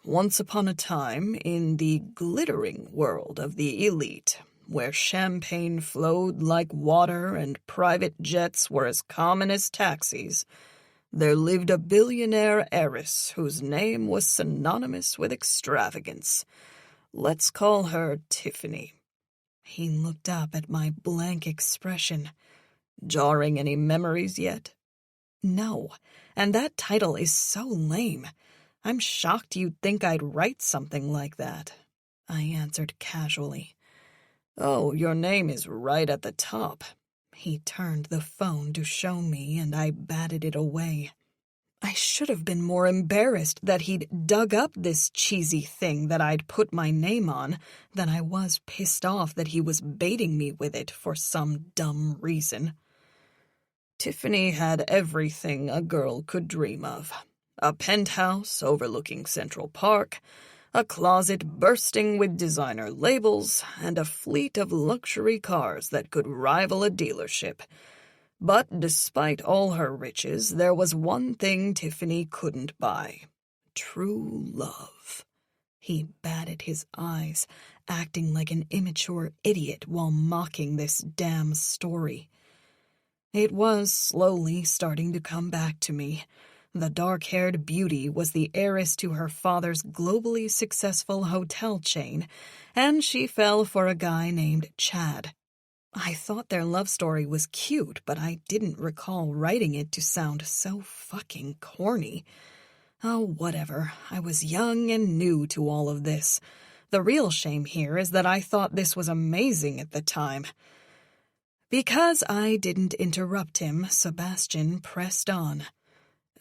Once upon a time, in the glittering world of the elite, where champagne flowed like water and private jets were as common as taxis, there lived a billionaire heiress whose name was synonymous with extravagance. Let's call her Tiffany. He looked up at my blank expression. Jarring any memories yet? No, and that title is so lame. I'm shocked you'd think I'd write something like that, I answered casually. Oh, your name is right at the top. He turned the phone to show me, and I batted it away. I should have been more embarrassed that he'd dug up this cheesy thing that I'd put my name on than I was pissed off that he was baiting me with it for some dumb reason. Tiffany had everything a girl could dream of. A penthouse overlooking Central Park, a closet bursting with designer labels, and a fleet of luxury cars that could rival a dealership. But despite all her riches, there was one thing Tiffany couldn't buy. True love. He batted his eyes, acting like an immature idiot while mocking this damn story. It was slowly starting to come back to me. The dark-haired beauty was the heiress to her father's globally successful hotel chain, and she fell for a guy named Chad. I thought their love story was cute, but I didn't recall writing it to sound so fucking corny. Oh, whatever. I was young and new to all of this. The real shame here is that I thought this was amazing at the time. Because I didn't interrupt him, Sebastian pressed on.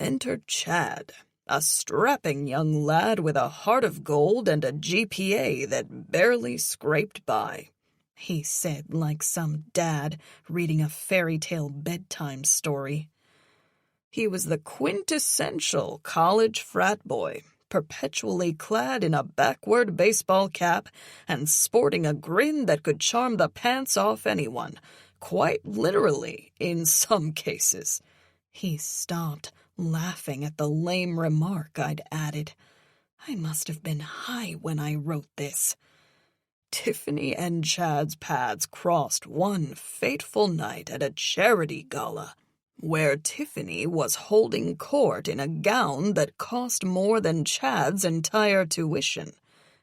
Enter Chad, a strapping young lad with a heart of gold and a GPA that barely scraped by, he said like some dad reading a fairy tale bedtime story. He was the quintessential college frat boy, perpetually clad in a backward baseball cap and sporting a grin that could charm the pants off anyone, quite literally in some cases. He stopped, laughing at the lame remark I'd added. I must have been high when I wrote this. Tiffany and Chad's paths crossed one fateful night at a charity gala, where Tiffany was holding court in a gown that cost more than Chad's entire tuition.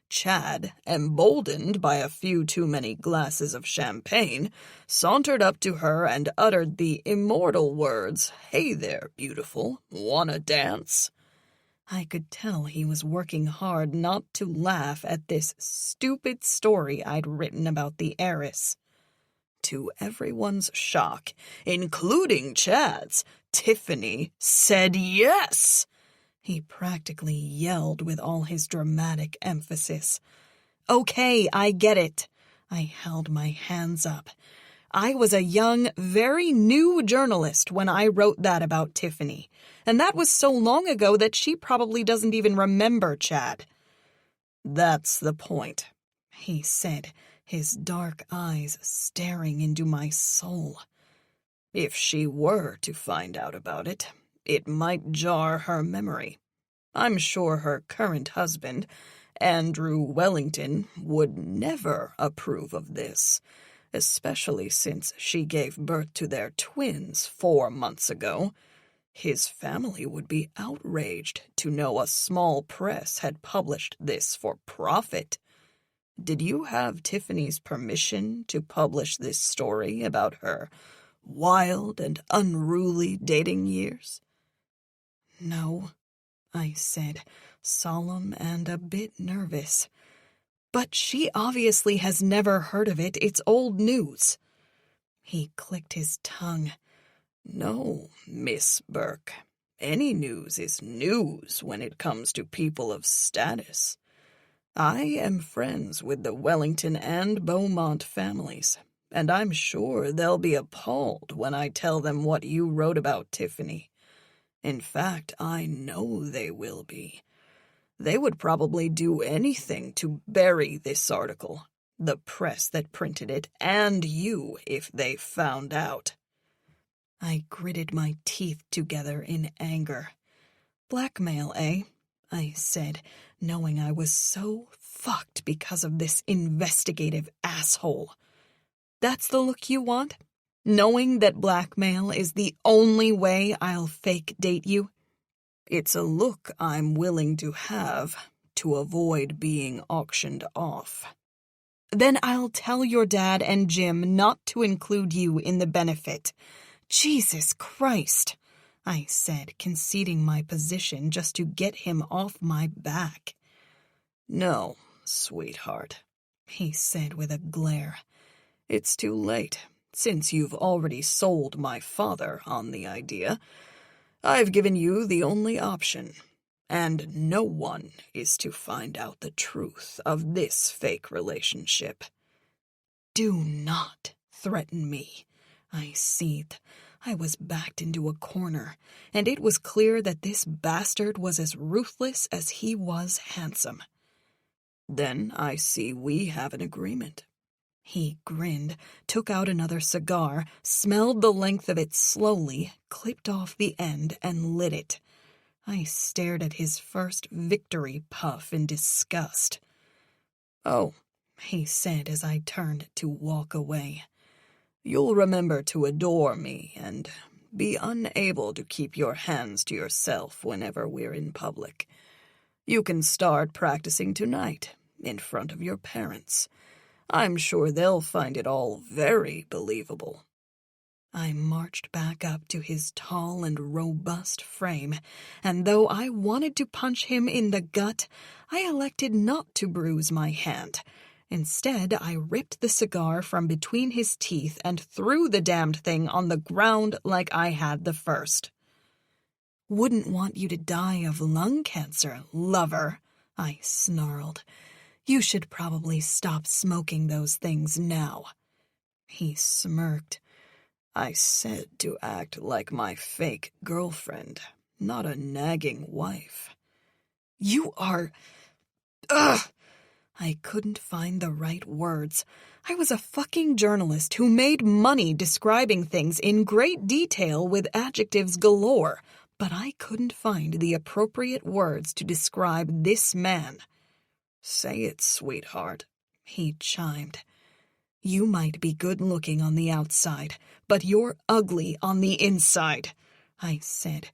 Chad, emboldened by a few too many glasses of champagne, sauntered up to her and uttered the immortal words, "Hey there, beautiful, wanna dance?" I could tell he was working hard not to laugh at this stupid story I'd written about the heiress. To everyone's shock, including Chad's, Tiffany said yes. He practically yelled with all his dramatic emphasis. Okay, I get it. I held my hands up. I was a young, very new journalist when I wrote that about Tiffany, and that was so long ago that she probably doesn't even remember Chad. That's the point, he said, his dark eyes staring into my soul. If she were to find out about it, it might jar her memory. I'm sure her current husband, Andrew Wellington, would never approve of this, especially since she gave birth to their twins 4 months ago. His family would be outraged to know a small press had published this for profit. Did you have Tiffany's permission to publish this story about her wild and unruly dating years? No, I said, solemn and a bit nervous. But she obviously has never heard of it. It's old news. He clicked his tongue. No, Miss Burke. Any news is news when it comes to people of status. I am friends with the Wellington and Beaumont families, and I'm sure they'll be appalled when I tell them what you wrote about Tiffany. In fact, I know they will be. They would probably do anything to bury this article, the press that printed it, and you if they found out. I gritted my teeth together in anger. Blackmail, eh? I said, knowing I was so fucked because of this investigative asshole. That's the look you want? Knowing that blackmail is the only way I'll fake date you? It's a look I'm willing to have to avoid being auctioned off. Then I'll tell your dad and Jim not to include you in the benefit. Jesus Christ, I said, conceding my position just to get him off my back. No, sweetheart, he said with a glare. It's too late, since you've already sold my father on the idea. I've given you the only option, and no one is to find out the truth of this fake relationship. Do not threaten me, I seethed. I was backed into a corner, and it was clear that this bastard was as ruthless as he was handsome. Then I see we have an agreement. He grinned, took out another cigar, smelled the length of it slowly, clipped off the end, and lit it. I stared at his first victory puff in disgust. Oh, he said as I turned to walk away. You'll remember to adore me and be unable to keep your hands to yourself whenever we're in public. You can start practicing tonight, in front of your parents. I'm sure they'll find it all very believable. I marched back up to his tall and robust frame, and though I wanted to punch him in the gut, I elected not to bruise my hand. Instead, I ripped the cigar from between his teeth and threw the damned thing on the ground like I had the first. Wouldn't want you to die of lung cancer, lover, I snarled. You should probably stop smoking those things now. He smirked. I said to act like my fake girlfriend, not a nagging wife. You are... Ugh! I couldn't find the right words. I was a fucking journalist who made money describing things in great detail with adjectives galore, but I couldn't find the appropriate words to describe this man. Say it, sweetheart, he chimed. You might be good-looking on the outside, but you're ugly on the inside, I said,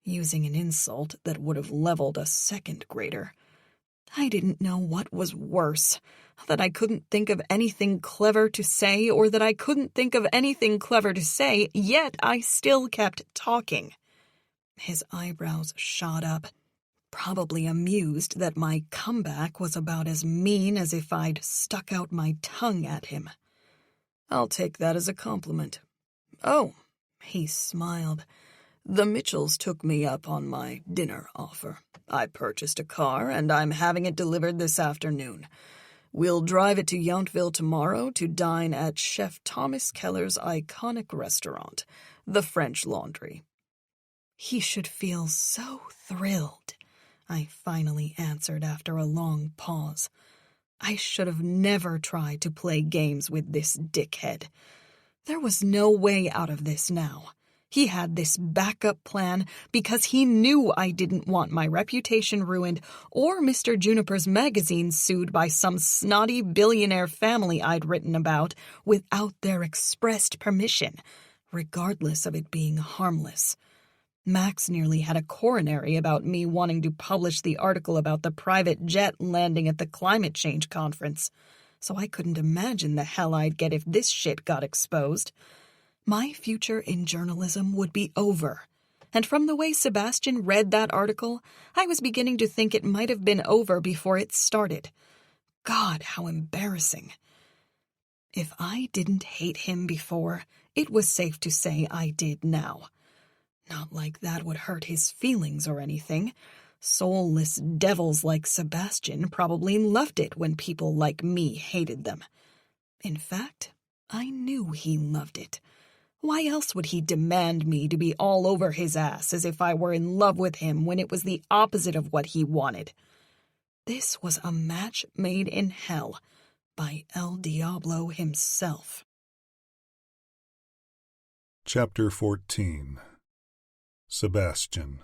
using an insult that would have leveled a second grader. I didn't know what was worse, that I couldn't think of anything clever to say, or that I couldn't think of anything clever to say, yet I still kept talking. His eyebrows shot up, probably amused that my comeback was about as mean as if I'd stuck out my tongue at him. I'll take that as a compliment. Oh, he smiled. The Mitchells took me up on my dinner offer. I purchased a car, and I'm having it delivered this afternoon. We'll drive it to Yountville tomorrow to dine at Chef Thomas Keller's iconic restaurant, the French Laundry. He should feel so thrilled, I finally answered after a long pause. I should have never tried to play games with this dickhead. There was no way out of this now. He had this backup plan because he knew I didn't want my reputation ruined or Mr. Juniper's magazine sued by some snotty billionaire family I'd written about without their expressed permission, regardless of it being harmless. Max nearly had a coronary about me wanting to publish the article about the private jet landing at the climate change conference, so I couldn't imagine the hell I'd get if this shit got exposed. My future in journalism would be over, and from the way Sebastian read that article, I was beginning to think it might have been over before it started. God, how embarrassing. If I didn't hate him before, it was safe to say I did now. Not like that would hurt his feelings or anything. Soulless devils like Sebastian probably loved it when people like me hated them. In fact, I knew he loved it. Why else would he demand me to be all over his ass as if I were in love with him when it was the opposite of what he wanted? This was a match made in hell by El Diablo himself. Chapter 14. Sebastian.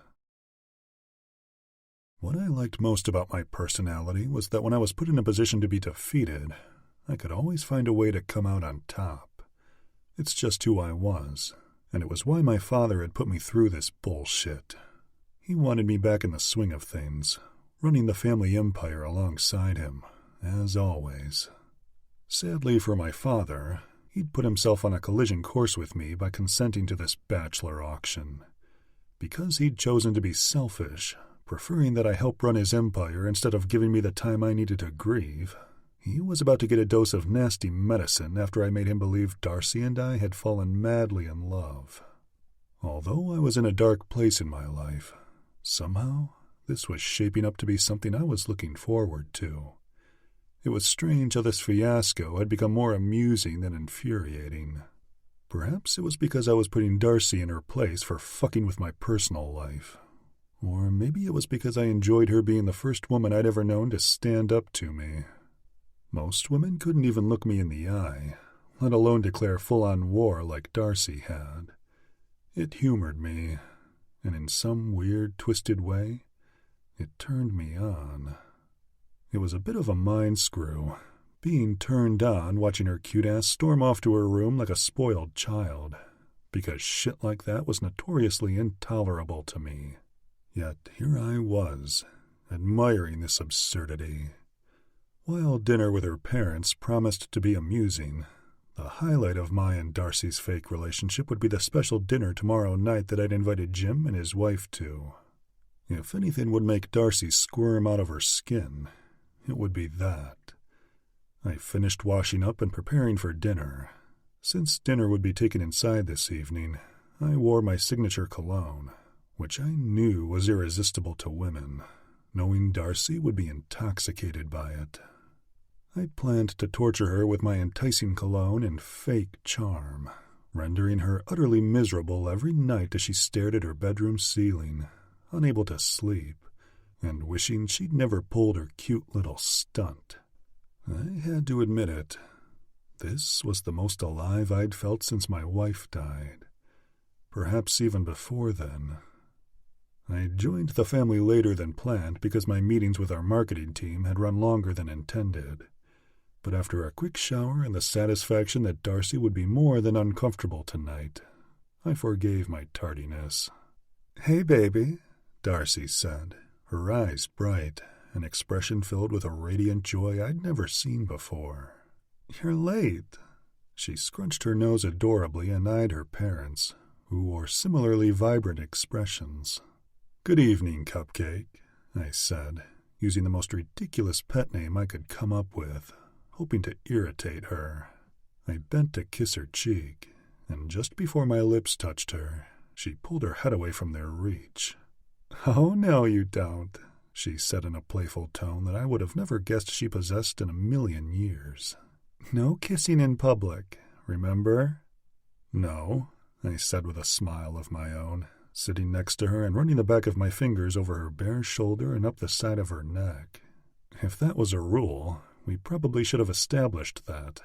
What I liked most about my personality was that when I was put in a position to be defeated, I could always find a way to come out on top. It's just who I was, and it was why my father had put me through this bullshit. He wanted me back in the swing of things, running the family empire alongside him, as always. Sadly for my father, he'd put himself on a collision course with me by consenting to this bachelor auction. Because he'd chosen to be selfish, preferring that I help run his empire instead of giving me the time I needed to grieve, he was about to get a dose of nasty medicine after I made him believe Darcy and I had fallen madly in love. Although I was in a dark place in my life, somehow this was shaping up to be something I was looking forward to. It was strange how this fiasco had become more amusing than infuriating. Perhaps it was because I was putting Darcy in her place for fucking with my personal life. Or maybe it was because I enjoyed her being the first woman I'd ever known to stand up to me. Most women couldn't even look me in the eye, let alone declare full-on war like Darcy had. It humored me, and in some weird, twisted way, it turned me on. It was a bit of a mind screw, being turned on watching her cute ass storm off to her room like a spoiled child, because shit like that was notoriously intolerable to me. Yet here I was, admiring this absurdity. While dinner with her parents promised to be amusing, the highlight of my and Darcy's fake relationship would be the special dinner tomorrow night that I'd invited Jim and his wife to. If anything would make Darcy squirm out of her skin, it would be that. I finished washing up and preparing for dinner. Since dinner would be taken inside this evening, I wore my signature cologne, which I knew was irresistible to women, knowing Darcy would be intoxicated by it. I'd planned to torture her with my enticing cologne and fake charm, rendering her utterly miserable every night as she stared at her bedroom ceiling, unable to sleep, and wishing she'd never pulled her cute little stunt. I had to admit it. This was the most alive I'd felt since my wife died. Perhaps even before then. I joined the family later than planned because my meetings with our marketing team had run longer than intended. But after a quick shower and the satisfaction that Darcy would be more than uncomfortable tonight, I forgave my tardiness. "Hey, baby," Darcy said, her eyes bright, an expression filled with a radiant joy I'd never seen before. "You're late." She scrunched her nose adorably and eyed her parents, who wore similarly vibrant expressions. "Good evening, Cupcake," I said, using the most ridiculous pet name I could come up with, hoping to irritate her. I bent to kiss her cheek, and just before my lips touched her, she pulled her head away from their reach. "Oh, no, you don't," she said in a playful tone that I would have never guessed she possessed in a million years. "No kissing in public, remember?" "No," I said with a smile of my own, sitting next to her and running the back of my fingers over her bare shoulder and up the side of her neck. If that was a rule, we probably should have established that.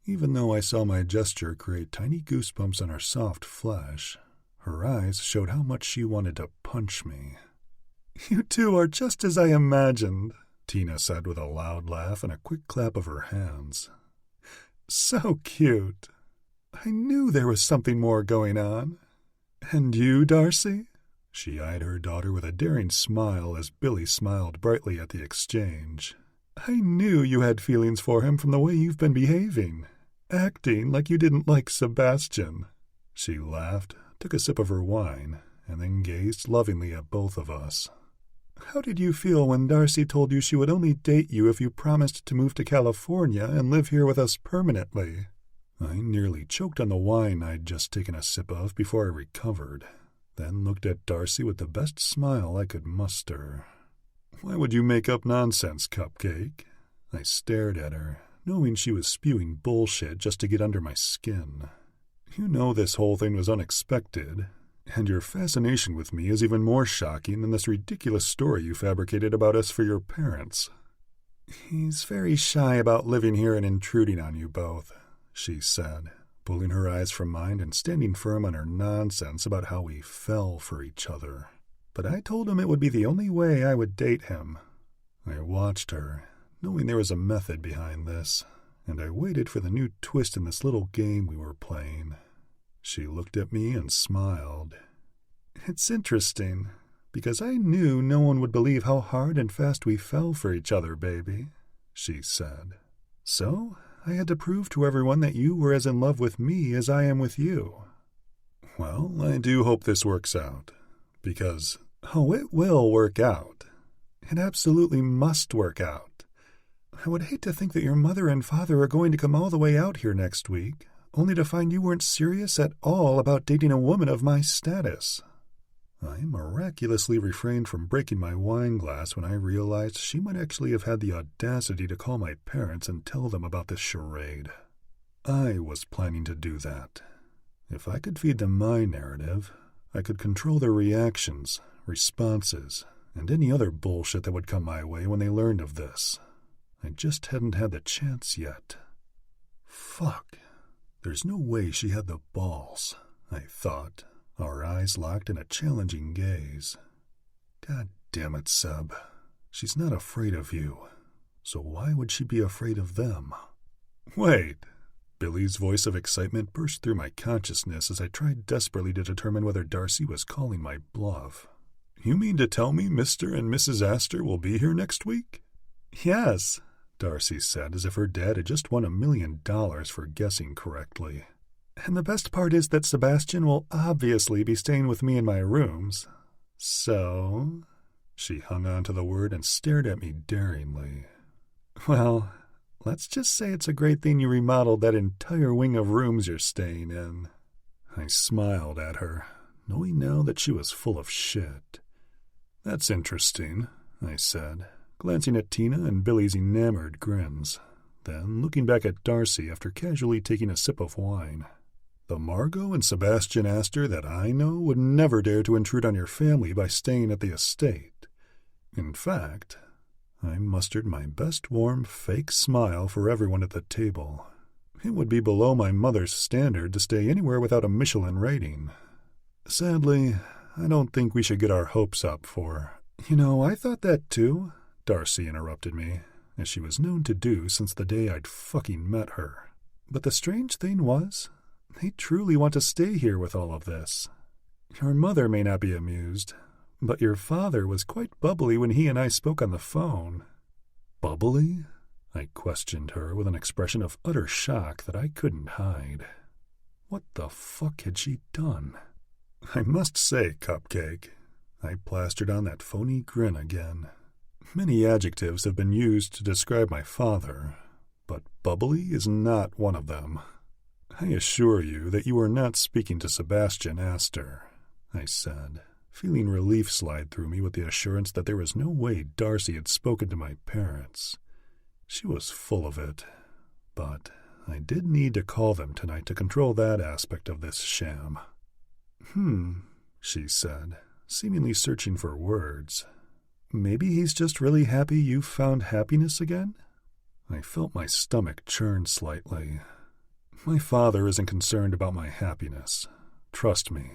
Even though I saw my gesture create tiny goosebumps on her soft flesh, her eyes showed how much she wanted to punch me. "You two are just as I imagined," Tina said with a loud laugh and a quick clap of her hands. "So cute. I knew there was something more going on. And you, Darcy?" She eyed her daughter with a daring smile as Billy smiled brightly at the exchange. "I knew you had feelings for him from the way you've been behaving, acting like you didn't like Sebastian." She laughed, took a sip of her wine, and then gazed lovingly at both of us. "How did you feel when Darcy told you she would only date you if you promised to move to California and live here with us permanently?" I nearly choked on the wine I'd just taken a sip of before I recovered, then looked at Darcy with the best smile I could muster. "Why would you make up nonsense, Cupcake?" I stared at her, knowing she was spewing bullshit just to get under my skin. "You know this whole thing was unexpected, and your fascination with me is even more shocking than this ridiculous story you fabricated about us for your parents." "He's very shy about living here and intruding on you both," she said, pulling her eyes from mine and standing firm on her nonsense about how we fell for each other. "But I told him it would be the only way I would date him." I watched her, knowing there was a method behind this, and I waited for the new twist in this little game we were playing. She looked at me and smiled. "It's interesting, because I knew no one would believe how hard and fast we fell for each other, baby," she said. "So I had to prove to everyone that you were as in love with me as I am with you." "Well, I do hope this works out, because—" "Oh, it will work out. It absolutely must work out. I would hate to think that your mother and father are going to come all the way out here next week, only to find you weren't serious at all about dating a woman of my status." I miraculously refrained from breaking my wine glass when I realized she might actually have had the audacity to call my parents and tell them about this charade. I was planning to do that. If I could feed them my narrative, I could control their reactions, responses, and any other bullshit that would come my way when they learned of this. I just hadn't had the chance yet. Fuck. There's no way she had the balls, I thought, our eyes locked in a challenging gaze. God damn it, Seb. She's not afraid of you. So why would she be afraid of them? Wait. Billy's voice of excitement burst through my consciousness as I tried desperately to determine whether Darcy was calling my bluff. You mean to tell me Mr. and Mrs. Aster will be here next week? Yes, Darcy said, as if her dad had just won $1 million for guessing correctly. And the best part is that Sebastian will obviously be staying with me in my rooms. So... She hung on to the word and stared at me daringly. Well, let's just say it's a great thing you remodeled that entire wing of rooms you're staying in. I smiled at her, knowing now that she was full of shit. That's interesting, I said, glancing at Tina and Billy's enamored grins, then looking back at Darcy after casually taking a sip of wine. The Margot and Sebastian Aster that I know would never dare to intrude on your family by staying at the estate. In fact, I mustered my best warm, fake smile for everyone at the table. It would be below my mother's standard to stay anywhere without a Michelin rating. Sadly, I don't think we should get our hopes up for... I thought that too, Darcy interrupted me, as she was known to do since the day I'd fucking met her. But the strange thing was, they truly want to stay here with all of this. Your mother may not be amused, but your father was quite bubbly when he and I spoke on the phone. Bubbly? I questioned her with an expression of utter shock that I couldn't hide. What the fuck had she done? I must say, Cupcake, I plastered on that phony grin again. Many adjectives have been used to describe my father, but bubbly is not one of them. I assure you that you are not speaking to Sebastian Aster, I said, feeling relief slide through me with the assurance that there was no way Darcy had spoken to my parents. She was full of it, but I did need to call them tonight to control that aspect of this sham. She said, seemingly searching for words. Maybe he's just really happy you found happiness again? I felt my stomach churn slightly. My father isn't concerned about my happiness. Trust me,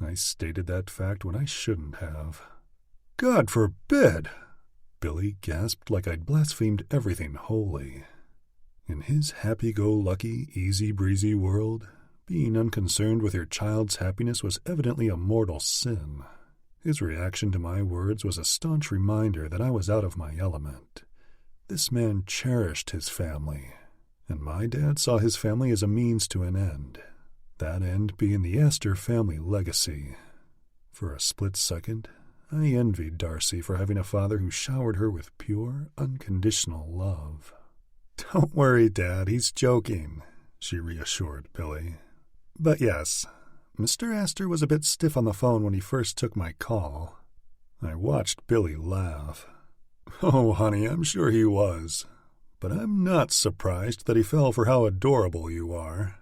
I stated that fact when I shouldn't have. God forbid! Billy gasped like I'd blasphemed everything holy. In his happy-go-lucky, easy-breezy world, being unconcerned with your child's happiness was evidently a mortal sin. His reaction to my words was a staunch reminder that I was out of my element. This man cherished his family, and my dad saw his family as a means to an end, that end being the Aster family legacy. For a split second, I envied Darcy for having a father who showered her with pure, unconditional love. "Don't worry, Dad, he's joking," she reassured Billy. "But yes, Mr. Aster was a bit stiff on the phone when he first took my call." I watched Billy laugh. "Oh, honey, I'm sure he was. But I'm not surprised that he fell for how adorable you are."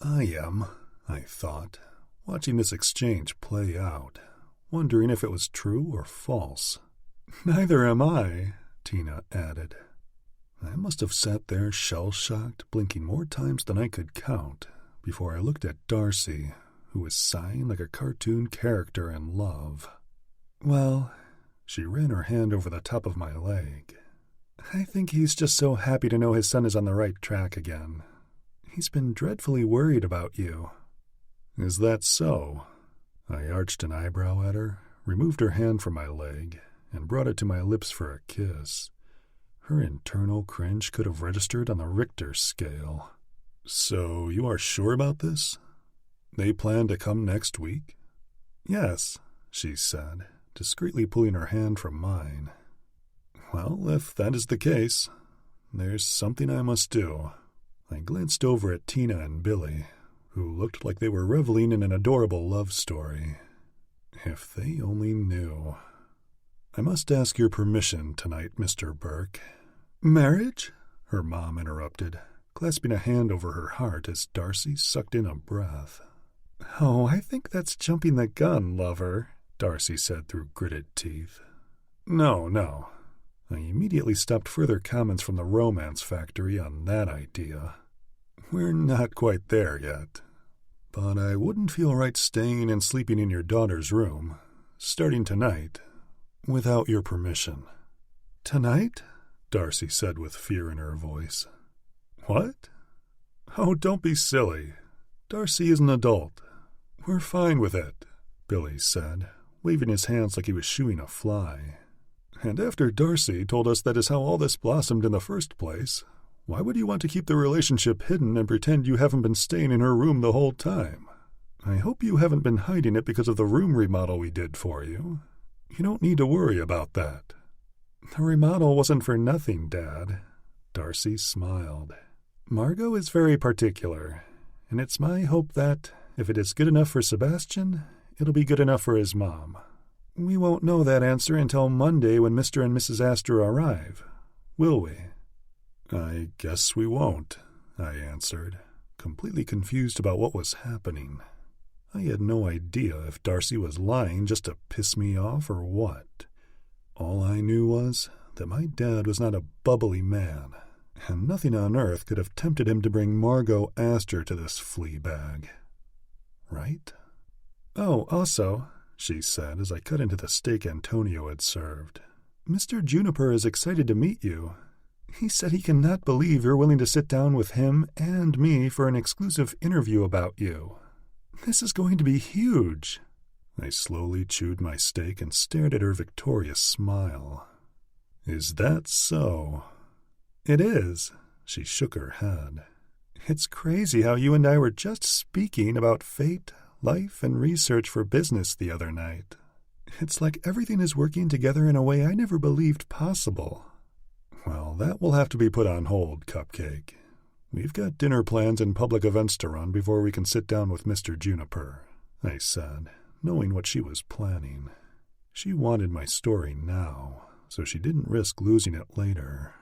I am, I thought, watching this exchange play out, wondering if it was true or false. "Neither am I," Tina added. I must have sat there shell-shocked, blinking more times than I could count, before I looked at Darcy, who was sighing like a cartoon character in love. "Well," she ran her hand over the top of my leg, "I think he's just so happy to know his son is on the right track again. He's been dreadfully worried about you." "Is that so?" I arched an eyebrow at her, removed her hand from my leg, and brought it to my lips for a kiss. Her internal cringe could have registered on the Richter scale. "So you are sure about this? They plan to come next week?" "Yes," she said, discreetly pulling her hand from mine. "Well, if that is the case, there's something I must do." I glanced over at Tina and Billy, who looked like they were reveling in an adorable love story. If they only knew. "I must ask your permission tonight, Mr. Burke." "Marriage?" her mom interrupted, clasping a hand over her heart as Darcy sucked in a breath. "Oh, I think that's jumping the gun, lover," Darcy said through gritted teeth. No. I immediately stopped further comments from the romance factory on that idea. "We're not quite there yet. But I wouldn't feel right staying and sleeping in your daughter's room, starting tonight, without your permission." "Tonight?" Darcy said with fear in her voice. "What? Oh, don't be silly. Darcy is an adult. We're fine with it," Billy said, waving his hands like he was shooing a fly. "And after Darcy told us that is how all this blossomed in the first place, why would you want to keep the relationship hidden and pretend you haven't been staying in her room the whole time? I hope you haven't been hiding it because of the room remodel we did for you. You don't need to worry about that." "The remodel wasn't for nothing, Dad." Darcy smiled. "Margot is very particular, and it's my hope that, if it is good enough for Sebastian, it'll be good enough for his mom. We won't know that answer until Monday when Mr. and Mrs. Aster arrive, will we?" "I guess we won't," I answered, completely confused about what was happening. I had no idea if Darcy was lying just to piss me off or what. All I knew was that my dad was not a bubbly man, and nothing on earth could have tempted him to bring Margot Aster to this flea bag. Right? "Oh, also," she said as I cut into the steak Antonio had served, "Mr. Juniper is excited to meet you. He said he cannot believe you're willing to sit down with him and me for an exclusive interview about you. This is going to be huge." I slowly chewed my steak and stared at her victorious smile. "Is that so?" "It is," she shook her head. "It's crazy how you and I were just speaking about fate, life, and research for business the other night. It's like everything is working together in a way I never believed possible." "Well, that will have to be put on hold, Cupcake. We've got dinner plans and public events to run before we can sit down with Mr. Juniper," I said, knowing what she was planning. She wanted my story now, so she didn't risk losing it later.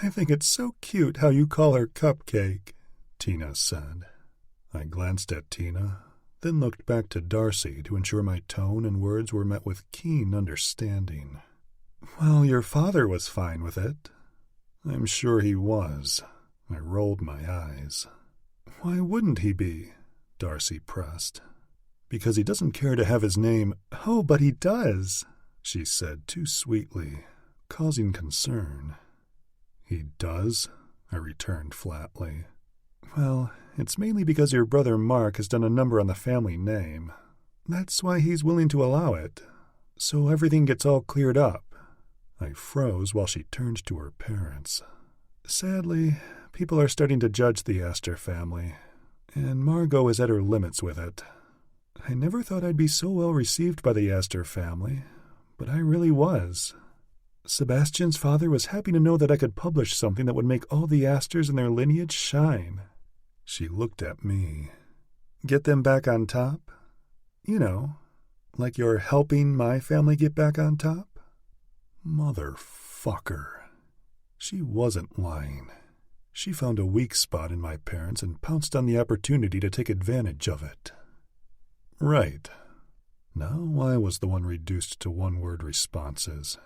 "I think it's so cute how you call her Cupcake," Tina said. I glanced at Tina, then looked back to Darcy to ensure my tone and words were met with keen understanding. "Well, your father was fine with it." "I'm sure he was." I rolled my eyes. "Why wouldn't he be?" Darcy pressed. "Because he doesn't care to have his name—" "Oh, but he does," she said too sweetly, causing concern. "He does?" I returned flatly. "Well, it's mainly because your brother Mark has done a number on the family name. That's why he's willing to allow it, so everything gets all cleared up." I froze while she turned to her parents. "Sadly, people are starting to judge the Aster family, and Margot is at her limits with it. I never thought I'd be so well received by the Aster family, but I really was. Sebastian's father was happy to know that I could publish something that would make all the Asters and their lineage shine." She looked at me. "Get them back on top? You know, like you're helping my family get back on top?" Motherfucker. She wasn't lying. She found a weak spot in my parents and pounced on the opportunity to take advantage of it. Right. Now I was the one reduced to one-word responses,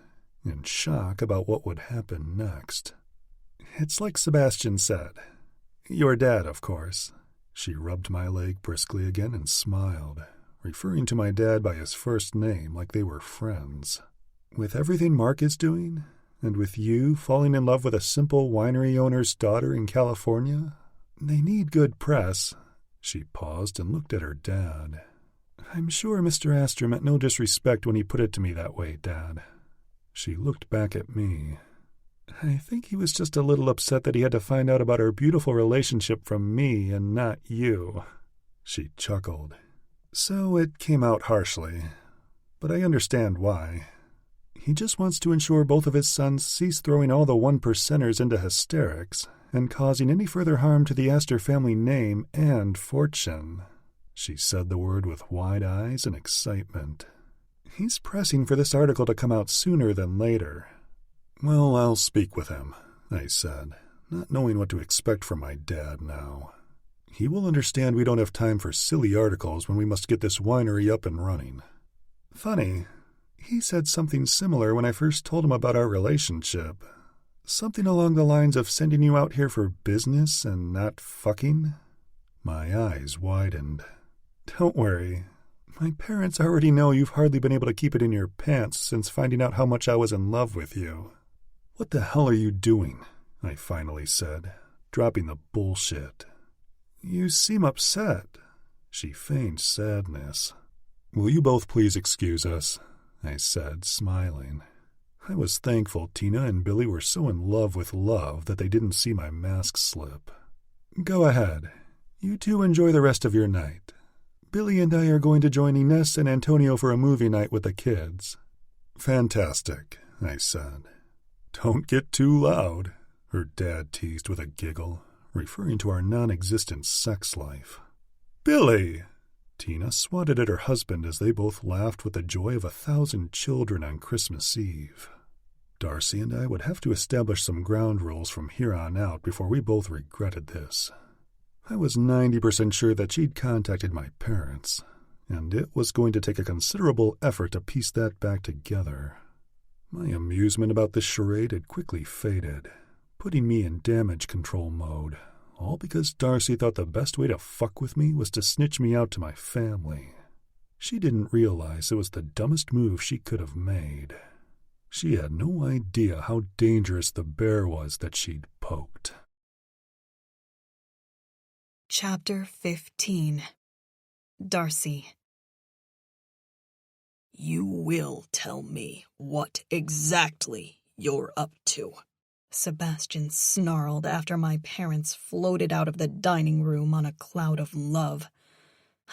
in shock about what would happen next. "It's like Sebastian said. Your dad, of course." She rubbed my leg briskly again and smiled, referring to my dad by his first name like they were friends. "With everything Mark is doing, and with you falling in love with a simple winery owner's daughter in California, they need good press." She paused and looked at her dad. "I'm sure Mr. Aster meant no disrespect when he put it to me that way, Dad." She looked back at me. "I think he was just a little upset that he had to find out about our beautiful relationship from me and not you." She chuckled. "So it came out harshly, but I understand why. He just wants to ensure both of his sons cease throwing all the one-percenters into hysterics and causing any further harm to the Aster family name and fortune." She said the word with wide eyes and excitement. "He's pressing for this article to come out sooner than later." "Well, I'll speak with him," I said, not knowing what to expect from my dad now. "He will understand we don't have time for silly articles when we must get this winery up and running." "Funny. He said something similar when I first told him about our relationship. Something along the lines of sending you out here for business and not fucking." My eyes widened. "Don't worry. My parents already know you've hardly been able to keep it in your pants since finding out how much I was in love with you." "What the hell are you doing?" I finally said, dropping the bullshit. "You seem upset." She feigned sadness. "Will you both please excuse us?" I said, smiling. I was thankful Tina and Billy were so in love with love that they didn't see my mask slip. "Go ahead. You two enjoy the rest of your night. Billy and I are going to join Ines and Antonio for a movie night with the kids." "Fantastic," I said. "Don't get too loud," her dad teased with a giggle, referring to our non-existent sex life. "Billy!" Tina swatted at her husband as they both laughed with the joy of 1,000 children on Christmas Eve. Darcy and I would have to establish some ground rules from here on out before we both regretted this. I was 90% sure that she'd contacted my parents, and it was going to take a considerable effort to piece that back together. My amusement about this charade had quickly faded, putting me in damage control mode, all because Darcy thought the best way to fuck with me was to snitch me out to my family. She didn't realize it was the dumbest move she could have made. She had no idea how dangerous the bear was that she'd poked. Chapter 15. Darcy. You will tell me what exactly you're up to, Sebastian snarled after my parents floated out of the dining room on a cloud of love.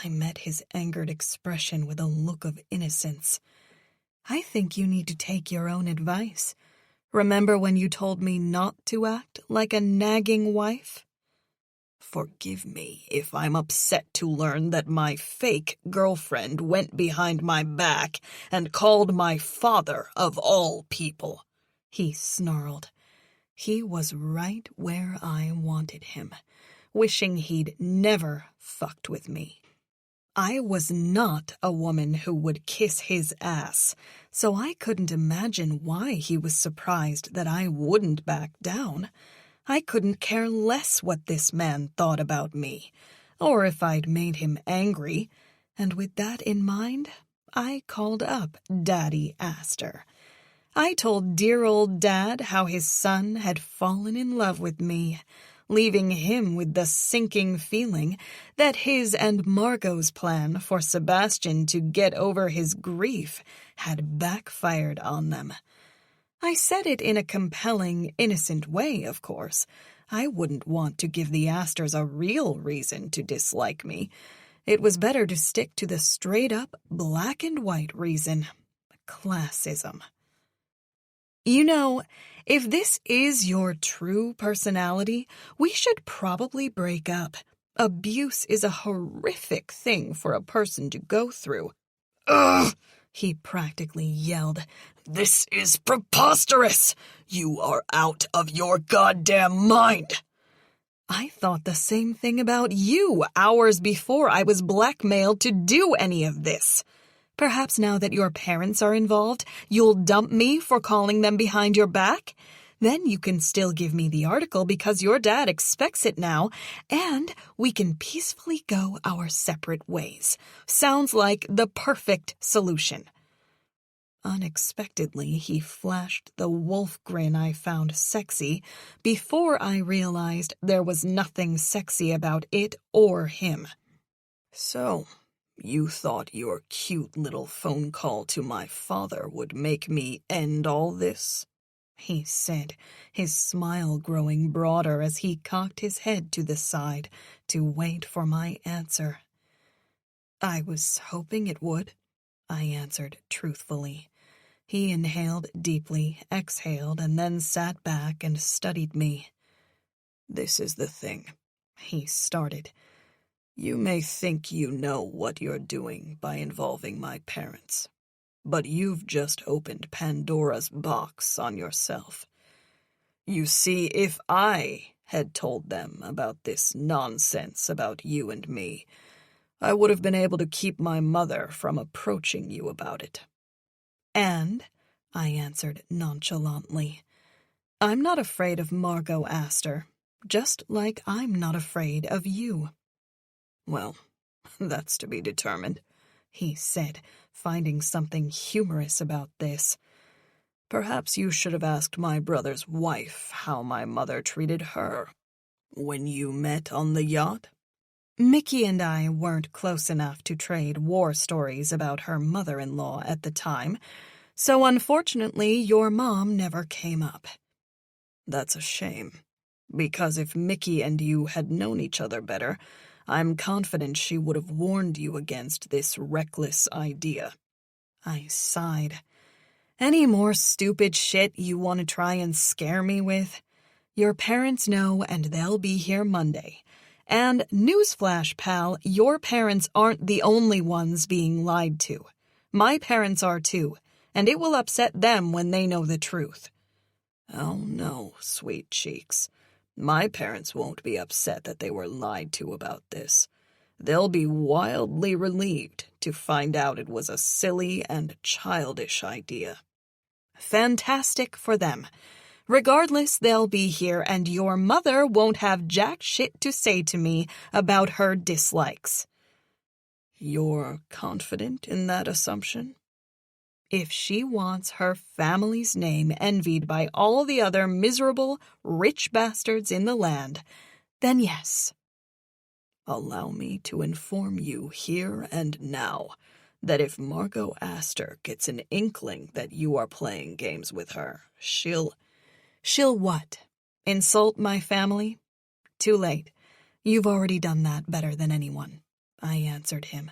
I met his angered expression with a look of innocence. I think you need to take your own advice. Remember when you told me not to act like a nagging wife? Forgive me if I'm upset to learn that my fake girlfriend went behind my back and called my father of all people, he snarled. He was right where I wanted him, wishing he'd never fucked with me. I was not a woman who would kiss his ass, so I couldn't imagine why he was surprised that I wouldn't back down. I couldn't care less what this man thought about me, or if I'd made him angry, and with that in mind, I called up Daddy Aster. I told dear old Dad how his son had fallen in love with me, leaving him with the sinking feeling that his and Margot's plan for Sebastian to get over his grief had backfired on them. I said it in a compelling, innocent way, of course. I wouldn't want to give the Asters a real reason to dislike me. It was better to stick to the straight-up, black-and-white reason. Classism. You know, if this is your true personality, we should probably break up. Abuse is a horrific thing for a person to go through. Ugh! He practically yelled. This is preposterous! You are out of your goddamn mind! I thought the same thing about you hours before I was blackmailed to do any of this. Perhaps now that your parents are involved, you'll dump me for calling them behind your back? Then you can still give me the article because your dad expects it now, and we can peacefully go our separate ways. Sounds like the perfect solution. Unexpectedly, he flashed the wolf grin I found sexy before I realized there was nothing sexy about it or him. So, you thought your cute little phone call to my father would make me end all this? He said, his smile growing broader as he cocked his head to the side to wait for my answer. I was hoping it would, I answered truthfully. He inhaled deeply, exhaled, and then sat back and studied me. This is the thing, he started. You may think you know what you're doing by involving my parents, but you've just opened Pandora's box on yourself. You see, if I had told them about this nonsense about you and me, I would have been able to keep my mother from approaching you about it. And, I answered nonchalantly, I'm not afraid of Margot Aster, just like I'm not afraid of you. Well, that's to be determined, he said, finding something humorous about this. Perhaps you should have asked my brother's wife how my mother treated her when you met on the yacht. Mickey and I weren't close enough to trade war stories about her mother-in-law at the time, so unfortunately your mom never came up. That's a shame, because if Mickey and you had known each other better, I'm confident she would have warned you against this reckless idea. I sighed. Any more stupid shit you want to try and scare me with? Your parents know, and they'll be here Monday. And newsflash, pal, your parents aren't the only ones being lied to. My parents are too, and it will upset them when they know the truth. Oh no, sweet cheeks. My parents won't be upset that they were lied to about this. They'll be wildly relieved to find out it was a silly and childish idea. Fantastic for them. Regardless, they'll be here, and your mother won't have jack shit to say to me about her dislikes. You're confident in that assumption? If she wants her family's name envied by all the other miserable, rich bastards in the land, then yes. Allow me to inform you here and now that if Margot Aster gets an inkling that you are playing games with her, she'll what? Insult my family? Too late. You've already done that better than anyone, I answered him.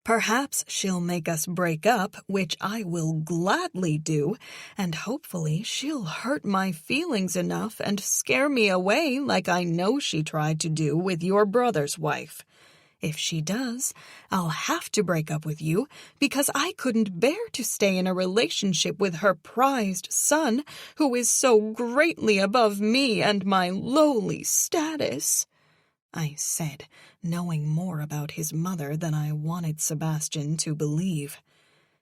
Perhaps she'll make us break up, which I will gladly do, and hopefully she'll hurt my feelings enough and scare me away like I know she tried to do with your brother's wife. If she does, I'll have to break up with you because I couldn't bear to stay in a relationship with her prized son, who is so greatly above me and my lowly status, I said, knowing more about his mother than I wanted Sebastian to believe.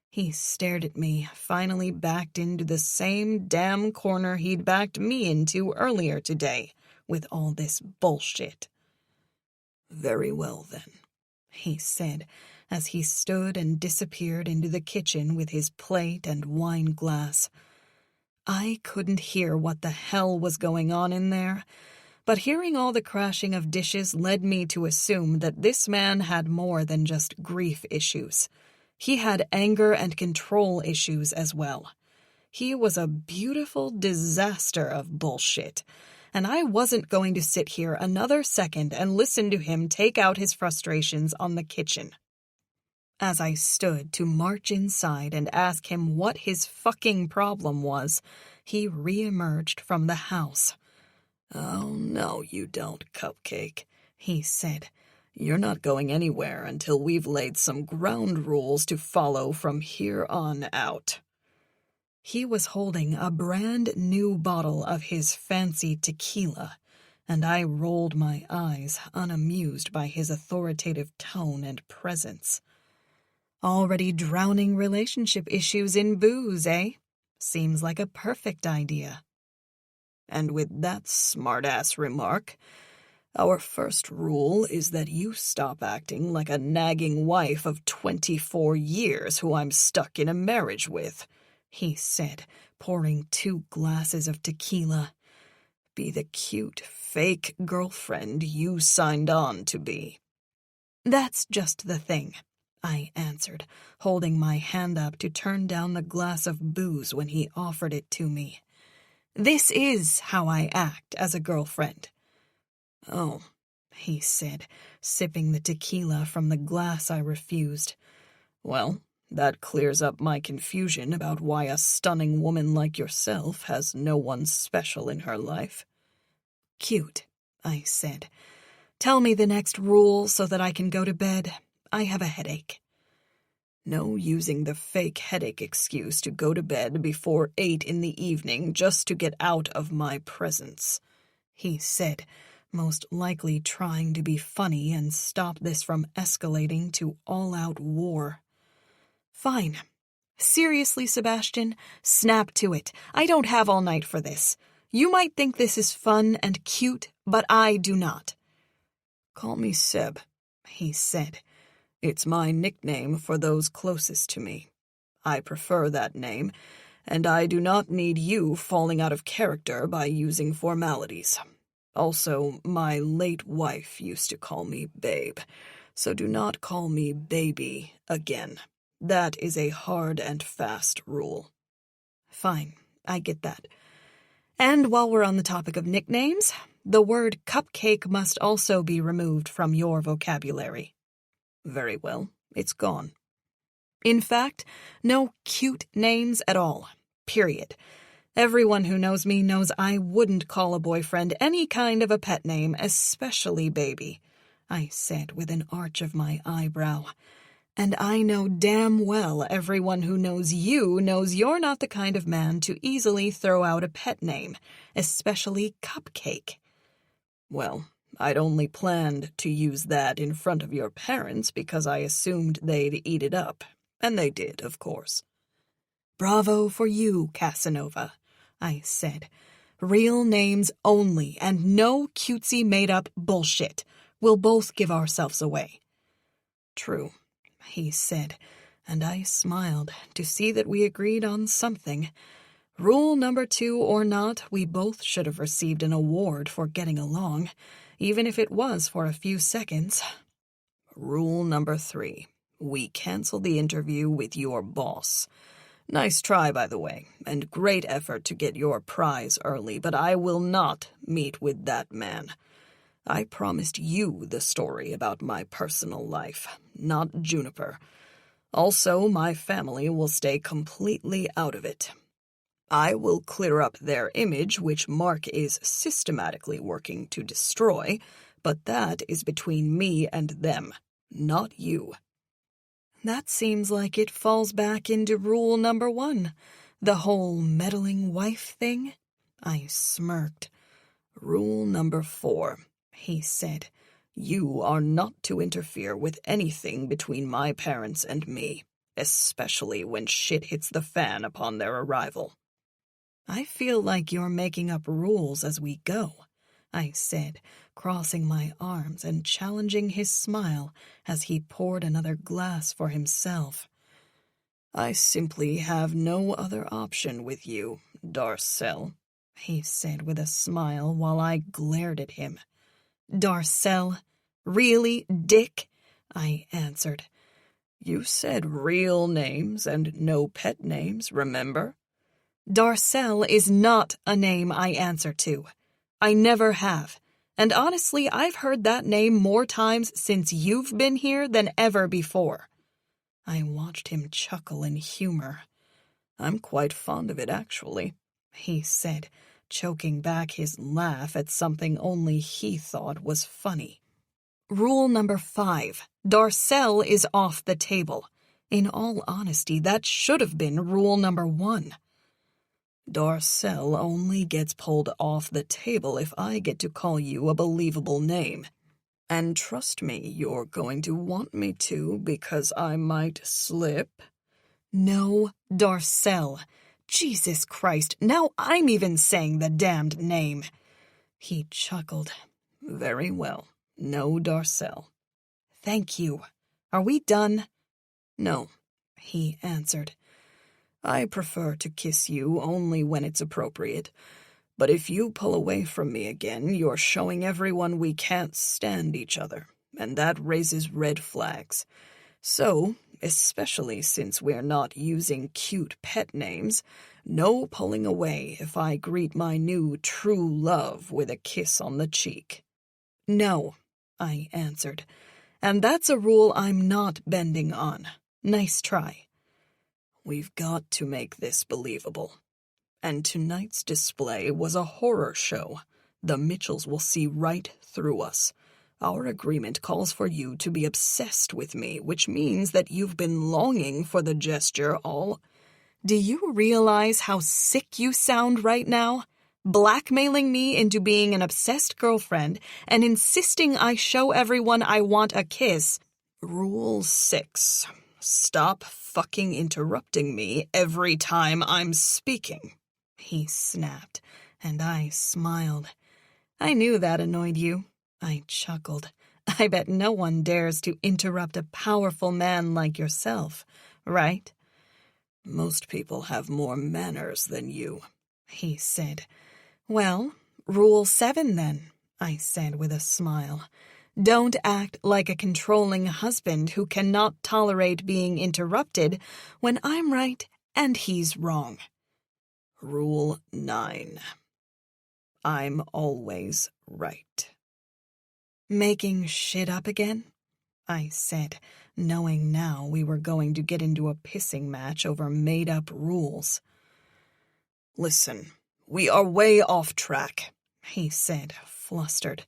He stared at me, finally backed into the same damn corner he'd backed me into earlier today, with all this bullshit. Very well, then, he said, as he stood and disappeared into the kitchen with his plate and wine glass. I couldn't hear what the hell was going on in there, but hearing all the crashing of dishes led me to assume that this man had more than just grief issues. He had anger and control issues as well. He was a beautiful disaster of bullshit, and I wasn't going to sit here another second and listen to him take out his frustrations on the kitchen. As I stood to march inside and ask him what his fucking problem was, he re-emerged from the house. Oh, no, you don't, Cupcake, he said. You're not going anywhere until we've laid some ground rules to follow from here on out. He was holding a brand new bottle of his fancy tequila, and I rolled my eyes, unamused by his authoritative tone and presence. Already drowning relationship issues in booze, eh? Seems like a perfect idea. And with that smart-ass remark, our first rule is that you stop acting like a nagging wife of 24 years who I'm stuck in a marriage with, he said, pouring 2 glasses of tequila. Be the cute, fake girlfriend you signed on to be. That's just the thing, I answered, holding my hand up to turn down the glass of booze when he offered it to me. This is how I act as a girlfriend. Oh, he said, sipping the tequila from the glass I refused. Well, that clears up my confusion about why a stunning woman like yourself has no one special in her life. Cute, I said. Tell me the next rule so that I can go to bed. I have a headache. No using the fake headache excuse to go to bed before 8 in the evening just to get out of my presence, he said, most likely trying to be funny and stop this from escalating to all-out war. Fine. Seriously, Sebastian, snap to it. I don't have all night for this. You might think this is fun and cute, but I do not. Call me Seb, he said. It's my nickname for those closest to me. I prefer that name, and I do not need you falling out of character by using formalities. Also, my late wife used to call me Babe, so do not call me Baby again. That is a hard and fast rule. Fine, I get that. And while we're on the topic of nicknames, the word cupcake must also be removed from your vocabulary. Very well, it's gone. In fact, no cute names at all, period. Everyone who knows me knows I wouldn't call a boyfriend any kind of a pet name, especially Baby, I said with an arch of my eyebrow. And I know damn well everyone who knows you knows you're not the kind of man to easily throw out a pet name, especially Cupcake. Well, I'd only planned to use that in front of your parents because I assumed they'd eat it up. And they did, of course. Bravo for you, Casanova, I said. Real names only, and no cutesy made-up bullshit. We'll both give ourselves away. True, he said, and I smiled to see that we agreed on something. Rule number 2 or not, we both should have received an award for getting along, even if it was for a few seconds. Rule number 3, we cancel the interview with your boss. Nice try, by the way, and great effort to get your prize early, but I will not meet with that man. I promised you the story about my personal life, not Juniper. Also, my family will stay completely out of it. I will clear up their image, which Mark is systematically working to destroy, but that is between me and them, not you. That seems like it falls back into rule number 1, the whole meddling wife thing. I smirked. Rule number 4, he said. You are not to interfere with anything between my parents and me, especially when shit hits the fan upon their arrival. I feel like you're making up rules as we go, I said, crossing my arms and challenging his smile as he poured another glass for himself. I simply have no other option with you, Darcel, he said with a smile while I glared at him. Darcel? Really, Dick? I answered. You said real names and no pet names, remember? Darcel is not a name I answer to. I never have. And honestly, I've heard that name more times since you've been here than ever before. I watched him chuckle in humor. I'm quite fond of it, actually, he said, choking back his laugh at something only he thought was funny. Rule number 5. Darcel is off the table. In all honesty, that should have been rule number 1. Darcel only gets pulled off the table if I get to call you a believable name. And trust me, you're going to want me to because I might slip. No, Darcel. Jesus Christ, now I'm even saying the damned name. He chuckled. Very well. No, Darcel. Thank you. Are we done? No, he answered. I prefer to kiss you only when it's appropriate, but if you pull away from me again, you're showing everyone we can't stand each other, and that raises red flags. So, especially since we're not using cute pet names, no pulling away if I greet my new true love with a kiss on the cheek. No, I answered, and that's a rule I'm not bending on. Nice try. We've got to make this believable. And tonight's display was a horror show. The Mitchells will see right through us. Our agreement calls for you to be obsessed with me, which means that you've been longing for the gesture all... Do you realize how sick you sound right now? Blackmailing me into being an obsessed girlfriend and insisting I show everyone I want a kiss. Rule 6. Stop fucking interrupting me every time I'm speaking, he snapped, and I smiled. I knew that annoyed you. I chuckled. I bet no one dares to interrupt a powerful man like yourself, right? Most people have more manners than you, he said. Well, rule 7 then, I said with a smile. Don't act like a controlling husband who cannot tolerate being interrupted when I'm right and he's wrong. Rule 9. I'm always right. Making shit up again? I said, knowing now we were going to get into a pissing match over made-up rules. Listen, we are way off track, he said, flustered.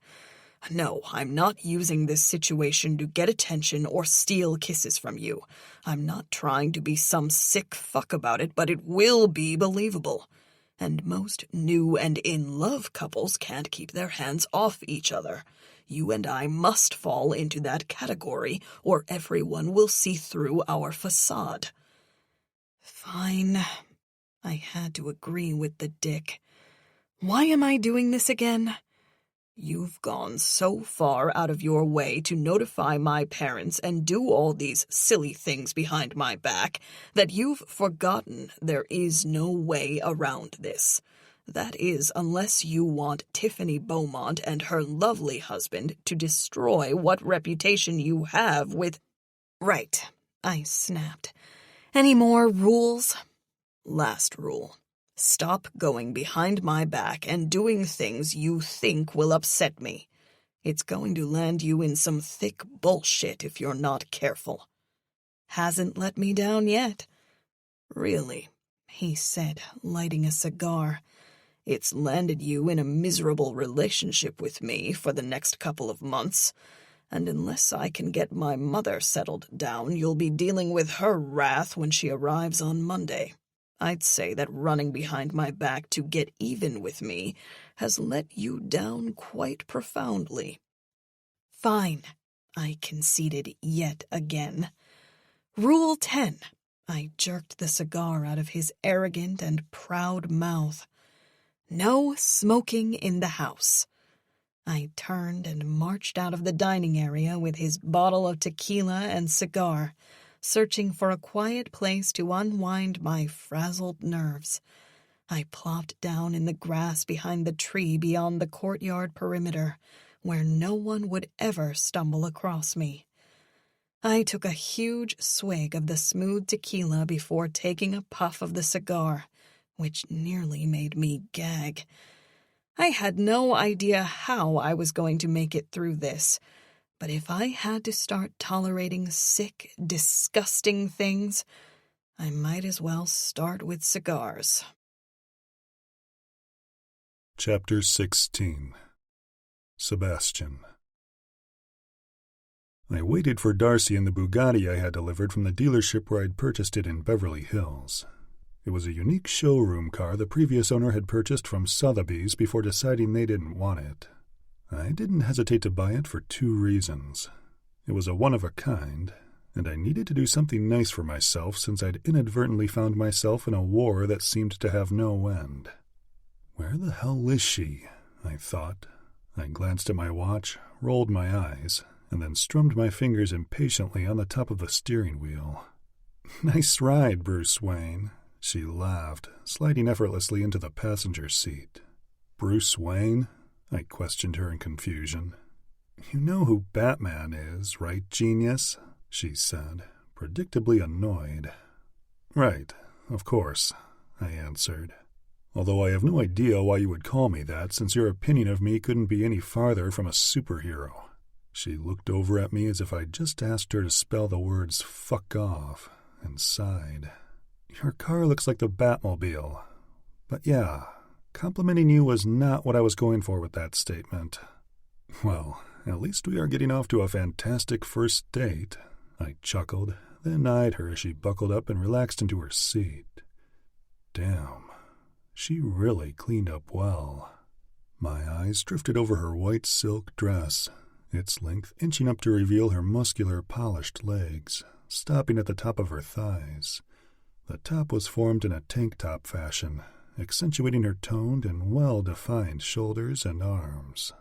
No, I'm not using this situation to get attention or steal kisses from you. I'm not trying to be some sick fuck about it, but it will be believable. And most new and in-love couples can't keep their hands off each other. You and I must fall into that category, or everyone will see through our facade." Fine. I had to agree with the dick. Why am I doing this again? "You've gone so far out of your way to notify my parents and do all these silly things behind my back that you've forgotten there is no way around this. That is, unless you want Tiffany Beaumont and her lovely husband to destroy what reputation you have with—" "Right," I snapped. "Any more rules?" "Last rule. Stop going behind my back and doing things you think will upset me. It's going to land you in some thick bullshit if you're not careful." "Hasn't let me down yet." "Really?" he said, lighting a cigar. "It's landed you in a miserable relationship with me for the next couple of months, and unless I can get my mother settled down, you'll be dealing with her wrath when she arrives on Monday. I'd say that running behind my back to get even with me has let you down quite profoundly." "Fine," I conceded yet again. "Rule 10. I jerked the cigar out of his arrogant and proud mouth. "No smoking in the house." I turned and marched out of the dining area with his bottle of tequila and cigar, searching for a quiet place to unwind my frazzled nerves. I plopped down in the grass behind the tree beyond the courtyard perimeter, where no one would ever stumble across me. I took a huge swig of the smooth tequila before taking a puff of the cigar, which nearly made me gag. I had no idea how I was going to make it through this, but if I had to start tolerating sick, disgusting things, I might as well start with cigars. Chapter 16. Sebastian. I waited for Darcy in the Bugatti I had delivered from the dealership where I'd purchased it in Beverly Hills. It was a unique showroom car the previous owner had purchased from Sotheby's before deciding they didn't want it. I didn't hesitate to buy it for 2 reasons. It was a one-of-a-kind, and I needed to do something nice for myself since I'd inadvertently found myself in a war that seemed to have no end. Where the hell is she? I thought. I glanced at my watch, rolled my eyes, and then strummed my fingers impatiently on the top of the steering wheel. "Nice ride, Bruce Wayne," she laughed, sliding effortlessly into the passenger seat. "Bruce Wayne?" I questioned her in confusion. "You know who Batman is, right, genius?" she said, predictably annoyed. "Right, of course," I answered. "Although I have no idea why you would call me that, since your opinion of me couldn't be any farther from a superhero." She looked over at me as if I'd just asked her to spell the words "fuck off," and sighed. "Your car looks like the Batmobile. But yeah, complimenting you was not what I was going for with that statement." "Well, at least we are getting off to a fantastic first date," I chuckled, then eyed her as she buckled up and relaxed into her seat. Damn, she really cleaned up well. My eyes drifted over her white silk dress, its length inching up to reveal her muscular, polished legs, stopping at the top of her thighs. The top was formed in a tank top fashion, accentuating her toned and well-defined shoulders and arms.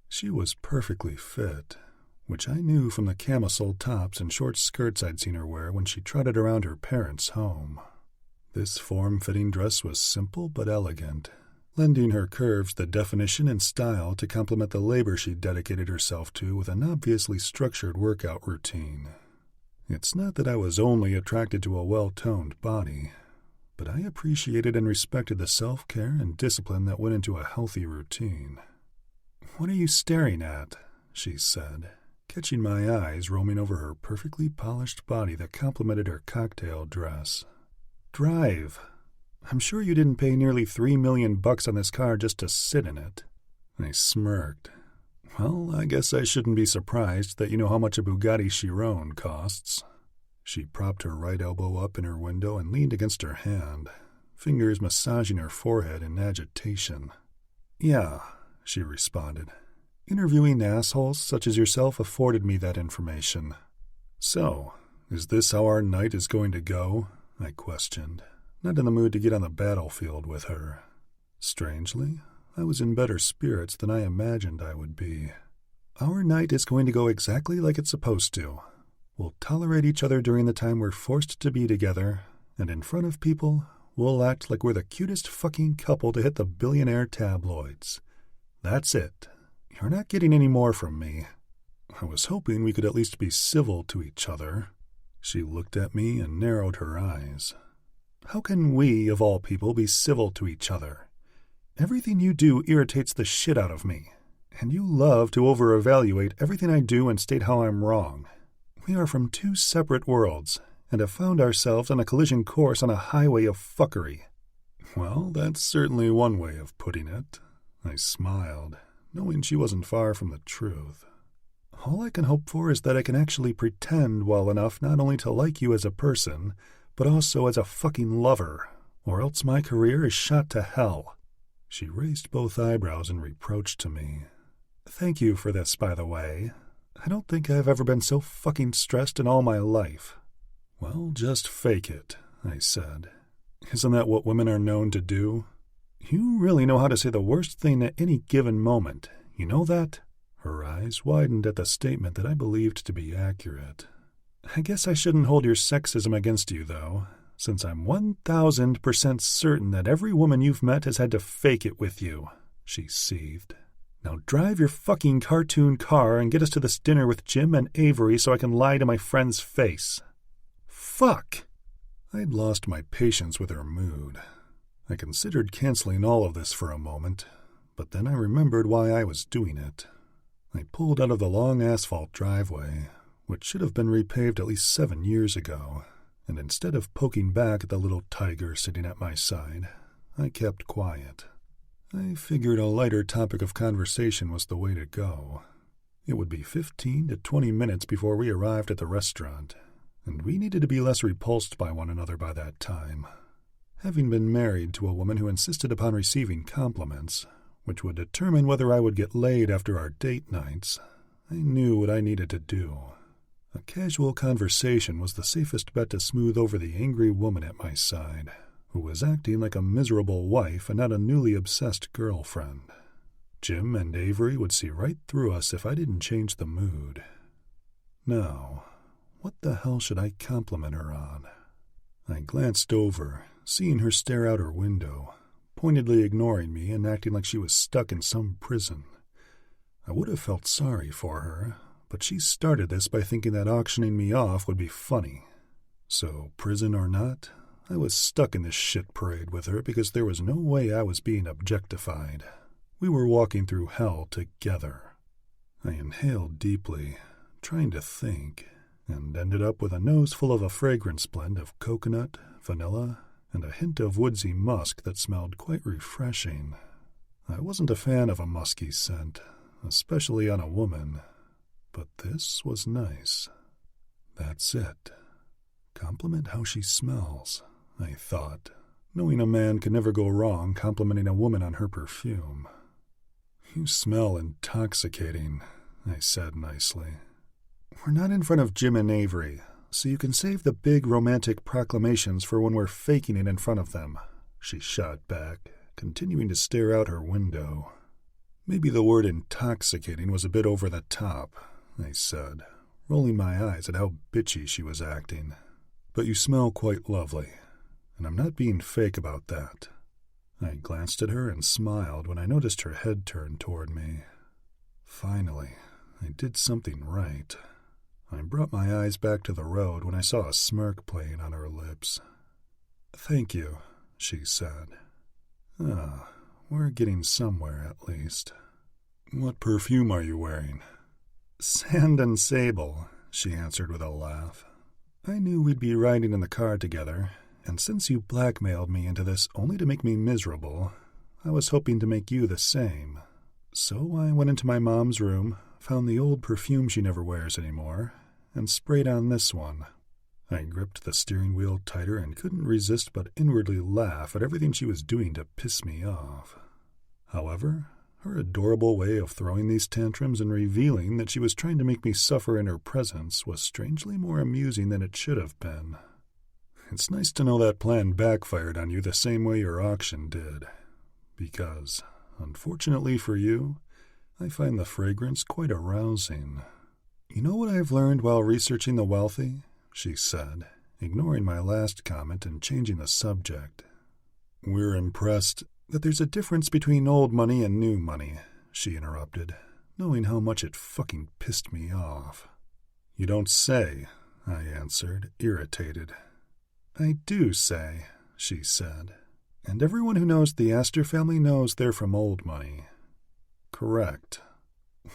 She was perfectly fit, which I knew from the camisole tops and short skirts I'd seen her wear when she trotted around her parents' home. This form-fitting dress was simple but elegant, lending her curves the definition and style to complement the labor she'd dedicated herself to with an obviously structured workout routine. It's not that I was only attracted to a well-toned body, but I appreciated and respected the self-care and discipline that went into a healthy routine. "What are you staring at?" she said, catching my eyes roaming over her perfectly polished body that complemented her cocktail dress. "Drive. I'm sure you didn't pay nearly $3 million on this car just to sit in it." I smirked. "Well, I guess I shouldn't be surprised that you know how much a Bugatti Chiron costs." She propped her right elbow up in her window and leaned against her hand. fingers massaging her forehead in agitation. "Yeah," she responded. "Interviewing assholes such as yourself afforded me that information." "So, is this how our night is going to go?" I questioned, not in the mood to get on the battlefield with her. Strangely, I was in better spirits than I imagined I would be. "Our night is going to go exactly like it's supposed to. We'll tolerate each other during the time we're forced to be together, and in front of people, we'll act like we're the cutest fucking couple to hit the Billionaire tabloids. That's it. You're not getting any more from me." I was hoping we could at least be civil to each other. She looked at me and narrowed her eyes. "How can we, of all people, be civil to each other? Everything you do irritates the shit out of me, and you love to over-evaluate everything I do and state how I'm wrong. We are from two separate worlds, and have found ourselves on a collision course on a highway of fuckery." "Well, that's certainly one way of putting it." I smiled, knowing she wasn't far from the truth. "All I can hope for is that I can actually pretend well enough not only to like you as a person, but also as a fucking lover, or else my career is shot to hell." She raised both eyebrows in reproach to me. "Thank you for this, by the way. I don't think I've ever been so fucking stressed in all my life." "Well, just fake it," I said. "Isn't that what women are known to do? You really know how to say the worst thing at any given moment. You know that?" Her eyes widened at the statement that I believed to be accurate. "I guess I shouldn't hold your sexism against you, though, since I'm 1,000% certain that every woman you've met has had to fake it with you," she seethed. "Now drive your fucking cartoon car and get us to this dinner with Jim and Avery so I can lie to my friend's face." "Fuck!" I'd lost my patience with her mood. I considered canceling all of this for a moment, but then I remembered why I was doing it. I pulled out of the long asphalt driveway, which should have been repaved at least 7 years ago, and instead of poking back at the little tiger sitting at my side, I kept quiet. I figured a lighter topic of conversation was the way to go. It would be 15 to 20 minutes before we arrived at the restaurant, and we needed to be less repulsed by one another by that time. Having been married to a woman who insisted upon receiving compliments, which would determine whether I would get laid after our date nights, I knew what I needed to do. A casual conversation was the safest bet to smooth over the angry woman at my side, who was acting like a miserable wife and not a newly obsessed girlfriend. Jim and Avery would see right through us if I didn't change the mood. Now, what the hell should I compliment her on? I glanced over, seeing her stare out her window, pointedly ignoring me and acting like she was stuck in some prison. I would have felt sorry for her, but she started this by thinking that auctioning me off would be funny. So, prison or not, I was stuck in this shit parade with her because there was no way I was being objectified. We were walking through hell together. I inhaled deeply, trying to think, and ended up with a nose full of a fragrance blend of coconut, vanilla, and a hint of woodsy musk that smelled quite refreshing. I wasn't a fan of a musky scent, especially on a woman, but this was nice. That's it. Compliment how she smells, I thought, knowing a man can never go wrong complimenting a woman on her perfume. "You smell intoxicating," I said nicely. "We're not in front of Jim and Avery, so you can save the big romantic proclamations for when we're faking it in front of them," she shot back, continuing to stare out her window. "Maybe the word intoxicating was a bit over the top," I said, rolling my eyes at how bitchy she was acting. "But you smell quite lovely, and I'm not being fake about that." I glanced at her and smiled when I noticed her head turn toward me. Finally, I did something right. I brought my eyes back to the road when I saw a smirk playing on her lips. "Thank you," she said. "Ah, we're getting somewhere at least." "What perfume are you wearing?" "Sand and Sable," she answered with a laugh. "I knew we'd be riding in the car together, and since you blackmailed me into this only to make me miserable, I was hoping to make you the same. So I went into my mom's room, found the old perfume she never wears anymore, and sprayed on this one." I gripped the steering wheel tighter and couldn't resist but inwardly laugh at everything she was doing to piss me off. However, her adorable way of throwing these tantrums and revealing that she was trying to make me suffer in her presence was strangely more amusing than it should have been. It's nice to know that plan backfired on you the same way your auction did, because, unfortunately for you, I find the fragrance quite arousing. You know what I've learned while researching the wealthy? She said, ignoring my last comment and changing the subject. We're impressed that there's a difference between old money and new money, she interrupted, knowing how much it fucking pissed me off. You don't say, I answered, irritated. I do say, she said, and everyone who knows the Aster family knows they're from old money. Correct.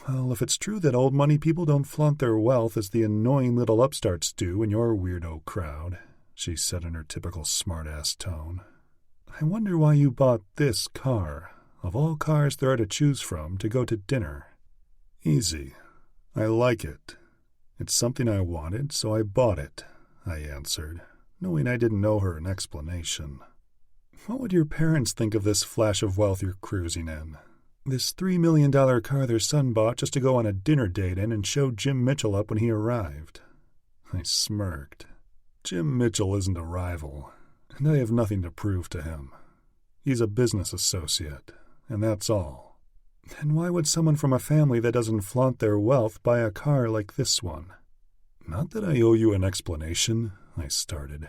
Well, if it's true that old money people don't flaunt their wealth as the annoying little upstarts do in your weirdo crowd, she said in her typical smart-ass tone, I wonder why you bought this car, of all cars there are to choose from, to go to dinner. Easy. I like it. It's something I wanted, so I bought it, I answered, knowing I didn't owe her an explanation. What would your parents think of this flash of wealth you're cruising in? This $3 million car their son bought just to go on a dinner date in and show Jim Mitchell up when he arrived. I smirked. Jim Mitchell isn't a rival, and I have nothing to prove to him. He's a business associate, and that's all. Then why would someone from a family that doesn't flaunt their wealth buy a car like this one? Not that I owe you an explanation, I started,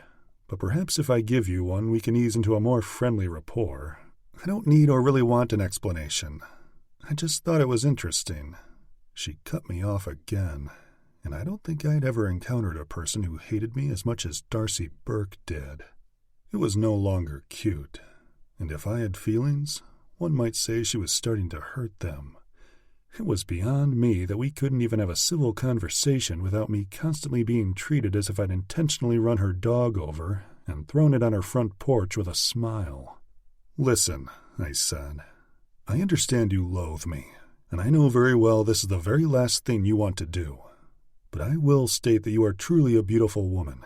but perhaps if I give you one, we can ease into a more friendly rapport. I don't need or really want an explanation. I just thought it was interesting. She cut me off again, and I don't think I'd ever encountered a person who hated me as much as Darcy Burke did. It was no longer cute, and if I had feelings, one might say she was starting to hurt them. It was beyond me that we couldn't even have a civil conversation without me constantly being treated as if I'd intentionally run her dog over and thrown it on her front porch with a smile. Listen, I said, I understand you loathe me, and I know very well this is the very last thing you want to do. But I will state that you are truly a beautiful woman,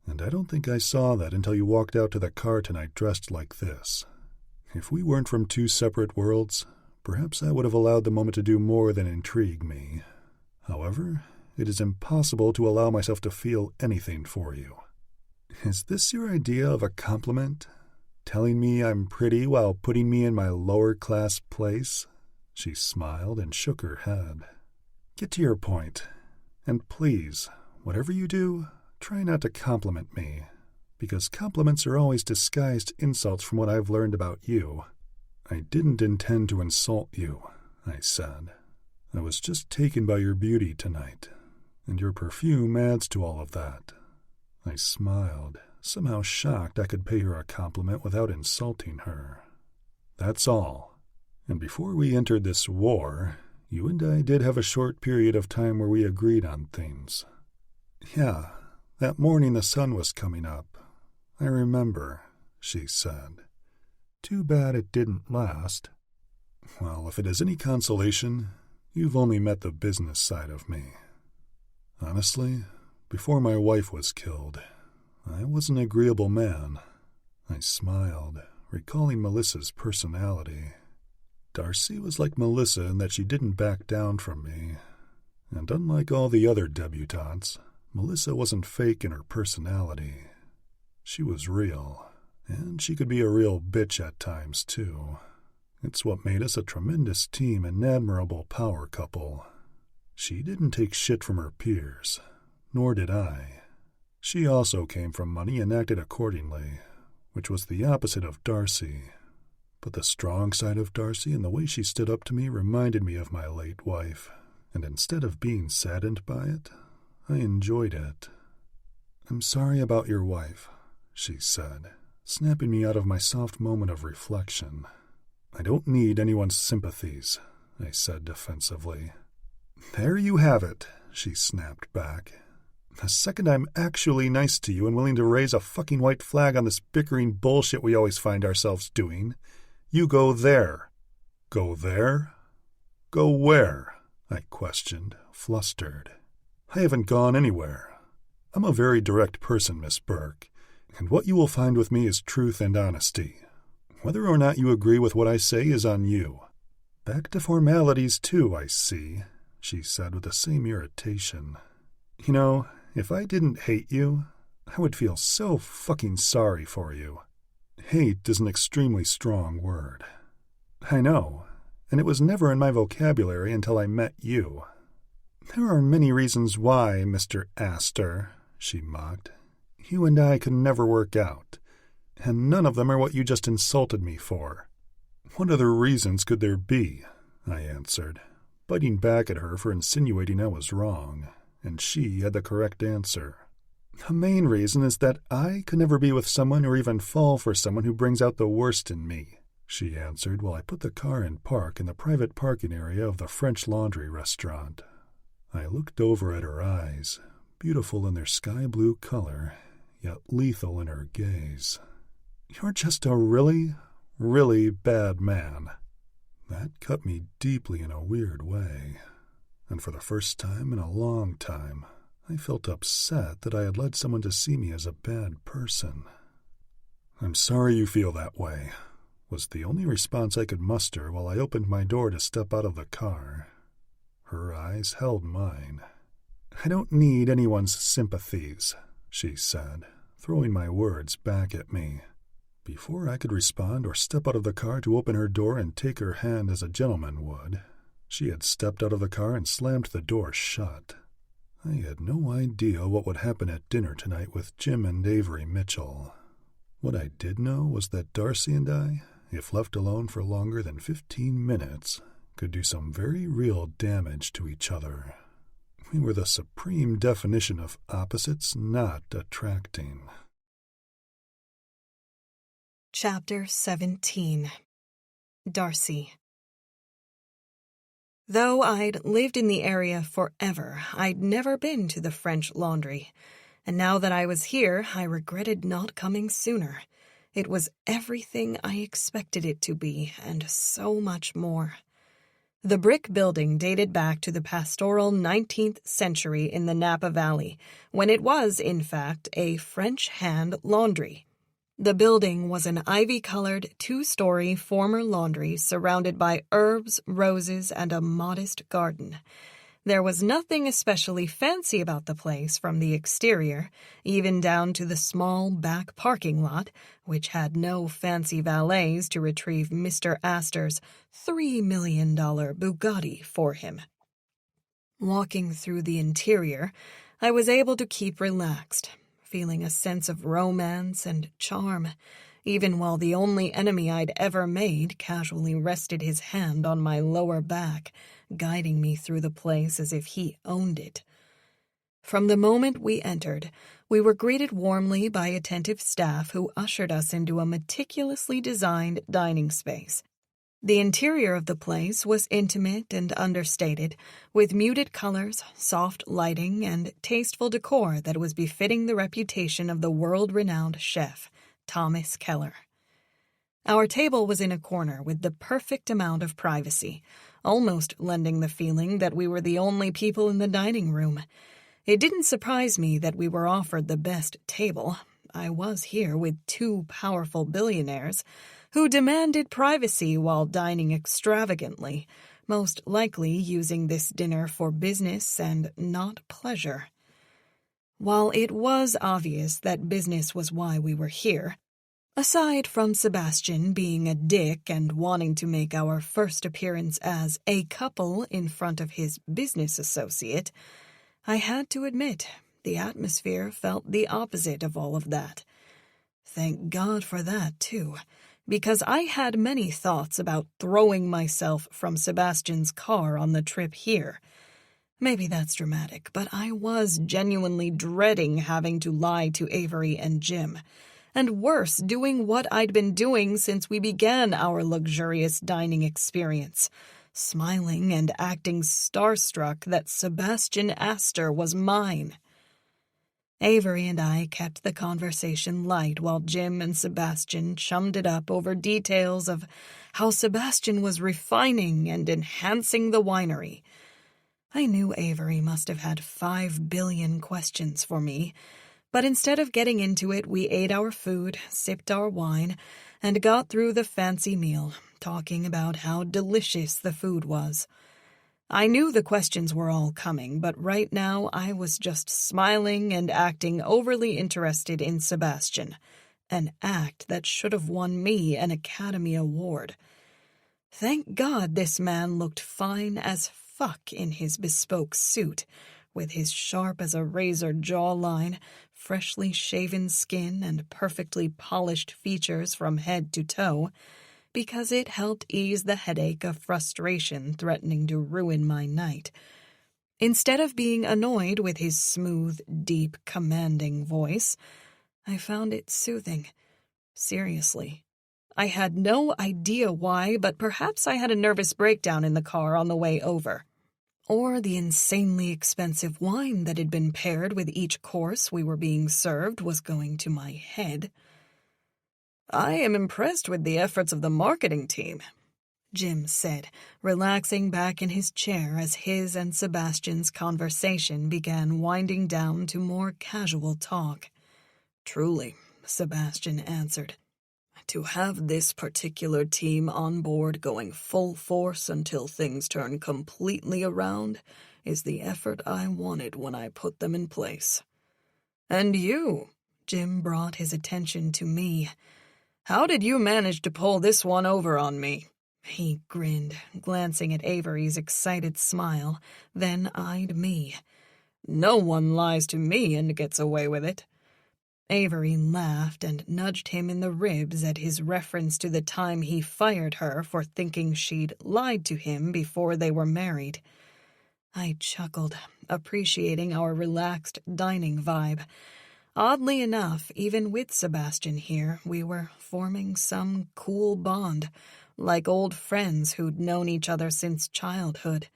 and I don't think I saw that until you walked out to the car tonight dressed like this. If we weren't from two separate worlds, perhaps I would have allowed the moment to do more than intrigue me. However, it is impossible to allow myself to feel anything for you. Is this your idea of a compliment? Telling me I'm pretty while putting me in my lower-class place? She smiled and shook her head. Get to your point. And please, whatever you do, try not to compliment me, because compliments are always disguised insults from what I've learned about you. I didn't intend to insult you, I said. I was just taken by your beauty tonight, and your perfume adds to all of that. I smiled, somehow shocked I could pay her a compliment without insulting her. That's all. And before we entered this war, you and I did have a short period of time where we agreed on things. Yeah, that morning the sun was coming up. I remember, she said. Too bad it didn't last. Well, if it is any consolation, you've only met the business side of me. Honestly, before my wife was killed, I was an agreeable man. I smiled, recalling Melissa's personality. Darcy was like Melissa in that she didn't back down from me. And unlike all the other debutantes, Melissa wasn't fake in her personality. She was real, and she could be a real bitch at times, too. It's what made us a tremendous team and admirable power couple. She didn't take shit from her peers, nor did I. She also came from money and acted accordingly, which was the opposite of Darcy. But the strong side of Darcy and the way she stood up to me reminded me of my late wife, and instead of being saddened by it, I enjoyed it. I'm sorry about your wife, she said, snapping me out of my soft moment of reflection. I don't need anyone's sympathies, I said defensively. There you have it, she snapped back. The second I'm actually nice to you and willing to raise a fucking white flag on this bickering bullshit we always find ourselves doing, you go there. Go there? Go where? I questioned, flustered. I haven't gone anywhere. I'm a very direct person, Miss Burke, and what you will find with me is truth and honesty. Whether or not you agree with what I say is on you. Back to formalities, too, I see, she said with the same irritation. You know, if I didn't hate you, I would feel so fucking sorry for you. Hate is an extremely strong word. I know, and it was never in my vocabulary until I met you. There are many reasons why, Mr. Aster, she mocked. You and I could never work out, and none of them are what you just insulted me for. What other reasons could there be? I answered, biting back at her for insinuating I was wrong, and she had the correct answer. The main reason is that I could never be with someone or even fall for someone who brings out the worst in me, she answered while I put the car in park in the private parking area of the French Laundry restaurant. I looked over at her eyes, beautiful in their sky-blue color, yet lethal in her gaze. You're just a really, really bad man. That cut me deeply in a weird way, and for the first time in a long time, I felt upset that I had led someone to see me as a bad person. I'm sorry you feel that way, was the only response I could muster while I opened my door to step out of the car. Her eyes held mine. I don't need anyone's sympathies, she said, throwing my words back at me. Before I could respond or step out of the car to open her door and take her hand as a gentleman would, she had stepped out of the car and slammed the door shut. I had no idea what would happen at dinner tonight with Jim and Avery Mitchell. What I did know was that Darcy and I, if left alone for longer than 15 minutes, could do some very real damage to each other. We were the supreme definition of opposites not attracting. Chapter 17. Darcy. Though I'd lived in the area forever, I'd never been to the French Laundry, and now that I was here, I regretted not coming sooner. It was everything I expected it to be, and so much more. The brick building dated back to the pastoral 19th century in the Napa Valley, when it was, in fact, a French hand laundry. The building was an ivy-colored, 2-story former laundry surrounded by herbs, roses, and a modest garden. There was nothing especially fancy about the place from the exterior, even down to the small back parking lot, which had no fancy valets to retrieve Mr. Aster's $3 million Bugatti for him. Walking through the interior, I was able to keep relaxed, feeling a sense of romance and charm, even while the only enemy I'd ever made casually rested his hand on my lower back, guiding me through the place as if he owned it. From the moment we entered, we were greeted warmly by attentive staff who ushered us into a meticulously designed dining space. The interior of the place was intimate and understated, with muted colors, soft lighting, and tasteful decor that was befitting the reputation of the world-renowned chef, Thomas Keller. Our table was in a corner with the perfect amount of privacy, almost lending the feeling that we were the only people in the dining room. It didn't surprise me that we were offered the best table. I was here with 2 powerful billionaires who demanded privacy while dining extravagantly, most likely using this dinner for business and not pleasure. While it was obvious that business was why we were here, aside from Sebastian being a dick and wanting to make our first appearance as a couple in front of his business associate, I had to admit the atmosphere felt the opposite of all of that. Thank God for that, too, because I had many thoughts about throwing myself from Sebastian's car on the trip here. Maybe that's dramatic, but I was genuinely dreading having to lie to Avery and Jim. And worse, doing what I'd been doing since we began our luxurious dining experience, smiling and acting starstruck that Sebastian Aster was mine. Avery and I kept the conversation light while Jim and Sebastian chummed it up over details of how Sebastian was refining and enhancing the winery. I knew Avery must have had 5 billion questions for me, but instead of getting into it, we ate our food, sipped our wine, and got through the fancy meal, talking about how delicious the food was. I knew the questions were all coming, but right now I was just smiling and acting overly interested in Sebastian, an act that should have won me an Academy Award. Thank God this man looked fine as fuck in his bespoke suit, with his sharp-as-a-razor jawline, freshly shaven skin, and perfectly polished features from head to toe, because it helped ease the headache of frustration threatening to ruin my night. Instead of being annoyed with his smooth, deep, commanding voice, I found it soothing. Seriously. I had no idea why, but perhaps I had a nervous breakdown in the car on the way over. Or the insanely expensive wine that had been paired with each course we were being served was going to my head. "I am impressed with the efforts of the marketing team," Jim said, relaxing back in his chair as his and Sebastian's conversation began winding down to more casual talk. "Truly," Sebastian answered. "To have this particular team on board going full force until things turn completely around is the effort I wanted when I put them in place." "And you," Jim brought his attention to me. "How did you manage to pull this one over on me?" He grinned, glancing at Avery's excited smile, then eyed me. "No one lies to me and gets away with it." Avery laughed and nudged him in the ribs at his reference to the time he fired her for thinking she'd lied to him before they were married. I chuckled, appreciating our relaxed dining vibe. Oddly enough, even with Sebastian here, we were forming some cool bond, like old friends who'd known each other since childhood.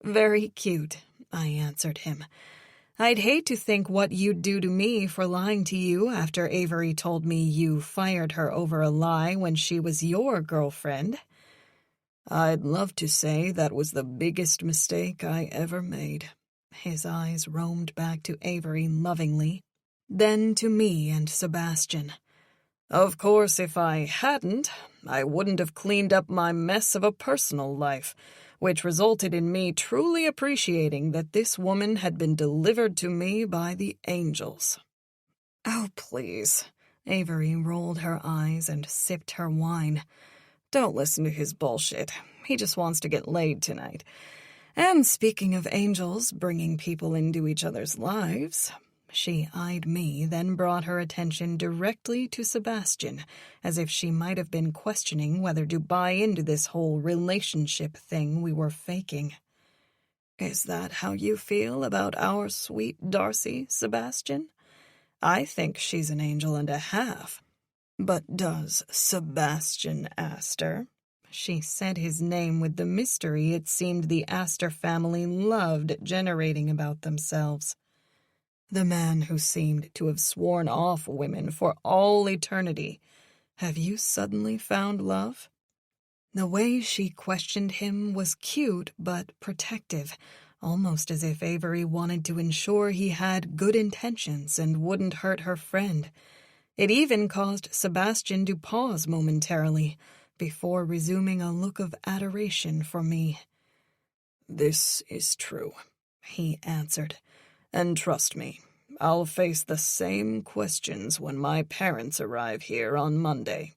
"Very cute," I answered him. "I'd hate to think what you'd do to me for lying to you after Avery told me you fired her over a lie when she was your girlfriend." "I'd love to say that was the biggest mistake I ever made." His eyes roamed back to Avery lovingly, then to me and Sebastian. "Of course, if I hadn't, I wouldn't have cleaned up my mess of a personal life, which resulted in me truly appreciating that this woman had been delivered to me by the angels." "Oh, please." Avery rolled her eyes and sipped her wine. "Don't listen to his bullshit. He just wants to get laid tonight. And speaking of angels bringing people into each other's lives..." She eyed me, then brought her attention directly to Sebastian, as if she might have been questioning whether to buy into this whole relationship thing we were faking. "Is that how you feel about our sweet Darcy, Sebastian? I think she's an angel and a half. But does Sebastian Aster?" She said his name with the mystery it seemed the Aster family loved generating about themselves. The man who seemed to have sworn off women for all eternity. Have you suddenly found love? The way she questioned him was cute but protective, almost as if Avery wanted to ensure he had good intentions and wouldn't hurt her friend. It even caused Sebastian to pause momentarily, before resuming a look of adoration for me. "This is true," he answered. "And trust me, I'll face the same questions when my parents arrive here on Monday."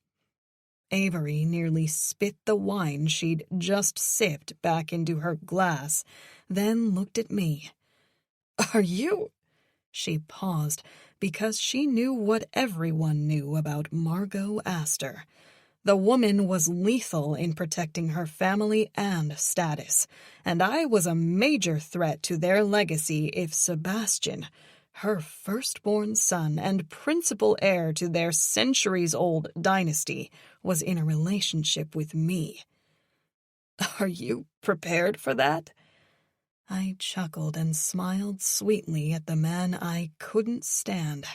Avery nearly spit the wine she'd just sipped back into her glass, then looked at me. "Are you—" She paused, because she knew what everyone knew about Margot Aster. The woman was lethal in protecting her family and status, and I was a major threat to their legacy if Sebastian, her firstborn son and principal heir to their centuries-old dynasty, was in a relationship with me. "Are you prepared for that?" I chuckled and smiled sweetly at the man I couldn't stand.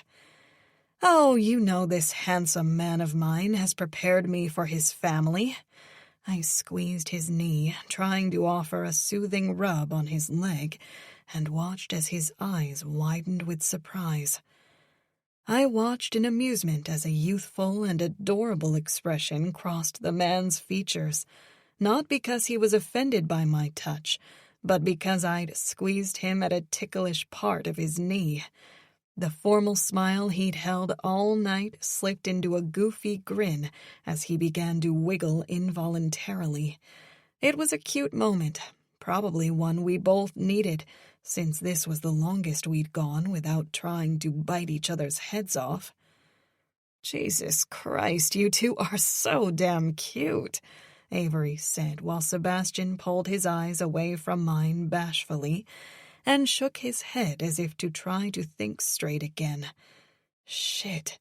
"Oh, you know this handsome man of mine has prepared me for his family. I squeezed his knee, trying to offer a soothing rub on his leg, and watched as his eyes widened with surprise. I watched in amusement as a youthful and adorable expression crossed the man's features, not because he was offended by my touch, but because I'd squeezed him at a ticklish part of his knee. The formal smile he'd held all night slipped into a goofy grin as he began to wiggle involuntarily. It was a cute moment, probably one we both needed, since this was the longest we'd gone without trying to bite each other's heads off. "Jesus Christ, you two are so damn cute," Avery said while Sebastian pulled his eyes away from mine bashfully and shook his head as if to try to think straight again. Shit,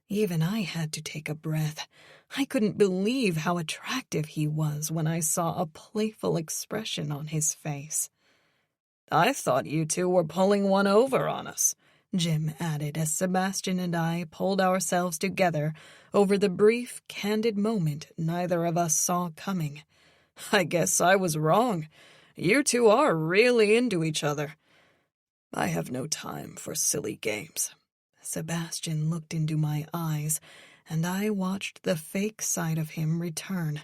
even I had to take a breath. I couldn't believe how attractive he was when I saw a playful expression on his face. "I thought you two were pulling one over on us," Jim added as Sebastian and I pulled ourselves together over the brief, candid moment neither of us saw coming. "I guess I was wrong. You two are really into each other." "I have no time for silly games." Sebastian looked into my eyes, and I watched the fake side of him return.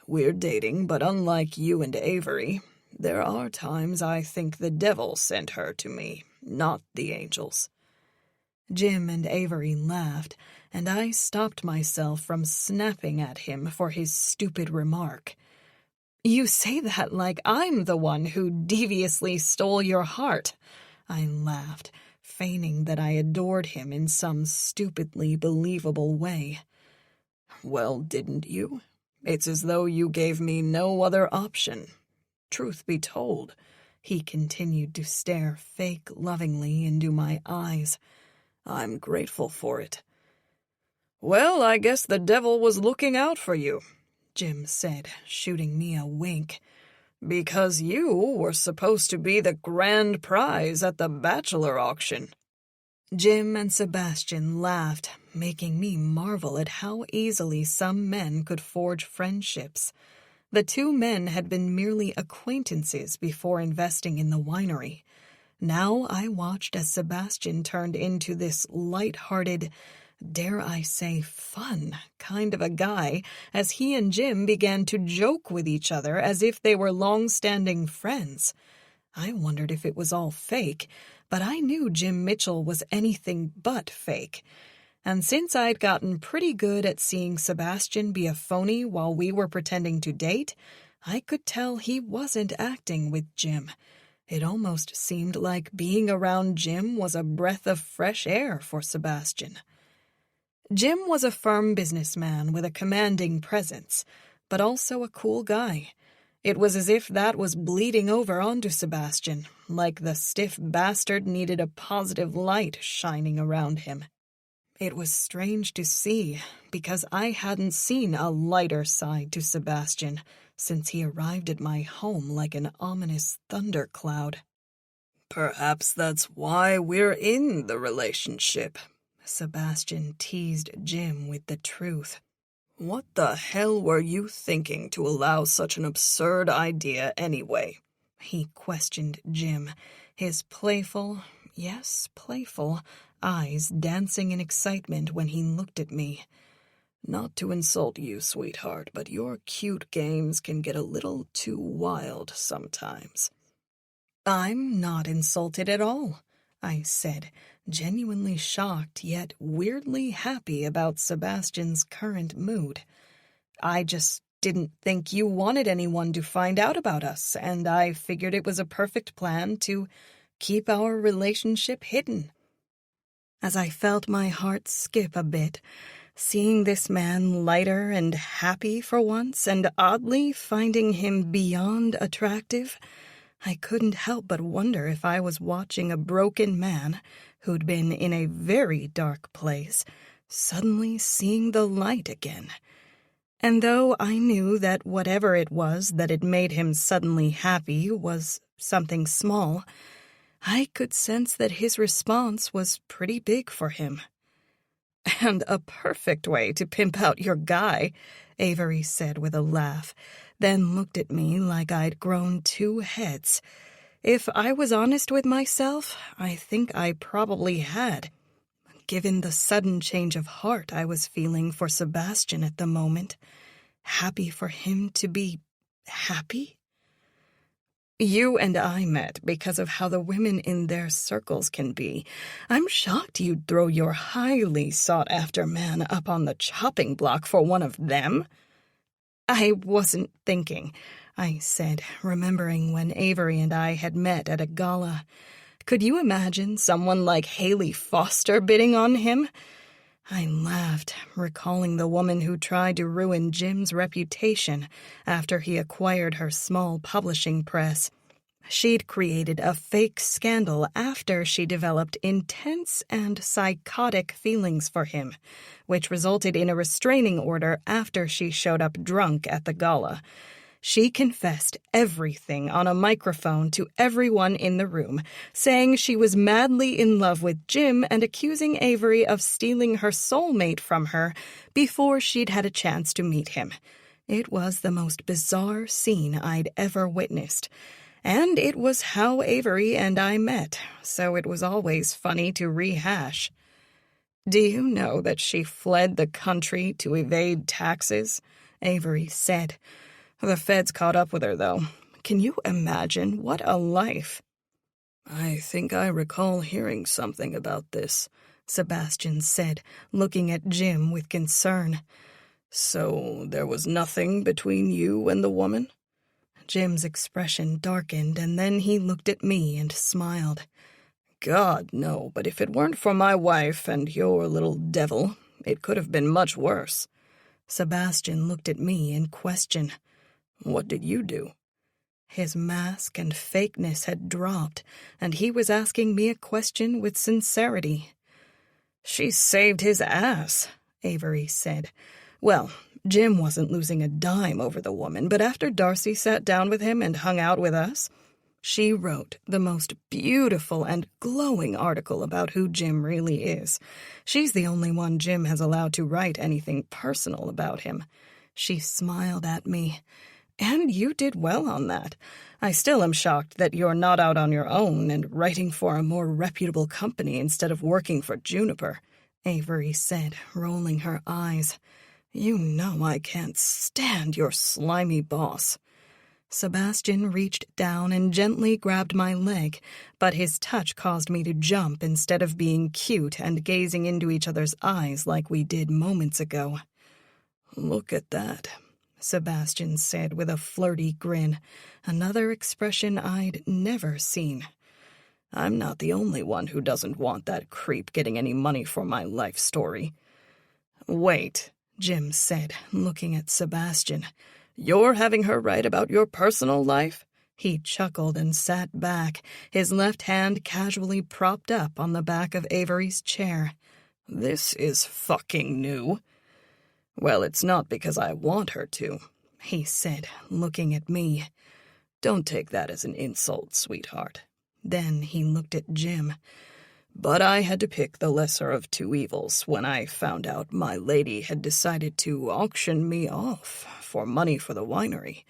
"We're dating, but unlike you and Avery, there are times I think the devil sent her to me, not the angels." Jim and Avery laughed, and I stopped myself from snapping at him for his stupid remark. "You say that like I'm the one who deviously stole your heart," I laughed, feigning that I adored him in some stupidly believable way. "Well, didn't you? It's as though you gave me no other option. Truth be told," he continued to stare fake lovingly into my eyes, "I'm grateful for it." "Well, I guess the devil was looking out for you," Jim said, shooting me a wink, "because you were supposed to be the grand prize at the bachelor auction." Jim and Sebastian laughed, making me marvel at how easily some men could forge friendships. The two men had been merely acquaintances before investing in the winery. Now I watched as Sebastian turned into this light-hearted, dare I say fun, kind of a guy as he and Jim began to joke with each other as if they were long-standing friends. I wondered if it was all fake, but I knew Jim Mitchell was anything but fake. And since I'd gotten pretty good at seeing Sebastian be a phony while we were pretending to date, I could tell he wasn't acting with Jim. It almost seemed like being around Jim was a breath of fresh air for Sebastian. Jim was a firm businessman with a commanding presence, but also a cool guy. It was as if that was bleeding over onto Sebastian, like the stiff bastard needed a positive light shining around him. It was strange to see, because I hadn't seen a lighter side to Sebastian since he arrived at my home like an ominous thundercloud. "Perhaps that's why we're in the relationship," Sebastian teased Jim with the truth. "What the hell were you thinking to allow such an absurd idea anyway?" he questioned Jim, his playful, yes, playful, eyes dancing in excitement when he looked at me. "Not to insult you, sweetheart, but your cute games can get a little too wild sometimes." "I'm not insulted at all," I said, genuinely shocked yet weirdly happy about Sebastian's current mood. "I just didn't think you wanted anyone to find out about us, and I figured it was a perfect plan to keep our relationship hidden." As I felt my heart skip a bit, seeing this man lighter and happy for once, and oddly finding him beyond attractive, I couldn't help but wonder if I was watching a broken man who'd been in a very dark place, suddenly seeing the light again. And though I knew that whatever it was that had made him suddenly happy was something small, I could sense that his response was pretty big for him. "And a perfect way to pimp out your guy," Avery said with a laugh, then looked at me like I'd grown 2 heads. If I was honest with myself, I think I probably had, given the sudden change of heart I was feeling for Sebastian at the moment. Happy for him to be happy? "You and I met because of how the women in their circles can be. I'm shocked you'd throw your highly sought-after man up on the chopping block for one of them." "I wasn't thinking," I said, remembering when Avery and I had met at a gala. "Could you imagine someone like Haley Foster bidding on him?" I laughed, recalling the woman who tried to ruin Jim's reputation after he acquired her small publishing press. She'd created a fake scandal after she developed intense and psychotic feelings for him, which resulted in a restraining order after she showed up drunk at the gala. She confessed everything on a microphone to everyone in the room, saying she was madly in love with Jim and accusing Avery of stealing her soulmate from her before she'd had a chance to meet him. It was the most bizarre scene I'd ever witnessed. And it was how Avery and I met, so it was always funny to rehash. "Do you know that she fled the country to evade taxes?" Avery said. "The feds caught up with her, though. Can you imagine what a life?" "I think I recall hearing something about this," Sebastian said, looking at Jim with concern. "So there was nothing between you and the woman?" Jim's expression darkened, and then he looked at me and smiled. "God, no, but if it weren't for my wife and your little devil, it could have been much worse." Sebastian looked at me in question. "What did you do?" His mask and fakeness had dropped, and he was asking me a question with sincerity. "She saved his ass," Avery said. "Well, Jim wasn't losing a dime over the woman, but after Darcy sat down with him and hung out with us, she wrote the most beautiful and glowing article about who Jim really is. She's the only one Jim has allowed to write anything personal about him." She smiled at me. "And you did well on that. I still am shocked that you're not out on your own and writing for a more reputable company instead of working for Juniper," Avery said, rolling her eyes. "You know I can't stand your slimy boss." Sebastian reached down and gently grabbed my leg, but his touch caused me to jump instead of being cute and gazing into each other's eyes like we did moments ago. "Look at that," Sebastian said with a flirty grin, another expression I'd never seen. "I'm not the only one who doesn't want that creep getting any money for my life story." "Wait," Jim said, looking at Sebastian. "You're having her write about your personal life?" He chuckled and sat back, his left hand casually propped up on the back of Avery's chair. "This is fucking new." "Well, it's not because I want her to," he said, looking at me. "Don't take that as an insult, sweetheart." Then he looked at Jim. "But I had to pick the lesser of two evils when I found out my lady had decided to auction me off for money for the winery.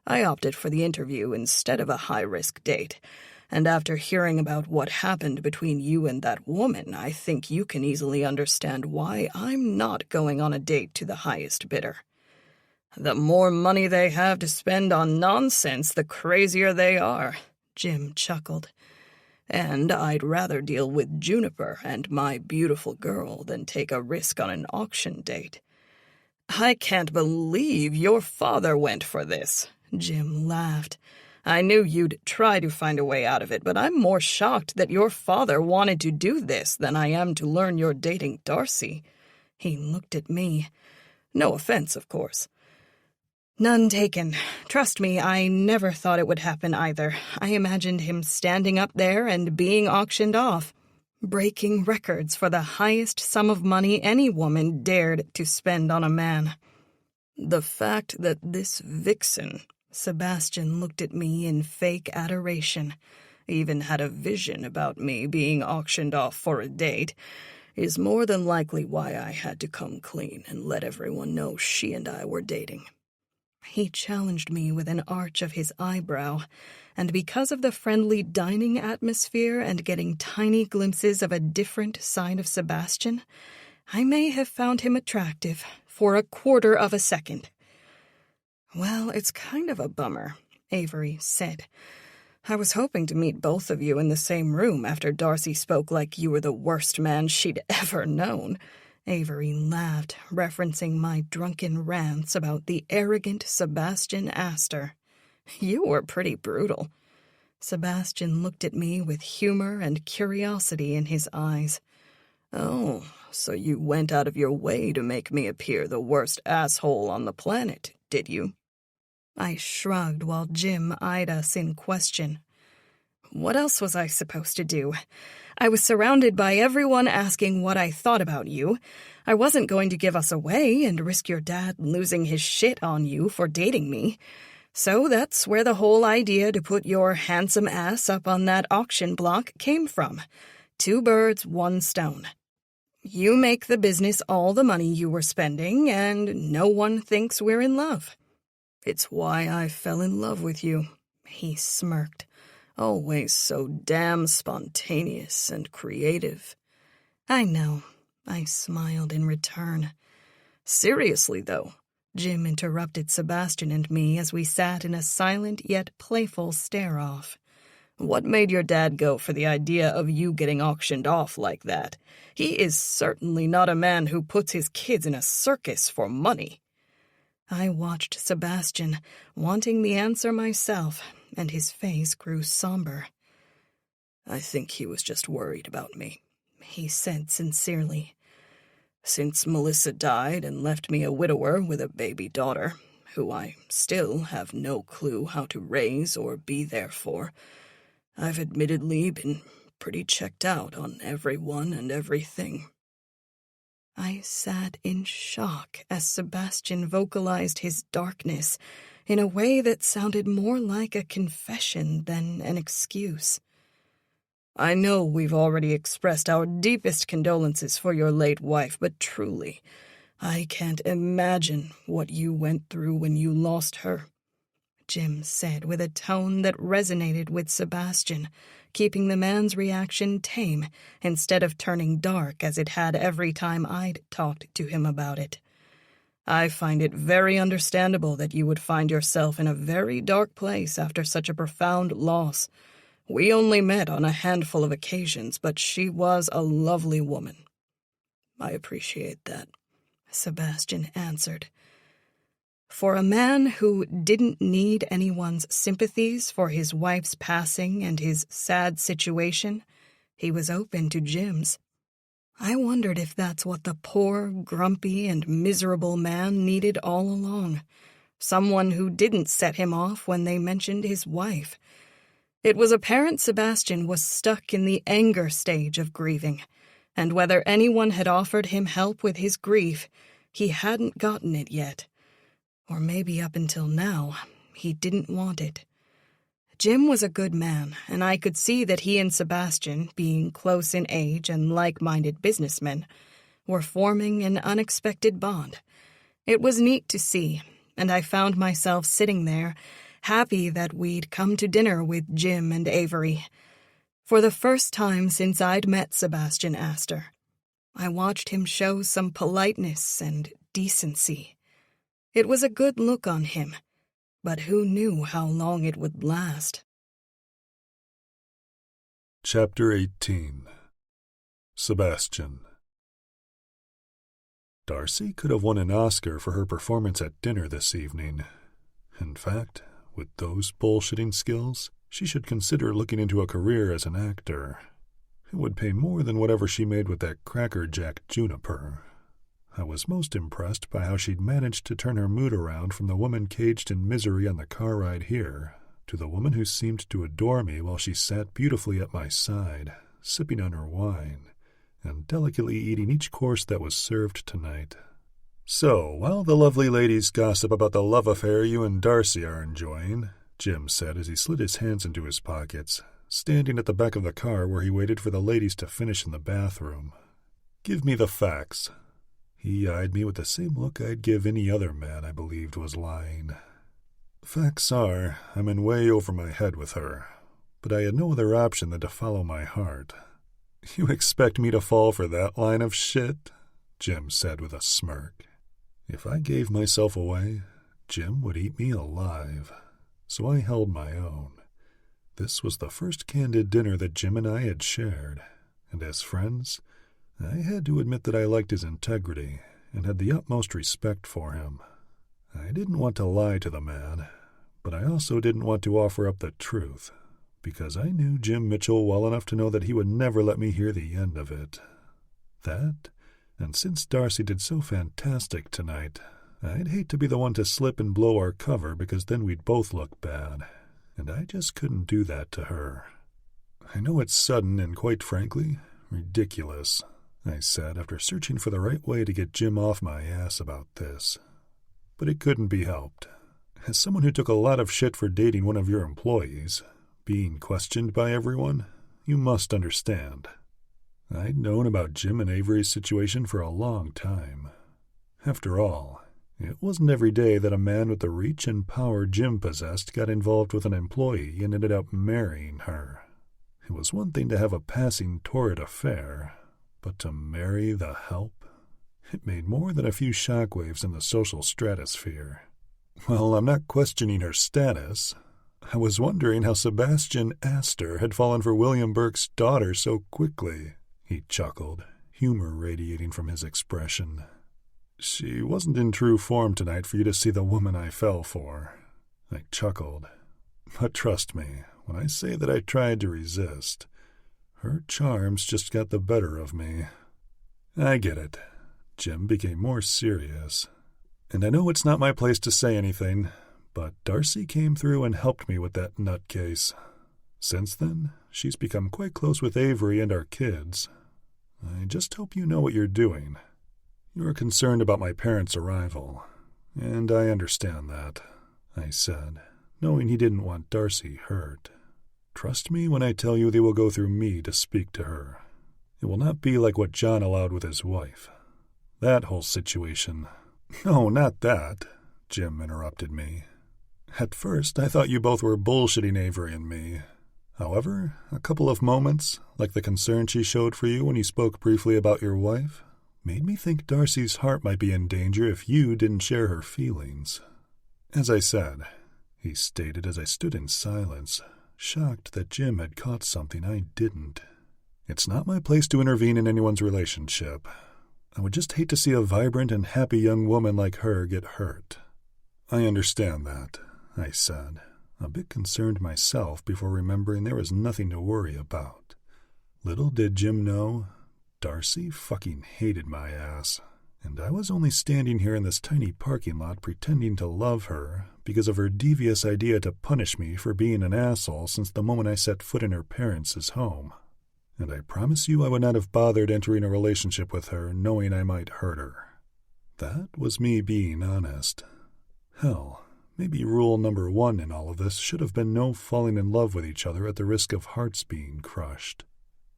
I opted for the interview instead of a high-risk date, and after hearing about what happened between you and that woman, I think you can easily understand why I'm not going on a date to the highest bidder." "The more money they have to spend on nonsense, the crazier they are," Jim chuckled. "And I'd rather deal with Juniper and my beautiful girl than take a risk on an auction date." "I can't believe your father went for this," Jim laughed. "I knew you'd try to find a way out of it, but I'm more shocked that your father wanted to do this than I am to learn you're dating Darcy." He looked at me. "No offense, of course." "None taken. Trust me, I never thought it would happen either. I imagined him standing up there and being auctioned off, breaking records for the highest sum of money any woman dared to spend on a man." "The fact that this vixen," Sebastian looked at me in fake adoration, "even had a vision about me being auctioned off for a date, is more than likely why I had to come clean and let everyone know she and I were dating." He challenged me with an arch of his eyebrow, and because of the friendly dining atmosphere and getting tiny glimpses of a different side of Sebastian, I may have found him attractive for a quarter of a second. "Well, it's kind of a bummer," Avery said. "I was hoping to meet both of you in the same room after Darcy spoke like you were the worst man she'd ever known." Avery laughed, referencing my drunken rants about the arrogant Sebastian Aster. "You were pretty brutal." Sebastian looked at me with humor and curiosity in his eyes. "Oh, so you went out of your way to make me appear the worst asshole on the planet, did you?" I shrugged while Jim eyed us in question. What else was I supposed to do? I was surrounded by everyone asking what I thought about you. I wasn't going to give us away and risk your dad losing his shit on you for dating me. So that's where the whole idea to put your handsome ass up on that auction block came from. 2 birds, 1 stone. You make the business all the money you were spending, and no one thinks we're in love." "It's why I fell in love with you," he smirked. "Always so damn spontaneous and creative." "I know," I smiled in return. "Seriously, though," Jim interrupted Sebastian and me as we sat in a silent yet playful stare-off. "what made your dad go for the idea of you getting auctioned off like that? He is certainly not a man who puts his kids in a circus for money." I watched Sebastian, wanting the answer myself, and his face grew somber. "I think he was just worried about me," he said sincerely. "Since Melissa died and left me a widower with a baby daughter, who I still have no clue how to raise or be there for, I've admittedly been pretty checked out on everyone and everything." I sat in shock as Sebastian vocalized his darkness in a way that sounded more like a confession than an excuse. "I know we've already expressed our deepest condolences for your late wife, but truly, I can't imagine what you went through when you lost her," Jim said with a tone that resonated with Sebastian, keeping the man's reaction tame instead of turning dark as it had every time I'd talked to him about it. "I find it very understandable that you would find yourself in a very dark place after such a profound loss. We only met on a handful of occasions, but she was a lovely woman." "I appreciate that," Sebastian answered. For a man who didn't need anyone's sympathies for his wife's passing and his sad situation, he was open to Jim's. I wondered if that's what the poor, grumpy, and miserable man needed all along. Someone who didn't set him off when they mentioned his wife. It was apparent Sebastian was stuck in the anger stage of grieving, and whether anyone had offered him help with his grief, he hadn't gotten it yet. Or maybe up until now, he didn't want it. Jim was a good man, and I could see that he and Sebastian, being close in age and like-minded businessmen, were forming an unexpected bond. It was neat to see, and I found myself sitting there, happy that we'd come to dinner with Jim and Avery. For the first time since I'd met Sebastian Aster, I watched him show some politeness and decency. It was a good look on him, but who knew how long it would last? Chapter 18. Sebastian. Darcy could have won an Oscar for her performance at dinner this evening. In fact, with those bullshitting skills, she should consider looking into a career as an actor. It would pay more than whatever she made with that crackerjack Juniper. I was most impressed by how she'd managed to turn her mood around from the woman caged in misery on the car ride here to the woman who seemed to adore me while she sat beautifully at my side, sipping on her wine, and delicately eating each course that was served tonight. "So, while the lovely ladies gossip about the love affair you and Darcy are enjoying," Jim said as he slid his hands into his pockets, standing at the back of the car where he waited for the ladies to finish in the bathroom, Give me the facts." He eyed me with the same look I'd give any other man I believed was lying. "Facts are, I'm in way over my head with her, but I had no other option than to follow my heart." "You expect me to fall for that line of shit?" Jim said with a smirk. If I gave myself away, Jim would eat me alive, so I held my own. This was the first candid dinner that Jim and I had shared, and as friends, I had to admit that I liked his integrity and had the utmost respect for him. I didn't want to lie to the man, but I also didn't want to offer up the truth, because I knew Jim Mitchell well enough to know that he would never let me hear the end of it. That, and since Darcy did so fantastic tonight, I'd hate to be the one to slip and blow our cover because then we'd both look bad, and I just couldn't do that to her. "I know it's sudden and, quite frankly, ridiculous," I said after searching for the right way to get Jim off my ass about this. "But it couldn't be helped. As someone who took a lot of shit for dating one of your employees, being questioned by everyone, you must understand. I'd known about Jim and Avery's situation for a long time. After all, it wasn't every day that a man with the reach and power Jim possessed got involved with an employee and ended up marrying her. It was one thing to have a passing torrid affair, but to marry the help? It made more than a few shockwaves in the social stratosphere. Well, I'm not questioning her status. I was wondering how Sebastian Aster had fallen for William Burke's daughter so quickly." He chuckled, humor radiating from his expression. "She wasn't in true form tonight for you to see the woman I fell for." I chuckled. "But trust me, when I say that I tried to resist, her charms just got the better of me." "I get it." Jim became more serious. "And I know it's not my place to say anything, but Darcy came through and helped me with that nutcase. Since then, she's become quite close with Avery and our kids. I just hope you know what you're doing. You're concerned about my parents' arrival, and I understand that," I said, knowing he didn't want Darcy hurt. "Trust me when I tell you they will go through me to speak to her. It will not be like what John allowed with his wife. That whole situation—" "No, not that," Jim interrupted me. "At first, I thought you both were bullshitting Avery and me. However, a couple of moments, like the concern she showed for you when you spoke briefly about your wife, made me think Darcy's heart might be in danger if you didn't share her feelings." "As I said," he stated as I stood in silence, shocked that Jim had caught something I didn't. "It's not my place to intervene in anyone's relationship. I would just hate to see a vibrant and happy young woman like her get hurt." "I understand that," I said, a bit concerned myself before remembering there was nothing to worry about. Little did Jim know, Darcy fucking hated my ass, and I was only standing here in this tiny parking lot pretending to love her because of her devious idea to punish me for being an asshole since the moment I set foot in her parents' home. And I promise you I would not have bothered entering a relationship with her knowing I might hurt her. That was me being honest. Hell, maybe rule number 1 in all of this should have been no falling in love with each other at the risk of hearts being crushed.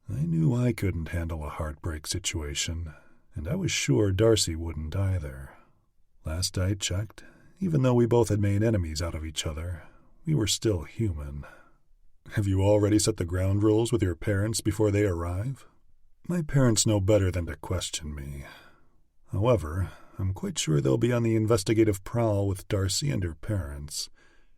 I knew I couldn't handle a heartbreak situation, and I was sure Darcy wouldn't either. Last I checked, even though we both had made enemies out of each other, we were still human. "Have you already set the ground rules with your parents before they arrive?" "My parents know better than to question me. However, I'm quite sure they'll be on the investigative prowl with Darcy and her parents,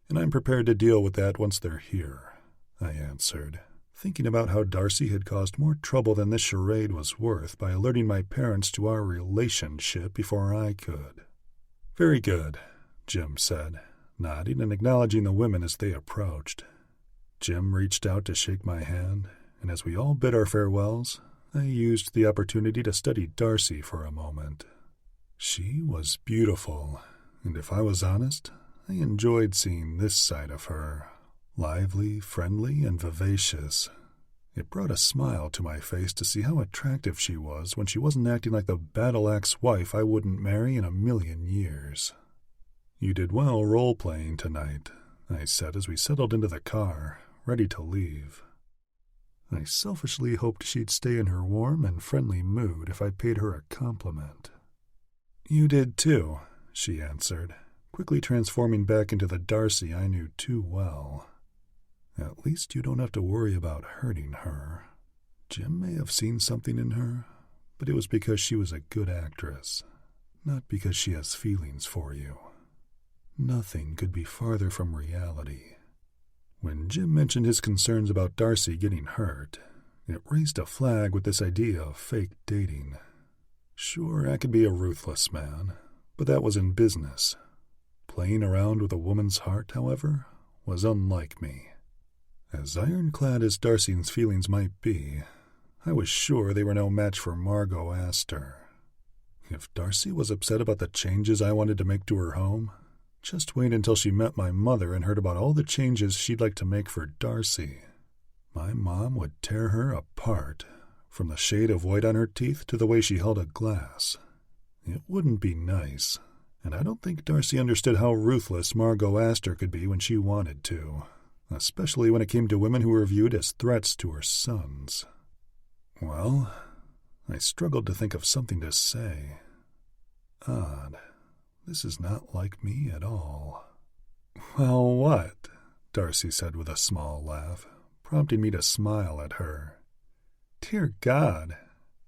and I'm prepared to deal with that once they're here," I answered, thinking about how Darcy had caused more trouble than this charade was worth by alerting my parents to our relationship before I could. "Very good," Jim said, nodding and acknowledging the women as they approached. Jim reached out to shake my hand, and as we all bid our farewells, I used the opportunity to study Darcy for a moment. She was beautiful, and if I was honest, I enjoyed seeing this side of her. Lively, friendly, and vivacious. It brought a smile to my face to see how attractive she was when she wasn't acting like the battle-axe wife I wouldn't marry in a million years. "You did well role-playing tonight," I said as we settled into the car, ready to leave. I selfishly hoped she'd stay in her warm and friendly mood if I paid her a compliment. "You did too," she answered, quickly transforming back into the Darcy I knew too well. "At least you don't have to worry about hurting her. Jim may have seen something in her, but it was because she was a good actress, not because she has feelings for you." Nothing could be farther from reality. When Jim mentioned his concerns about Darcy getting hurt, it raised a flag with this idea of fake dating. Sure, I could be a ruthless man, but that was in business. Playing around with a woman's heart, however, was unlike me. As ironclad as Darcy's feelings might be, I was sure they were no match for Margot Aster. If Darcy was upset about the changes I wanted to make to her home, just wait until she met my mother and heard about all the changes she'd like to make for Darcy. My mom would tear her apart, from the shade of white on her teeth to the way she held a glass. It wouldn't be nice, and I don't think Darcy understood how ruthless Margot Aster could be when she wanted to, especially when it came to women who were viewed as threats to her sons. Well, I struggled to think of something to say. Odd. This is not like me at all. "Well, what?" Darcy said with a small laugh, prompting me to smile at her. "Dear God,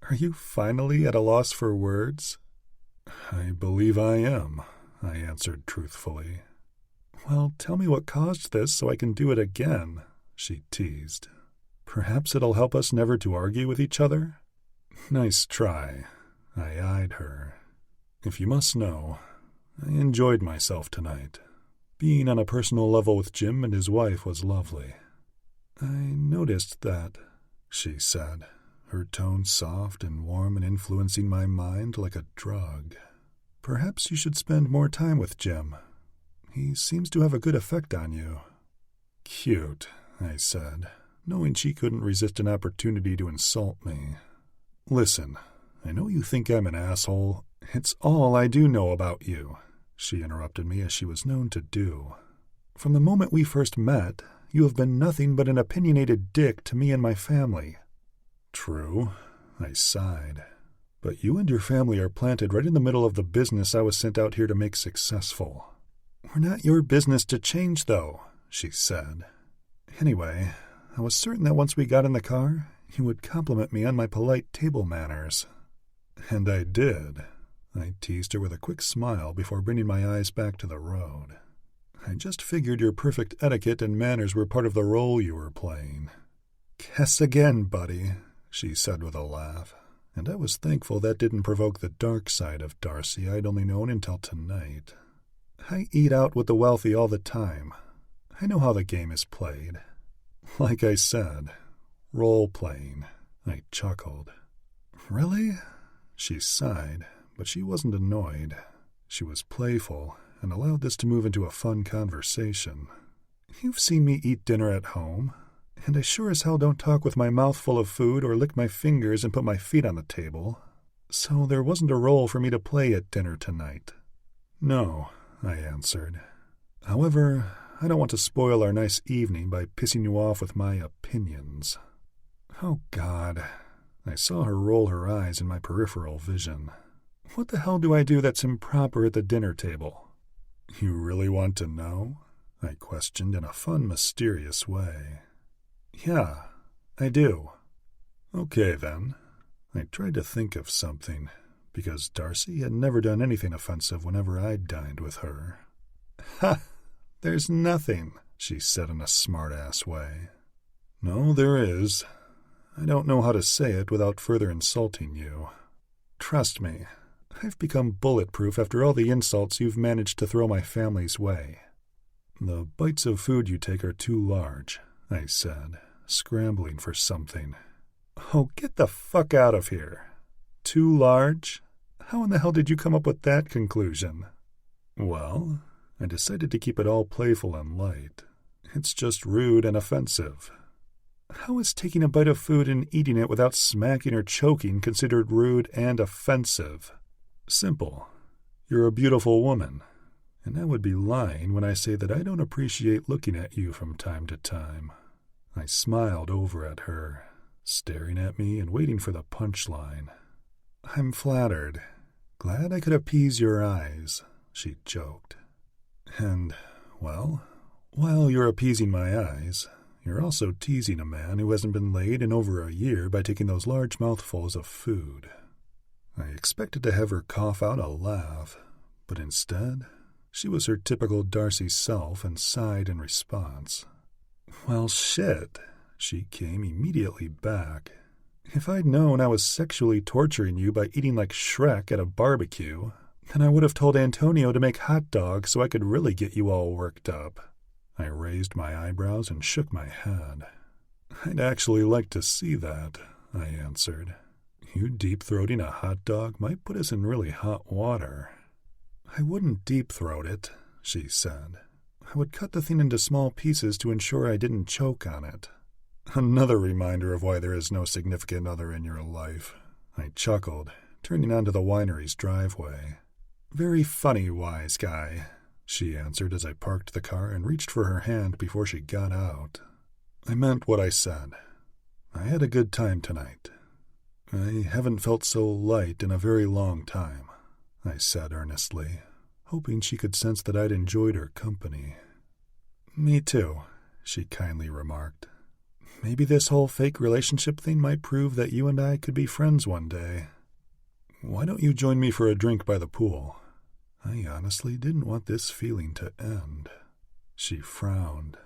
are you finally at a loss for words?" "I believe I am," I answered truthfully. "Well, tell me what caused this so I can do it again," she teased. "Perhaps it'll help us never to argue with each other?" "Nice try." I eyed her. "If you must know, I enjoyed myself tonight. Being on a personal level with Jim and his wife was lovely." "I noticed that," she said, her tone soft and warm and influencing my mind like a drug. "Perhaps you should spend more time with Jim. He seems to have a good effect on you." "Cute," I said, knowing she couldn't resist an opportunity to insult me. "Listen, I know you think I'm an asshole. It's all I do know about you," she interrupted me as she was known to do. "From the moment we first met, you have been nothing but an opinionated dick to me and my family." "True," I sighed. "But you and your family are planted right in the middle of the business I was sent out here to make successful." "We're not your business to change, though," she said. "Anyway, I was certain that once we got in the car, you would compliment me on my polite table manners." "And I did." I teased her with a quick smile before bringing my eyes back to the road. "I just figured your perfect etiquette and manners were part of the role you were playing." "Guess again, buddy," she said with a laugh, and I was thankful that didn't provoke the dark side of Darcy I'd only known until tonight. "I eat out with the wealthy all the time. I know how the game is played." "Like I said, role-playing," I chuckled. "Really?" She sighed, but she wasn't annoyed. She was playful and allowed this to move into a fun conversation. "You've seen me eat dinner at home, and I sure as hell don't talk with my mouth full of food or lick my fingers and put my feet on the table. So there wasn't a role for me to play at dinner tonight." "No," I answered. "However, I don't want to spoil our nice evening by pissing you off with my opinions." "Oh, God." I saw her roll her eyes in my peripheral vision. "What the hell do I do that's improper at the dinner table?" "You really want to know?" I questioned in a fun, mysterious way. "Yeah, I do." "Okay, then." I tried to think of something, because Darcy had never done anything offensive whenever I'd dined with her. "Ha! There's nothing," she said in a smart-ass way. "No, there is. I don't know how to say it without further insulting you. Trust me, I've become bulletproof after all the insults you've managed to throw my family's way." "The bites of food you take are too large," I said, scrambling for something. "Oh, get the fuck out of here. Too large? How in the hell did you come up with that conclusion?" "Well, I decided to keep it all playful and light. It's just rude and offensive." "How is taking a bite of food and eating it without smacking or choking considered rude and offensive?" "Simple. You're a beautiful woman, and I would be lying when I say that I don't appreciate looking at you from time to time." I smiled over at her, staring at me and waiting for the punchline. "I'm flattered. Glad I could appease your eyes," she joked. "And, well, while you're appeasing my eyes, you're also teasing a man who hasn't been laid in over a year by taking those large mouthfuls of food." I expected to have her cough out a laugh, but instead, she was her typical Darcy self and sighed in response. "Well, shit," she came immediately back. "If I'd known I was sexually torturing you by eating like Shrek at a barbecue, then I would have told Antonio to make hot dogs so I could really get you all worked up." I raised my eyebrows and shook my head. "I'd actually like to see that," I answered. "You deep-throating a hot dog might put us in really hot water." "I wouldn't deep-throat it," she said. "I would cut the thing into small pieces to ensure I didn't choke on it." Another reminder of why there is no significant other in your life. I chuckled, turning onto the winery's driveway. "Very funny, wise guy," she answered as I parked the car and reached for her hand before she got out. I meant what I said. I had a good time tonight. "I haven't felt so light in a very long time," I said earnestly, hoping she could sense that I'd enjoyed her company. "Me too," she kindly remarked. "Maybe this whole fake relationship thing might prove that you and I could be friends one day. Why don't you join me for a drink by the pool?" I honestly didn't want this feeling to end. She frowned.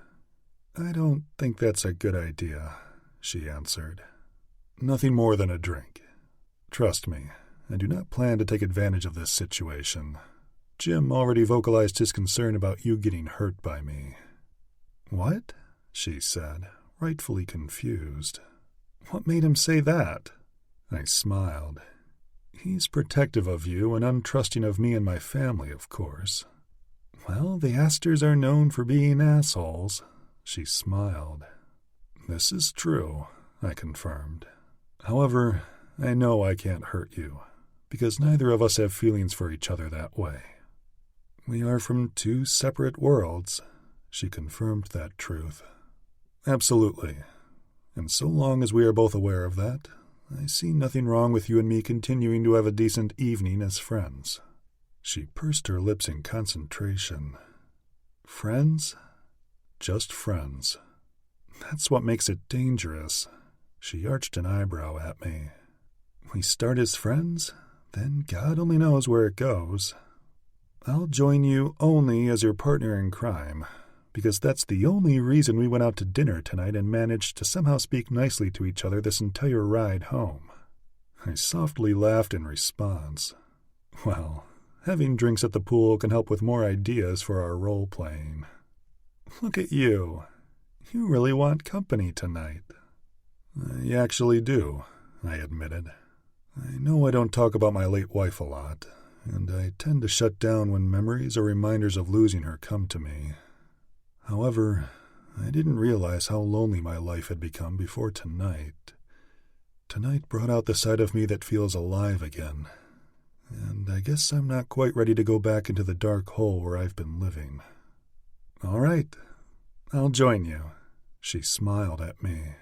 "I don't think that's a good idea," she answered. "Nothing more than a drink. Trust me, I do not plan to take advantage of this situation. Jim already vocalized his concern about you getting hurt by me." "What?" she said, rightfully confused. "What made him say that?" I smiled. "He's protective of you and untrusting of me and my family, of course." "Well, the Asters are known for being assholes," she smiled. "This is true," I confirmed. "However, I know I can't hurt you, because neither of us have feelings for each other that way. We are from two separate worlds," she confirmed that truth. "Absolutely. And so long as we are both aware of that, I see nothing wrong with you and me continuing to have a decent evening as friends." She pursed her lips in concentration. "Friends? Just friends. That's what makes it dangerous." She arched an eyebrow at me. "We start as friends, then God only knows where it goes. I'll join you only as your partner in crime, because that's the only reason we went out to dinner tonight and managed to somehow speak nicely to each other this entire ride home." I softly laughed in response. Well, having drinks at the pool can help with more ideas for our role-playing. "Look at you. You really want company tonight." "I actually do," I admitted. "I know I don't talk about my late wife a lot, and I tend to shut down when memories or reminders of losing her come to me. However, I didn't realize how lonely my life had become before tonight. Tonight brought out the side of me that feels alive again, and I guess I'm not quite ready to go back into the dark hole where I've been living." "All right, I'll join you," she smiled at me.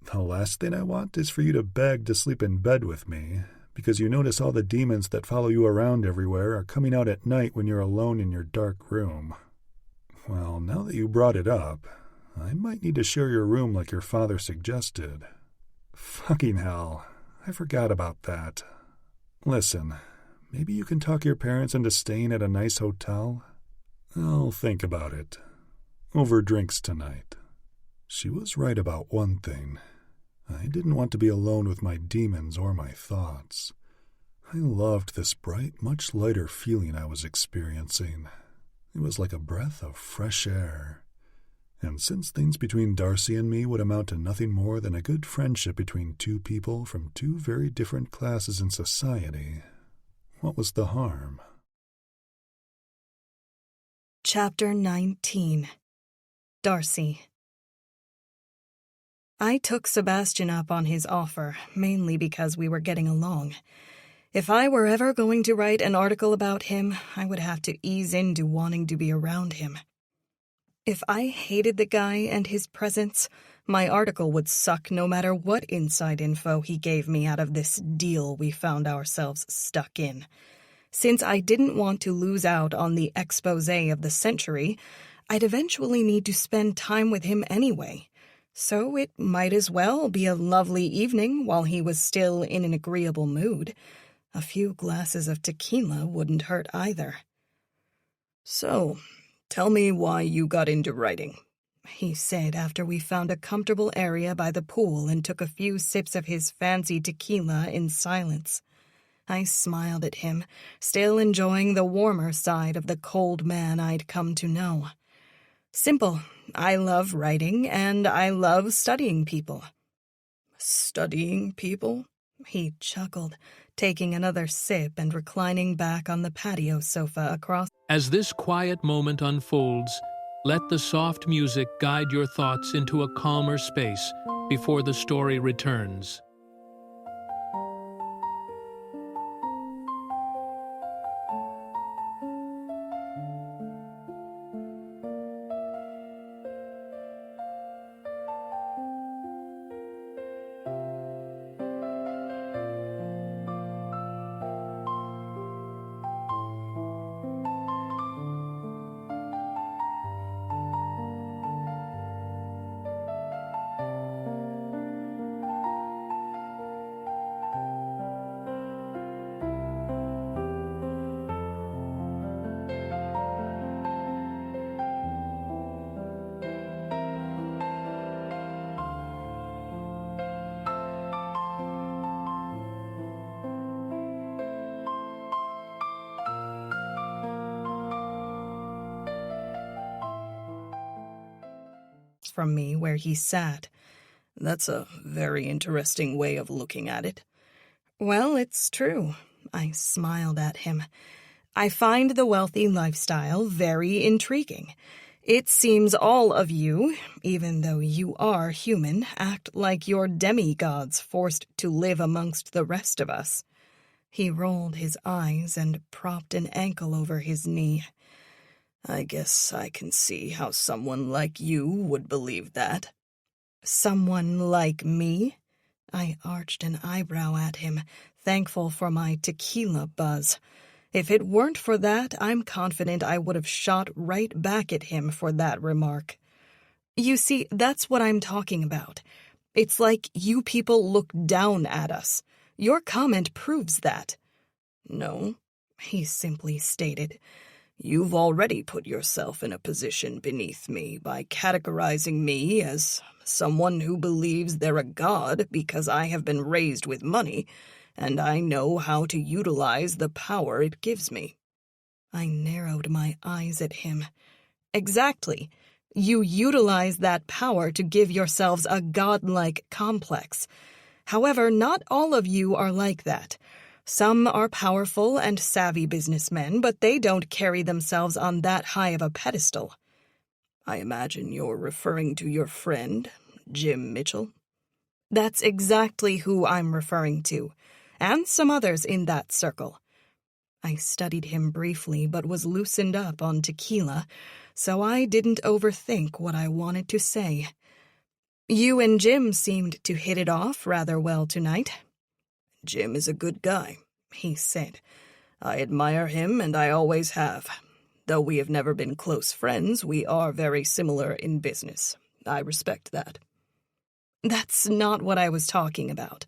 "The last thing I want is for you to beg to sleep in bed with me, because you notice all the demons that follow you around everywhere are coming out at night when you're alone in your dark room." "Well, now that you brought it up, I might need to share your room like your father suggested." "Fucking hell, I forgot about that. Listen, maybe you can talk your parents into staying at a nice hotel? I'll think about it. Over drinks tonight." She was right about one thing. I didn't want to be alone with my demons or my thoughts. I loved this bright, much lighter feeling I was experiencing. It was like a breath of fresh air. And since things between Darcy and me would amount to nothing more than a good friendship between two people from two very different classes in society, what was the harm? Chapter 19. Darcy. I took Sebastian up on his offer, mainly because we were getting along. If I were ever going to write an article about him, I would have to ease into wanting to be around him. If I hated the guy and his presence, My article would suck no matter what inside info he gave me out of this deal we found ourselves stuck in. Since I didn't want to lose out on the exposé of the century, I'd eventually need to spend time with him anyway. So it might as well be a lovely evening while he was still in an agreeable mood. A few glasses of tequila wouldn't hurt either. "So, tell me why you got into writing," he said after we found a comfortable area by the pool and took a few sips of his fancy tequila in silence. I smiled at him, still enjoying the warmer side of the cold man I'd come to know. Simple. I love writing, and I love studying people. "Studying people?" He chuckled, taking another sip and reclining back on the patio sofa across. As this quiet moment unfolds, let the soft music guide your thoughts into a calmer space before the story returns. From me where he sat. "That's a very interesting way of looking at it." Well, it's true. I smiled at him. I find the wealthy lifestyle very intriguing. It seems all of you, even though you are human, act like you're demigods forced to live amongst the rest of us. He rolled his eyes and propped an ankle over his knee. "I guess I can see how someone like you would believe that." Someone like me? I arched an eyebrow at him, thankful for my tequila buzz. If it weren't for that, I'm confident I would have shot right back at him for that remark. You see, that's what I'm talking about. It's like you people look down at us. Your comment proves that. "No," he simply stated. "You've already put yourself in a position beneath me by categorizing me as someone who believes they're a god because I have been raised with money, and I know how to utilize the power it gives me." I narrowed my eyes at him. Exactly. You utilize that power to give yourselves a godlike complex. However, not all of you are like that. Some are powerful and savvy businessmen, but they don't carry themselves on that high of a pedestal. "I imagine you're referring to your friend, Jim Mitchell?" That's exactly who I'm referring to, and some others in that circle. I studied him briefly, but was loosened up on tequila, so I didn't overthink what I wanted to say. You and Jim seemed to hit it off rather well tonight. "Jim is a good guy," he said. "I admire him, and I always have. Though we have never been close friends, we are very similar in business. I respect that." That's not what I was talking about.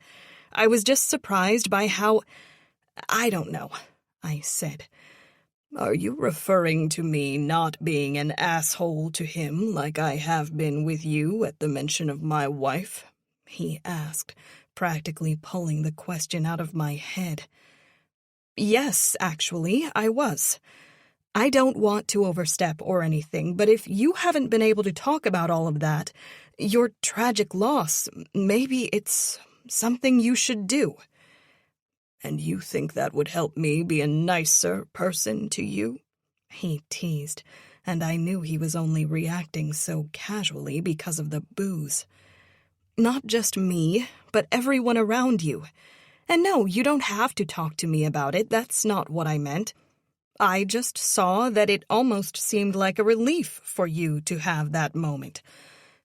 I was just surprised by how... I don't know, I said. "Are you referring to me not being an asshole to him like I have been with you at the mention of my wife?" he asked, practically pulling the question out of my head. Yes, actually, I was. I don't want to overstep or anything, but if you haven't been able to talk about all of that, your tragic loss, maybe it's something you should do. "And you think that would help me be a nicer person to you?" he teased, and I knew he was only reacting so casually because of the booze. Not just me, but everyone around you. And no, you don't have to talk to me about it, that's not what I meant. I just saw that it almost seemed like a relief for you to have that moment.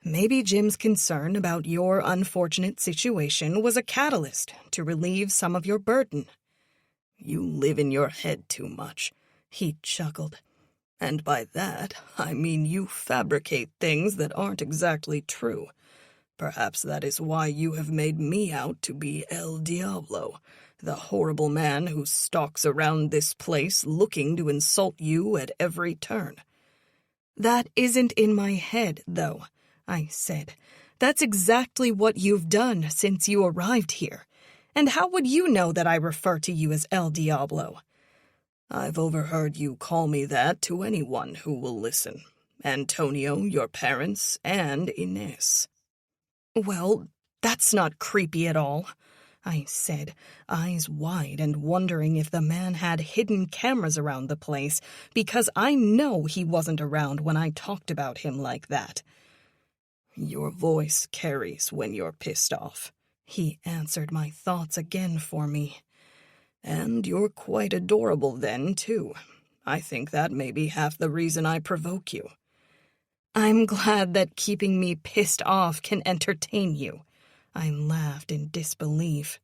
Maybe Jim's concern about your unfortunate situation was a catalyst to relieve some of your burden. You live in your head too much, he chuckled. And by that, I mean you fabricate things that aren't exactly true. Perhaps that is why you have made me out to be El Diablo, the horrible man who stalks around this place looking to insult you at every turn. That isn't in my head, though, I said. That's exactly what you've done since you arrived here. And how would you know that I refer to you as El Diablo? I've overheard you call me that to anyone who will listen. Antonio, your parents, and Inés. Well, that's not creepy at all, I said, eyes wide and wondering if the man had hidden cameras around the place, because I know he wasn't around when I talked about him like that. Your voice carries when you're pissed off, he answered my thoughts again for me. And you're quite adorable then, too. I think that may be half the reason I provoke you. I'm glad that keeping me pissed off can entertain you. I laughed in disbelief.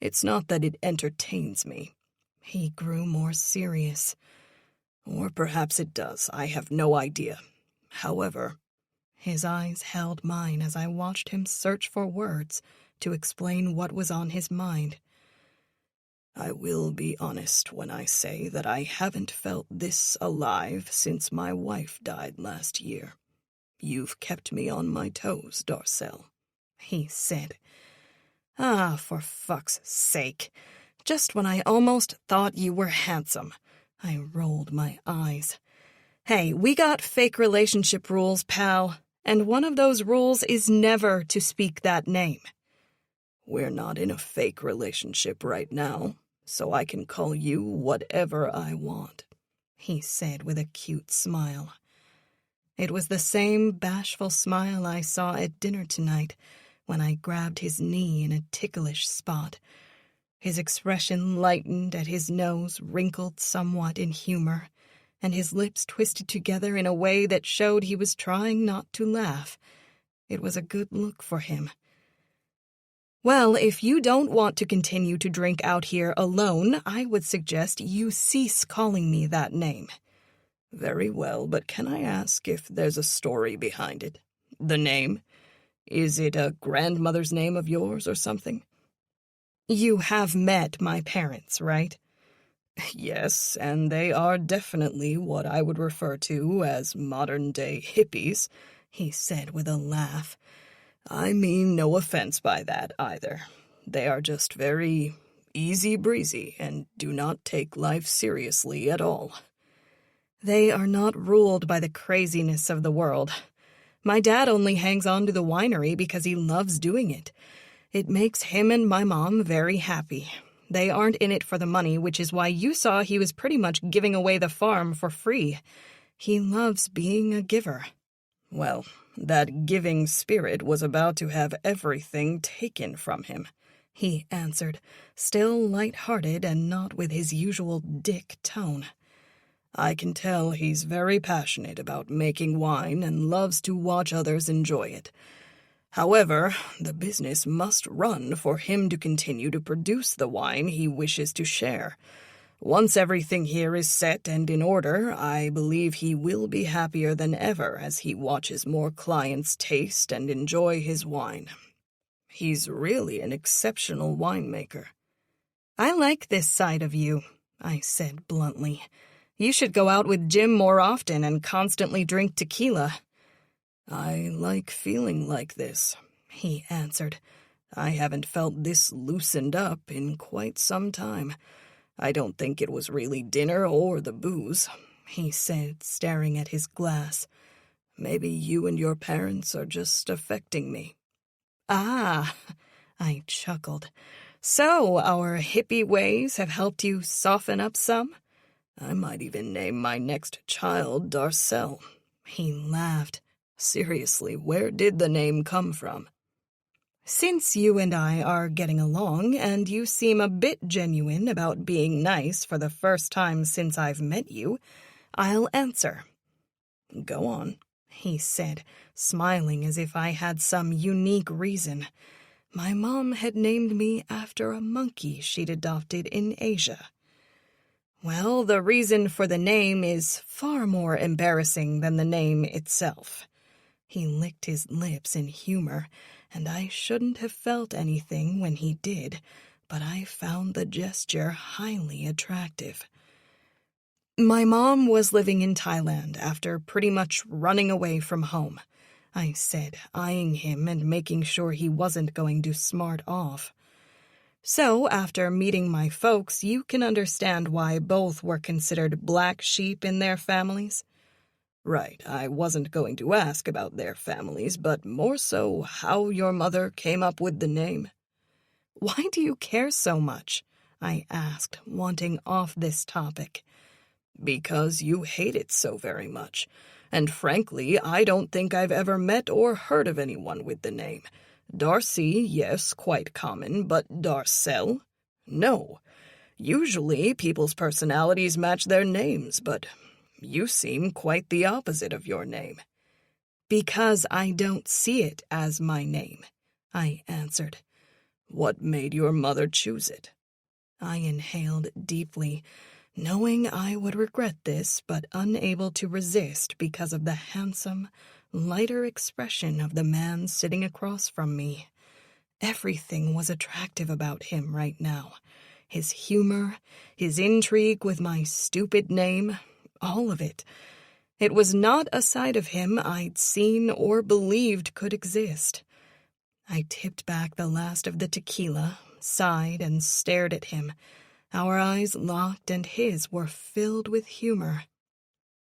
It's not that it entertains me. He grew more serious. Or perhaps it does. I have no idea. However, his eyes held mine as I watched him search for words to explain what was on his mind. I will be honest when I say that I haven't felt this alive since my wife died last year. You've kept me on my toes, Darcel, he said. Ah, for fuck's sake. Just when I almost thought you were handsome. I rolled my eyes. Hey, we got fake relationship rules, pal, and one of those rules is never to speak that name. We're not in a fake relationship right now, so I can call you whatever I want, he said with a cute smile. It was the same bashful smile I saw at dinner tonight when I grabbed his knee in a ticklish spot. His expression lightened at his nose, wrinkled somewhat in humor, and his lips twisted together in a way that showed he was trying not to laugh. It was a good look for him. Well, if you don't want to continue to drink out here alone, I would suggest you cease calling me that name. Very well, but can I ask if there's a story behind it? The name? Is it a grandmother's name of yours or something? You have met my parents, right? Yes, and they are definitely what I would refer to as modern-day hippies, he said with a laugh. I mean no offense by that, either. They are just very easy-breezy and do not take life seriously at all. They are not ruled by the craziness of the world. My dad only hangs on to the winery because he loves doing it. It makes him and my mom very happy. They aren't in it for the money, which is why you saw he was pretty much giving away the farm for free. He loves being a giver. Well, that giving spirit was about to have everything taken from him, he answered, still light-hearted and not with his usual dick tone. I can tell he's very passionate about making wine and loves to watch others enjoy it. However, the business must run for him to continue to produce the wine he wishes to share. Once everything here is set and in order, I believe he will be happier than ever as he watches more clients taste and enjoy his wine. He's really an exceptional winemaker. I like this side of you, I said bluntly. You should go out with Jim more often and constantly drink tequila. I like feeling like this, he answered. I haven't felt this loosened up in quite some time. I don't think it was really dinner or the booze, he said, staring at his glass. Maybe you and your parents are just affecting me. Ah, I chuckled. So our hippie ways have helped you soften up some? I might even name my next child Darcel. He laughed. Seriously, where did the name come from? Since you and I are getting along, and you seem a bit genuine about being nice for the first time since I've met you, I'll answer. Go on, he said, smiling as if I had some unique reason. My mom had named me after a monkey she'd adopted in Asia. Well, the reason for the name is far more embarrassing than the name itself. He licked his lips in humor, and I shouldn't have felt anything when he did, but I found the gesture highly attractive. My mom was living in Thailand after pretty much running away from home, I said, eyeing him and making sure he wasn't going to smart off. So, after meeting my folks, you can understand why both were considered black sheep in their families. Right, I wasn't going to ask about their families, but more so how your mother came up with the name. Why do you care so much? I asked, wanting off this topic. Because you hate it so very much. And frankly, I don't think I've ever met or heard of anyone with the name. Darcy, yes, quite common, but Darcel? No. Usually, people's personalities match their names, but you seem quite the opposite of your name. Because I don't see it as my name, I answered. What made your mother choose it? I inhaled deeply, knowing I would regret this, but unable to resist because of the handsome, lighter expression of the man sitting across from me. Everything was attractive about him right now. His humor, his intrigue with my stupid name, all of it. It was not a side of him I'd seen or believed could exist. I tipped back the last of the tequila, sighed, and stared at him. Our eyes locked and his were filled with humor.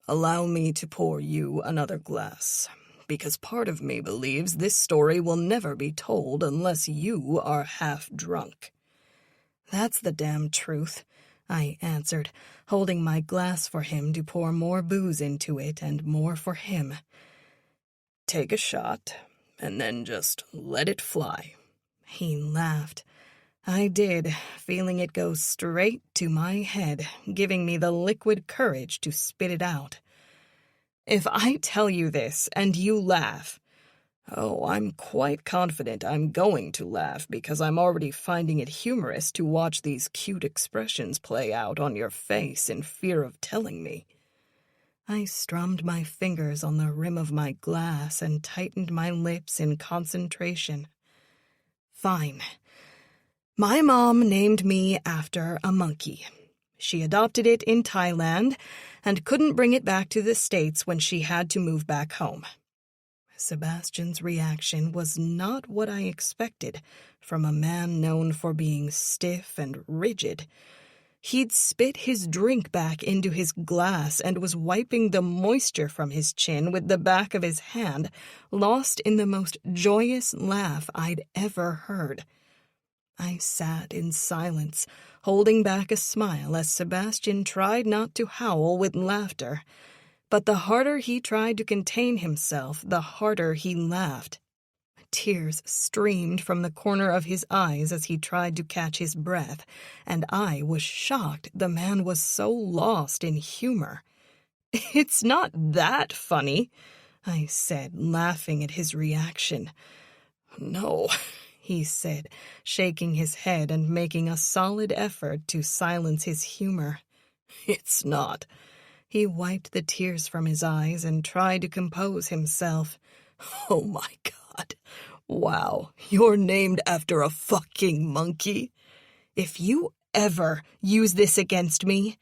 Allow me to pour you another glass, because part of me believes this story will never be told unless you are half drunk. That's the damn truth, I answered, holding my glass for him to pour more booze into it and more for him. Take a shot, and then just let it fly. He laughed. I did, feeling it go straight to my head, giving me the liquid courage to spit it out. If I tell you this and you laugh, oh, I'm quite confident I'm going to laugh because I'm already finding it humorous to watch these cute expressions play out on your face in fear of telling me. I strummed my fingers on the rim of my glass and tightened my lips in concentration. Fine. My mom named me after a monkey. She adopted it in Thailand and couldn't bring it back to the States when she had to move back home. Sebastian's reaction was not what I expected from a man known for being stiff and rigid. He'd spit his drink back into his glass and was wiping the moisture from his chin with the back of his hand, lost in the most joyous laugh I'd ever heard. I sat in silence, holding back a smile as Sebastian tried not to howl with laughter. But the harder he tried to contain himself, the harder he laughed. Tears streamed from the corner of his eyes as he tried to catch his breath, and I was shocked the man was so lost in humor. It's not that funny, I said, laughing at his reaction. No, he said, shaking his head and making a solid effort to silence his humor. It's not. He wiped the tears from his eyes and tried to compose himself. Oh my God. Wow, you're named after a fucking monkey. If you ever use this against me,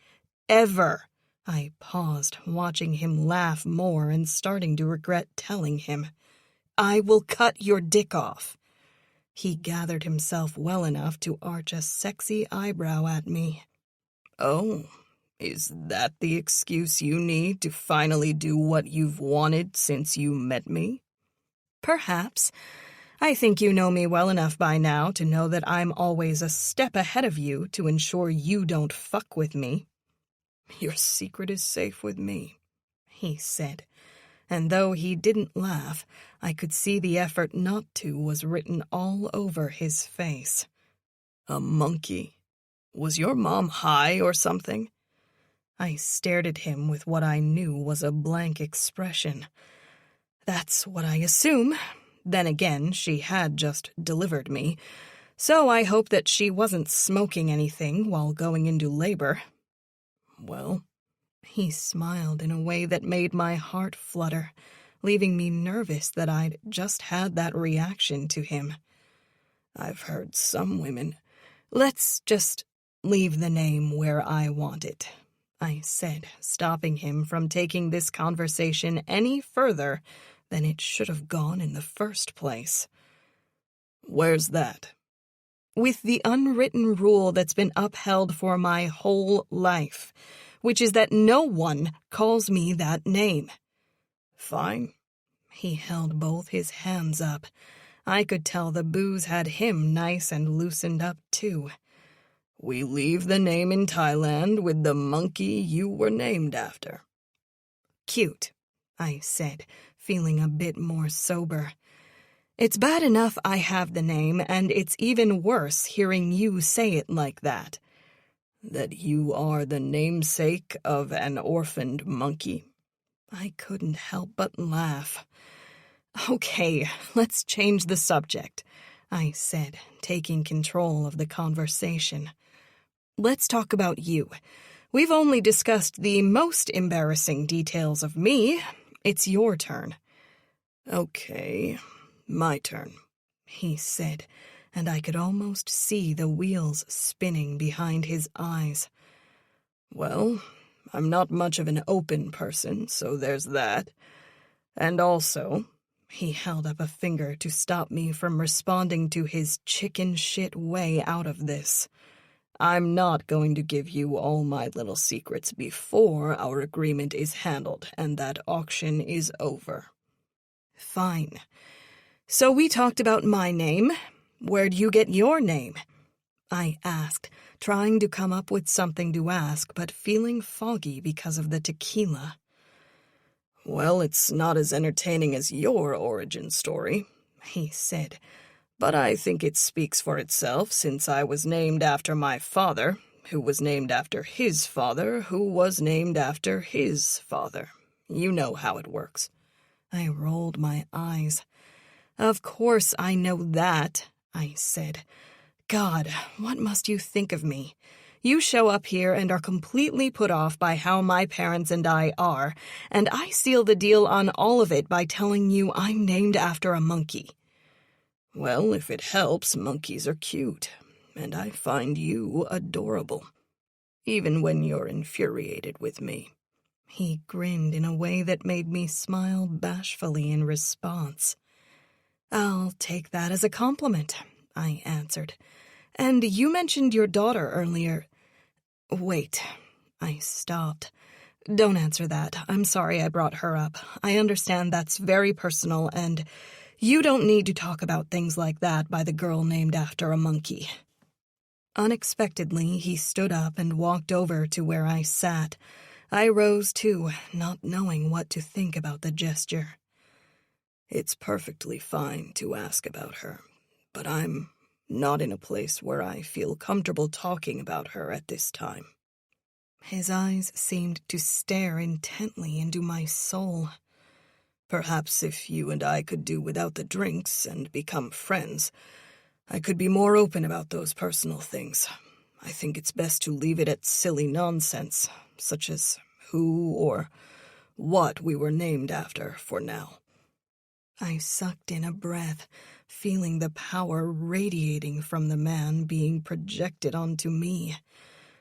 ever. I paused, watching him laugh more and starting to regret telling him. I will cut your dick off. He gathered himself well enough to arch a sexy eyebrow at me. Oh, is that the excuse you need to finally do what you've wanted since you met me? Perhaps. I think you know me well enough by now to know that I'm always a step ahead of you to ensure you don't fuck with me. Your secret is safe with me, he said, and though he didn't laugh, I could see the effort not to was written all over his face. A monkey? Was your mom high or something? I stared at him with what I knew was a blank expression. That's what I assume. Then again, she had just delivered me, so I hope that she wasn't smoking anything while going into labor. Well, he smiled in a way that made my heart flutter, leaving me nervous that I'd just had that reaction to him. I've heard some women. Let's just leave the name where I want it, I said, stopping him from taking this conversation any further than it should have gone in the first place. Where's that? With the unwritten rule that's been upheld for my whole life, which is that no one calls me that name. Fine. He held both his hands up. I could tell the booze had him nice and loosened up, too. We leave the name in Thailand with the monkey you were named after. Cute, I said, feeling a bit more sober. It's bad enough I have the name, and it's even worse hearing you say it like that. That you are the namesake of an orphaned monkey. I couldn't help but laugh. Okay, let's change the subject, I said, taking control of the conversation. Let's talk about you. We've only discussed the most embarrassing details of me. It's your turn. Okay, my turn, he said, and I could almost see the wheels spinning behind his eyes. Well, I'm not much of an open person, so there's that. And also, he held up a finger to stop me from responding to his chicken shit way out of this. I'm not going to give you all my little secrets before our agreement is handled and that auction is over. Fine. So we talked about my name. Where'd you get your name? I asked, trying to come up with something to ask, but feeling foggy because of the tequila. Well, it's not as entertaining as your origin story, he said, but I think it speaks for itself since I was named after my father, who was named after his father, who was named after his father. You know how it works. I rolled my eyes. Of course I know that, I said. God, what must you think of me? You show up here and are completely put off by how my parents and I are, and I seal the deal on all of it by telling you I'm named after a monkey. Well, if it helps, monkeys are cute, and I find you adorable, even when you're infuriated with me. He grinned in a way that made me smile bashfully in response. I'll take that as a compliment, I answered. And you mentioned your daughter earlier. Wait, I stopped. Don't answer that. I'm sorry I brought her up. I understand that's very personal, and you don't need to talk about things like that by the girl named after a monkey. Unexpectedly, he stood up and walked over to where I sat. I rose too, not knowing what to think about the gesture. It's perfectly fine to ask about her, but I'm not in a place where I feel comfortable talking about her at this time. His eyes seemed to stare intently into my soul. Perhaps if you and I could do without the drinks and become friends, I could be more open about those personal things. I think it's best to leave it at silly nonsense, such as who or what we were named after for now. I sucked in a breath, feeling the power radiating from the man being projected onto me.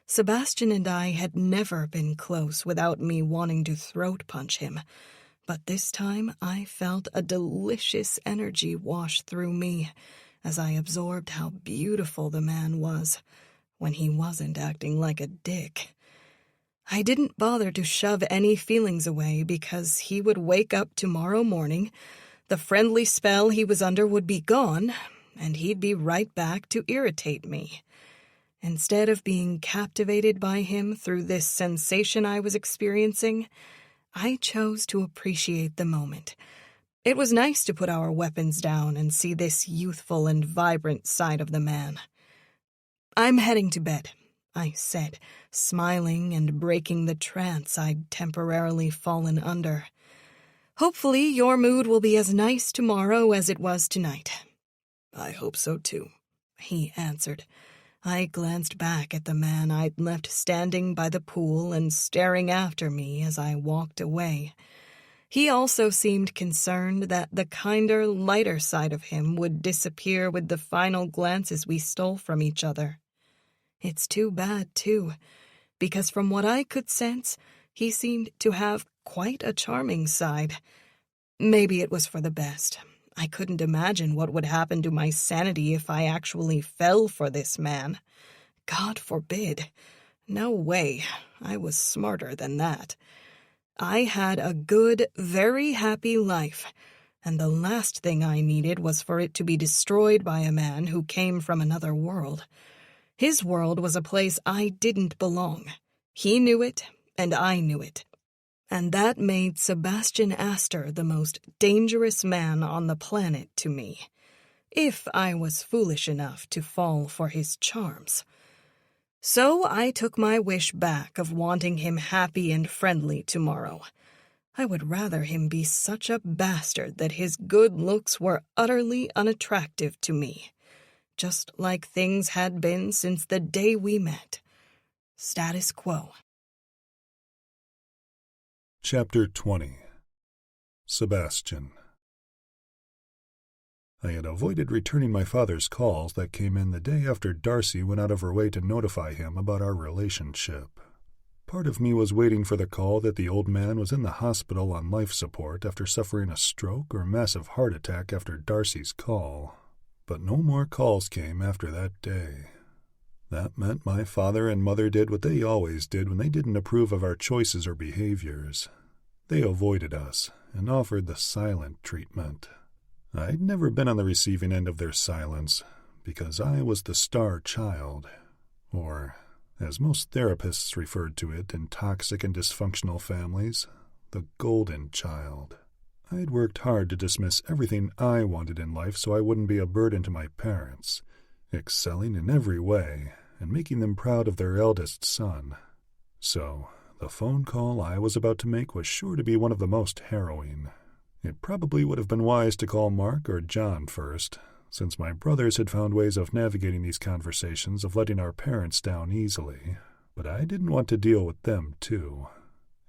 Sebastian and I had never been close without me wanting to throat punch him, but this time I felt a delicious energy wash through me as I absorbed how beautiful the man was when he wasn't acting like a dick. I didn't bother to shove any feelings away because he would wake up tomorrow morning, the friendly spell he was under would be gone, and he'd be right back to irritate me. Instead of being captivated by him through this sensation I was experiencing, I chose to appreciate the moment. It was nice to put our weapons down and see this youthful and vibrant side of the man. I'm heading to bed, I said, smiling and breaking the trance I'd temporarily fallen under. Hopefully your mood will be as nice tomorrow as it was tonight." "I hope so too," he answered. I glanced back at the man I'd left standing by the pool and staring after me as I walked away. He also seemed concerned that the kinder, lighter side of him would disappear with the final glances we stole from each other. It's too bad, too, because from what I could sense, he seemed to have quite a charming side. Maybe it was for the best. I couldn't imagine what would happen to my sanity if I actually fell for this man. God forbid. No way. I was smarter than that. I had a good, very happy life, and the last thing I needed was for it to be destroyed by a man who came from another world. His world was a place I didn't belong. He knew it, and I knew it. And that made Sebastian Aster the most dangerous man on the planet to me, if I was foolish enough to fall for his charms. So I took my wish back of wanting him happy and friendly tomorrow. I would rather him be such a bastard that his good looks were utterly unattractive to me, just like things had been since the day we met. Status quo. Chapter 20. Sebastian. I had avoided returning my father's calls that came in the day after Darcy went out of her way to notify him about our relationship. Part of me was waiting for the call that the old man was in the hospital on life support after suffering a stroke or massive heart attack after Darcy's call. But no more calls came after that day. That meant my father and mother did what they always did when they didn't approve of our choices or behaviors. They avoided us and offered the silent treatment. I'd never been on the receiving end of their silence because I was the star child, or, as most therapists referred to it in toxic and dysfunctional families, the golden child. I'd worked hard to dismiss everything I wanted in life so I wouldn't be a burden to my parents, excelling in every way and making them proud of their eldest son. So, the phone call I was about to make was sure to be one of the most harrowing. It probably would have been wise to call Mark or John first, since my brothers had found ways of navigating these conversations of letting our parents down easily, but I didn't want to deal with them too.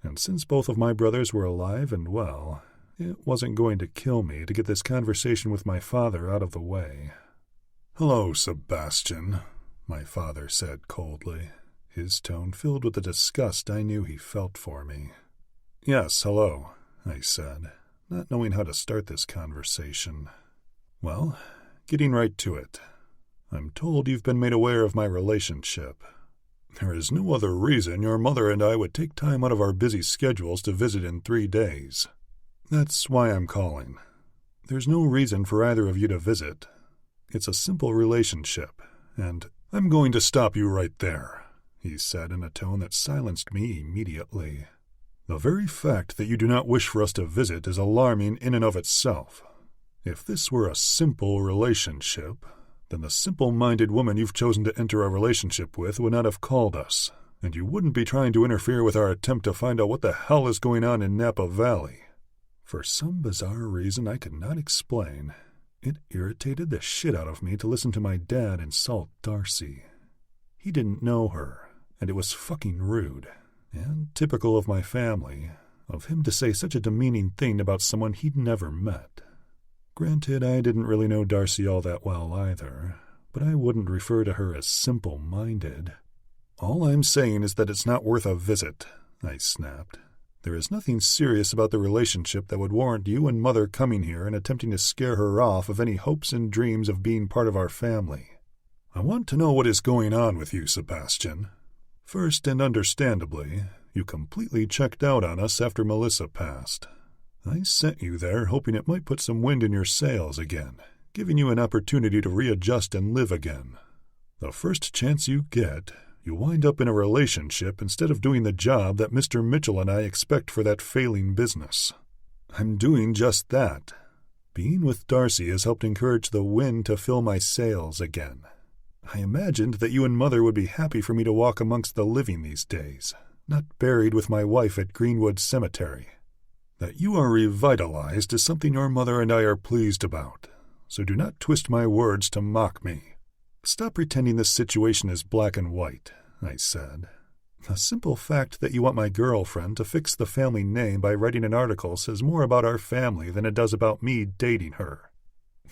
And since both of my brothers were alive and well, it wasn't going to kill me to get this conversation with my father out of the way. "Hello, Sebastian," my father said coldly, his tone filled with the disgust I knew he felt for me. "Yes, hello," I said, not knowing how to start this conversation. "Well, getting right to it. I'm told you've been made aware of my relationship. There is no other reason your mother and I would take time out of our busy schedules to visit in 3 days. That's why I'm calling. There's no reason for either of you to visit. It's a simple relationship, and I'm going to stop you right there," he said in a tone that silenced me immediately. "The very fact that you do not wish for us to visit is alarming in and of itself. If this were a simple relationship, then the simple-minded woman you've chosen to enter a relationship with would not have called us, and you wouldn't be trying to interfere with our attempt to find out what the hell is going on in Napa Valley." For some bizarre reason I could not explain, it irritated the shit out of me to listen to my dad insult Darcy. He didn't know her, and it was fucking rude, and typical of my family, of him to say such a demeaning thing about someone he'd never met. Granted, I didn't really know Darcy all that well either, but I wouldn't refer to her as simple-minded. "All I'm saying is that it's not worth a visit," I snapped. "There is nothing serious about the relationship that would warrant you and Mother coming here and attempting to scare her off of any hopes and dreams of being part of our family. I want to know what is going on with you, Sebastian. First, and understandably, you completely checked out on us after Melissa passed. I sent you there hoping it might put some wind in your sails again, giving you an opportunity to readjust and live again. The first chance you get, you wind up in a relationship instead of doing the job that Mr. Mitchell and I expect for that failing business. I'm doing just that. Being with Darcy has helped encourage the wind to fill my sails again. I imagined that you and Mother would be happy for me to walk amongst the living these days, not buried with my wife at Greenwood Cemetery. That you are revitalized is something your mother and I are pleased about, so do not twist my words to mock me. Stop pretending this situation is black and white, I said. The simple fact that you want my girlfriend to fix the family name by writing an article says more about our family than it does about me dating her.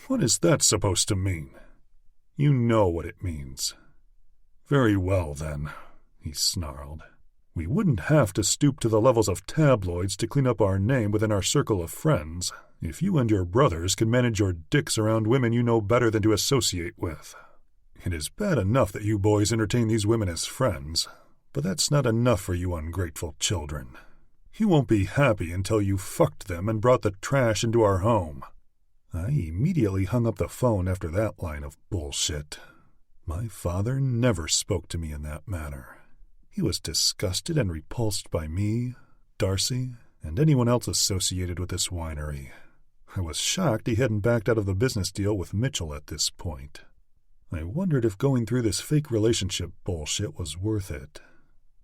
What is that supposed to mean? You know what it means. Very well, then, he snarled. We wouldn't have to stoop to the levels of tabloids to clean up our name within our circle of friends if you and your brothers can manage your dicks around women you know better than to associate with. It is bad enough that you boys entertain these women as friends, but that's not enough for you ungrateful children. You won't be happy until you fucked them and brought the trash into our home. I immediately hung up the phone after that line of bullshit. My father never spoke to me in that manner. He was disgusted and repulsed by me, Darcy, and anyone else associated with this winery. I was shocked he hadn't backed out of the business deal with Mitchell at this point. I wondered if going through this fake relationship bullshit was worth it.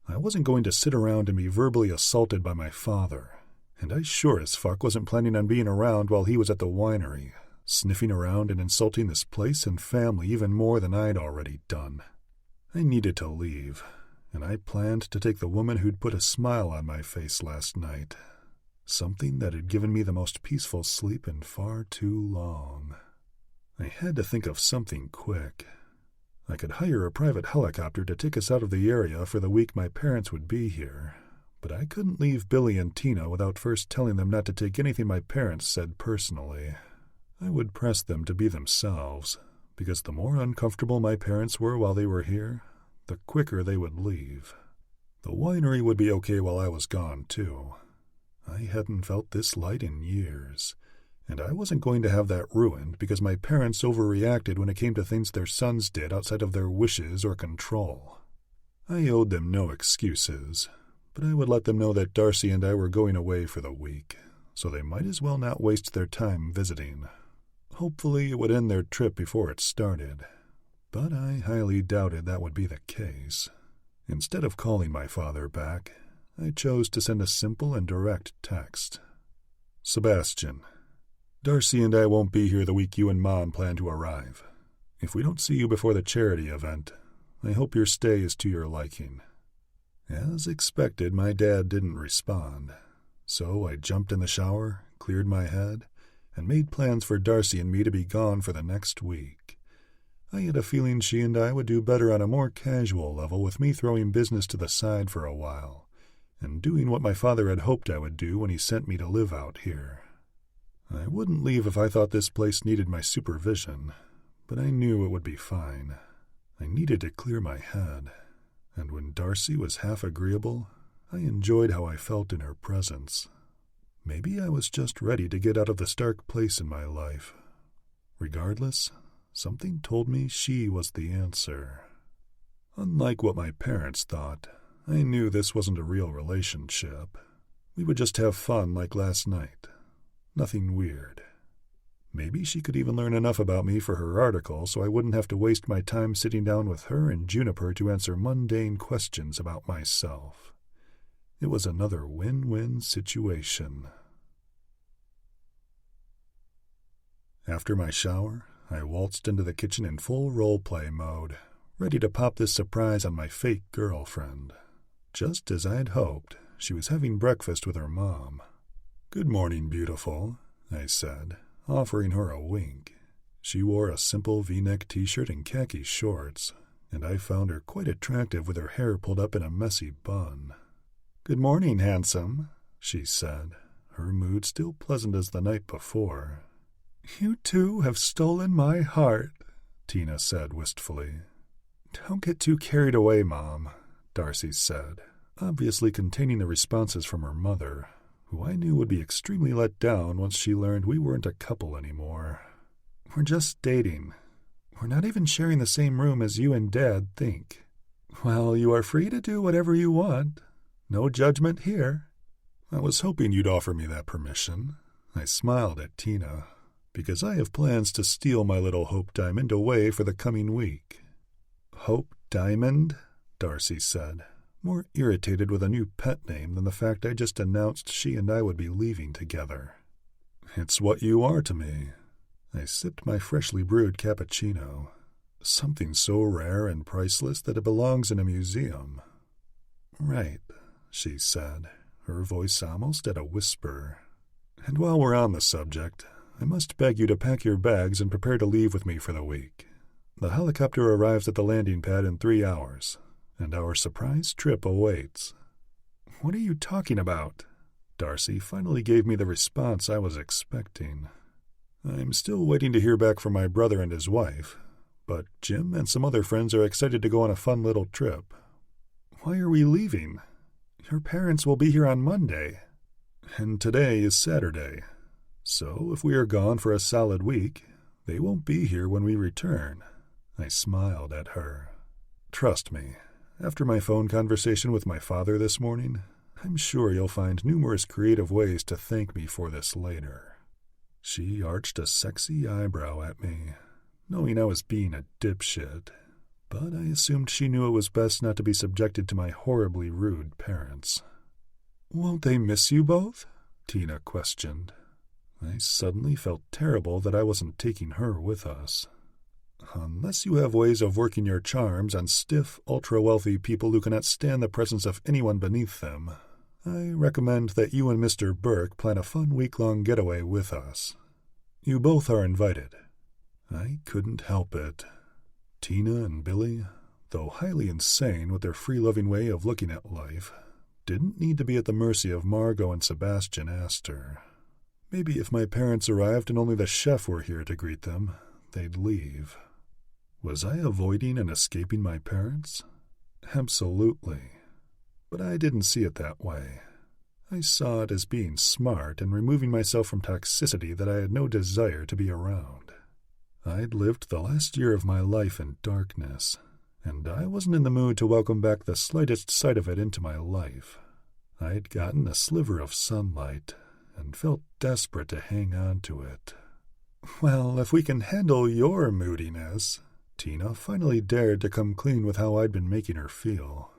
I wasn't going to sit around and be verbally assaulted by my father, and I sure as fuck wasn't planning on being around while he was at the winery, sniffing around and insulting this place and family even more than I'd already done. I needed to leave, and I planned to take the woman who'd put a smile on my face last night, something that had given me the most peaceful sleep in far too long. I had to think of something quick. I could hire a private helicopter to take us out of the area for the week my parents would be here, but I couldn't leave Billy and Tina without first telling them not to take anything my parents said personally. I would press them to be themselves, because the more uncomfortable my parents were while they were here, the quicker they would leave. The winery would be okay while I was gone, too. I hadn't felt this light in years, and I wasn't going to have that ruined because my parents overreacted when it came to things their sons did outside of their wishes or control. I owed them no excuses, but I would let them know that Darcy and I were going away for the week, so they might as well not waste their time visiting. Hopefully it would end their trip before it started, but I highly doubted that would be the case. Instead of calling my father back, I chose to send a simple and direct text. Sebastian, Darcy and I won't be here the week you and Mom plan to arrive. If we don't see you before the charity event, I hope your stay is to your liking. As expected, my dad didn't respond, so I jumped in the shower, cleared my head, and made plans for Darcy and me to be gone for the next week. I had a feeling she and I would do better on a more casual level with me throwing business to the side for a while, and doing what my father had hoped I would do when he sent me to live out here. I wouldn't leave if I thought this place needed my supervision, but I knew it would be fine. I needed to clear my head, and when Darcy was half agreeable, I enjoyed how I felt in her presence. Maybe I was just ready to get out of this dark place in my life. Regardless, something told me she was the answer. Unlike what my parents thought, I knew this wasn't a real relationship. We would just have fun like last night. Nothing weird. Maybe she could even learn enough about me for her article so I wouldn't have to waste my time sitting down with her and Juniper to answer mundane questions about myself. It was another win-win situation. After my shower, I waltzed into the kitchen in full role-play mode, ready to pop this surprise on my fake girlfriend. Just as I'd hoped, she was having breakfast with her mom. "Good morning, beautiful," I said, offering her a wink. She wore a simple V-neck t-shirt and khaki shorts, and I found her quite attractive with her hair pulled up in a messy bun. "Good morning, handsome," she said, her mood still pleasant as the night before. "You two have stolen my heart," Tina said wistfully. "Don't get too carried away, Mom," Darcy said, obviously containing the responses from her mother, who I knew would be extremely let down once she learned we weren't a couple anymore. "We're just dating. We're not even sharing the same room as you and Dad think. Well, you are free to do whatever you want. No judgment here." I was hoping you'd offer me that permission. I smiled at Tina, because I have plans to steal my little Hope Diamond away for the coming week. "Hope Diamond?" Darcy said, more irritated with a new pet name than the fact I just announced she and I would be leaving together. "It's what you are to me." I sipped my freshly brewed cappuccino, something so rare and priceless that it belongs in a museum. "Right," she said, her voice almost at a whisper. "And while we're on the subject, I must beg you to pack your bags and prepare to leave with me for the week. The helicopter arrives at the landing pad in 3 hours, and our surprise trip awaits." "What are you talking about?" Darcy finally gave me the response I was expecting. "I'm still waiting to hear back from my brother and his wife, but Jim and some other friends are excited to go on a fun little trip." "Why are we leaving? Your parents will be here on Monday." "And today is Saturday, so if we are gone for a solid week, they won't be here when we return." I smiled at her. "Trust me, after my phone conversation with my father this morning, I'm sure you'll find numerous creative ways to thank me for this later." She arched a sexy eyebrow at me, knowing I was being a dipshit, but I assumed she knew it was best not to be subjected to my horribly rude parents. "Won't they miss you both?" Tina questioned. I suddenly felt terrible that I wasn't taking her with us. "Unless you have ways of working your charms on stiff, ultra-wealthy people who cannot stand the presence of anyone beneath them, I recommend that you and Mr. Burke plan a fun week-long getaway with us. You both are invited." I couldn't help it. Tina and Billy, though highly insane with their free-loving way of looking at life, didn't need to be at the mercy of Margot and Sebastian Aster. Maybe if my parents arrived and only the chef were here to greet them, they'd leave. Was I avoiding and escaping my parents? Absolutely. But I didn't see it that way. I saw it as being smart and removing myself from toxicity that I had no desire to be around. I'd lived the last year of my life in darkness, and I wasn't in the mood to welcome back the slightest sight of it into my life. I'd gotten a sliver of sunlight and felt desperate to hang on to it. "Well, if we can handle your moodiness," Tina finally dared to come clean with how I'd been making her feel,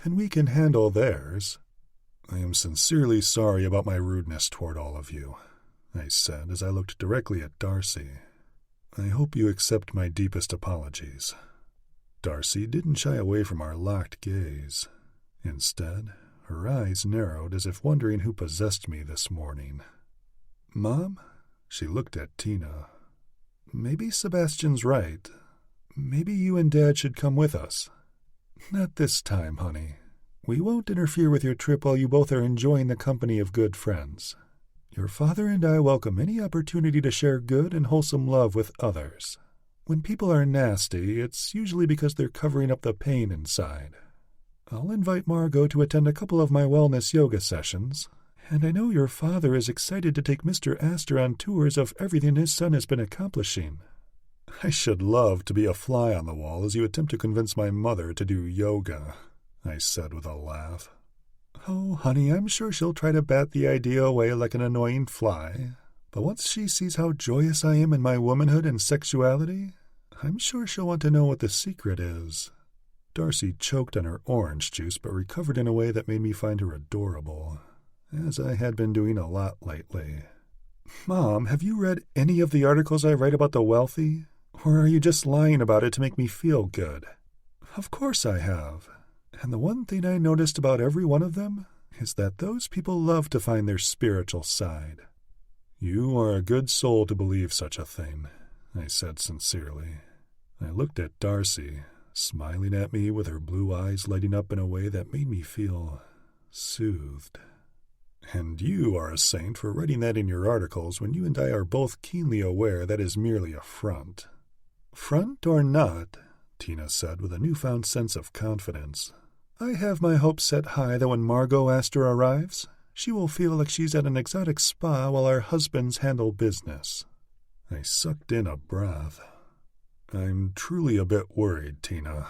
"then we can handle theirs." "I am sincerely sorry about my rudeness toward all of you," I said as I looked directly at Darcy. "I hope you accept my deepest apologies." Darcy didn't shy away from our locked gaze. Instead, her eyes narrowed as if wondering who possessed me this morning. "Mom?" She looked at Tina. "Maybe Sebastian's right. Maybe you and Dad should come with us." "Not this time, honey. We won't interfere with your trip while you both are enjoying the company of good friends. Your father and I welcome any opportunity to share good and wholesome love with others. When people are nasty, it's usually because they're covering up the pain inside. I'll invite Margot to attend a couple of my wellness yoga sessions, and I know your father is excited to take Mr. Aster on tours of everything his son has been accomplishing. I should love to be a fly on the wall as you attempt to convince my mother to do yoga," I said with a laugh. "Oh, honey, I'm sure she'll try to bat the idea away like an annoying fly, but once she sees how joyous I am in my womanhood and sexuality, I'm sure she'll want to know what the secret is." Darcy choked on her orange juice but recovered in a way that made me find her adorable, as I had been doing a lot lately. "Mom, have you read any of the articles I write about the wealthy? Or are you just lying about it to make me feel good?" "Of course I have. And the one thing I noticed about every one of them is that those people love to find their spiritual side." "You are a good soul to believe such a thing," I said sincerely. I looked at Darcy, smiling at me with her blue eyes lighting up in a way that made me feel soothed. "And you are a saint for writing that in your articles when you and I are both keenly aware that is merely a front." "Front or not," Tina said with a newfound sense of confidence, "I have my hopes set high that when Margot Aster arrives, she will feel like she's at an exotic spa while our husbands handle business." I sucked in a breath. "I'm truly a bit worried, Tina.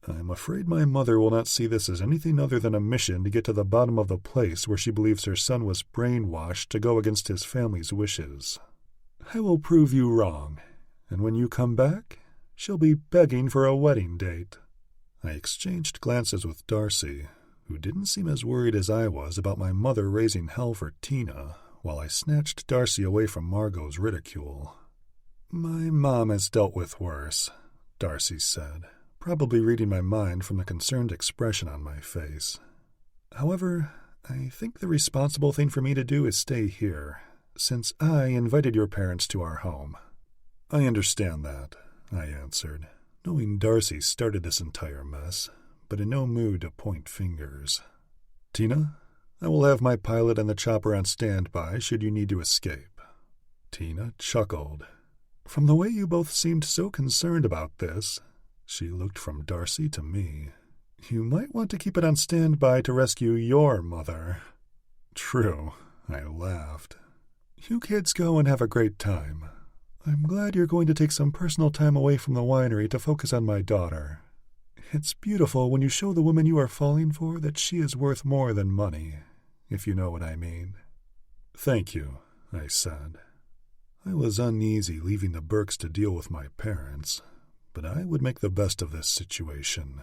I'm afraid my mother will not see this as anything other than a mission to get to the bottom of the place where she believes her son was brainwashed to go against his family's wishes. I will prove you wrong, and when you come back, she'll be begging for a wedding date." I exchanged glances with Darcy, who didn't seem as worried as I was about my mother raising hell for Tina, while I snatched Darcy away from Margot's ridicule. "My mom has dealt with worse," Darcy said, probably reading my mind from the concerned expression on my face. "However, I think the responsible thing for me to do is stay here, since I invited your parents to our home." "I understand that," I answered, knowing Darcy started this entire mess, but in no mood to point fingers. "Tina, I will have my pilot and the chopper on standby should you need to escape." Tina chuckled. "From the way you both seemed so concerned about this," she looked from Darcy to me, "you might want to keep it on standby to rescue your mother." "True," I laughed. "You kids go and have a great time. I'm glad you're going to take some personal time away from the winery to focus on my daughter. It's beautiful when you show the woman you are falling for that she is worth more than money, if you know what I mean." "Thank you," I said. I was uneasy leaving the Burkes to deal with my parents, but I would make the best of this situation.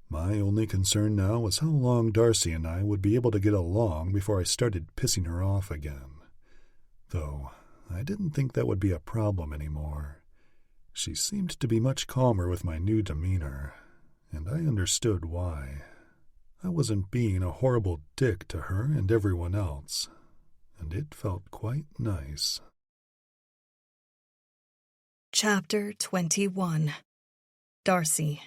My only concern now was how long Darcy and I would be able to get along before I started pissing her off again. Though I didn't think that would be a problem anymore. She seemed to be much calmer with my new demeanor, and I understood why. I wasn't being a horrible dick to her and everyone else, and it felt quite nice. Chapter 21. Darcy.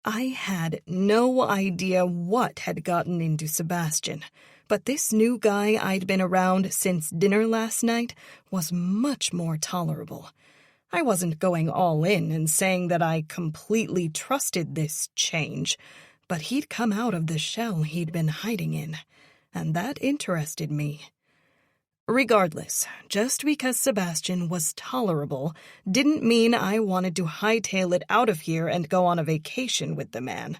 I had no idea what had gotten into Sebastian, but this new guy I'd been around since dinner last night was much more tolerable. I wasn't going all in and saying that I completely trusted this change, but he'd come out of the shell he'd been hiding in, and that interested me. Regardless, just because Sebastian was tolerable didn't mean I wanted to hightail it out of here and go on a vacation with the man.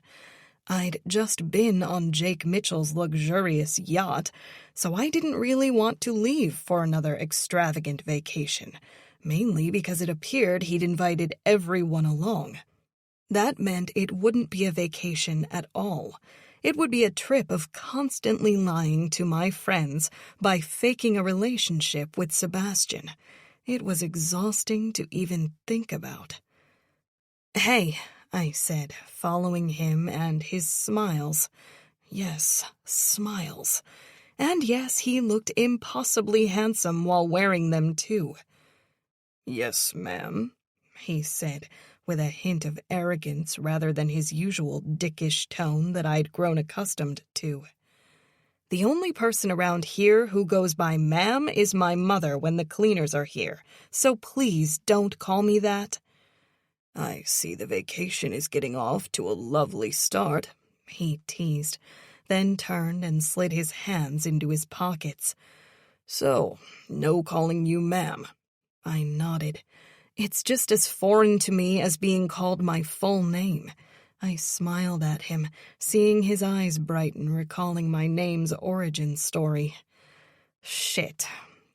I'd just been on Jake Mitchell's luxurious yacht, so I didn't really want to leave for another extravagant vacation, mainly because it appeared he'd invited everyone along. That meant it wouldn't be a vacation at all. It would be a trip of constantly lying to my friends by faking a relationship with Sebastian. It was exhausting to even think about. "Hey," I said, following him and his smiles. Yes, smiles. And yes, he looked impossibly handsome while wearing them too. "Yes, ma'am," he said, with a hint of arrogance rather than his usual dickish tone that I'd grown accustomed to. "The only person around here who goes by ma'am is my mother when the cleaners are here, so please don't call me that." "I see the vacation is getting off to a lovely start," he teased, then turned and slid his hands into his pockets. "So, no calling you ma'am." I nodded. "It's just as foreign to me as being called my full name." I smiled at him, seeing his eyes brighten, recalling my name's origin story. Shit.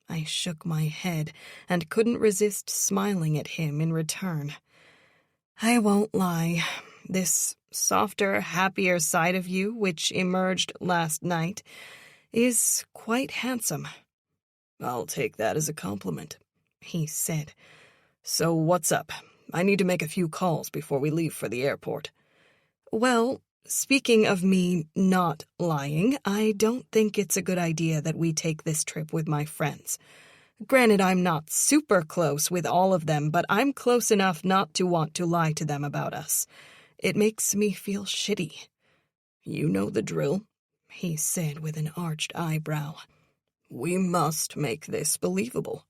I shook my head and couldn't resist smiling at him in return. I won't lie. This softer, happier side of you, which emerged last night, is quite handsome. "I'll take that as a compliment," he said. "So what's up? I need to make a few calls before we leave for the airport." "Well, speaking of me not lying, I don't think it's a good idea that we take this trip with my friends. Granted, I'm not super close with all of them, but I'm close enough not to want to lie to them about us. It makes me feel shitty." "You know the drill," he said with an arched eyebrow. "We must make this believable."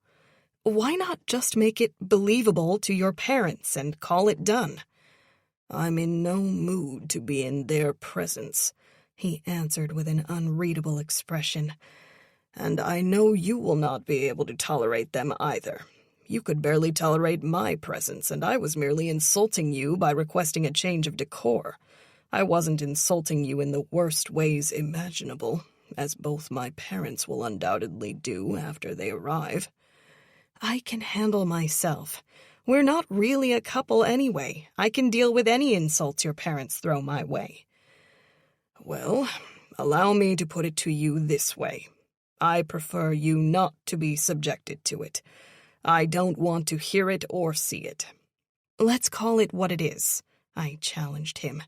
"Why not just make it believable to your parents and call it done?" "I'm in no mood to be in their presence," he answered with an unreadable expression. "And I know you will not be able to tolerate them either. You could barely tolerate my presence, and I was merely insulting you by requesting a change of decor. I wasn't insulting you in the worst ways imaginable, as both my parents will undoubtedly do after they arrive." "I can handle myself. We're not really a couple anyway. I can deal with any insults your parents throw my way. Well, allow me to put it to you this way. I prefer you not to be subjected to it. I don't want to hear it or see it. Let's call it what it is, I challenged him.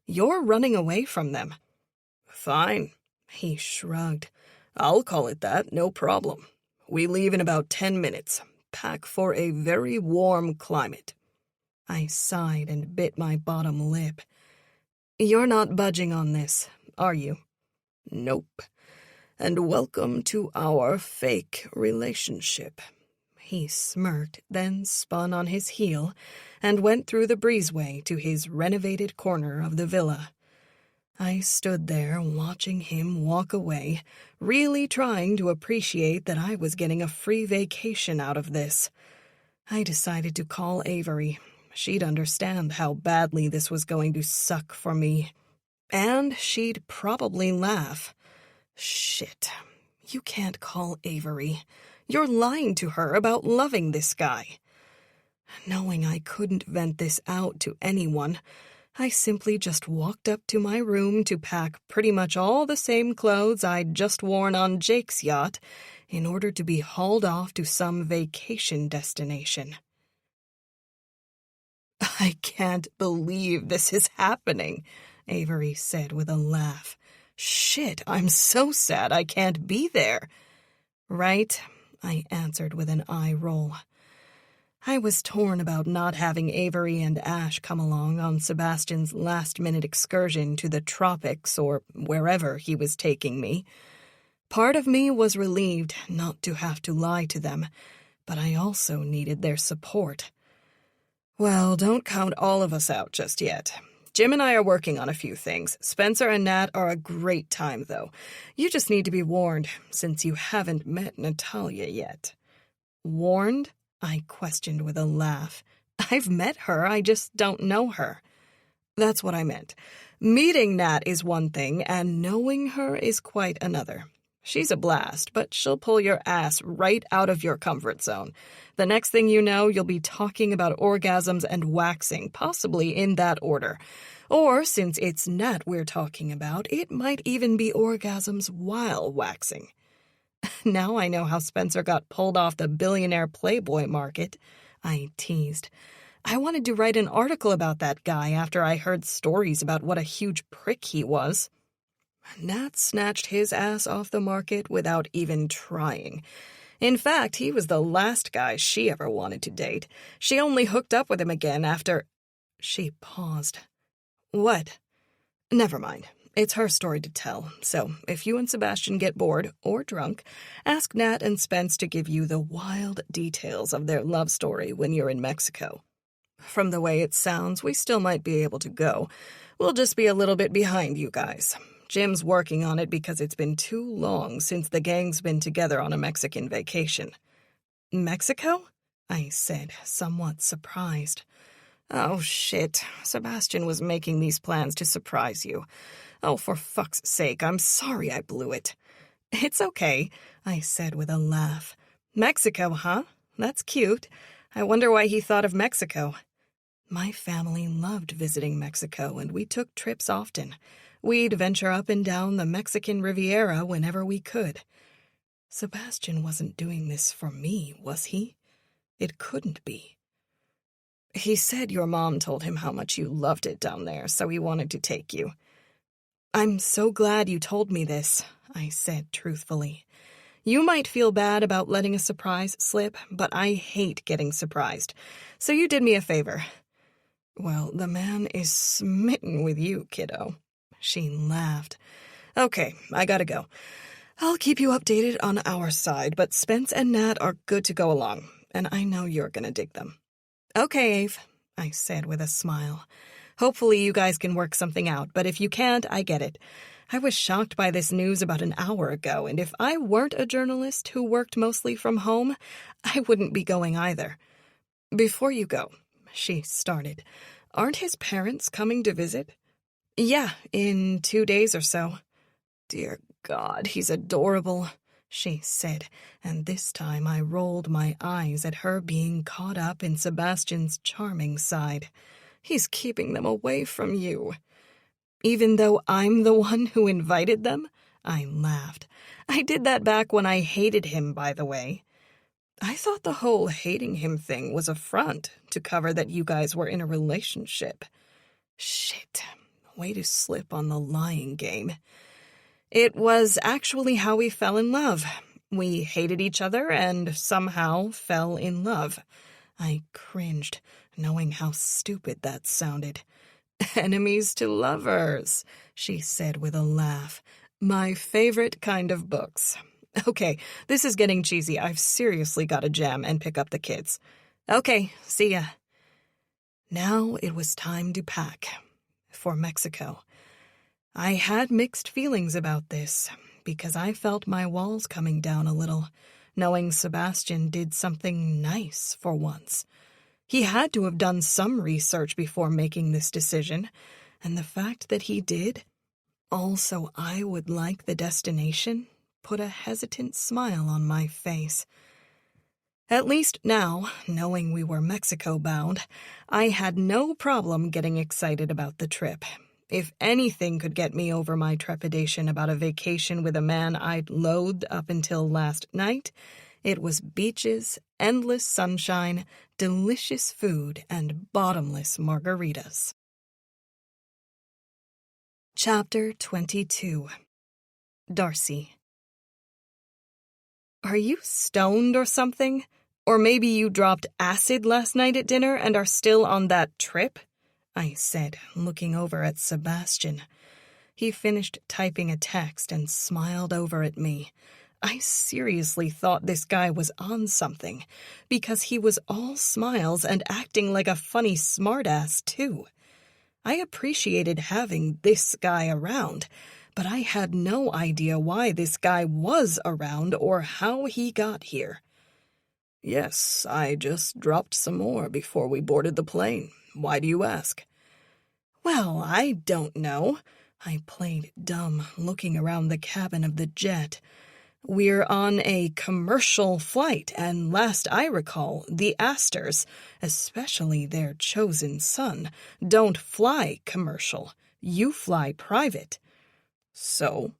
You're running away from them. Fine, he shrugged. I'll call it that, no problem. We leave in about 10 minutes. Pack for a very warm climate. I sighed and bit my bottom lip. You're not budging on this, are you? Nope. And welcome to our fake relationship. He smirked, then spun on his heel and went through the breezeway to his renovated corner of the villa. I stood there watching him walk away, really trying to appreciate that I was getting a free vacation out of this. I decided to call Avery. She'd understand how badly this was going to suck for me. And she'd probably laugh. Shit. You can't call Avery. You're lying to her about loving this guy. Knowing I couldn't vent this out to anyone, I simply just walked up to my room to pack pretty much all the same clothes I'd just worn on Jake's yacht in order to be hauled off to some vacation destination. I can't believe this is happening, Avery said with a laugh. Shit, I'm so sad I can't be there. Right, I answered with an eye roll. I was torn about not having Avery and Ash come along on Sebastian's last-minute excursion to the tropics or wherever he was taking me. Part of me was relieved not to have to lie to them, but I also needed their support. Well, don't count all of us out just yet. Jim and I are working on a few things. Spencer and Nat are a great time, though. You just need to be warned, since you haven't met Natalia yet. Warned? I questioned with a laugh. I've met her, I just don't know her. That's what I meant. Meeting Nat is one thing, and knowing her is quite another. She's a blast, but she'll pull your ass right out of your comfort zone. The next thing you know, you'll be talking about orgasms and waxing, possibly in that order. Or, since it's Nat we're talking about, it might even be orgasms while waxing. Now I know how Spencer got pulled off the Billionaire Playboy market, I teased. I wanted to write an article about that guy after I heard stories about what a huge prick he was. Nat snatched his ass off the market without even trying. In fact, he was the last guy she ever wanted to date. She only hooked up with him again after... She paused. What? Never mind. It's her story to tell, so if you and Sebastian get bored or drunk, ask Nat and Spence to give you the wild details of their love story when you're in Mexico. From the way it sounds, we still might be able to go. We'll just be a little bit behind you guys. Jim's working on it because it's been too long since the gang's been together on a Mexican vacation. Mexico? I said, somewhat surprised. Oh, shit. Sebastian was making these plans to surprise you. Oh, for fuck's sake, I'm sorry I blew it. It's okay, I said with a laugh. Mexico, huh? That's cute. I wonder why he thought of Mexico. My family loved visiting Mexico, and we took trips often. We'd venture up and down the Mexican Riviera whenever we could. Sebastian wasn't doing this for me, was he? It couldn't be. He said your mom told him how much you loved it down there, so he wanted to take you. I'm so glad you told me this, I said truthfully. You might feel bad about letting a surprise slip, but I hate getting surprised. So you did me a favor. Well, the man is smitten with you, kiddo. She laughed. Okay, I gotta go. I'll keep you updated on our side, but Spence and Nat are good to go along, and I know you're gonna dig them. Okay, Ave, I said with a smile. Hopefully you guys can work something out, but if you can't, I get it. I was shocked by this news about an hour ago, and if I weren't a journalist who worked mostly from home, I wouldn't be going either. Before you go, she started, aren't his parents coming to visit? Yeah, in 2 days or so. Dear God, he's adorable. she said, and this time I rolled my eyes at her being caught up in Sebastian's charming side. He's keeping them away from you. Even though I'm the one who invited them? I laughed. I did that back when I hated him, by the way. I thought the whole hating him thing was a front to cover that you guys were in a relationship. Shit, way to slip on the lying game. It was actually how we fell in love. We hated each other and somehow fell in love. I cringed, knowing how stupid that sounded. Enemies to lovers, she said with a laugh. My favorite kind of books. Okay, this is getting cheesy. I've seriously got to jam and pick up the kids. Okay, see ya. Now it was time to pack. For Mexico. I had mixed feelings about this, because I felt my walls coming down a little, knowing Sebastian did something nice for once. He had to have done some research before making this decision, and the fact that he did, also I would like the destination, put a hesitant smile on my face. At least now, knowing we were Mexico-bound, I had no problem getting excited about the trip. If anything could get me over my trepidation about a vacation with a man I'd loathed up until last night, it was beaches, endless sunshine, delicious food, and bottomless margaritas. Chapter 22. Darcy. Are you stoned or something? Or maybe you dropped acid last night at dinner and are still on that trip? I said, looking over at Sebastian. He finished typing a text and smiled over at me. I seriously thought this guy was on something, because he was all smiles and acting like a funny smartass, too. I appreciated having this guy around, but I had no idea why this guy was around or how he got here. Yes, I just dropped some more before we boarded the plane. Why do you ask? Well, I don't know. I played dumb, looking around the cabin of the jet. We're on a commercial flight, and last I recall, the Asters, especially their chosen son, don't fly commercial. You fly private. So?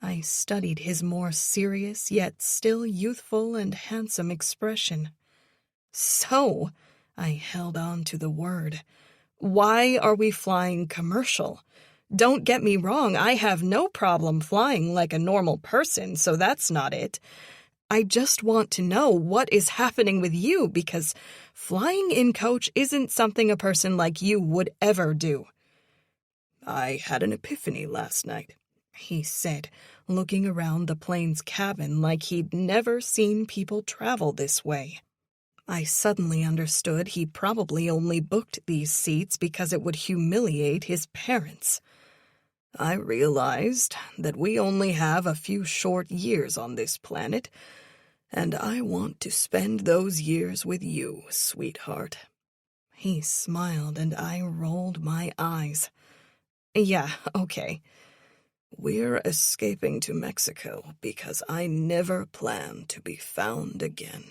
I studied his more serious, yet still youthful and handsome expression. So, I held on to the word. Why are we flying commercial? Don't get me wrong, I have no problem flying like a normal person, so that's not it. I just want to know what is happening with you, because flying in coach isn't something a person like you would ever do. I had an epiphany last night, he said, looking around the plane's cabin like he'd never seen people travel this way. I suddenly understood he probably only booked these seats because it would humiliate his parents. I realized that we only have a few short years on this planet, and I want to spend those years with you, sweetheart. He smiled, and I rolled my eyes. Yeah, okay. We're escaping to Mexico because I never plan to be found again.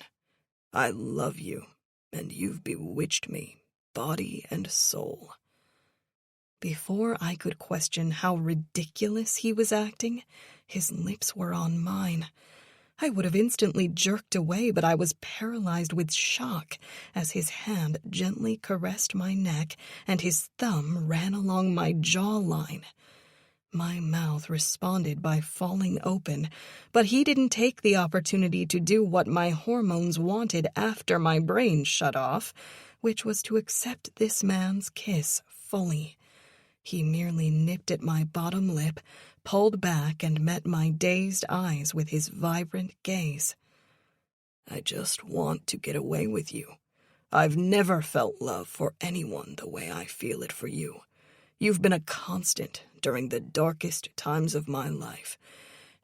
I love you, and you've bewitched me, body and soul. Before I could question how ridiculous he was acting, his lips were on mine. I would have instantly jerked away, but I was paralyzed with shock as his hand gently caressed my neck and his thumb ran along my jawline. My mouth responded by falling open, but he didn't take the opportunity to do what my hormones wanted after my brain shut off, which was to accept this man's kiss fully. He merely nipped at my bottom lip, pulled back, and met my dazed eyes with his vibrant gaze. I just want to get away with you. I've never felt love for anyone the way I feel it for you. You've been a constant during the darkest times of my life,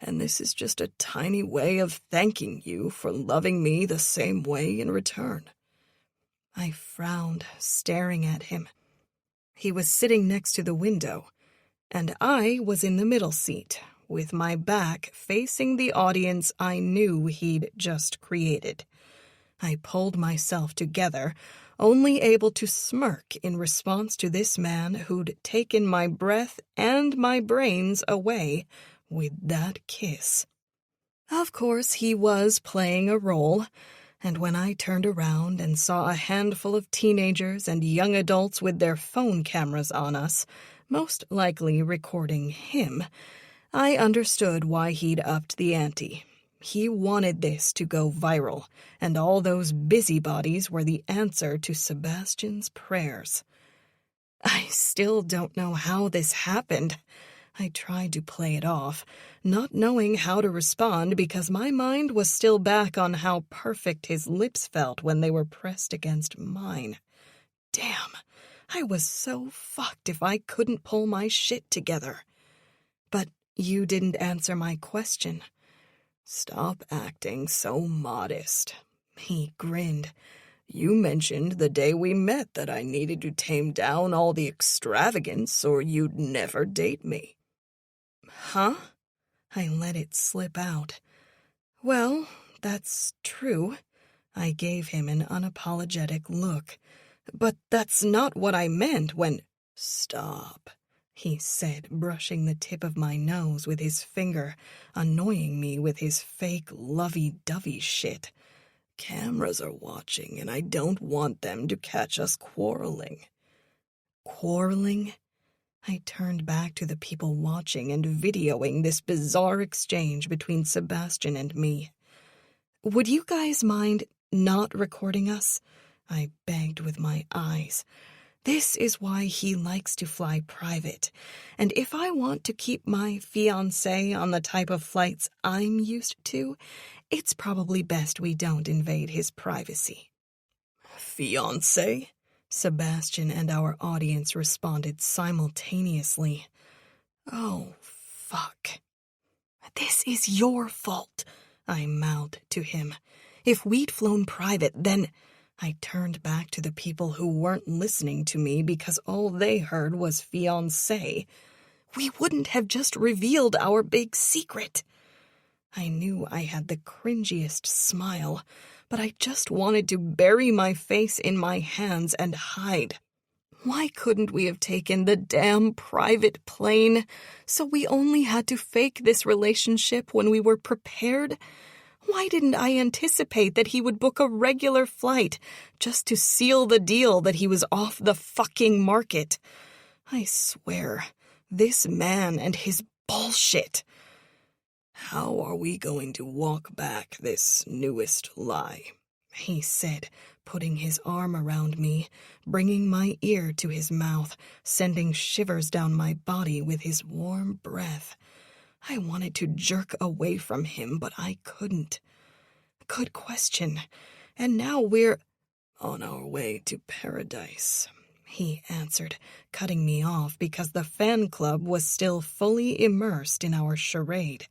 and this is just a tiny way of thanking you for loving me the same way in return. I frowned, staring at him. He was sitting next to the window, and I was in the middle seat, with my back facing the audience I knew he'd just created. I pulled myself together, only able to smirk in response to this man who'd taken my breath and my brains away with that kiss. Of course, he was playing a role, and when I turned around and saw a handful of teenagers and young adults with their phone cameras on us, most likely recording him, I understood why he'd upped the ante. He wanted this to go viral, and all those busybodies were the answer to Sebastian's prayers. I still don't know how this happened. I tried to play it off, not knowing how to respond because my mind was still back on how perfect his lips felt when they were pressed against mine. Damn, I was so fucked if I couldn't pull my shit together. But you didn't answer my question. Stop acting so modest. He grinned. You mentioned the day we met that I needed to tame down all the extravagance or you'd never date me. Huh? I let it slip out. Well, that's true. I gave him an unapologetic look. But that's not what I meant when— Stop, he said, brushing the tip of my nose with his finger, annoying me with his fake lovey-dovey shit. Cameras are watching, and I don't want them to catch us quarreling. Quarreling? I turned back to the people watching and videoing this bizarre exchange between Sebastian and me. Would you guys mind not recording us? I begged with my eyes. This is why he likes to fly private, and if I want to keep my fiancé on the type of flights I'm used to, it's probably best we don't invade his privacy. Fiancé? Sebastian and our audience responded simultaneously. Oh, fuck. This is your fault, I mouthed to him. If we'd flown private, then— I turned back to the people who weren't listening to me because all they heard was fiancé. We wouldn't have just revealed our big secret. I knew I had the cringiest smile, but I just wanted to bury my face in my hands and hide. Why couldn't we have taken the damn private plane so we only had to fake this relationship when we were prepared? Why didn't I anticipate that he would book a regular flight just to seal the deal that he was off the fucking market? I swear, this man and his bullshit. How are we going to walk back this newest lie? He said, putting his arm around me, bringing my ear to his mouth, sending shivers down my body with his warm breath. I wanted to jerk away from him, but I couldn't. Good question. And now we're on our way to paradise, he answered, cutting me off because the fan club was still fully immersed in our charade.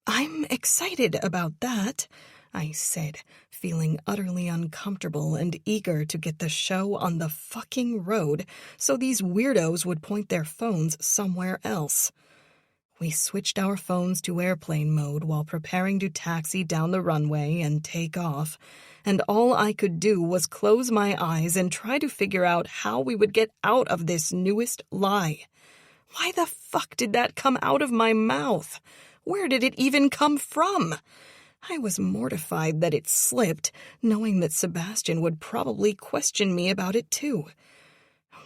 I'm excited about that, I said, feeling utterly uncomfortable and eager to get the show on the fucking road so these weirdos would point their phones somewhere else. We switched our phones to airplane mode while preparing to taxi down the runway and take off, and all I could do was close my eyes and try to figure out how we would get out of this newest lie. Why the fuck did that come out of my mouth? Where did it even come from? I was mortified that it slipped, knowing that Sebastian would probably question me about it too.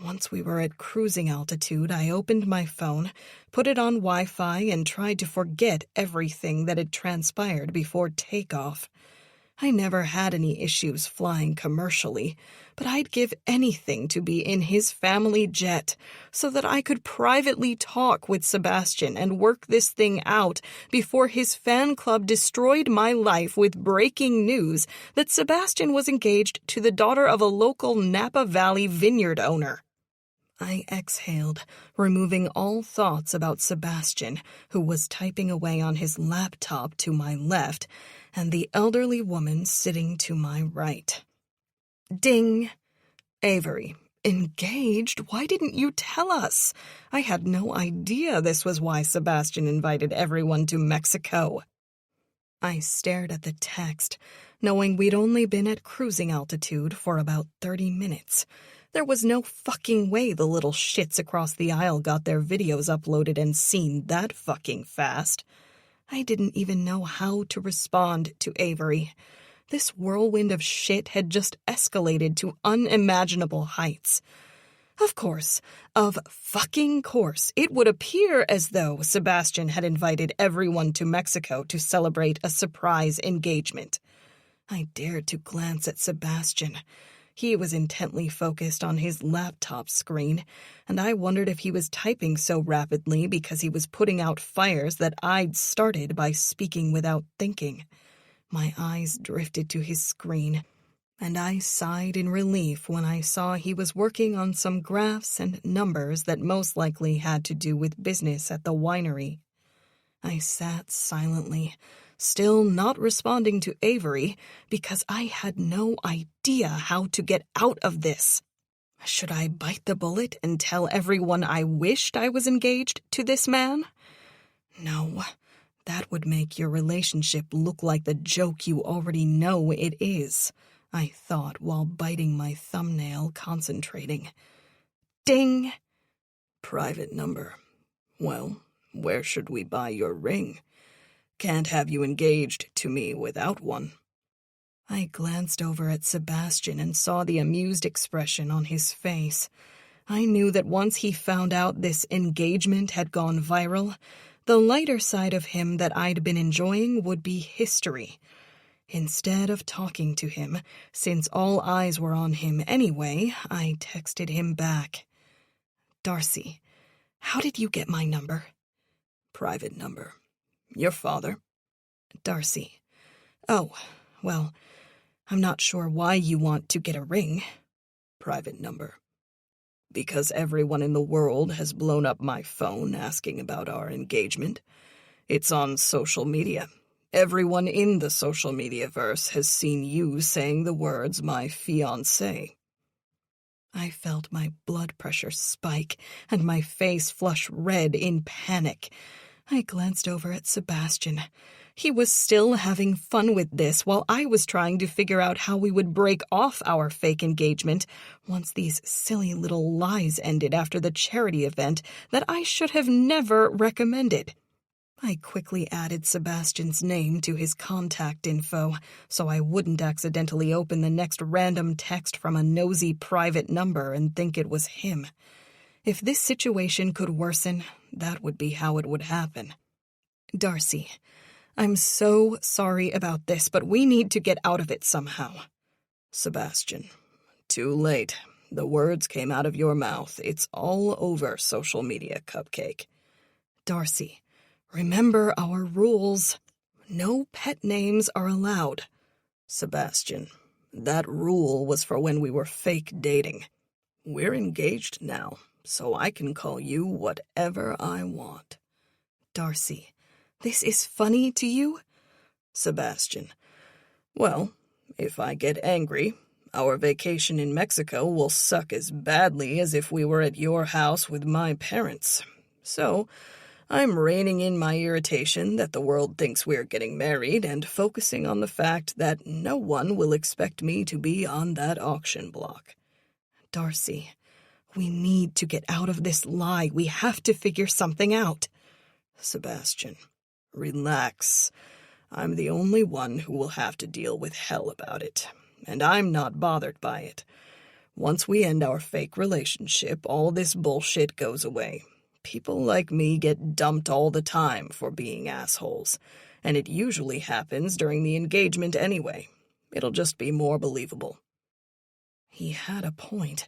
Once we were at cruising altitude, I opened my phone, put it on Wi-Fi, and tried to forget everything that had transpired before takeoff. I never had any issues flying commercially, but I'd give anything to be in his family jet so that I could privately talk with Sebastian and work this thing out before his fan club destroyed my life with breaking news that Sebastian was engaged to the daughter of a local Napa Valley vineyard owner. I exhaled, removing all thoughts about Sebastian, who was typing away on his laptop to my left, and the elderly woman sitting to my right. Ding! Avery, Engaged? Why didn't you tell us? I had no idea this was why Sebastian invited everyone to Mexico. I stared at the text, knowing we'd only been at cruising altitude for about 30 minutes. There was no fucking way the little shits across the aisle got their videos uploaded and seen that fucking fast. I didn't even know how to respond to Avery. This whirlwind of shit had just escalated to unimaginable heights. Of course, it would appear as though Sebastian had invited everyone to Mexico to celebrate a surprise engagement. I dared to glance at Sebastian. He was intently focused on his laptop screen, and I wondered if he was typing so rapidly because he was putting out fires that I'd started by speaking without thinking. My eyes drifted to his screen, and I sighed in relief when I saw he was working on some graphs and numbers that most likely had to do with business at the winery. I sat silently, still not responding to Avery, because I had no idea how to get out of this. Should I bite the bullet and tell everyone I wished I was engaged to this man? No, that would make your relationship look like the joke you already know it is, I thought while biting my thumbnail, concentrating. Ding! Private number. Well, where should we buy your ring? Can't have you engaged to me without one. I glanced over at Sebastian and saw the amused expression on his face. I knew that once he found out this engagement had gone viral, the lighter side of him that I'd been enjoying would be history. Instead of talking to him, since all eyes were on him anyway, I texted him back. Darcy, how did you get my number? Private number. Your father? Darcy. Oh, well, I'm not sure why you want to get a ring. Private number. Because everyone in the world has blown up my phone asking about our engagement. It's on social media. Everyone in the social media-verse has seen you saying the words, my fiancé. I felt my blood pressure spike and my face flush red in panic. I glanced over at Sebastian. He was still having fun with this while I was trying to figure out how we would break off our fake engagement once these silly little lies ended after the charity event that I should have never recommended. I quickly added Sebastian's name to his contact info so I wouldn't accidentally open the next random text from a nosy private number and think it was him. If this situation could worsen, that would be how it would happen. Darcy, I'm so sorry about this, but we need to get out of it somehow. Sebastian, too late. The words came out of your mouth. It's all over social media, cupcake. Darcy, remember our rules. No pet names are allowed. Sebastian, that rule was for when we were fake dating. We're engaged now, so I can call you whatever I want. Darcy, this is funny to you? Sebastian, well, if I get angry, our vacation in Mexico will suck as badly as if we were at your house with my parents. So, I'm reining in my irritation that the world thinks we're getting married and focusing on the fact that no one will expect me to be on that auction block. Darcy, we need to get out of this lie. We have to figure something out. Sebastian, relax. I'm the only one who will have to deal with hell about it, and I'm not bothered by it. Once we end our fake relationship, all this bullshit goes away. People like me get dumped all the time for being assholes, and it usually happens during the engagement anyway. It'll just be more believable. He had a point.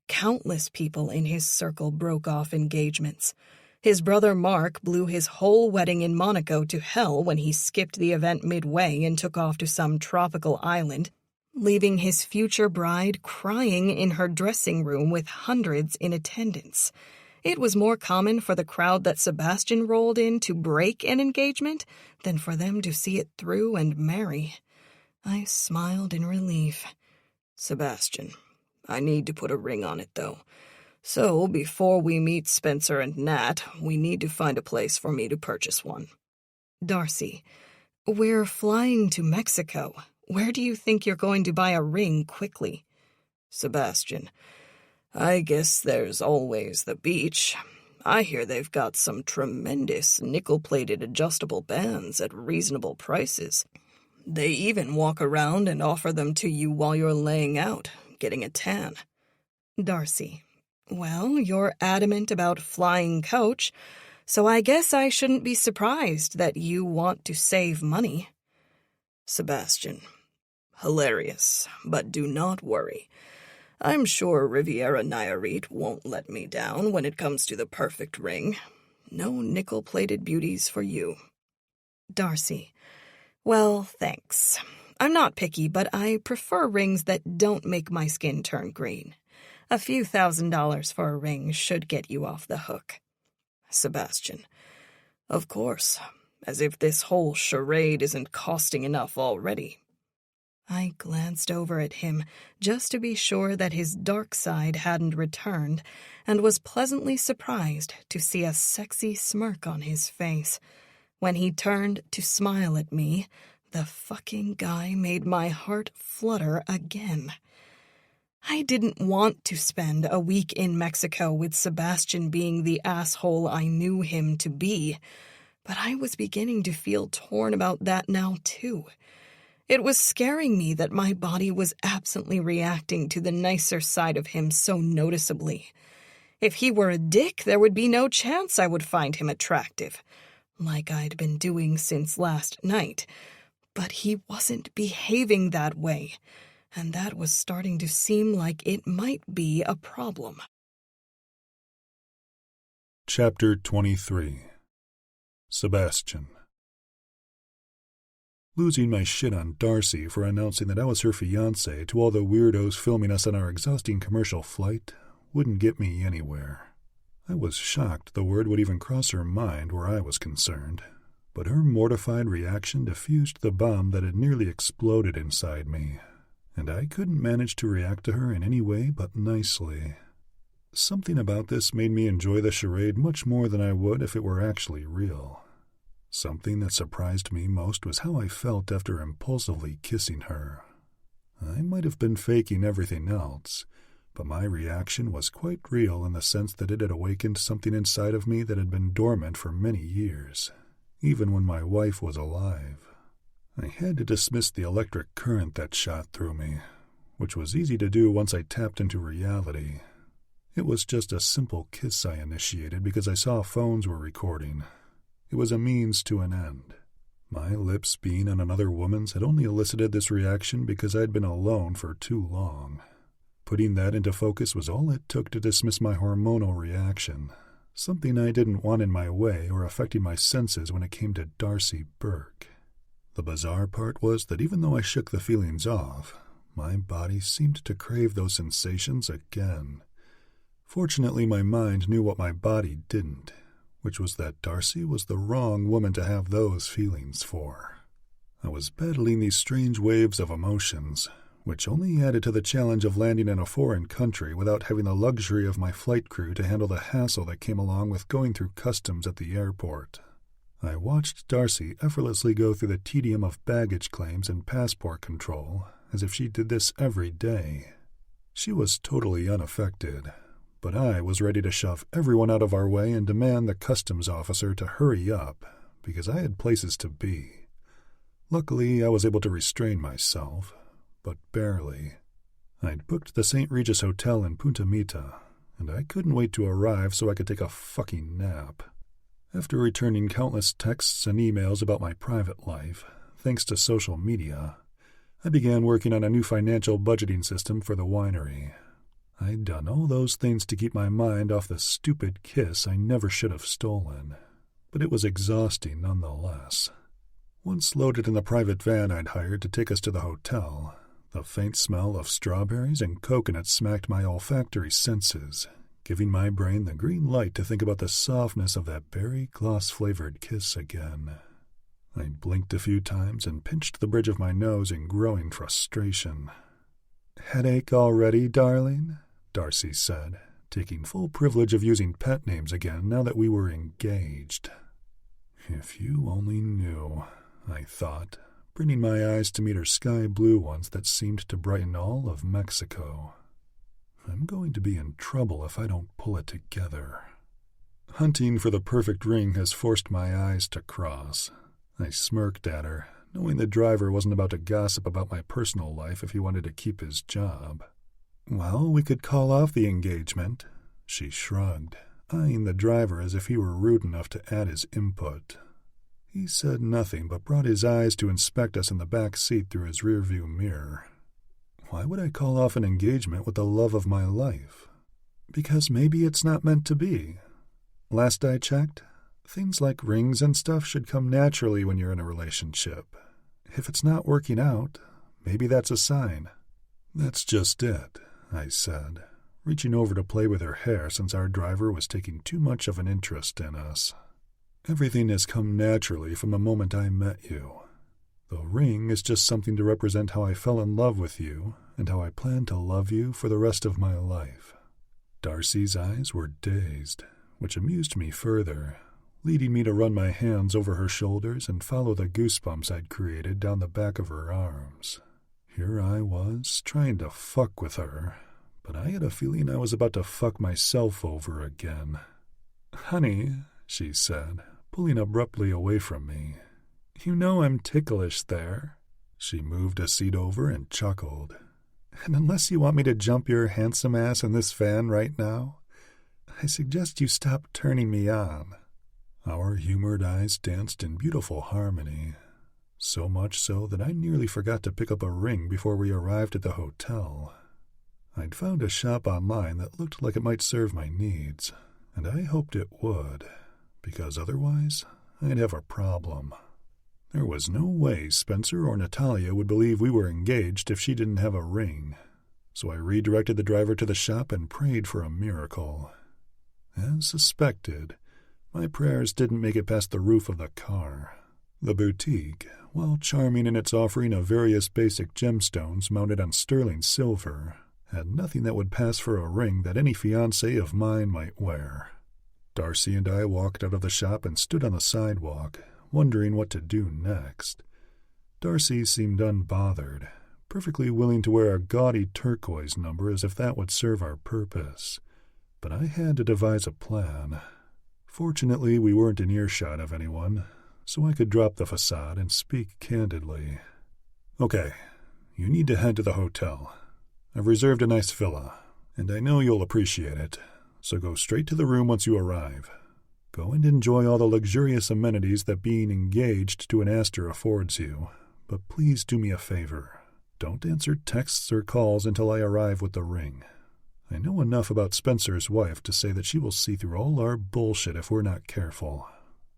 Countless people in his circle broke off engagements. His brother Mark blew his whole wedding in Monaco to hell when he skipped the event midway and took off to some tropical island, leaving his future bride crying in her dressing room with hundreds in attendance. It was more common for the crowd that Sebastian rolled in to break an engagement than for them to see it through and marry. I smiled in relief. Sebastian, I need to put a ring on it, though. So, before we meet Spencer and Nat, we need to find a place for me to purchase one. Darcy, we're flying to Mexico. Where do you think you're going to buy a ring quickly? Sebastian, I guess there's always the beach. I hear they've got some tremendous nickel-plated adjustable bands at reasonable prices. They even walk around and offer them to you while you're laying out, getting a tan. Darcy, well, you're adamant about flying coach, so I guess I shouldn't be surprised that you want to save money. Sebastian, hilarious, but do not worry. I'm sure Riviera Nayarit won't let me down when it comes to the perfect ring. No nickel-plated beauties for you. Darcy, well, thanks. I'm not picky, but I prefer rings that don't make my skin turn green. A few $1,000s for a ring should get you off the hook. Sebastian, of course, as if this whole charade isn't costing enough already. I glanced over at him just to be sure that his dark side hadn't returned, and was pleasantly surprised to see a sexy smirk on his face. When he turned to smile at me, the fucking guy made my heart flutter again. I didn't want to spend a week in Mexico with Sebastian being the asshole I knew him to be, but I was beginning to feel torn about that now, too. It was scaring me that my body was absently reacting to the nicer side of him so noticeably. If he were a dick, there would be no chance I would find him attractive, like I'd been doing since last night. But he wasn't behaving that way, and that was starting to seem like it might be a problem. Chapter 23. Sebastian. Losing my shit on Darcy for announcing that I was her fiancé to all the weirdos filming us on our exhausting commercial flight wouldn't get me anywhere. I was shocked the word would even cross her mind where I was concerned, but her mortified reaction diffused the bomb that had nearly exploded inside me, and I couldn't manage to react to her in any way but nicely. Something about this made me enjoy the charade much more than I would if it were actually real. Something that surprised me most was how I felt after impulsively kissing her. I might have been faking everything else, but my reaction was quite real in the sense that it had awakened something inside of me that had been dormant for many years, even when my wife was alive. I had to dismiss the electric current that shot through me, which was easy to do once I tapped into reality. It was just a simple kiss I initiated because I saw phones were recording. It was a means to an end. My lips being on another woman's had only elicited this reaction because I'd been alone for too long. Putting that into focus was all it took to dismiss my hormonal reaction, something I didn't want in my way or affecting my senses when it came to Darcy Burke. The bizarre part was that even though I shook the feelings off, my body seemed to crave those sensations again. Fortunately, my mind knew what my body didn't, which was that Darcy was the wrong woman to have those feelings for. I was battling these strange waves of emotions, which only added to the challenge of landing in a foreign country without having the luxury of my flight crew to handle the hassle that came along with going through customs at the airport. I watched Darcy effortlessly go through the tedium of baggage claims and passport control as if she did this every day. She was totally unaffected, but I was ready to shove everyone out of our way and demand the customs officer to hurry up, because I had places to be. Luckily, I was able to restrain myself, but barely. I'd booked the St. Regis Hotel in Punta Mita, and I couldn't wait to arrive so I could take a fucking nap. After returning countless texts and emails about my private life, thanks to social media, I began working on a new financial budgeting system for the winery. I'd done all those things to keep my mind off the stupid kiss I never should have stolen, but it was exhausting nonetheless. Once loaded in the private van I'd hired to take us to the hotel, the faint smell of strawberries and coconut smacked my olfactory senses, giving my brain the green light to think about the softness of that berry gloss-flavored kiss again. I blinked a few times and pinched the bridge of my nose in growing frustration. Headache already, darling? Darcy said, taking full privilege of using pet names again now that we were engaged. If you only knew, I thought, bringing my eyes to meet her sky-blue ones that seemed to brighten all of Mexico. I'm going to be in trouble if I don't pull it together. Hunting for the perfect ring has forced my eyes to cross. I smirked at her, knowing the driver wasn't about to gossip about my personal life if he wanted to keep his job. Well, we could call off the engagement. She shrugged, eyeing the driver as if he were rude enough to add his input. He said nothing but brought his eyes to inspect us in the back seat through his rearview mirror. Why would I call off an engagement with the love of my life? Because maybe it's not meant to be. Last I checked, things like rings and stuff should come naturally when you're in a relationship. If it's not working out, maybe that's a sign. That's just it, I said, reaching over to play with her hair since our driver was taking too much of an interest in us. Everything has come naturally from the moment I met you. The ring is just something to represent how I fell in love with you and how I plan to love you for the rest of my life. Darcy's eyes were dazed, which amused me further, leading me to run my hands over her shoulders and follow the goosebumps I'd created down the back of her arms. Here I was, trying to fuck with her, but I had a feeling I was about to fuck myself over again. "Honey," she said, pulling abruptly away from me. "You know I'm ticklish there." She moved a seat over and chuckled. "And unless you want me to jump your handsome ass in this van right now, I suggest you stop turning me on." Our humored eyes danced in beautiful harmony, so much so that I nearly forgot to pick up a ring before we arrived at the hotel. I'd found a shop online that looked like it might serve my needs, and I hoped it would, because otherwise I'd have a problem. There was no way Spencer or Natalia would believe we were engaged if she didn't have a ring, so I redirected the driver to the shop and prayed for a miracle. As suspected, my prayers didn't make it past the roof of the car. The boutique, while charming in its offering of various basic gemstones mounted on sterling silver, had nothing that would pass for a ring that any fiancé of mine might wear. Darcy and I walked out of the shop and stood on the sidewalk, wondering what to do next. Darcy seemed unbothered, perfectly willing to wear a gaudy turquoise number as if that would serve our purpose. But I had to devise a plan. Fortunately, we weren't in earshot of anyone, so I could drop the facade and speak candidly. "Okay, you need to head to the hotel. I've reserved a nice villa, and I know you'll appreciate it, so go straight to the room once you arrive. Go and enjoy all the luxurious amenities that being engaged to an Aster affords you, but please do me a favor. Don't answer texts or calls until I arrive with the ring. I know enough about Spencer's wife to say that she will see through all our bullshit if we're not careful.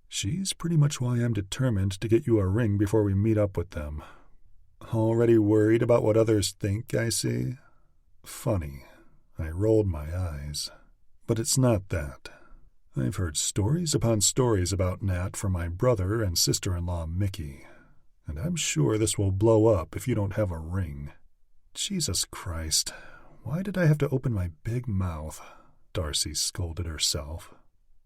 She's pretty much why I'm determined to get you a ring before we meet up with them. Already worried about what others think, I see? Funny. I rolled my eyes. But it's not that. I've heard stories upon stories about Nat from my brother and sister-in-law Mickey, and I'm sure this will blow up if you don't have a ring. Jesus Christ, why did I have to open my big mouth? Darcy scolded herself.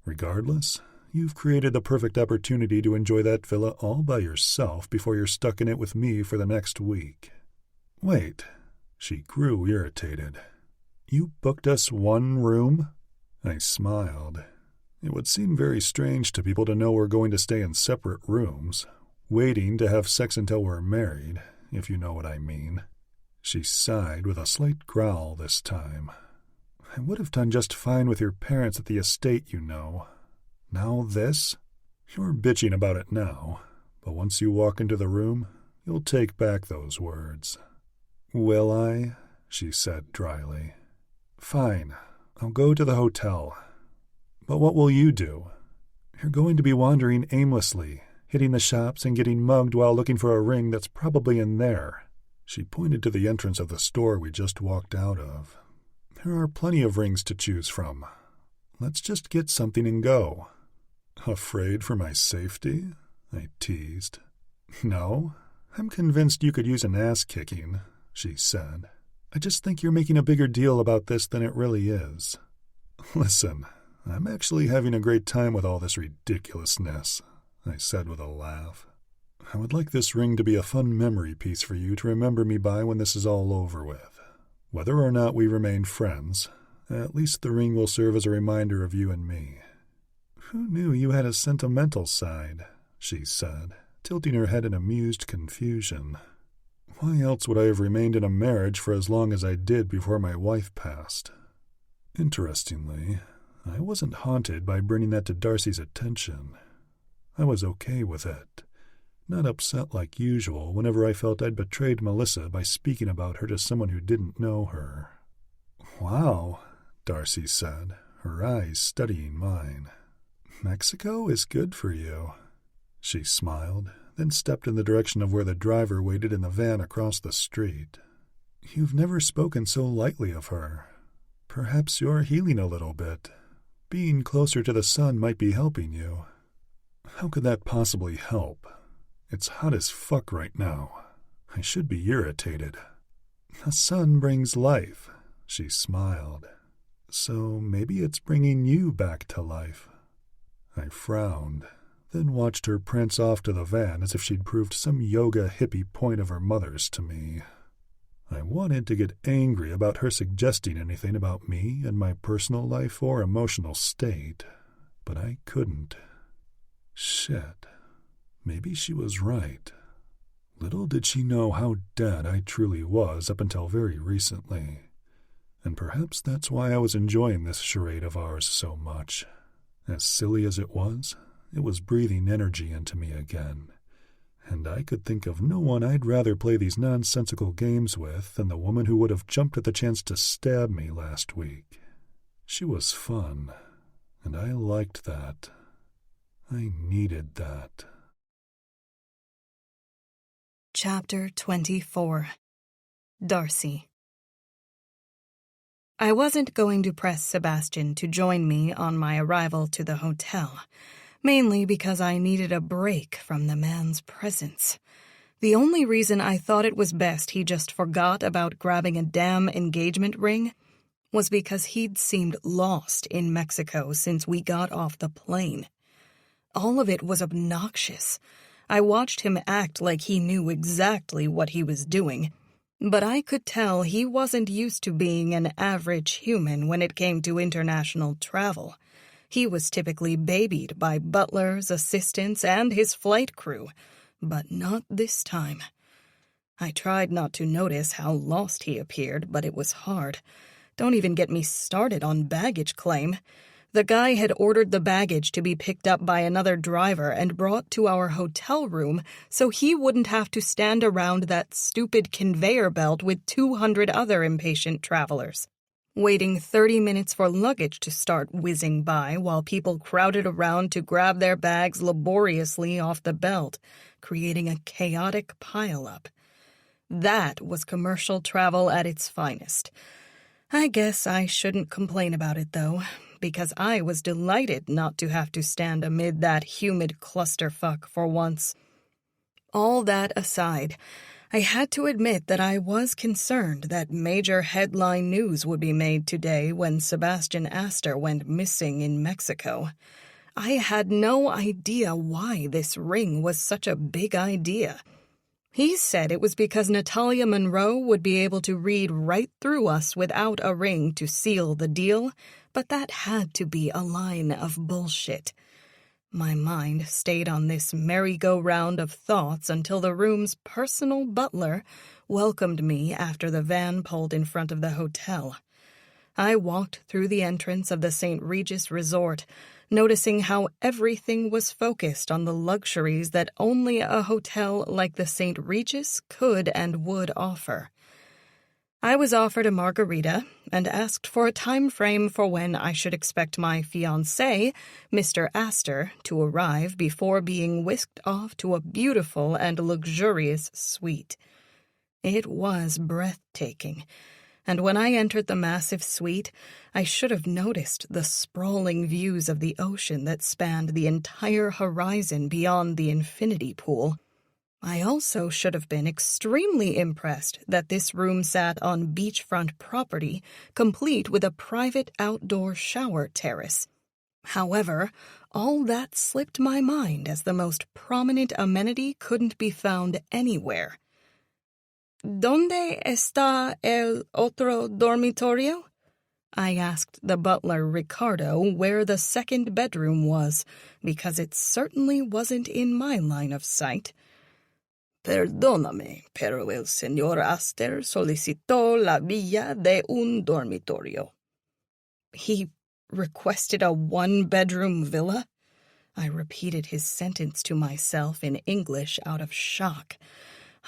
Regardless, you've created the perfect opportunity to enjoy that villa all by yourself before you're stuck in it with me for the next week. Wait, she grew irritated. You booked us one room? I smiled. It would seem very strange to people to know we're going to stay in separate rooms, waiting to have sex until we're married, if you know what I mean. She sighed with a slight growl this time. I would have done just fine with your parents at the estate, you know. Now this? You're bitching about it now, but once you walk into the room, you'll take back those words. Will I? She said dryly. Fine, I'll go to the hotel. But what will you do? You're going to be wandering aimlessly, hitting the shops and getting mugged while looking for a ring that's probably in there. She pointed to the entrance of the store we just walked out of. There are plenty of rings to choose from. Let's just get something and go. Afraid for my safety? I teased. No, I'm convinced you could use an ass-kicking, she said. I just think you're making a bigger deal about this than it really is. Listen, I'm actually having a great time with all this ridiculousness, I said with a laugh. I would like this ring to be a fun memory piece for you to remember me by when this is all over with. Whether or not we remain friends, at least the ring will serve as a reminder of you and me. Who knew you had a sentimental side, she said, tilting her head in amused confusion. Why else would I have remained in a marriage for as long as I did before my wife passed? Interestingly, I wasn't haunted by bringing that to Darcy's attention. I was okay with it, not upset like usual whenever I felt I'd betrayed Melissa by speaking about her to someone who didn't know her. Wow, Darcy said, her eyes studying mine. Mexico is good for you. She smiled, then stepped in the direction of where the driver waited in the van across the street. You've never spoken so lightly of her. Perhaps you're healing a little bit. Being closer to the sun might be helping you. How could that possibly help? It's hot as fuck right now. I should be irritated. The sun brings life, she smiled. So maybe it's bringing you back to life. I frowned, then watched her prance off to the van as if she'd proved some yoga hippie point of her mother's to me. I wanted to get angry about her suggesting anything about me and my personal life or emotional state, but I couldn't. Shit. Maybe she was right. Little did she know how dead I truly was up until very recently. And perhaps that's why I was enjoying this charade of ours so much. As silly as it was breathing energy into me again. And I could think of no one I'd rather play these nonsensical games with than the woman who would have jumped at the chance to stab me last week. She was fun, and I liked that. I needed that. Chapter 24. Darcy. I wasn't going to press Sebastian to join me on my arrival to the hotel, mainly because I needed a break from the man's presence. The only reason I thought it was best he just forgot about grabbing a damn engagement ring was because he'd seemed lost in Mexico since we got off the plane. All of it was obnoxious. I watched him act like he knew exactly what he was doing, but I could tell he wasn't used to being an average human when it came to international travel. He was typically babied by butlers, assistants, and his flight crew, but not this time. I tried not to notice how lost he appeared, but it was hard. Don't even get me started on baggage claim. The guy had ordered the baggage to be picked up by another driver and brought to our hotel room so he wouldn't have to stand around that stupid conveyor belt with 200 other impatient travelers, waiting 30 minutes for luggage to start whizzing by while people crowded around to grab their bags laboriously off the belt, creating a chaotic pileup. That was commercial travel at its finest. I guess I shouldn't complain about it, though, because I was delighted not to have to stand amid that humid clusterfuck for once. All that aside, I had to admit that I was concerned that major headline news would be made today when Sebastian Aster went missing in Mexico. I had no idea why this ring was such a big idea. He said it was because Natalia Monroe would be able to read right through us without a ring to seal the deal, but that had to be a line of bullshit. My mind stayed on this merry-go-round of thoughts until the room's personal butler welcomed me after the van pulled in front of the hotel. I walked through the entrance of the St. Regis Resort, noticing how everything was focused on the luxuries that only a hotel like the St. Regis could and would offer. I was offered a margarita and asked for a time frame for when I should expect my fiancé, Mr. Aster, to arrive before being whisked off to a beautiful and luxurious suite. It was breathtaking, and when I entered the massive suite, I should have noticed the sprawling views of the ocean that spanned the entire horizon beyond the infinity pool. I also should have been extremely impressed that this room sat on beachfront property, complete with a private outdoor shower terrace. However, all that slipped my mind as the most prominent amenity couldn't be found anywhere. ¿Dónde está el otro dormitorio? I asked the butler Ricardo where the second bedroom was, because it certainly wasn't in my line of sight. Perdóname, pero el señor Aster solicitó la villa de un dormitorio. He requested a one-bedroom villa? I repeated his sentence to myself in English out of shock.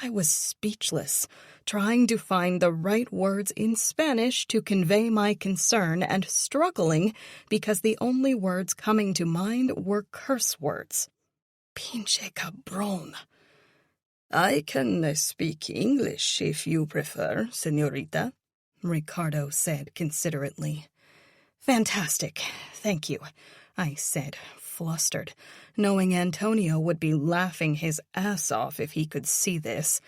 I was speechless, trying to find the right words in Spanish to convey my concern and struggling because the only words coming to mind were curse words. Pinche cabrón. I can speak English if you prefer, señorita, Ricardo said considerately. Fantastic, thank you, I said, flustered, knowing Antonio would be laughing his ass off if he could see this.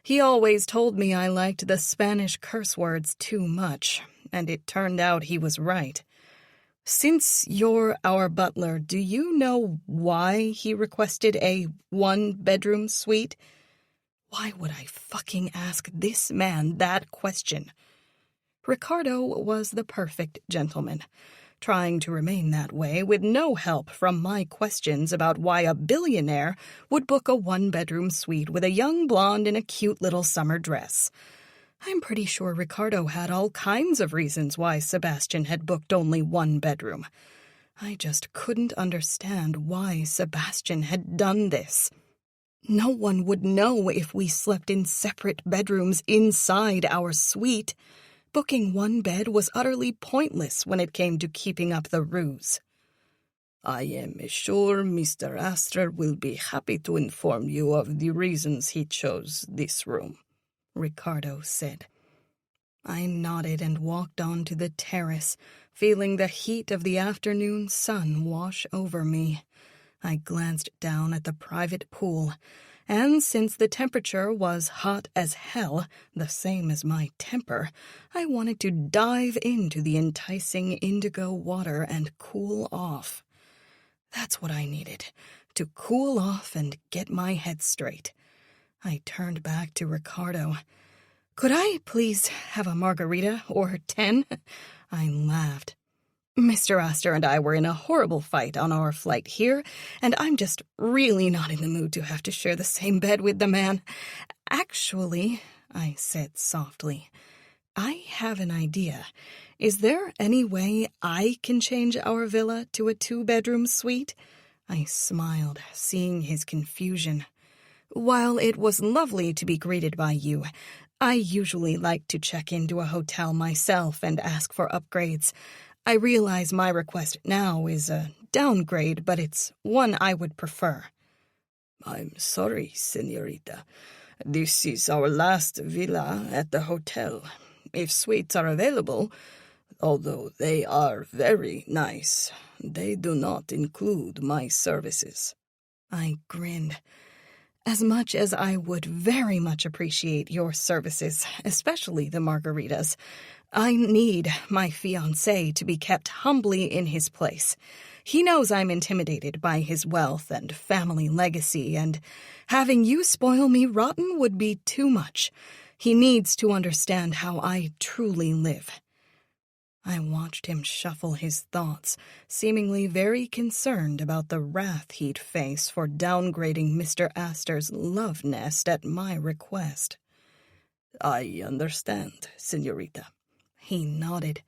He always told me I liked the Spanish curse words too much, and it turned out he was right. Since you're our butler, do you know why he requested a one-bedroom suite? Why would I fucking ask this man that question? Ricardo was the perfect gentleman, trying to remain that way with no help from my questions about why a billionaire would book a one-bedroom suite with a young blonde in a cute little summer dress. I'm pretty sure Ricardo had all kinds of reasons why Sebastian had booked only one bedroom. I just couldn't understand why Sebastian had done this. No one would know if we slept in separate bedrooms inside our suite. Booking one bed was utterly pointless when it came to keeping up the ruse. I am sure Mr. Aster will be happy to inform you of the reasons he chose this room, Ricardo said. I nodded and walked on to the terrace, feeling the heat of the afternoon sun wash over me. I glanced down at the private pool, and since the temperature was hot as hell, the same as my temper, I wanted to dive into the enticing indigo water and cool off. That's what I needed, to cool off and get my head straight. I turned back to Ricardo. Could I please have a margarita or 10? I laughed. Mr. Aster and I were in a horrible fight on our flight here, and I'm just really not in the mood to have to share the same bed with the man. Actually, I said softly, I have an idea. Is there any way I can change our villa to a two-bedroom suite? I smiled, seeing his confusion. While it was lovely to be greeted by you, I usually like to check into a hotel myself and ask for upgrades. I realize my request now is a downgrade, but it's one I would prefer. I'm sorry, señorita. This is our last villa at the hotel. If suites are available, although they are very nice, they do not include my services. I grinned. As much as I would very much appreciate your services, especially the margaritas, I need my fiancé to be kept humbly in his place. He knows I'm intimidated by his wealth and family legacy, and having you spoil me rotten would be too much. He needs to understand how I truly live. I watched him shuffle his thoughts, seemingly very concerned about the wrath he'd face for downgrading Mr. Aster's love nest at my request. I understand, señorita. He nodded.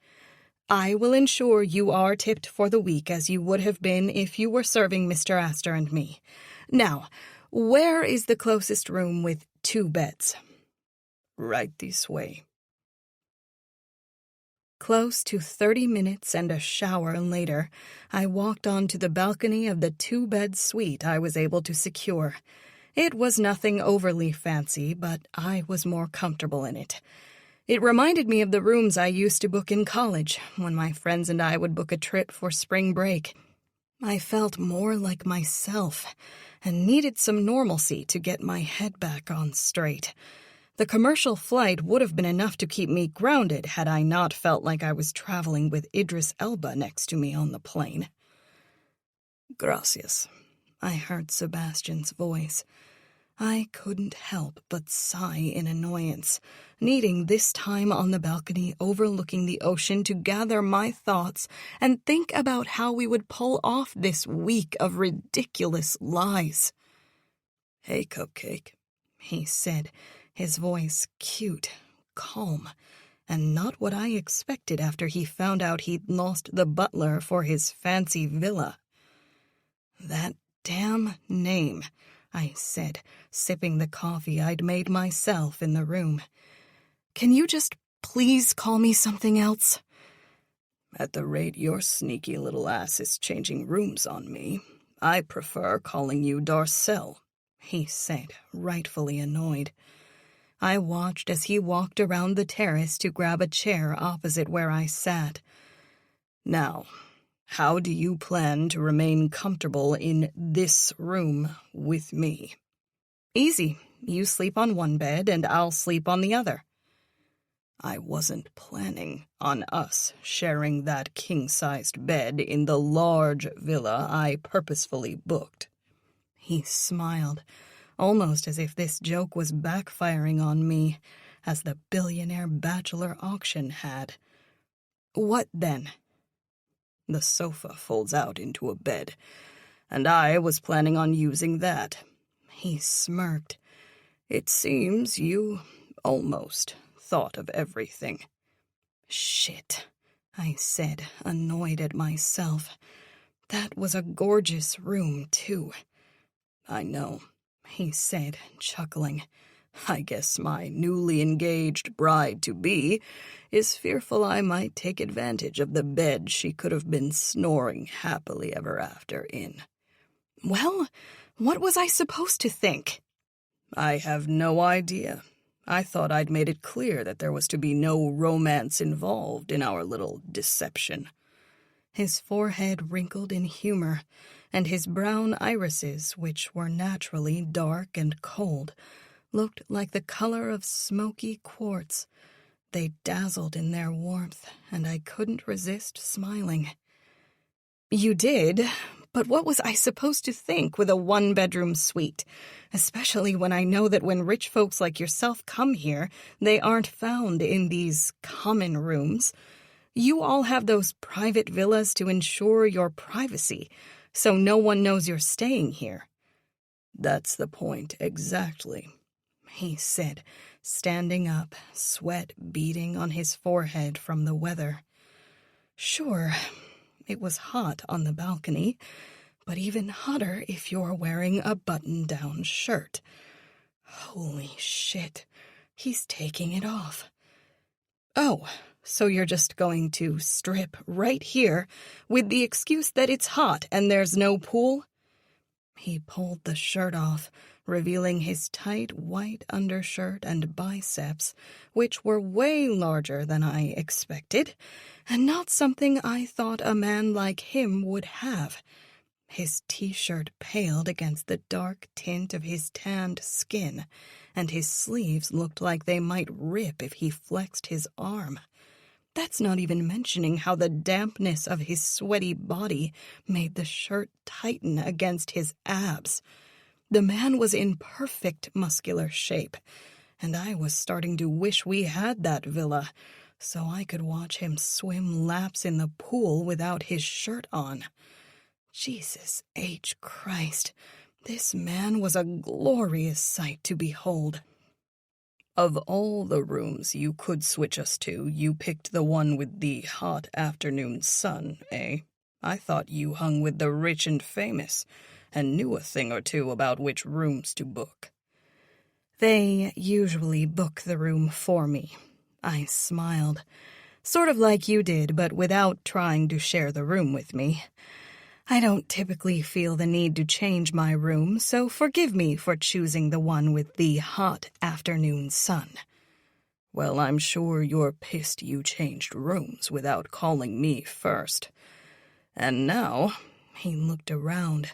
I will ensure you are tipped for the week as you would have been if you were serving Mr. Aster and me. Now, where is the closest room with 2 beds? Right this way. Close to 30 minutes and a shower later, I walked onto the balcony of the 2-bed suite I was able to secure. It was nothing overly fancy, but I was more comfortable in it. It reminded me of the rooms I used to book in college, when my friends and I would book a trip for spring break. I felt more like myself and needed some normalcy to get my head back on straight. The commercial flight would have been enough to keep me grounded had I not felt like I was traveling with Idris Elba next to me on the plane. Gracias. I heard Sebastian's voice. I couldn't help but sigh in annoyance, needing this time on the balcony overlooking the ocean to gather my thoughts and think about how we would pull off this week of ridiculous lies. "Hey, Cupcake," he said, his voice cute, calm, and not what I expected after he found out he'd lost the butler for his fancy villa. That damn name, I said, sipping the coffee I'd made myself in the room. Can you just please call me something else? At the rate your sneaky little ass is changing rooms on me, I prefer calling you Darcel, he said, rightfully annoyed. I watched as he walked around the terrace to grab a chair opposite where I sat. Now, how do you plan to remain comfortable in this room with me? Easy. You sleep on one bed and I'll sleep on the other. I wasn't planning on us sharing that king-sized bed in the large villa I purposefully booked. He smiled, almost as if this joke was backfiring on me, as the Billionaire bachelor auction had. What then? The sofa folds out into a bed, and I was planning on using that. He smirked. It seems you almost thought of everything. Shit, I said, annoyed at myself. That was a gorgeous room, too. I know, he said, chuckling. I guess my newly engaged bride-to-be is fearful I might take advantage of the bed she could have been snoring happily ever after in. Well, what was I supposed to think? I have no idea. I thought I'd made it clear that there was to be no romance involved in our little deception. His forehead wrinkled in humor, and his brown irises, which were naturally dark and cold, looked like the color of smoky quartz. They dazzled in their warmth, and I couldn't resist smiling. You did, but what was I supposed to think with a one-bedroom suite? Especially when I know that when rich folks like yourself come here, they aren't found in these common rooms. You all have those private villas to ensure your privacy, so no one knows you're staying here. That's the point, exactly, he said, standing up, sweat beading on his forehead from the weather. Sure, it was hot on the balcony, but even hotter if you're wearing a button-down shirt. Holy shit, he's taking it off. Oh, so you're just going to strip right here with the excuse that it's hot and there's no pool? He pulled the shirt off, revealing his tight white undershirt and biceps, which were way larger than I expected, and not something I thought a man like him would have. His t-shirt paled against the dark tint of his tanned skin, and his sleeves looked like they might rip if he flexed his arm. That's not even mentioning how the dampness of his sweaty body made the shirt tighten against his abs. The man was in perfect muscular shape, and I was starting to wish we had that villa, so I could watch him swim laps in the pool without his shirt on. Jesus H. Christ, this man was a glorious sight to behold. Of all the rooms you could switch us to, you picked the one with the hot afternoon sun, eh? I thought you hung with the rich and famous, and knew a thing or two about which rooms to book. They usually book the room for me. I smiled. Sort of like you did, but without trying to share the room with me. I don't typically feel the need to change my room, so forgive me for choosing the one with the hot afternoon sun. Well, I'm sure you're pissed you changed rooms without calling me first. And now, He looked around.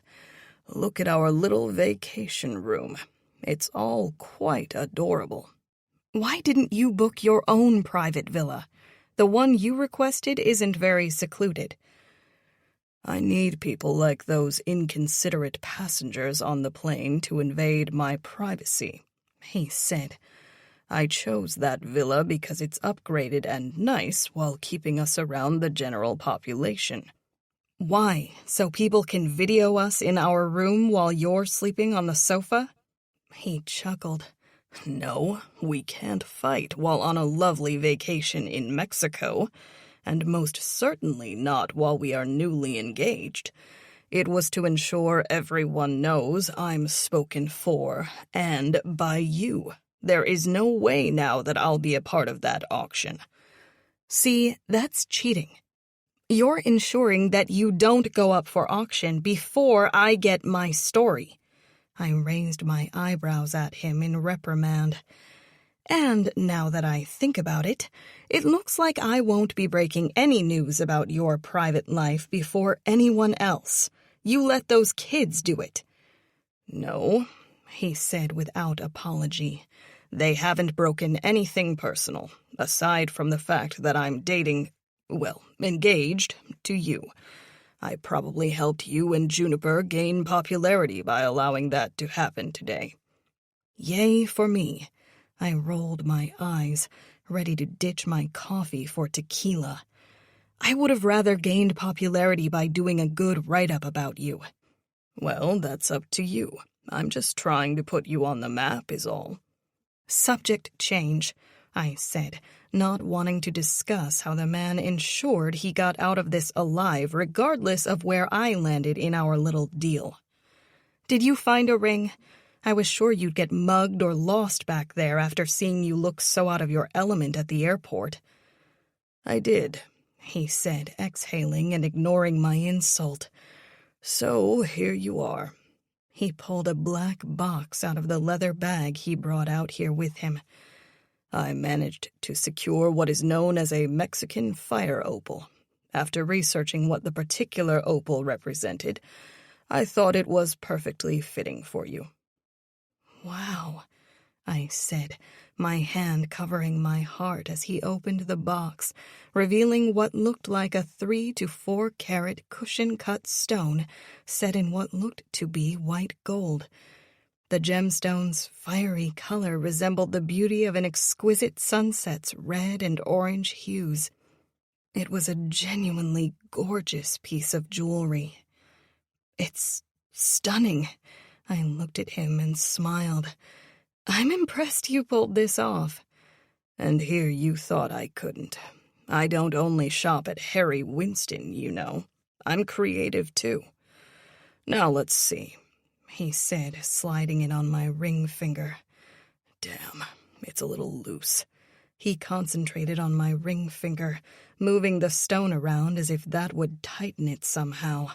Look at our little vacation room. It's all quite adorable. Why didn't you book your own private villa? The one you requested isn't very secluded. I need people like those inconsiderate passengers on the plane to invade my privacy, he said. I chose that villa because it's upgraded and nice while keeping us around the general population. Why? So people can video us in our room while you're sleeping on the sofa? He chuckled. No, we can't fight while on a lovely vacation in Mexico, and most certainly not while we are newly engaged. It was to ensure everyone knows I'm spoken for, and by you. There is no way now that I'll be a part of that auction. See, that's cheating. You're ensuring that you don't go up for auction before I get my story. I raised my eyebrows at him in reprimand. And now that I think about it, it looks like I won't be breaking any news about your private life before anyone else. You let those kids do it. No, he said without apology. They haven't broken anything personal, aside from the fact that I'm engaged to you. I probably helped you and Juniper gain popularity by allowing that to happen today. Yay for me. I rolled my eyes, ready to ditch my coffee for tequila. I would have rather gained popularity by doing a good write-up about you. Well, that's up to you. I'm just trying to put you on the map is all. Subject change, I said, not wanting to discuss how the man ensured he got out of this alive regardless of where I landed in our little deal. Did you find a ring? I was sure you'd get mugged or lost back there after seeing you look so out of your element at the airport. I did, he said, exhaling and ignoring my insult. So here you are. He pulled a black box out of the leather bag he brought out here with him. I managed to secure what is known as a Mexican fire opal. After researching what the particular opal represented, I thought it was perfectly fitting for you. Wow, I said, my hand covering my heart as he opened the box, revealing what looked like a 3 to 4 carat cushion-cut stone set in what looked to be white gold. The gemstone's fiery color resembled the beauty of an exquisite sunset's red and orange hues. It was a genuinely gorgeous piece of jewelry. It's stunning. I looked at him and smiled. I'm impressed you pulled this off. And here you thought I couldn't. I don't only shop at Harry Winston, you know. I'm creative, too. Now let's see, he said, sliding it on my ring finger. Damn, it's a little loose. He concentrated on my ring finger, moving the stone around as if that would tighten it somehow.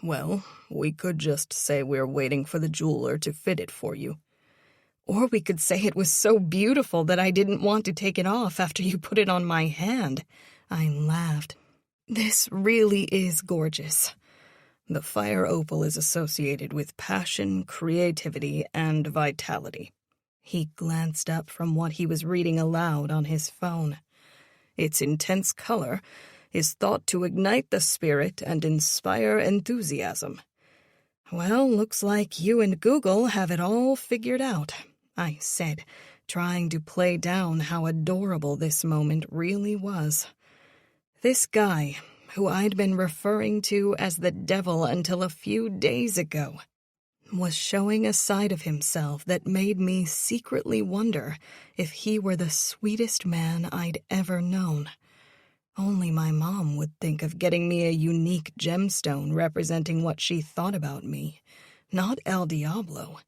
Well, we could just say we're waiting for the jeweler to fit it for you. Or we could say it was so beautiful that I didn't want to take it off after you put it on my hand. I laughed. This really is gorgeous. The fire opal is associated with passion, creativity, and vitality. He glanced up from what he was reading aloud on his phone. Its intense color is thought to ignite the spirit and inspire enthusiasm. Well, looks like you and Google have it all figured out, I said, trying to play down how adorable this moment really was. This guy, who I'd been referring to as the devil until a few days ago, was showing a side of himself that made me secretly wonder if he were the sweetest man I'd ever known. Only my mom would think of getting me a unique gemstone representing what she thought about me, not El Diablo.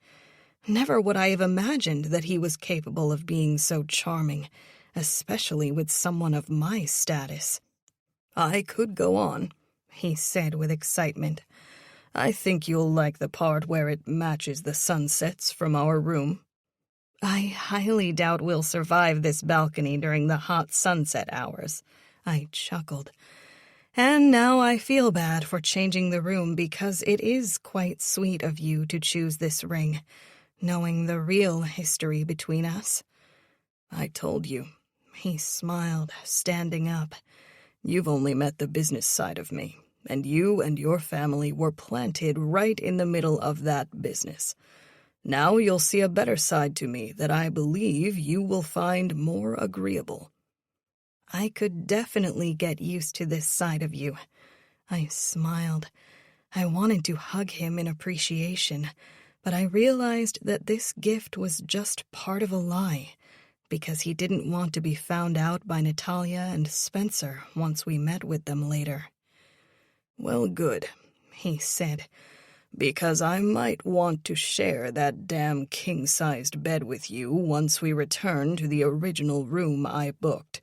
Never would I have imagined that he was capable of being so charming, especially with someone of my status. I could go on, he said with excitement. I think you'll like the part where it matches the sunsets from our room. I highly doubt we'll survive this balcony during the hot sunset hours, I chuckled. And now I feel bad for changing the room because it is quite sweet of you to choose this ring, knowing the real history between us. I told you. He smiled, standing up. You've only met the business side of me, and you and your family were planted right in the middle of that business. Now you'll see a better side to me that I believe you will find more agreeable. I could definitely get used to this side of you. I smiled. I wanted to hug him in appreciation, but I realized that this gift was just part of a lie, because he didn't want to be found out by Natalia and Spencer once we met with them later. Well, good, he said, because I might want to share that damn king-sized bed with you once we return to the original room I booked.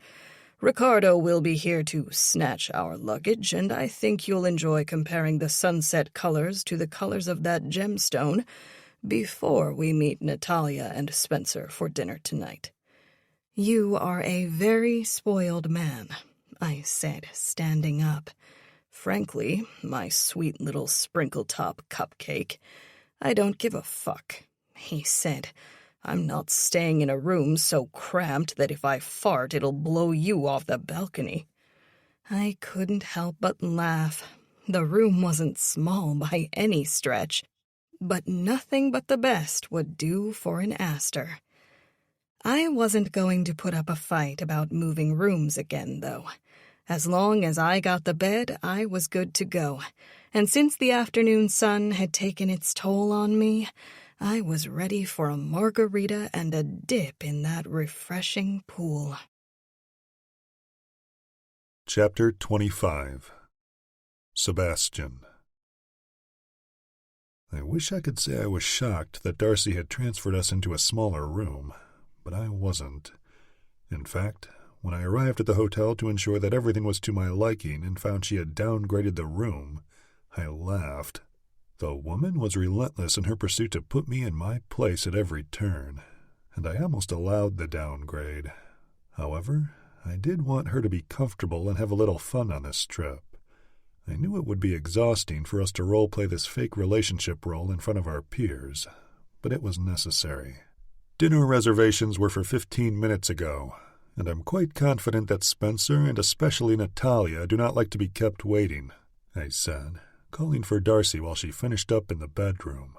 Ricardo will be here to snatch our luggage, and I think you'll enjoy comparing the sunset colors to the colors of that gemstone before we meet Natalia and Spencer for dinner tonight. You are a very spoiled man, I said, standing up. Frankly, my sweet little sprinkle-top cupcake, I don't give a fuck, he said. I'm not staying in a room so cramped that if I fart it'll blow you off the balcony. I couldn't help but laugh. The room wasn't small by any stretch, but nothing but the best would do for an Aster. I wasn't going to put up a fight about moving rooms again, though. As long as I got the bed, I was good to go, and since the afternoon sun had taken its toll on me, I was ready for a margarita and a dip in that refreshing pool. Chapter 25. Sebastian. I wish I could say I was shocked that Darcy had transferred us into a smaller room, but I wasn't. In fact, when I arrived at the hotel to ensure that everything was to my liking and found she had downgraded the room, I laughed. The woman was relentless in her pursuit to put me in my place at every turn, and I almost allowed the downgrade. However, I did want her to be comfortable and have a little fun on this trip. I knew it would be exhausting for us to role-play this fake relationship role in front of our peers, but it was necessary. Dinner reservations were for 15 minutes ago, and I'm quite confident that Spencer and especially Natalia do not like to be kept waiting, I said, calling for Darcy while she finished up in the bedroom.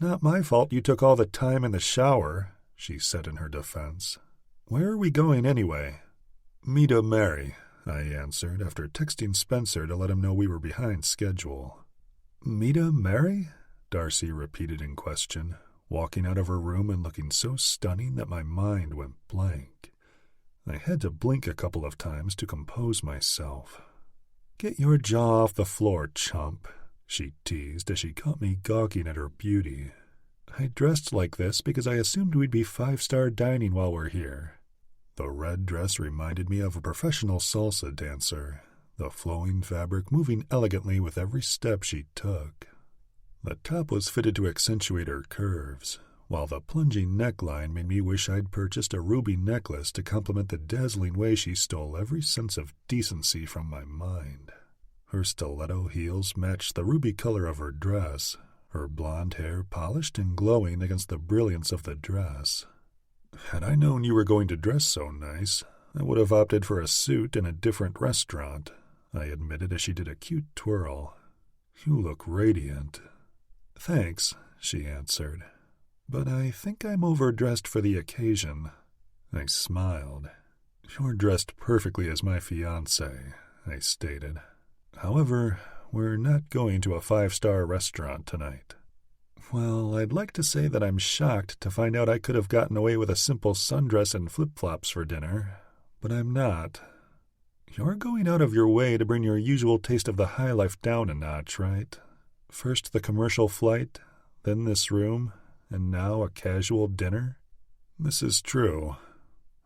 Not my fault you took all the time in the shower, she said in her defense. Where are we going anyway? Meet Mary, I answered after texting Spencer to let him know we were behind schedule. Meet Mary? Darcy repeated in question, walking out of her room and looking so stunning that my mind went blank. I had to blink a couple of times to compose myself. Get your jaw off the floor, chump, she teased as she caught me gawking at her beauty. I dressed like this because I assumed we'd be 5-star dining while we're here. The red dress reminded me of a professional salsa dancer, the flowing fabric moving elegantly with every step she took. The top was fitted to accentuate her curves, while the plunging neckline made me wish I'd purchased a ruby necklace to complement the dazzling way she stole every sense of decency from my mind. Her stiletto heels matched the ruby color of her dress, her blonde hair polished and glowing against the brilliance of the dress. Had I known you were going to dress so nice, I would have opted for a suit in a different restaurant, I admitted as she did a cute twirl. You look radiant. Thanks, she answered. But I think I'm overdressed for the occasion. I smiled. You're dressed perfectly as my fiancé, I stated. However, we're not going to a 5-star restaurant tonight. Well, I'd like to say that I'm shocked to find out I could have gotten away with a simple sundress and flip-flops for dinner, but I'm not. You're going out of your way to bring your usual taste of the high life down a notch, right? First the commercial flight, then this room, and now a casual dinner? This is true.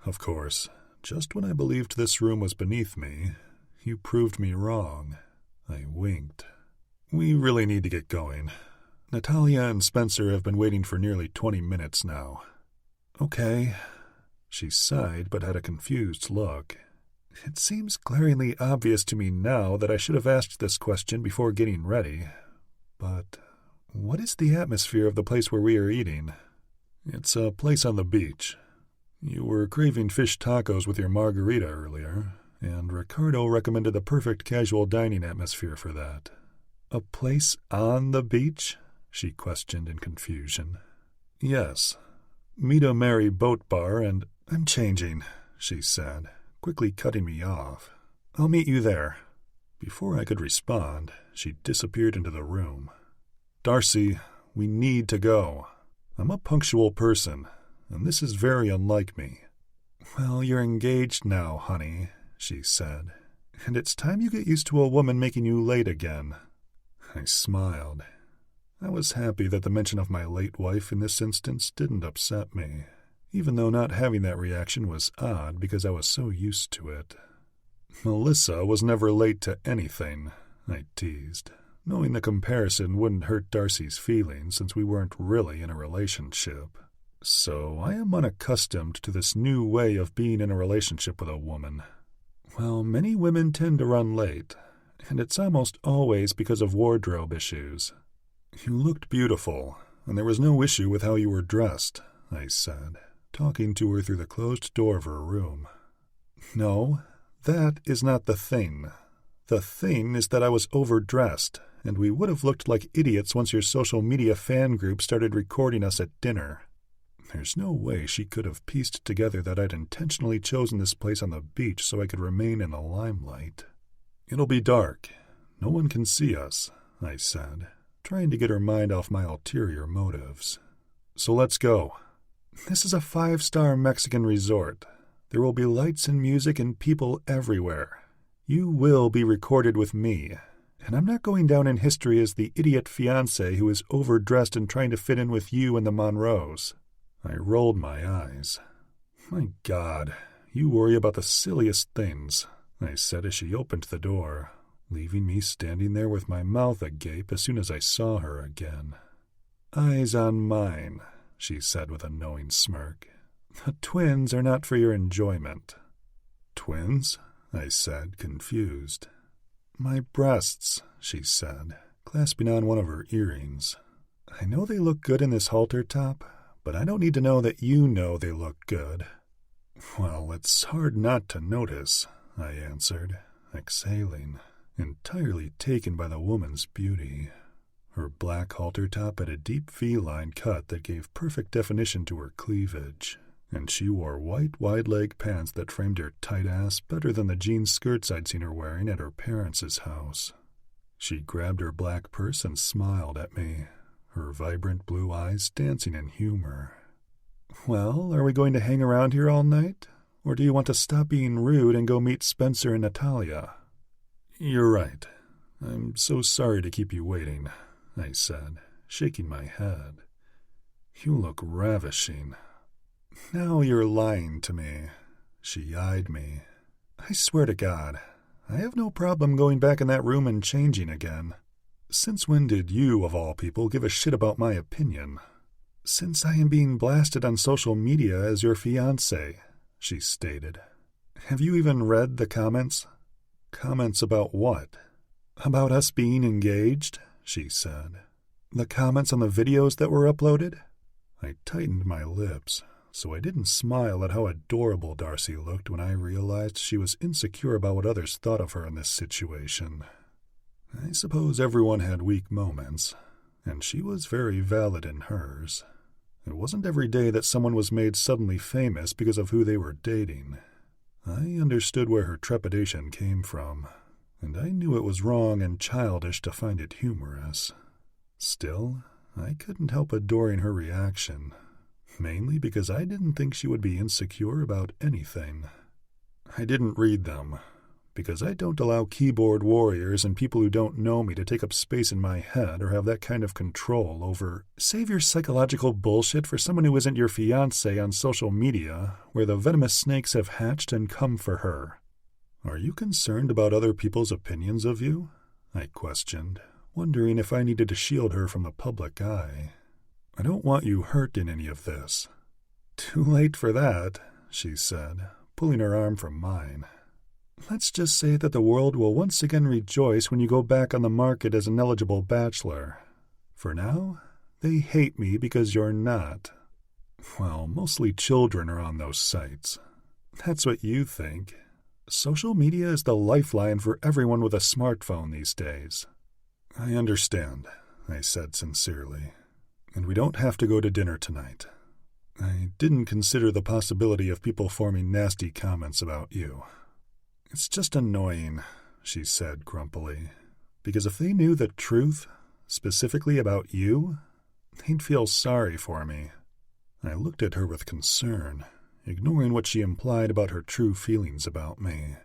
Of course, just when I believed this room was beneath me, you proved me wrong. I winked. We really need to get going. Natalia and Spencer have been waiting for nearly 20 minutes now. Okay. She sighed but had a confused look. It seems glaringly obvious to me now that I should have asked this question before getting ready. But what is the atmosphere of the place where we are eating? It's a place on the beach. You were craving fish tacos with your margarita earlier, and Ricardo recommended the perfect casual dining atmosphere for that. A place on the beach? She questioned in confusion. Yes. Meet a merry boat bar and... I'm changing, she said, quickly cutting me off. I'll meet you there. Before I could respond, she disappeared into the room. Darcy, we need to go. I'm a punctual person, and this is very unlike me. Well, you're engaged now, honey, she said, and it's time you get used to a woman making you late again. I smiled. I was happy that the mention of my late wife in this instance didn't upset me, even though not having that reaction was odd because I was so used to it. Melissa was never late to anything, I teased, knowing the comparison wouldn't hurt Darcy's feelings since we weren't really in a relationship. So I am unaccustomed to this new way of being in a relationship with a woman. Well, many women tend to run late, and it's almost always because of wardrobe issues. You looked beautiful, and there was no issue with how you were dressed, I said, talking to her through the closed door of her room. No, that is not the thing. The thing is that I was overdressed, and we would have looked like idiots once your social media fan group started recording us at dinner. There's no way she could have pieced together that I'd intentionally chosen this place on the beach so I could remain in the limelight. It'll be dark. No one can see us, I said, trying to get her mind off my ulterior motives. So let's go. This is a 5-star Mexican resort. There will be lights and music and people everywhere. You will be recorded with me, and I'm not going down in history as the idiot fiancé who is overdressed and trying to fit in with you and the Monroes. I rolled my eyes. My God, you worry about the silliest things, I said as she opened the door, leaving me standing there with my mouth agape as soon as I saw her again. Eyes on mine, she said with a knowing smirk. The twins are not for your enjoyment. Twins? I said, confused. My breasts, she said, clasping on one of her earrings. I know they look good in this halter top, but I don't need to know that you know they look good. Well, it's hard not to notice, I answered, exhaling, entirely taken by the woman's beauty. Her black halter top had a deep V-line cut that gave perfect definition to her cleavage, and she wore white wide-leg pants that framed her tight ass better than the jean skirts I'd seen her wearing at her parents' house. She grabbed her black purse and smiled at me, her vibrant blue eyes dancing in humor. Well, are we going to hang around here all night? Or do you want to stop being rude and go meet Spencer and Natalia? You're right. I'm so sorry to keep you waiting, I said, shaking my head. You look ravishing. Now you're lying to me. She eyed me. I swear to God, I have no problem going back in that room and changing again. Since when did you, of all people, give a shit about my opinion? Since I am being blasted on social media as your fiancé, she stated. Have you even read the comments? Comments about what? About us being engaged, she said. The comments on the videos that were uploaded? I tightened my lips, so I didn't smile at how adorable Darcy looked when I realized she was insecure about what others thought of her in this situation. I suppose everyone had weak moments, and she was very valid in hers. It wasn't every day that someone was made suddenly famous because of who they were dating. I understood where her trepidation came from, and I knew it was wrong and childish to find it humorous. Still, I couldn't help adoring her reaction, mainly because I didn't think she would be insecure about anything. I didn't read them, because I don't allow keyboard warriors and people who don't know me to take up space in my head or have that kind of control over save your psychological bullshit for someone who isn't your fiancé on social media, where the venomous snakes have hatched and come for her. Are you concerned about other people's opinions of you? I questioned, wondering if I needed to shield her from the public eye. I don't want you hurt in any of this. Too late for that, she said, pulling her arm from mine. Let's just say that the world will once again rejoice when you go back on the market as an eligible bachelor. For now, they hate me because you're not. Well, mostly children are on those sites. That's what you think. Social media is the lifeline for everyone with a smartphone these days. I understand, I said sincerely. And we don't have to go to dinner tonight. I didn't consider the possibility of people forming nasty comments about you. It's just annoying, she said grumpily, because if they knew the truth, specifically about you, they'd feel sorry for me. I looked at her with concern, ignoring what she implied about her true feelings about me.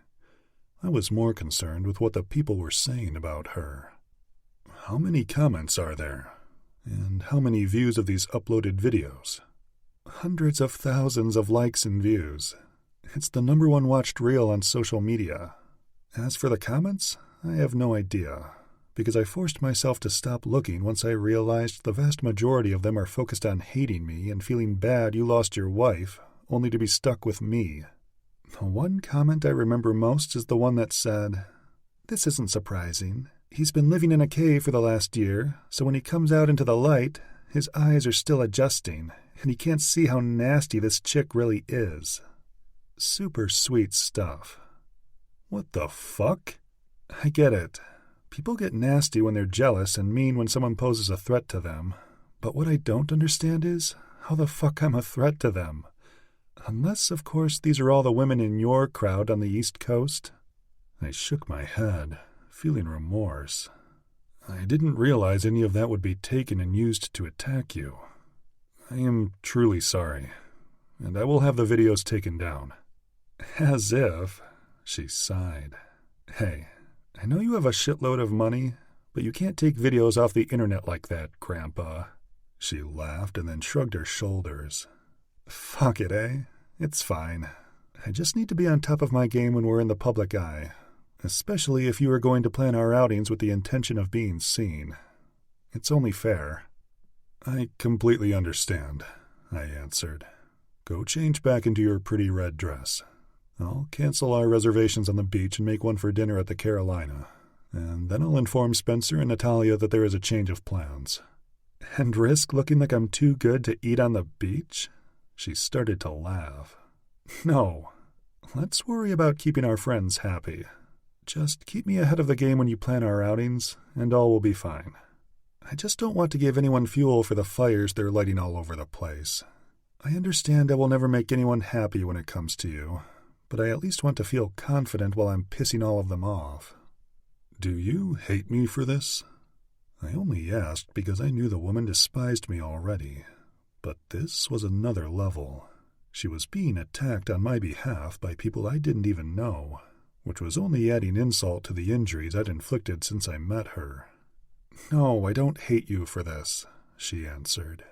I was more concerned with what the people were saying about her. How many comments are there? And how many views of these uploaded videos? Hundreds of thousands of likes and views. It's the #1 watched reel on social media. As for the comments, I have no idea, because I forced myself to stop looking once I realized the vast majority of them are focused on hating me and feeling bad you lost your wife, only to be stuck with me. The one comment I remember most is the one that said, "This isn't surprising. He's been living in a cave for the last year, so when he comes out into the light, his eyes are still adjusting, and he can't see how nasty this chick really is." Super sweet stuff. What the fuck? I get it. People get nasty when they're jealous and mean when someone poses a threat to them. But what I don't understand is how the fuck I'm a threat to them. Unless, of course, these are all the women in your crowd on the East Coast. I shook my head, feeling remorse. I didn't realize any of that would be taken and used to attack you. I am truly sorry, and I will have the videos taken down. As if, she sighed. Hey, I know you have a shitload of money, but you can't take videos off the internet like that, Grandpa. She laughed and then shrugged her shoulders. Fuck it, eh? It's fine. I just need to be on top of my game when we're in the public eye, especially if you are going to plan our outings with the intention of being seen. It's only fair. I completely understand, I answered. Go change back into your pretty red dress. I'll cancel our reservations on the beach and make one for dinner at the Carolina, and then I'll inform Spencer and Natalia that there is a change of plans. And risk looking like I'm too good to eat on the beach? She started to laugh. No, let's worry about keeping our friends happy. Just keep me ahead of the game when you plan our outings, and all will be fine. I just don't want to give anyone fuel for the fires they're lighting all over the place. I understand I will never make anyone happy when it comes to you, but I at least want to feel confident while I'm pissing all of them off. Do you hate me for this? I only asked because I knew the woman despised me already, but this was another level. She was being attacked on my behalf by people I didn't even know, which was only adding insult to the injuries I'd inflicted since I met her. No, I don't hate you for this, she answered.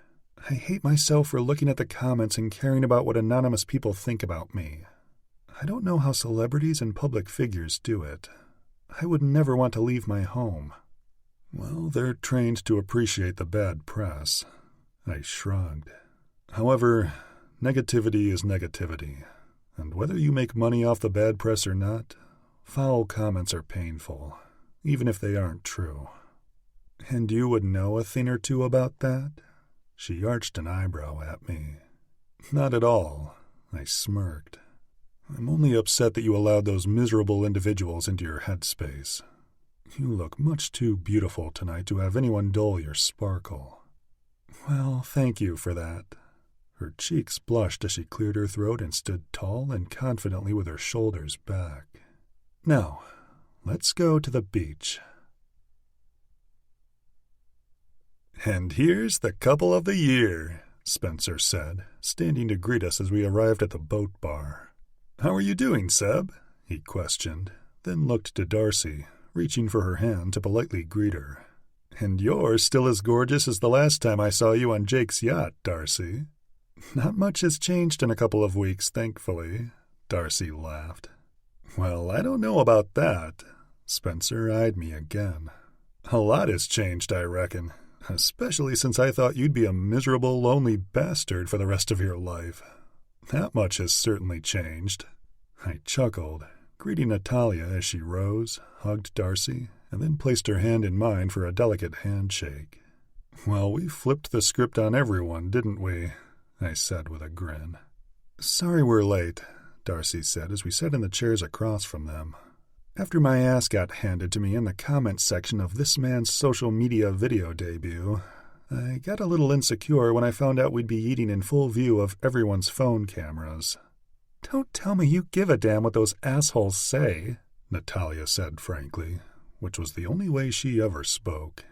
I hate myself for looking at the comments and caring about what anonymous people think about me. I don't know how celebrities and public figures do it. I would never want to leave my home. Well, they're trained to appreciate the bad press. I shrugged. However, negativity is negativity, and whether you make money off the bad press or not, foul comments are painful, even if they aren't true. And you would know a thing or two about that? She arched an eyebrow at me. Not at all, I smirked. I'm only upset that you allowed those miserable individuals into your headspace. You look much too beautiful tonight to have anyone dull your sparkle. Well, thank you for that. Her cheeks blushed as she cleared her throat and stood tall and confidently with her shoulders back. Now, let's go to the beach. And here's the couple of the year, Spencer said, standing to greet us as we arrived at the boat bar. How are you doing, Seb? He questioned, then looked to Darcy, reaching for her hand to politely greet her. And you're still as gorgeous as the last time I saw you on Jake's yacht, Darcy. Not much has changed in a couple of weeks, thankfully, Darcy laughed. Well, I don't know about that. Spencer eyed me again. A lot has changed, I reckon, especially since I thought you'd be a miserable, lonely bastard for the rest of your life. That much has certainly changed. I chuckled, greeting Natalia as she rose, hugged Darcy, and then placed her hand in mine for a delicate handshake. "Well, we flipped the script on everyone, didn't we?" I said with a grin. "Sorry we're late," Darcy said as we sat in the chairs across from them. "After my ass got handed to me in the comments section of this man's social media video debut, I got a little insecure when I found out we'd be eating in full view of everyone's phone cameras." "Don't tell me you give a damn what those assholes say," Natalia said frankly, which was the only way she ever spoke.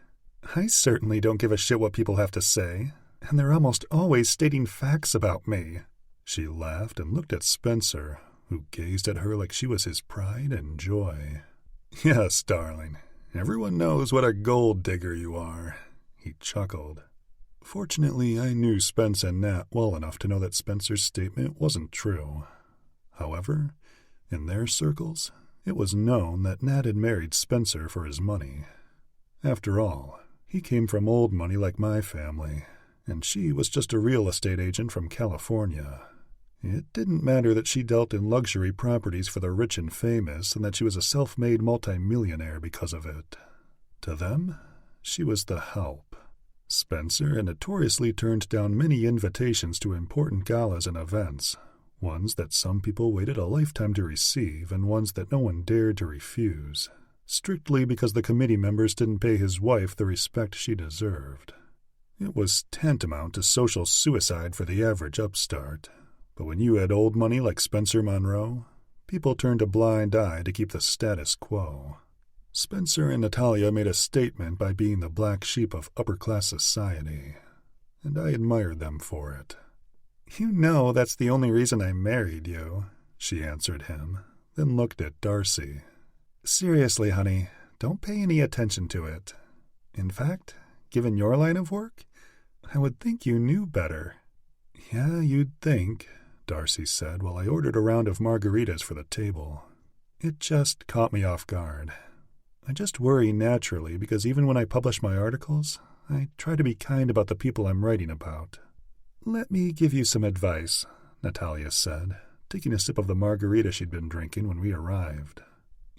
"I certainly don't give a shit what people have to say, and they're almost always stating facts about me." She laughed and looked at Spencer, who gazed at her like she was his pride and joy. "Yes, darling, everyone knows what a gold digger you are," he chuckled. Fortunately, I knew Spence and Nat well enough to know that Spencer's statement wasn't true. However, in their circles, it was known that Nat had married Spencer for his money. After all, he came from old money like my family, and she was just a real estate agent from California. It didn't matter that she dealt in luxury properties for the rich and famous and that she was a self-made multimillionaire because of it. To them, she was the help. Spencer had notoriously turned down many invitations to important galas and events, ones that some people waited a lifetime to receive and ones that no one dared to refuse, strictly because the committee members didn't pay his wife the respect she deserved. It was tantamount to social suicide for the average upstart, but when you had old money like Spencer Monroe, people turned a blind eye to keep the status quo. Spencer and Natalia made a statement by being the black sheep of upper-class society, and I admired them for it. "You know that's the only reason I married you," she answered him, then looked at Darcy. "Seriously, honey, don't pay any attention to it. In fact, given your line of work, I would think you knew better." "Yeah, you'd think," Darcy said while I ordered a round of margaritas for the table. "It just caught me off guard. I just worry naturally because even when I publish my articles, I try to be kind about the people I'm writing about." "Let me give you some advice," Natalia said, taking a sip of the margarita she'd been drinking when we arrived.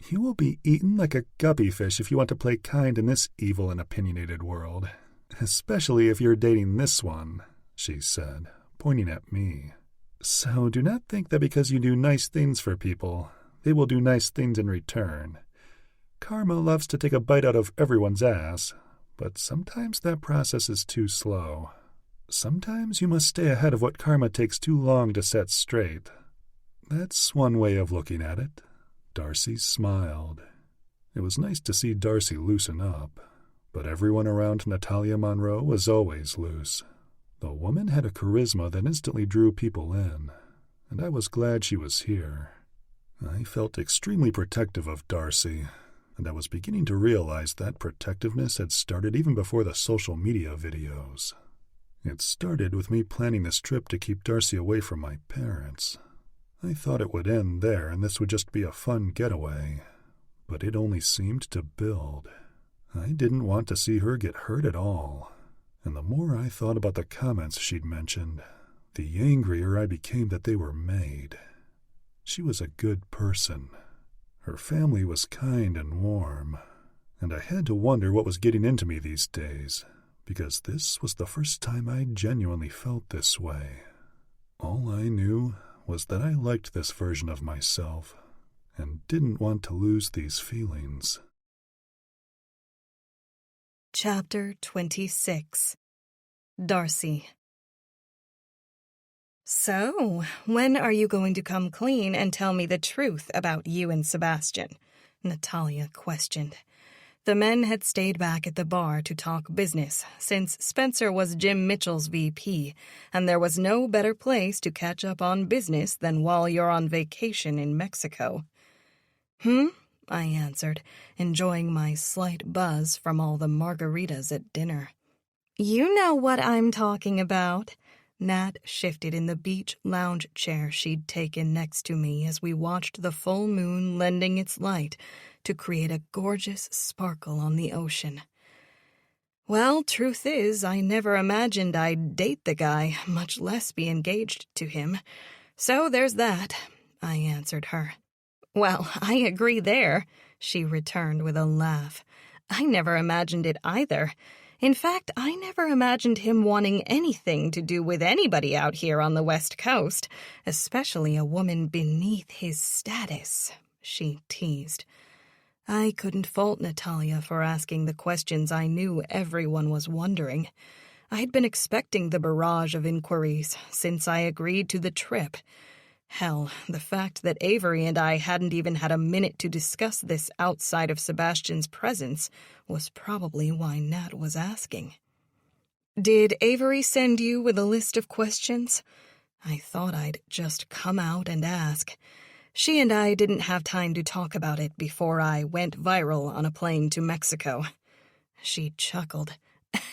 "You will be eaten like a guppy fish if you want to play kind in this evil and opinionated world, especially if you're dating this one," she said, pointing at me. "So do not think that because you do nice things for people, they will do nice things in return. Karma loves to take a bite out of everyone's ass, but sometimes that process is too slow. Sometimes you must stay ahead of what karma takes too long to set straight." "That's one way of looking at it." Darcy smiled. It was nice to see Darcy loosen up, but everyone around Natalia Monroe was always loose. The woman had a charisma that instantly drew people in, and I was glad she was here. I felt extremely protective of Darcy, and I was beginning to realize that protectiveness had started even before the social media videos. It started with me planning this trip to keep Darcy away from my parents. I thought it would end there and this would just be a fun getaway, but it only seemed to build. I didn't want to see her get hurt at all, and the more I thought about the comments she'd mentioned, the angrier I became that they were made. She was a good person. Her family was kind and warm, and I had to wonder what was getting into me these days, because this was the first time I genuinely felt this way. All I knew was that I liked this version of myself and didn't want to lose these feelings. Chapter 26. Darcy. "So, when are you going to come clean and tell me the truth about you and Sebastian?" Natalia questioned. The men had stayed back at the bar to talk business, since Spencer was Jim Mitchell's VP, and there was no better place to catch up on business than while you're on vacation in Mexico. I answered, enjoying my slight buzz from all the margaritas at dinner. "You know what I'm talking about." Nat shifted in the beach lounge chair she'd taken next to me as we watched the full moon lending its light to create a gorgeous sparkle on the ocean. "Well, truth is, I never imagined I'd date the guy, much less be engaged to him. So there's that," I answered her. Well, I agree there, she returned with a laugh. I never imagined it either. In fact, I never imagined him wanting anything to do with anybody out here on the West Coast, especially a woman beneath his status, she teased. I couldn't fault Natalia for asking the questions I knew everyone was wondering. I'd been expecting the barrage of inquiries since I agreed to the trip. Hell, the fact that Avery and I hadn't even had a minute to discuss this outside of Sebastian's presence was probably why Nat was asking. Did Avery send you with a list of questions? I thought I'd just come out and ask. She and I didn't have time to talk about it before I went viral on a plane to Mexico. She chuckled.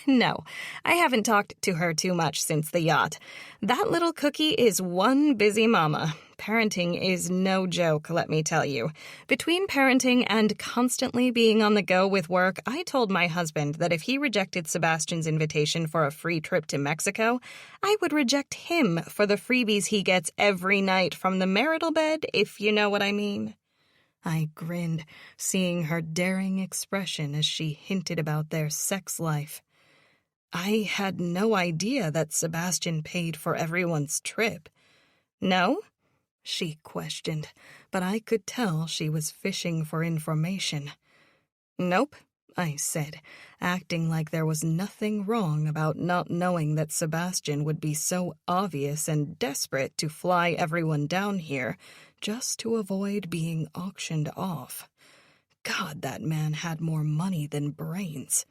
No, I haven't talked to her too much since the yacht. That little cookie is one busy mama. Parenting is no joke, let me tell you. Between parenting and constantly being on the go with work, I told my husband that if he rejected Sebastian's invitation for a free trip to Mexico, I would reject him for the freebies he gets every night from the marital bed, if you know what I mean. I grinned, seeing her daring expression as she hinted about their sex life. I had no idea that Sebastian paid for everyone's trip. No? She questioned, but I could tell she was fishing for information. Nope, I said, acting like there was nothing wrong about not knowing that Sebastian would be so obvious and desperate to fly everyone down here just to avoid being auctioned off. God, that man had more money than brains.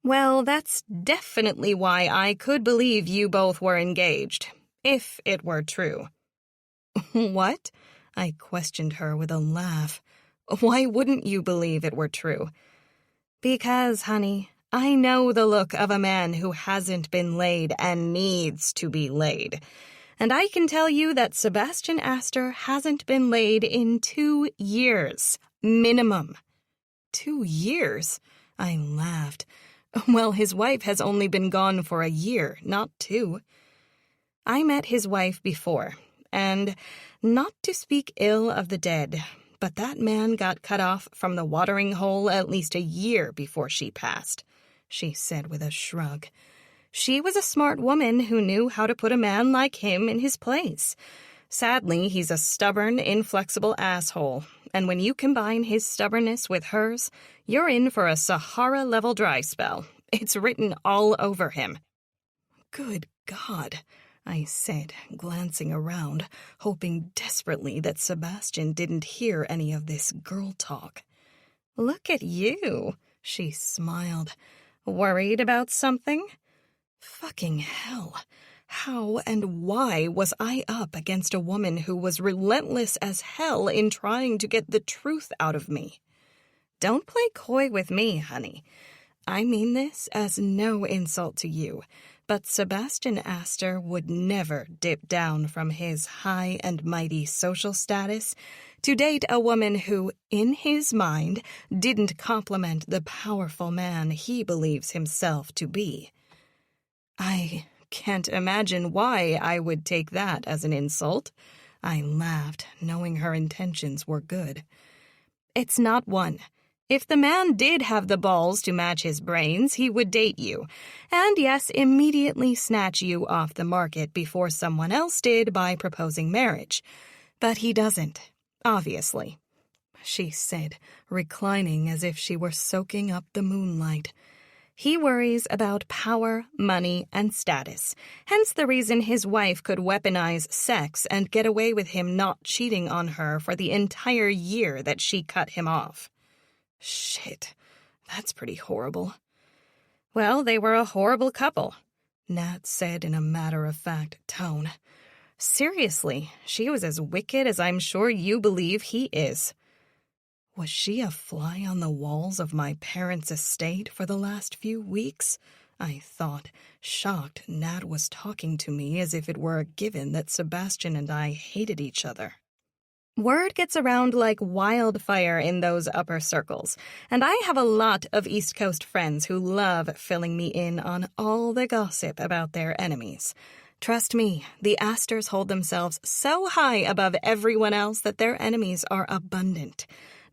Well, that's definitely why I could believe you both were engaged, if it were true. What? I questioned her with a laugh. Why wouldn't you believe it were true? Because, honey, I know the look of a man who hasn't been laid and needs to be laid. And I can tell you that Sebastian Aster hasn't been laid in 2 years, minimum. 2 years? I laughed. Well, his wife has only been gone for a year, not 2. I met his wife before, and not to speak ill of the dead, but that man got cut off from the watering hole at least a year before she passed, she said with a shrug. She was a smart woman who knew how to put a man like him in his place. Sadly, he's a stubborn, inflexible asshole, and when you combine his stubbornness with hers, you're in for a Sahara-level dry spell. It's written all over him. Good God, I said, glancing around, hoping desperately that Sebastian didn't hear any of this girl talk. Look at you, she smiled. Worried about something? Fucking hell. How and why was I up against a woman who was relentless as hell in trying to get the truth out of me? Don't play coy with me, honey. I mean this as no insult to you, but Sebastian Aster would never dip down from his high and mighty social status to date a woman who, in his mind, didn't compliment the powerful man he believes himself to be. I can't imagine why I would take that as an insult. I laughed, knowing her intentions were good. It's not one. If the man did have the balls to match his brains, he would date you, and yes, immediately snatch you off the market before someone else did by proposing marriage. But he doesn't, obviously, she said, reclining as if she were soaking up the moonlight. He worries about power, money, and status, hence the reason his wife could weaponize sex and get away with him not cheating on her for the entire year that she cut him off. Shit, that's pretty horrible. Well, they were a horrible couple, Nat said in a matter-of-fact tone. Seriously, she was as wicked as I'm sure you believe he is. Was she a fly on the walls of my parents' estate for the last few weeks? I thought, shocked Nat was talking to me as if it were a given that Sebastian and I hated each other. Word gets around like wildfire in those upper circles, and I have a lot of East Coast friends who love filling me in on all the gossip about their enemies. Trust me, the Asters hold themselves so high above everyone else that their enemies are abundant.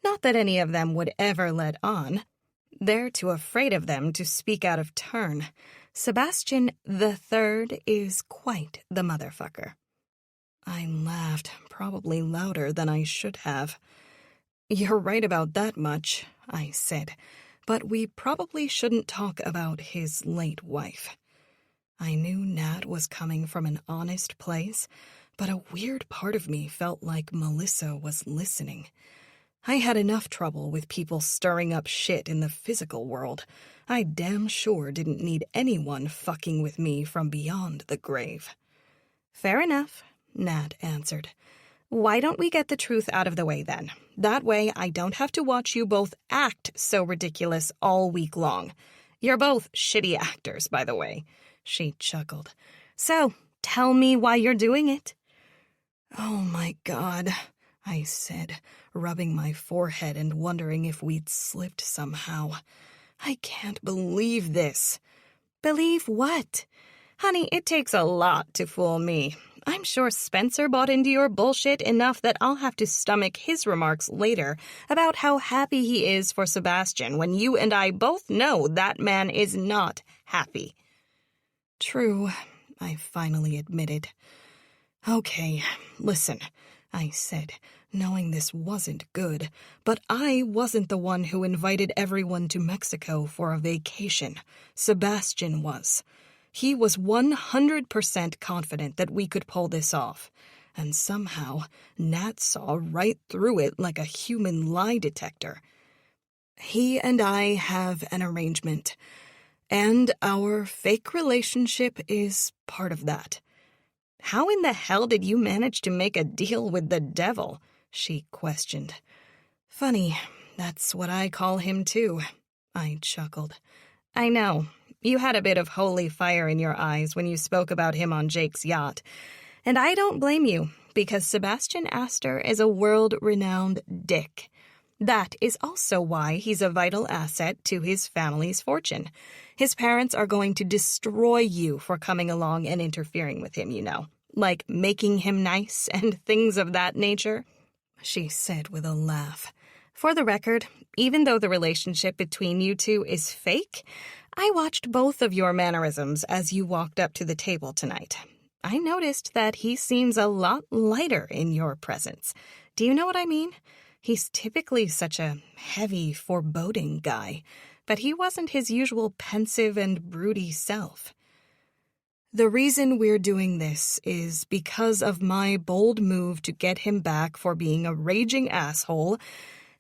Not that any of them would ever let on. They're too afraid of them to speak out of turn. Sebastian the Third is quite the motherfucker. I laughed, probably louder than I should have. You're right about that much, I said, but we probably shouldn't talk about his late wife. I knew Nat was coming from an honest place, but a weird part of me felt like Melissa was listening. I had enough trouble with people stirring up shit in the physical world. I damn sure didn't need anyone fucking with me from beyond the grave. Fair enough, Nat answered. Why don't we get the truth out of the way then? That way I don't have to watch you both act so ridiculous all week long. You're both shitty actors, by the way. She chuckled. So, tell me why you're doing it. Oh my God, I said, rubbing my forehead and wondering if we'd slipped somehow. I can't believe this. Believe what? Honey, it takes a lot to fool me. I'm sure Spencer bought into your bullshit enough that I'll have to stomach his remarks later about how happy he is for Sebastian when you and I both know that man is not happy. True, I finally admitted. Okay, listen, I said, knowing this wasn't good, but I wasn't the one who invited everyone to Mexico for a vacation. Sebastian was. He was 100% confident that we could pull this off, and somehow Nat saw right through it like a human lie detector. He and I have an arrangement, and our fake relationship is part of that. How in the hell did you manage to make a deal with the devil? She questioned. Funny, that's what I call him too, I chuckled. I know, you had a bit of holy fire in your eyes when you spoke about him on Jake's yacht, and I don't blame you, because Sebastian Aster is a world-renowned dick. That is also why he's a vital asset to his family's fortune. His parents are going to destroy you for coming along and interfering with him, you know, like making him nice and things of that nature, she said with a laugh. For the record, even though the relationship between you two is fake, I watched both of your mannerisms as you walked up to the table tonight. I noticed that he seems a lot lighter in your presence. Do you know what I mean? He's typically such a heavy, foreboding guy, but he wasn't his usual pensive and broody self. The reason we're doing this is because of my bold move to get him back for being a raging asshole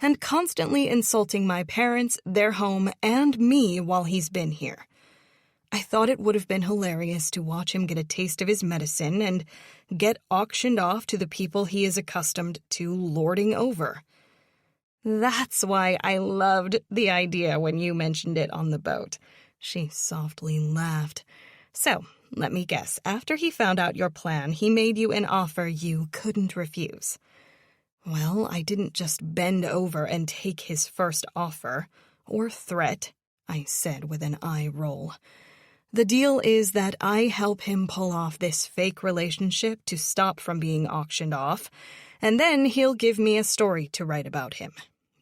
and constantly insulting my parents, their home, and me while he's been here. I thought it would have been hilarious to watch him get a taste of his medicine and get auctioned off to the people he is accustomed to lording over. That's why I loved the idea when you mentioned it on the boat. She softly laughed. So, let me guess, after he found out your plan, he made you an offer you couldn't refuse. Well, I didn't just bend over and take his first offer, or threat, I said with an eye roll. The deal is that I help him pull off this fake relationship to stop from being auctioned off, and then he'll give me a story to write about him.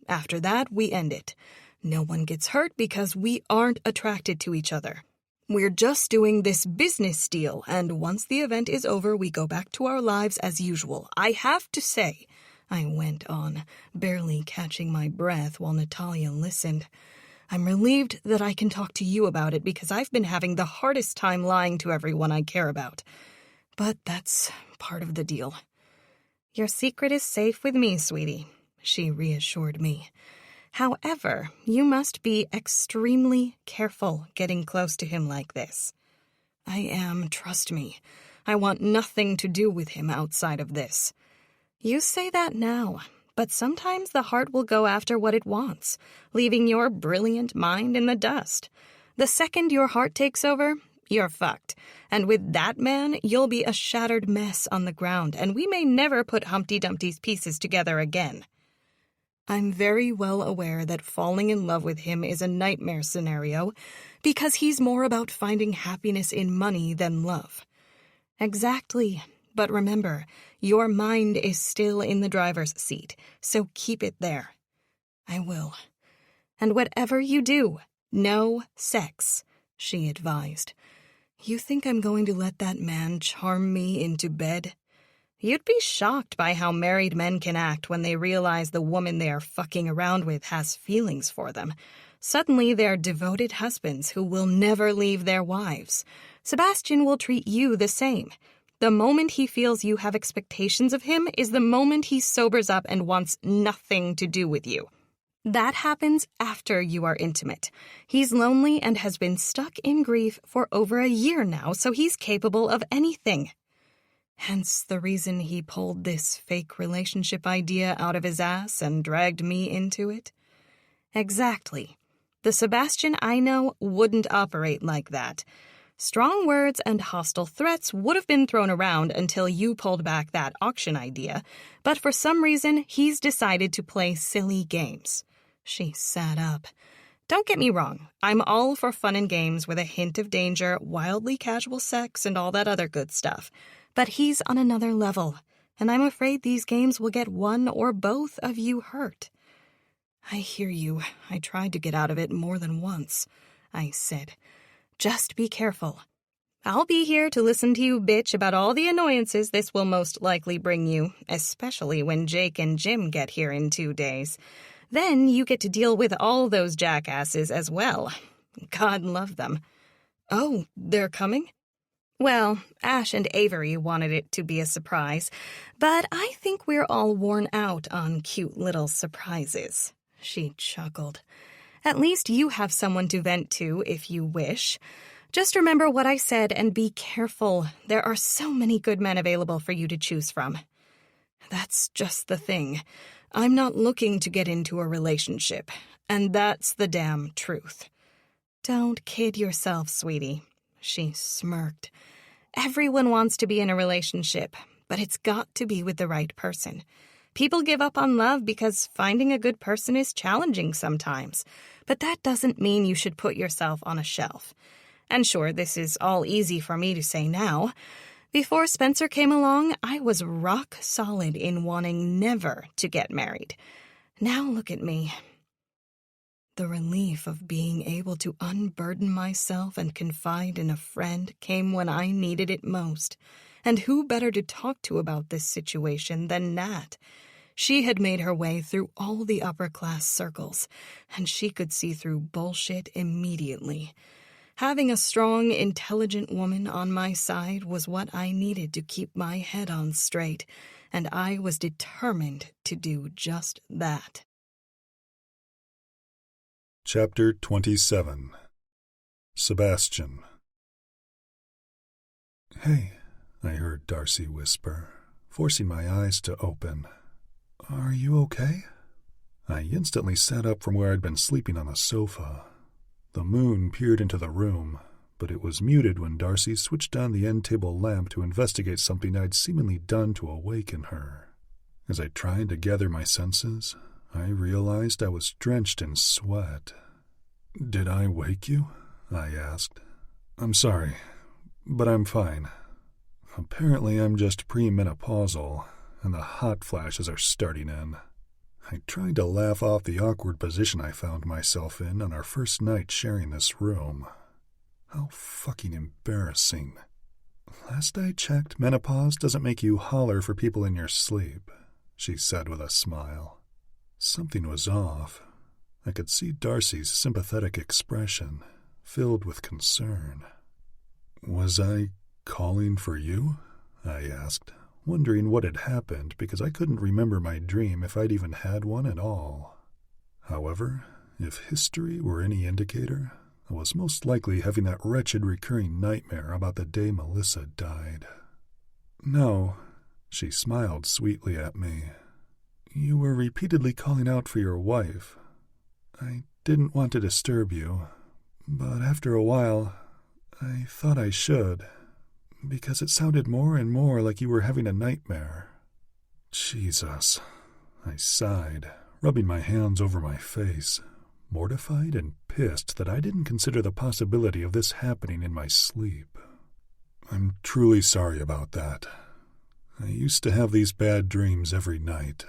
After that, we end it. No one gets hurt because we aren't attracted to each other. We're just doing this business deal, and once the event is over, we go back to our lives as usual. I have to say, I went on, barely catching my breath while Natalia listened, I'm relieved that I can talk to you about it because I've been having the hardest time lying to everyone I care about. But that's part of the deal. Your secret is safe with me, sweetie, she reassured me. However, you must be extremely careful getting close to him like this. I am, trust me. I want nothing to do with him outside of this. You say that now, but sometimes the heart will go after what it wants, leaving your brilliant mind in the dust. The second your heart takes over, you're fucked. And with that man, you'll be a shattered mess on the ground, and we may never put Humpty Dumpty's pieces together again. I'm very well aware that falling in love with him is a nightmare scenario because he's more about finding happiness in money than love. Exactly. But remember, your mind is still in the driver's seat, so keep it there. I will. And whatever you do, no sex, she advised. You think I'm going to let that man charm me into bed? You'd be shocked by how married men can act when they realize the woman they are fucking around with has feelings for them. Suddenly, they're devoted husbands who will never leave their wives. Sebastian will treat you the same. The moment he feels you have expectations of him is the moment he sobers up and wants nothing to do with you. That happens after you are intimate. He's lonely and has been stuck in grief for over a year now, so he's capable of anything. Hence the reason he pulled this fake relationship idea out of his ass and dragged me into it. Exactly. The Sebastian I know wouldn't operate like that. Strong words and hostile threats would have been thrown around until you pulled back that auction idea, but for some reason he's decided to play silly games. She sat up. Don't get me wrong, I'm all for fun and games with a hint of danger, wildly casual sex, and all that other good stuff. But he's on another level, and I'm afraid these games will get one or both of you hurt. I hear you. I tried to get out of it more than once, I said. Just be careful. I'll be here to listen to you bitch about all the annoyances this will most likely bring you, especially when Jake and Jim get here in 2 days. Then you get to deal with all those jackasses as well. God love them. Oh, they're coming? Well, Ash and Avery wanted it to be a surprise, but I think we're all worn out on cute little surprises. She chuckled. At least you have someone to vent to if you wish. Just remember what I said and be careful. There are so many good men available for you to choose from. That's just the thing. I'm not looking to get into a relationship, and that's the damn truth. Don't kid yourself, sweetie. She smirked. Everyone wants to be in a relationship, but it's got to be with the right person. People give up on love because finding a good person is challenging sometimes, but that doesn't mean you should put yourself on a shelf. And sure, this is all easy for me to say now. Before Spencer came along, I was rock solid in wanting never to get married. Now look at me. The relief of being able to unburden myself and confide in a friend came when I needed it most. And who better to talk to about this situation than Nat? She had made her way through all the upper-class circles, and she could see through bullshit immediately. Having a strong, intelligent woman on my side was what I needed to keep my head on straight, and I was determined to do just that. Chapter 27. Sebastian. "Hey," I heard Darcy whisper, forcing my eyes to open. "Are you okay?" I instantly sat up from where I'd been sleeping on the sofa. The moon peered into the room, but it was muted when Darcy switched on the end-table lamp to investigate something I'd seemingly done to awaken her. As I tried to gather my senses, I realized I was drenched in sweat. "Did I wake you?" I asked. "I'm sorry, but I'm fine. Apparently I'm just premenopausal, and the hot flashes are starting in." I tried to laugh off the awkward position I found myself in on our first night sharing this room. How fucking embarrassing. "Last I checked, menopause doesn't make you holler for people in your sleep," she said with a smile. Something was off. I could see Darcy's sympathetic expression, filled with concern. "Was I calling for you?" I asked, wondering what had happened because I couldn't remember my dream if I'd even had one at all. However, if history were any indicator, I was most likely having that wretched recurring nightmare about the day Melissa died. "No," she smiled sweetly at me. "You were repeatedly calling out for your wife. I didn't want to disturb you, but after a while, I thought I should, because it sounded more and more like you were having a nightmare." Jesus, I sighed, rubbing my hands over my face, mortified and pissed that I didn't consider the possibility of this happening in my sleep. I'm truly sorry about that. I used to have these bad dreams every night,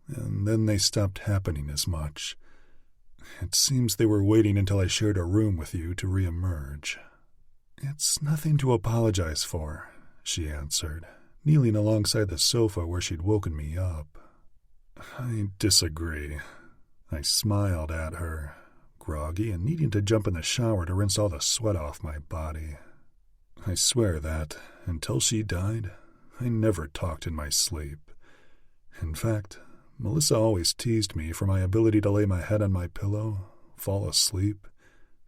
and then they stopped happening as much. It seems they were waiting until I shared a room with you to reemerge. It's nothing to apologize for, she answered, kneeling alongside the sofa where she'd woken me up. I disagree. I smiled at her, groggy and needing to jump in the shower to rinse all the sweat off my body. I swear that, until she died, I never talked in my sleep. In fact, Melissa always teased me for my ability to lay my head on my pillow, fall asleep,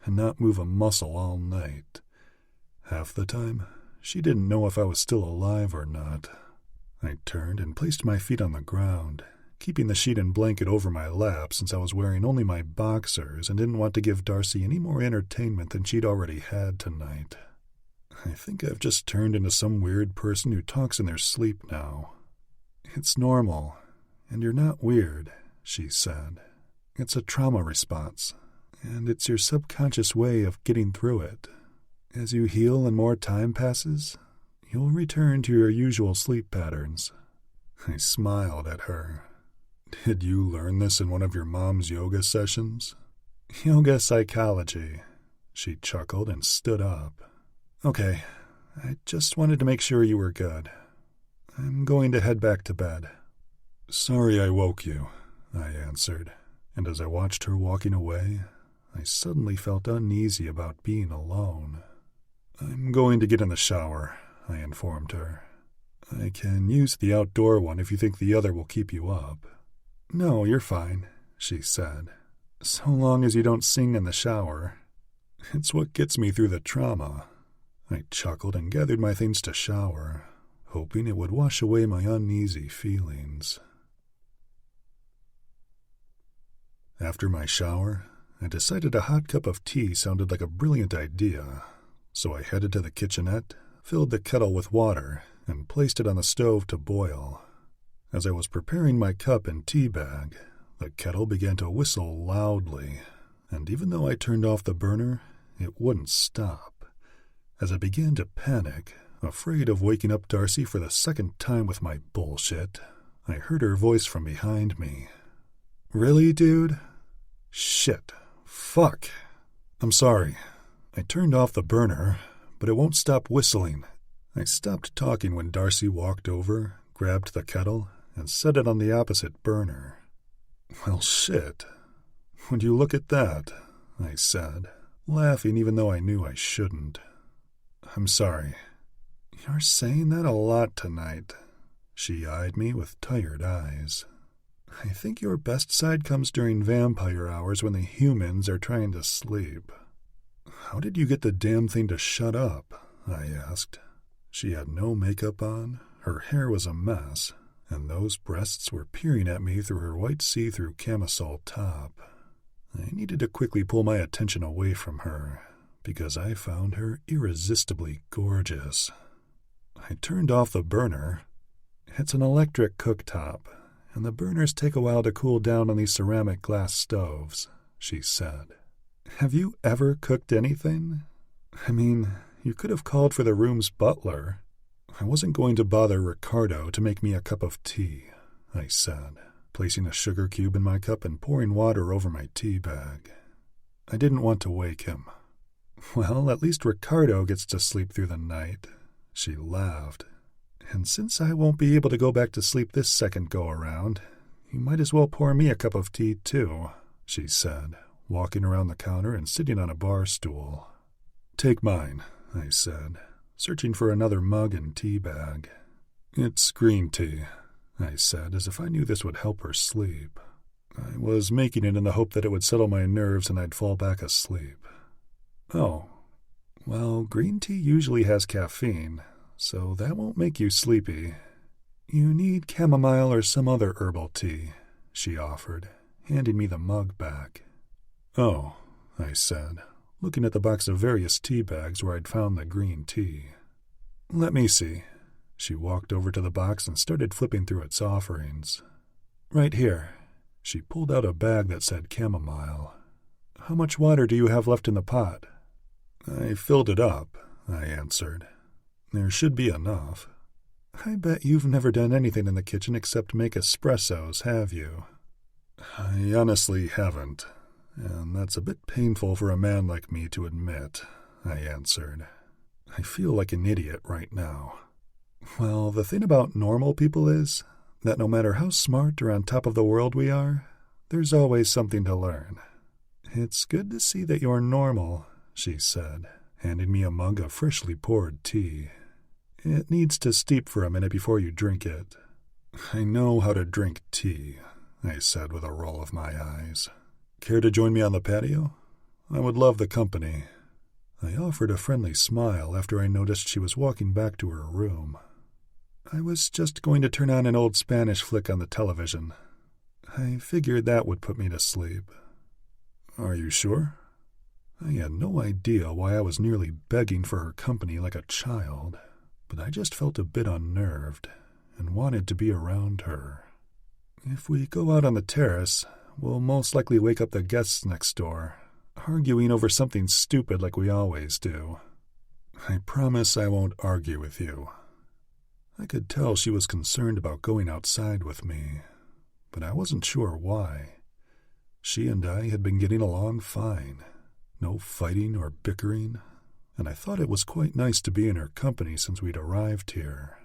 and not move a muscle all night. Half the time, she didn't know if I was still alive or not. I turned and placed my feet on the ground, keeping the sheet and blanket over my lap since I was wearing only my boxers and didn't want to give Darcy any more entertainment than she'd already had tonight. I think I've just turned into some weird person who talks in their sleep now. It's normal, and you're not weird, she said. It's a trauma response, and it's your subconscious way of getting through it. As you heal and more time passes, you'll return to your usual sleep patterns. I smiled at her. Did you learn this in one of your mom's yoga sessions? Yoga psychology. She chuckled and stood up. Okay, I just wanted to make sure you were good. I'm going to head back to bed. Sorry I woke you, I answered, and as I watched her walking away, I suddenly felt uneasy about being alone. I'm going to get in the shower, I informed her. I can use the outdoor one if you think the other will keep you up. No, you're fine, she said. So long as you don't sing in the shower. It's what gets me through the trauma. I chuckled and gathered my things to shower, hoping it would wash away my uneasy feelings. After my shower, I decided a hot cup of tea sounded like a brilliant idea, so I headed to the kitchenette, filled the kettle with water, and placed it on the stove to boil. As I was preparing my cup and tea bag, the kettle began to whistle loudly, and even though I turned off the burner, it wouldn't stop. As I began to panic, afraid of waking up Darcy for the second time with my bullshit, I heard her voice from behind me. Really, dude? Shit. Fuck. I'm sorry. I turned off the burner, but it won't stop whistling. I stopped talking when Darcy walked over, grabbed the kettle, and set it on the opposite burner. Well, shit. Would you look at that? I said, laughing even though I knew I shouldn't. I'm sorry. You're saying that a lot tonight. She eyed me with tired eyes. I think your best side comes during vampire hours when the humans are trying to sleep. How did you get the damn thing to shut up? I asked. She had no makeup on, her hair was a mess, and those breasts were peering at me through her white see-through camisole top. I needed to quickly pull my attention away from her, because I found her irresistibly gorgeous. I turned off the burner. It's an electric cooktop, and the burners take a while to cool down on these ceramic glass stoves, she said. Have you ever cooked anything? I mean, you could have called for the room's butler. I wasn't going to bother Ricardo to make me a cup of tea, I said, placing a sugar cube in my cup and pouring water over my tea bag. I didn't want to wake him. Well, at least Ricardo gets to sleep through the night, she laughed. And since I won't be able to go back to sleep this second go-around, you might as well pour me a cup of tea, too, she said, walking around the counter and sitting on a bar stool. Take mine, I said, searching for another mug and tea bag. It's green tea, I said, as if I knew this would help her sleep. I was making it in the hope that it would settle my nerves and I'd fall back asleep. Oh, well, green tea usually has caffeine, so that won't make you sleepy. You need chamomile or some other herbal tea, she offered, handing me the mug back. Oh, I said, looking at the box of various tea bags where I'd found the green tea. Let me see. She walked over to the box and started flipping through its offerings. Right here. She pulled out a bag that said chamomile. How much water do you have left in the pot? I filled it up, I answered. There should be enough. I bet you've never done anything in the kitchen except make espressos, have you? I honestly haven't, and that's a bit painful for a man like me to admit, I answered. I feel like an idiot right now. Well, the thing about normal people is that no matter how smart or on top of the world we are, there's always something to learn. It's good to see that you're normal, she said, handing me a mug of freshly poured tea. It needs to steep for a minute before you drink it. I know how to drink tea, I said with a roll of my eyes. Care to join me on the patio? I would love the company. I offered a friendly smile after I noticed she was walking back to her room. I was just going to turn on an old Spanish flick on the television. I figured that would put me to sleep. Are you sure? I had no idea why I was nearly begging for her company like a child, but I just felt a bit unnerved and wanted to be around her. If we go out on the terrace, we'll most likely wake up the guests next door, arguing over something stupid like we always do. I promise I won't argue with you. I could tell she was concerned about going outside with me, but I wasn't sure why. She and I had been getting along fine, no fighting or bickering, and I thought it was quite nice to be in her company since we'd arrived here.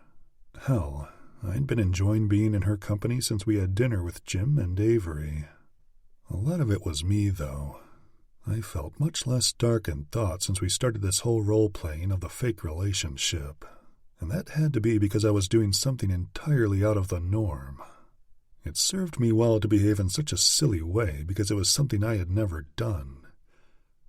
Hell, I'd been enjoying being in her company since we had dinner with Jim and Avery. A lot of it was me, though. I felt much less dark in thought since we started this whole role-playing of the fake relationship, and that had to be because I was doing something entirely out of the norm. It served me well to behave in such a silly way because it was something I had never done.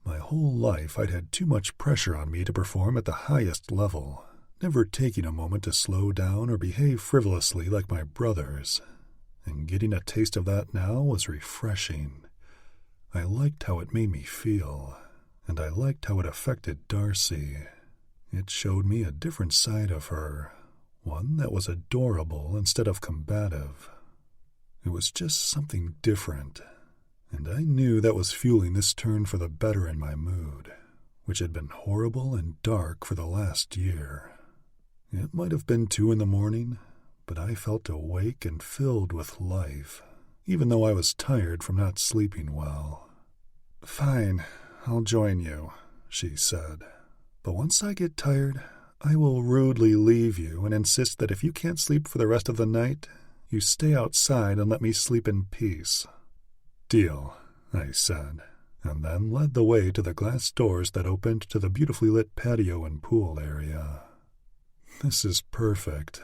My whole life I'd had too much pressure on me to perform at the highest level, never taking a moment to slow down or behave frivolously like my brothers, and getting a taste of that now was refreshing. I liked how it made me feel, and I liked how it affected Darcy. It showed me a different side of her, one that was adorable instead of combative. It was just something different, and I knew that was fueling this turn for the better in my mood, which had been horrible and dark for the last year. It might have been 2 a.m, but I felt awake and filled with life, even though I was tired from not sleeping well. Fine, I'll join you, she said. But once I get tired, I will rudely leave you and insist that if you can't sleep for the rest of the night, you stay outside and let me sleep in peace. Deal, I said, and then led the way to the glass doors that opened to the beautifully lit patio and pool area. This is perfect.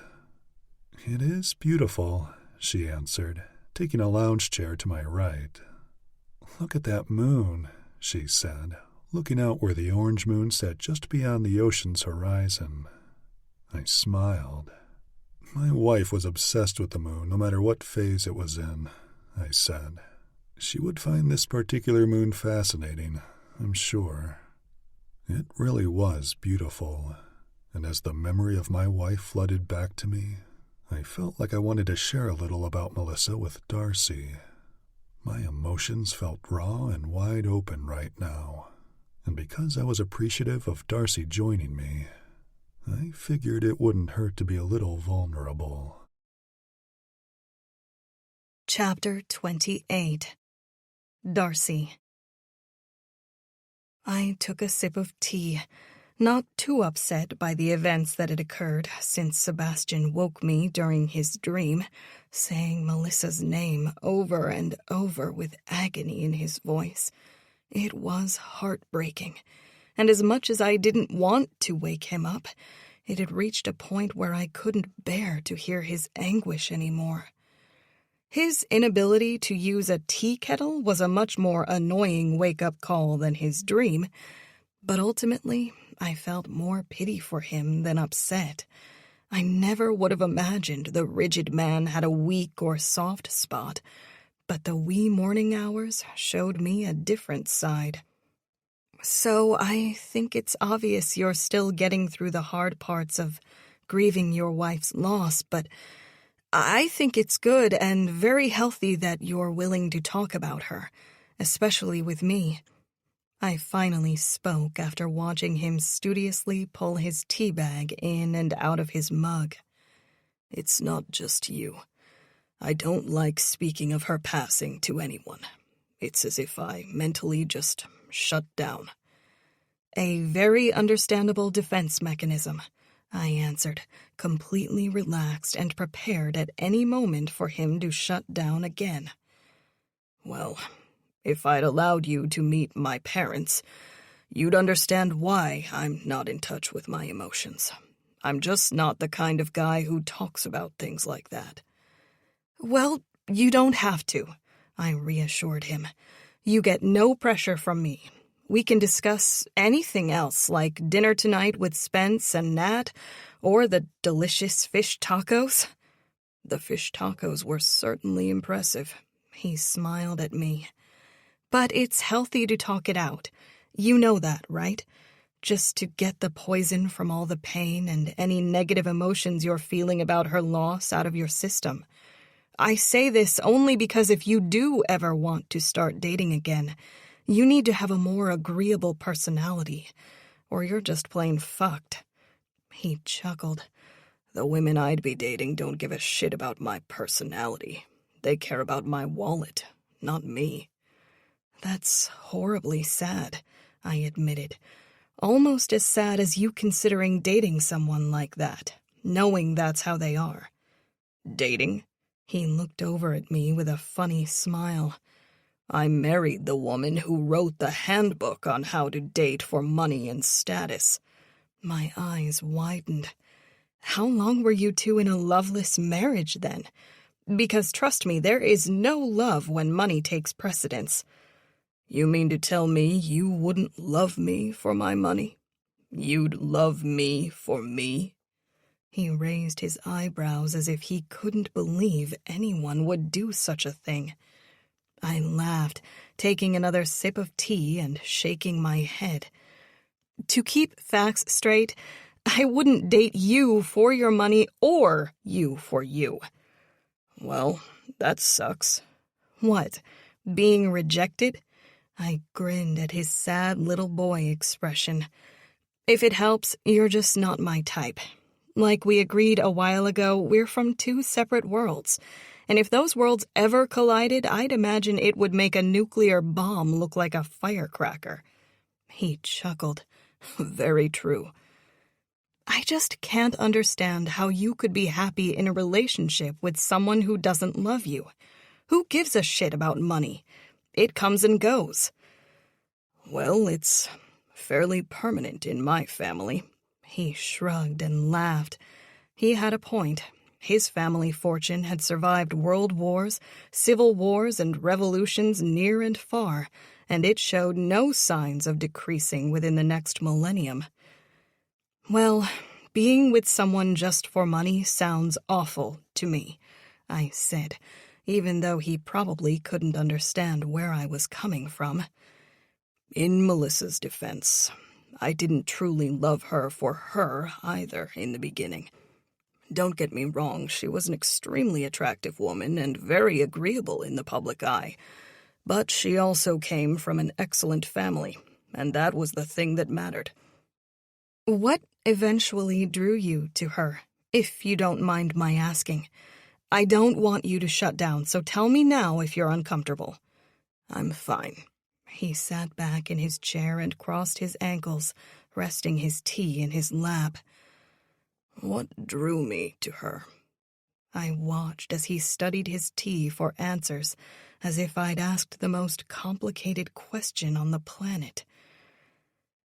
It is beautiful, she answered, taking a lounge chair to my right. Look at that moon, she said, looking out where the orange moon sat just beyond the ocean's horizon. I smiled. My wife was obsessed with the moon, no matter what phase it was in, I said. She would find this particular moon fascinating, I'm sure. It really was beautiful, and as the memory of my wife flooded back to me, I felt like I wanted to share a little about Melissa with Darcy. My emotions felt raw and wide open right now, and because I was appreciative of Darcy joining me, I figured it wouldn't hurt to be a little vulnerable. Chapter 28. Darcy. I took a sip of tea, not too upset by the events that had occurred since Sebastian woke me during his dream, saying Melissa's name over and over with agony in his voice. It was heartbreaking, and as much as I didn't want to wake him up, it had reached a point where I couldn't bear to hear his anguish anymore. His inability to use a tea kettle was a much more annoying wake-up call than his dream, but ultimately I felt more pity for him than upset. I never would have imagined the rigid man had a weak or soft spot, but the wee morning hours showed me a different side. So I think it's obvious you're still getting through the hard parts of grieving your wife's loss, but I think it's good and very healthy that you're willing to talk about her, especially with me. I finally spoke after watching him studiously pull his tea bag in and out of his mug. It's not just you. I don't like speaking of her passing to anyone. It's as if I mentally just shut down. A very understandable defense mechanism, I answered, completely relaxed and prepared at any moment for him to shut down again. Well, if I'd allowed you to meet my parents, you'd understand why I'm not in touch with my emotions. I'm just not the kind of guy who talks about things like that. Well, you don't have to, I reassured him. You get no pressure from me. We can discuss anything else, like dinner tonight with Spence and Nat, or the delicious fish tacos. The fish tacos were certainly impressive. He smiled at me. But it's healthy to talk it out. You know that, right? Just to get the poison from all the pain and any negative emotions you're feeling about her loss out of your system. I say this only because if you do ever want to start dating again, you need to have a more agreeable personality, or you're just plain fucked. He chuckled. The women I'd be dating don't give a shit about my personality. They care about my wallet, not me. That's horribly sad, I admitted. Almost as sad as you considering dating someone like that, knowing that's how they are. Dating? He looked over at me with a funny smile. I married the woman who wrote the handbook on how to date for money and status. My eyes widened. How long were you two in a loveless marriage then? Because trust me, there is no love when money takes precedence. You mean to tell me you wouldn't love me for my money? You'd love me for me? He raised his eyebrows as if he couldn't believe anyone would do such a thing. I laughed, taking another sip of tea and shaking my head. To keep facts straight, I wouldn't date you for your money or you for you. Well, that sucks. What, being rejected? I grinned at his sad little boy expression. If it helps, you're just not my type. Like we agreed a while ago, we're from two separate worlds. And if those worlds ever collided, I'd imagine it would make a nuclear bomb look like a firecracker. He chuckled. Very true. I just can't understand how you could be happy in a relationship with someone who doesn't love you. Who gives a shit about money? It comes and goes. Well, it's fairly permanent in my family. He shrugged and laughed. He had a point. His family fortune had survived world wars, civil wars, and revolutions near and far, and it showed no signs of decreasing within the next millennium. Well, being with someone just for money sounds awful to me, I said, even though he probably couldn't understand where I was coming from. In Melissa's defense, I didn't truly love her for her either in the beginning. Don't get me wrong, she was an extremely attractive woman and very agreeable in the public eye. But she also came from an excellent family, and that was the thing that mattered. What eventually drew you to her, if you don't mind my asking? I don't want you to shut down, so tell me now if you're uncomfortable. I'm fine. He sat back in his chair and crossed his ankles, resting his tea in his lap. What drew me to her? I watched as he studied his tea for answers, as if I'd asked the most complicated question on the planet.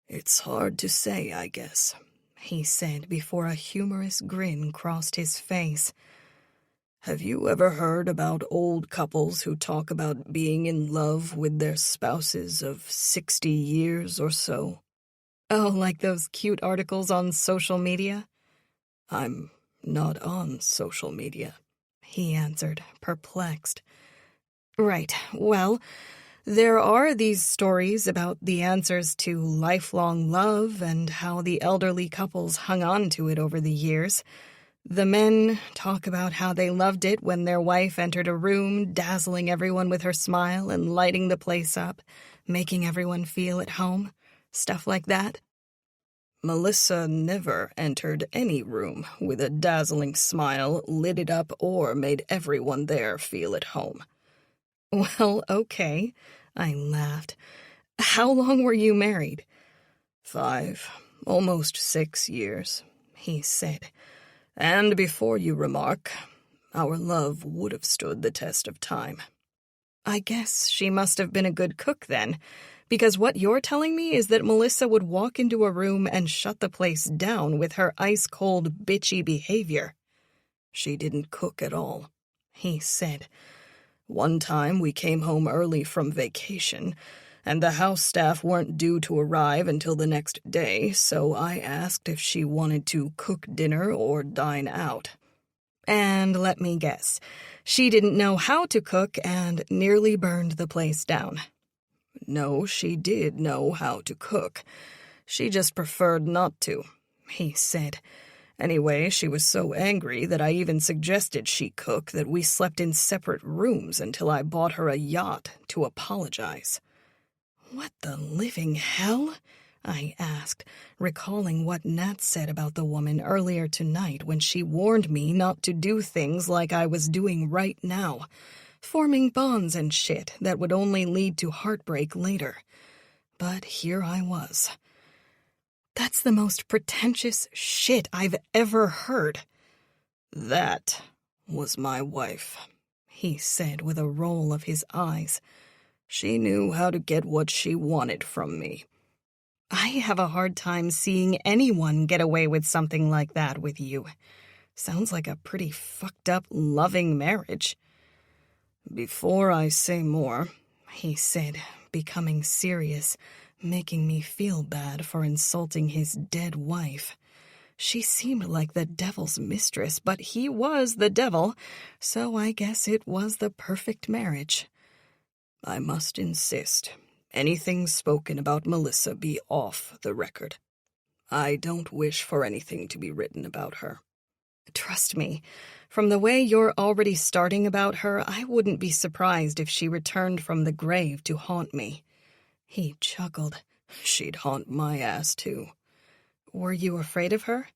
It's hard to say, I guess, he said before a humorous grin crossed his face. Have you ever heard about old couples who talk about being in love with their spouses of 60 years or so? Oh, like those cute articles on social media? I'm not on social media, he answered, perplexed. Right, well, there are these stories about the answers to lifelong love and how the elderly couples hung on to it over the years. The men talk about how they loved it when their wife entered a room, dazzling everyone with her smile and lighting the place up, Making everyone feel at home? Stuff like that? Melissa never entered any room with a dazzling smile, lit it up, or made everyone there feel at home. Well, okay, I laughed. How long were you married? 5, almost 6 years, he said. And before you remark, our love would have stood the test of time. I guess she must have been a good cook then, because what you're telling me is that Melissa would walk into a room and shut the place down with her ice-cold, bitchy behavior. She didn't cook at all, he said. One time we came home early from vacation, and the house staff weren't due to arrive until the next day, so I asked if she wanted to cook dinner or dine out. And let me guess, she didn't know how to cook and nearly burned the place down. No, she did know how to cook. She just preferred not to, he said. Anyway, she was so angry that I even suggested she cook that we slept in separate rooms until I bought her a yacht to apologize. What the living hell? I asked, recalling what Nat said about the woman earlier tonight when she warned me not to do things like I was doing right now, forming bonds and shit that would only lead to heartbreak later. But here I was. That's the most pretentious shit I've ever heard. That was my wife, he said with a roll of his eyes. She knew how to get what she wanted from me. I have a hard time seeing anyone get away with something like that with you. Sounds like a pretty fucked up, loving marriage. Before I say more, he said, becoming serious, making me feel bad for insulting his dead wife. She seemed like the devil's mistress, but he was the devil, so I guess it was the perfect marriage. I must insist, anything spoken about Melissa be off the record. I don't wish for anything to be written about her. Trust me, from the way you're already starting about her, I wouldn't be surprised if she returned from the grave to haunt me. He chuckled. She'd haunt my ass, too. Were you afraid of her?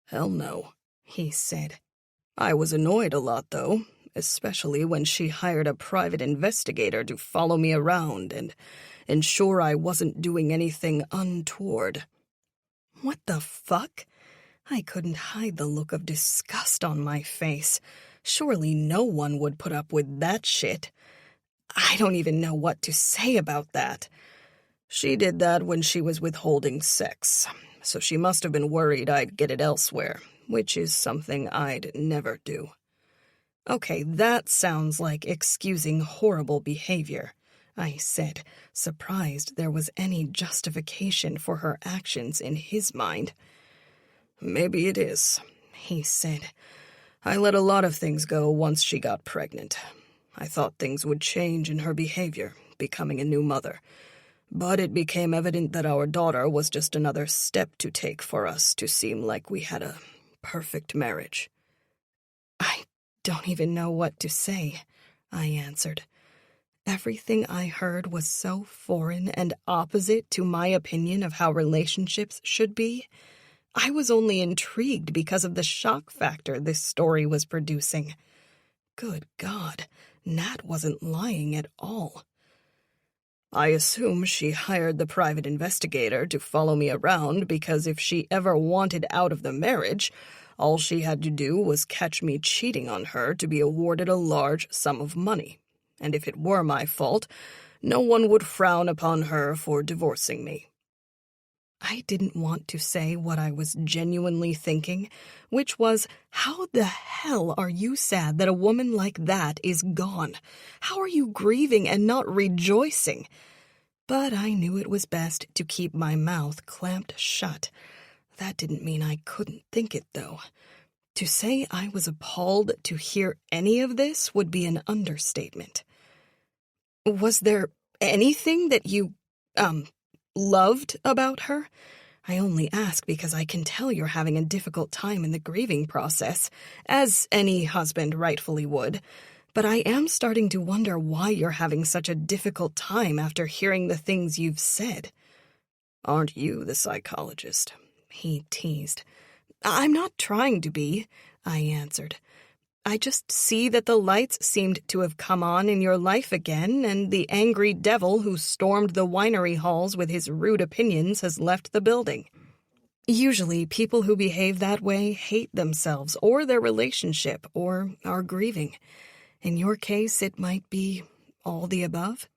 Hell no, he said. I was annoyed a lot, though, especially when she hired a private investigator to follow me around and ensure I wasn't doing anything untoward. What the fuck? I couldn't hide the look of disgust on my face. Surely no one would put up with that shit. I don't even know what to say about that. She did that when she was withholding sex, so she must have been worried I'd get it elsewhere, which is something I'd never do. Okay, that sounds like excusing horrible behavior, I said, surprised there was any justification for her actions in his mind. Maybe it is, he said. I let a lot of things go once she got pregnant. I thought things would change in her behavior, becoming a new mother. But it became evident that our daughter was just another step to take for us to seem like we had a perfect marriage. I don't even know what to say, I answered. Everything I heard was so foreign and opposite to my opinion of how relationships should be. I was only intrigued because of the shock factor this story was producing. Good God, Nat wasn't lying at all. I assume she hired the private investigator to follow me around because if she ever wanted out of the marriage, all she had to do was catch me cheating on her to be awarded a large sum of money. And if it were my fault, no one would frown upon her for divorcing me. I didn't want to say what I was genuinely thinking, which was, how the hell are you sad that a woman like that is gone? How are you grieving and not rejoicing? But I knew it was best to keep my mouth clamped shut. That didn't mean I couldn't think it, though. To say I was appalled to hear any of this would be an understatement. Was there anything that you, loved about her? I only ask because I can tell you're having a difficult time in the grieving process, as any husband rightfully would. But I am starting to wonder why you're having such a difficult time after hearing the things you've said." "Aren't you the psychologist?" he teased. "I'm not trying to be," I answered. "I just see that the lights seemed to have come on in your life again, and the angry devil who stormed the winery halls with his rude opinions has left the building. Usually, people who behave that way hate themselves or their relationship or are grieving. In your case, it might be all the above."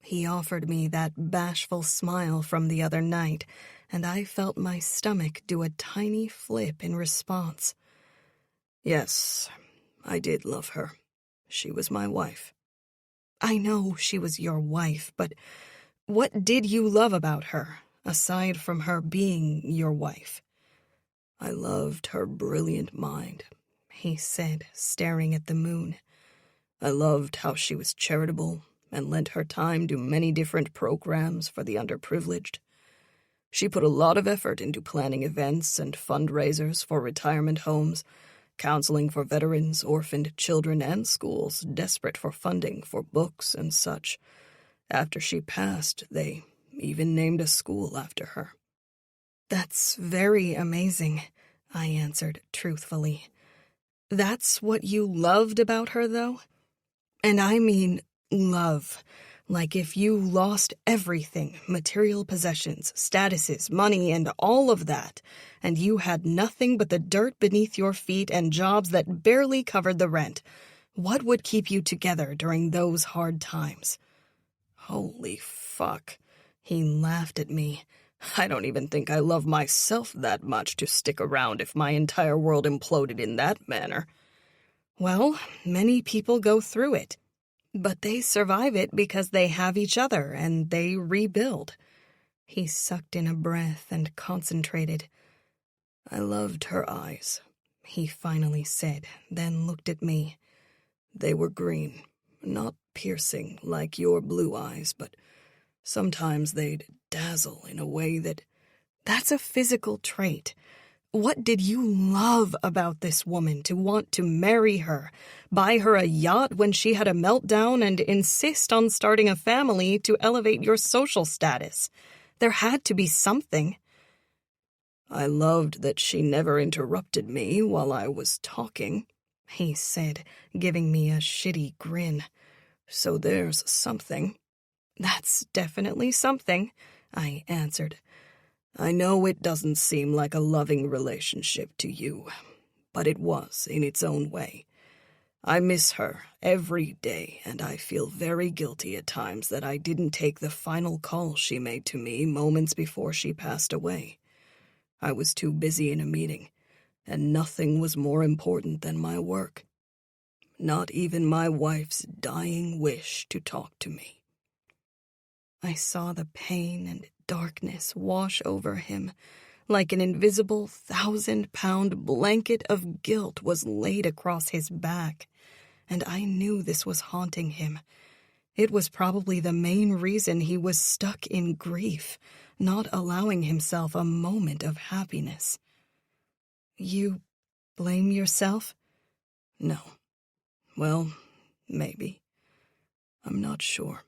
He offered me that bashful smile from the other night, and I felt my stomach do a tiny flip in response. "Yes, I did love her. She was my wife." "I know she was your wife, but what did you love about her, aside from her being your wife?" "I loved her brilliant mind," he said, staring at the moon. "I loved how she was charitable and lent her time to many different programs for the underprivileged. She put a lot of effort into planning events and fundraisers for retirement homes, counseling for veterans, orphaned children, and schools desperate for funding for books and such. After she passed, they even named a school after her." "That's very amazing," I answered truthfully. "That's what you loved about her, though? And I mean love. Like if you lost everything, material possessions, statuses, money, and all of that, and you had nothing but the dirt beneath your feet and jobs that barely covered the rent, what would keep you together during those hard times?" "Holy fuck," he laughed at me. "I don't even think I love myself that much to stick around if my entire world imploded in that manner." "Well, many people go through it. But they survive it because they have each other and they rebuild." He sucked in a breath and concentrated. "I loved her eyes," he finally said, then looked at me. "They were green, not piercing like your blue eyes, but sometimes they'd dazzle in a way that—" "That's a physical trait. What did you love about this woman to want to marry her, buy her a yacht when she had a meltdown, and insist on starting a family to elevate your social status? There had to be something." "I loved that she never interrupted me while I was talking," he said, giving me a shitty grin. "So there's something." "That's definitely something," I answered. "I know it doesn't seem like a loving relationship to you, but it was in its own way. I miss her every day, and I feel very guilty at times that I didn't take the final call she made to me moments before she passed away. I was too busy in a meeting, and nothing was more important than my work. Not even my wife's dying wish to talk to me." I saw the pain and darkness wash over him, like an invisible 1,000-pound blanket of guilt was laid across his back, and I knew this was haunting him. It was probably the main reason he was stuck in grief, not allowing himself a moment of happiness. "You blame yourself?" "No. Well, maybe. I'm not sure,"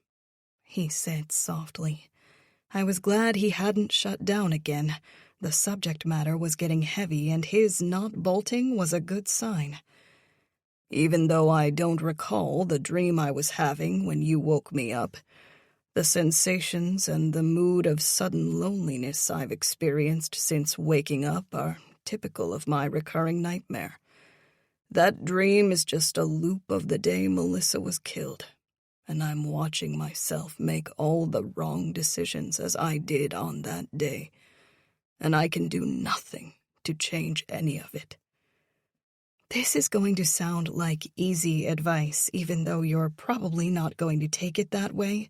he said softly. I was glad he hadn't shut down again. The subject matter was getting heavy, and his not bolting was a good sign. "Even though I don't recall the dream I was having when you woke me up, the sensations and the mood of sudden loneliness I've experienced since waking up are typical of my recurring nightmare. That dream is just a loop of the day Melissa was killed, and I'm watching myself make all the wrong decisions as I did on that day, and I can do nothing to change any of it." This is going to sound like easy advice, even though you're probably not going to take it that way.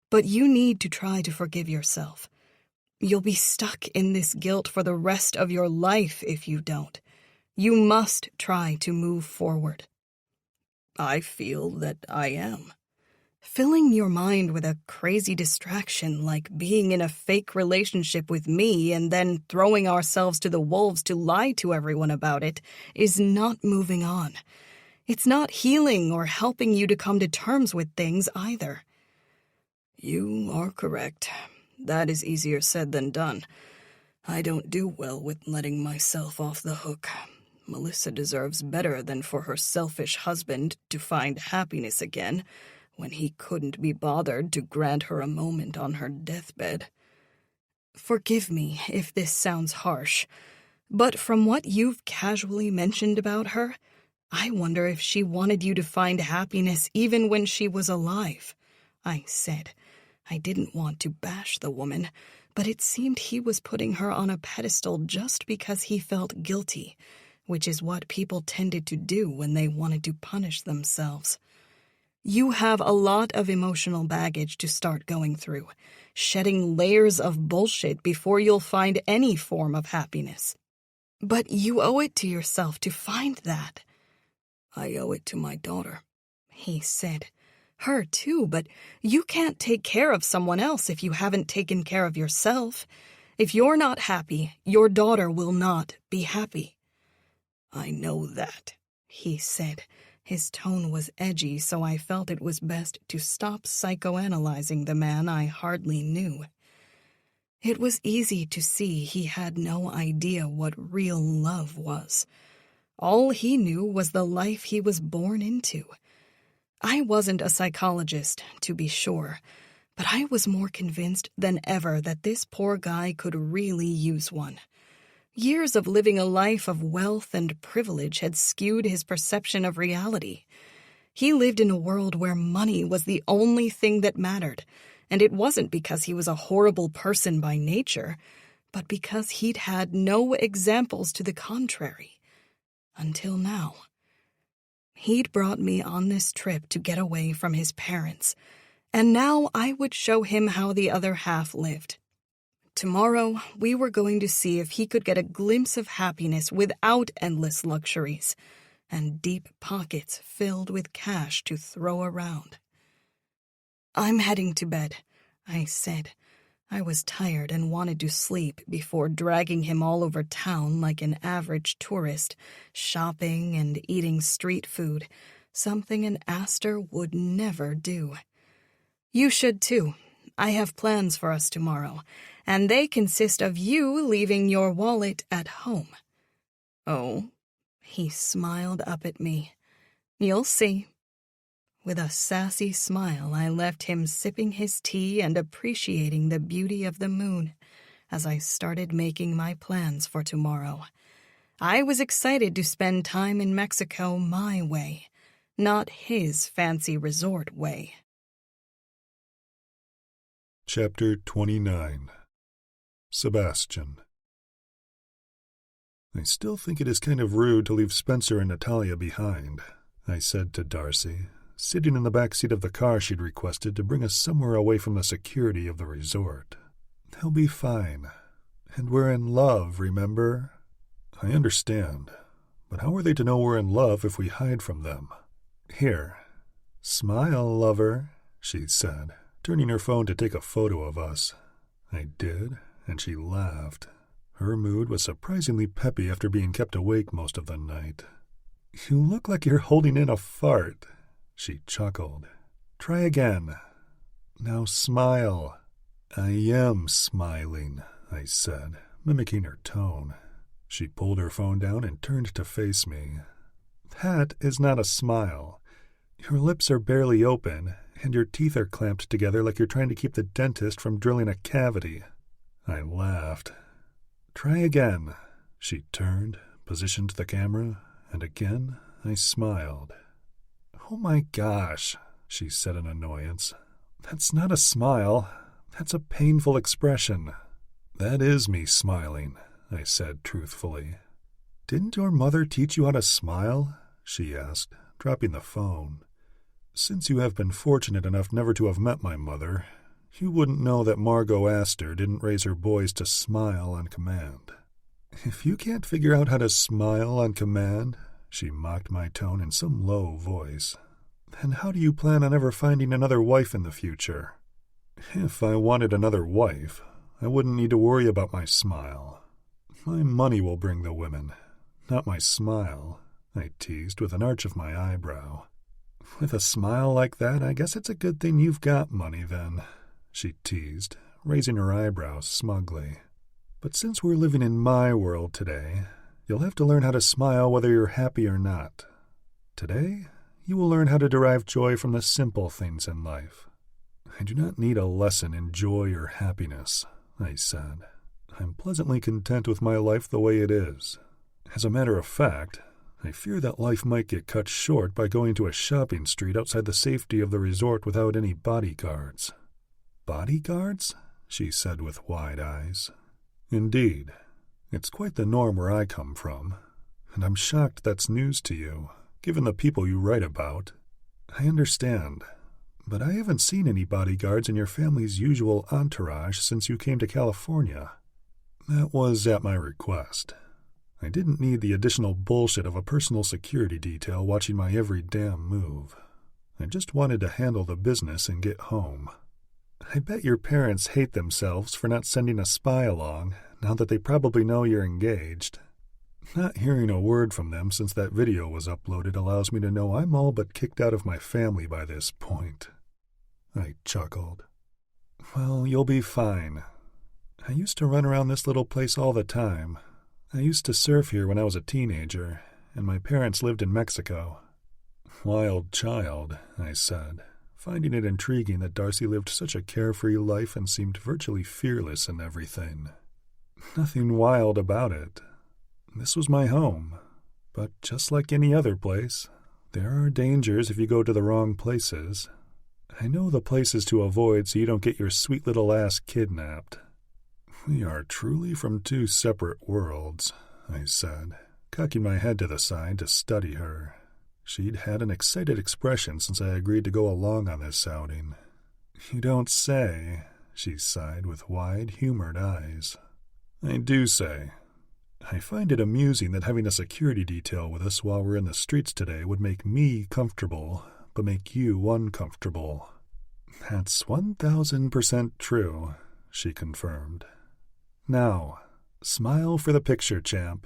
But you need to try to forgive yourself. You'll be stuck in this guilt for the rest of your life if you don't. You must try to move forward. "I feel that I am." Filling your mind with a crazy distraction like being in a fake relationship with me and then throwing ourselves to the wolves to lie to everyone about it is not moving on. It's not healing or helping you to come to terms with things either. You are correct. That is easier said than done. I don't do well with letting myself off the hook. Melissa deserves better than for her selfish husband to find happiness again when he couldn't be bothered to grant her a moment on her deathbed. Forgive me if this sounds harsh, but from what you've casually mentioned about her, I wonder if she wanted you to find happiness even when she was alive, I said. I didn't want to bash the woman, but it seemed he was putting her on a pedestal just because he felt guilty, which is what people tended to do when they wanted to punish themselves. You have a lot of emotional baggage to start going through, shedding layers of bullshit before you'll find any form of happiness. But you owe it to yourself to find that. I owe it to my daughter, he said. Her too, but you can't take care of someone else if you haven't taken care of yourself. If you're not happy, your daughter will not be happy. I know that, he said. His tone was edgy, so I felt it was best to stop psychoanalyzing the man I hardly knew. It was easy to see he had no idea what real love was. All he knew was the life he was born into. I wasn't a psychologist, to be sure, but I was more convinced than ever that this poor guy could really use one. Years of living a life of wealth and privilege had skewed his perception of reality. He lived in a world where money was the only thing that mattered, and it wasn't because he was a horrible person by nature, but because he'd had no examples to the contrary. Until now. He'd brought me on this trip to get away from his parents, and now I would show him how the other half lived. Tomorrow, we were going to see if he could get a glimpse of happiness without endless luxuries and deep pockets filled with cash to throw around. I'm heading to bed, I said. I was tired and wanted to sleep before dragging him all over town like an average tourist, shopping and eating street food, something an Aster would never do. You should too. I have plans for us tomorrow, and they consist of you leaving your wallet at home. Oh? He smiled up at me. You'll see. With a sassy smile, I left him sipping his tea and appreciating the beauty of the moon as I started making my plans for tomorrow. I was excited to spend time in Mexico my way, not his fancy resort way. Chapter 29. Sebastian. I still think it is kind of rude to leave Spencer and Natalia behind, I said to Darcy, sitting in the back seat of the car she'd requested to bring us somewhere away from the security of the resort. They'll be fine. And we're in love, remember? I understand, but how are they to know we're in love if we hide from them? Here, smile, lover, she said, turning her phone to take a photo of us. I did, and she laughed. Her mood was surprisingly peppy after being kept awake most of the night. You look like you're holding in a fart, she chuckled. Try again. Now smile. I am smiling, I said, mimicking her tone. She pulled her phone down and turned to face me. That is not a smile. Your lips are barely open, and your teeth are clamped together like you're trying to keep the dentist from drilling a cavity. I laughed. Try again. She turned, positioned the camera, and again I smiled. Oh my gosh, she said in annoyance. That's not a smile. That's a painful expression. That is me smiling, I said truthfully. Didn't your mother teach you how to smile? She asked, dropping the phone. Since you have been fortunate enough never to have met my mother, you wouldn't know that Margot Aster didn't raise her boys to smile on command. If you can't figure out how to smile on command, she mocked my tone in some low voice, then how do you plan on ever finding another wife in the future? If I wanted another wife, I wouldn't need to worry about my smile. My money will bring the women, not my smile. I teased with an arch of my eyebrow. With a smile like that, I guess it's a good thing you've got money then, she teased, raising her eyebrows smugly. But since we're living in my world today, you'll have to learn how to smile whether you're happy or not. Today, you will learn how to derive joy from the simple things in life. I do not need a lesson in joy or happiness, I said. I'm pleasantly content with my life the way it is. As a matter of fact, I fear that life might get cut short by going to a shopping street outside the safety of the resort without any bodyguards. Bodyguards? She said with wide eyes. Indeed. It's quite the norm where I come from, and I'm shocked that's news to you, given the people you write about. I understand, but I haven't seen any bodyguards in your family's usual entourage since you came to California. That was at my request. I didn't need the additional bullshit of a personal security detail watching my every damn move. I just wanted to handle the business and get home. I bet your parents hate themselves for not sending a spy along, now that they probably know you're engaged. Not hearing a word from them since that video was uploaded allows me to know I'm all but kicked out of my family by this point. I chuckled. Well, you'll be fine. I used to run around this little place all the time. I used to surf here when I was a teenager, and my parents lived in Mexico. Wild child, I said, finding it intriguing that Darcy lived such a carefree life and seemed virtually fearless in everything. Nothing wild about it. This was my home, but just like any other place, there are dangers if you go to the wrong places. I know the places to avoid so you don't get your sweet little ass kidnapped. We are truly from two separate worlds, I said, cocking my head to the side to study her. She'd had an excited expression since I agreed to go along on this outing. You don't say, she sighed with wide, humored eyes. I do say. I find it amusing that having a security detail with us while we're in the streets today would make me comfortable, but make you uncomfortable. That's 1,000% true, she confirmed. Now, smile for the picture, champ.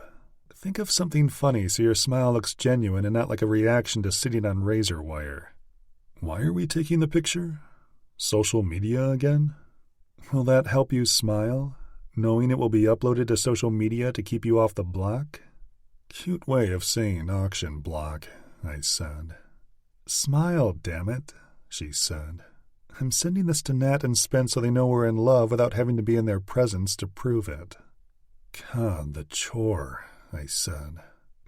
Think of something funny so your smile looks genuine and not like a reaction to sitting on razor wire. Why are we taking the picture? Social media again? Will that help you smile, knowing it will be uploaded to social media to keep you off the block? Cute way of saying auction block, I said. Smile, damn it, she said. I'm sending this to Nat and Spence so they know we're in love without having to be in their presence to prove it. God, the chore, I said.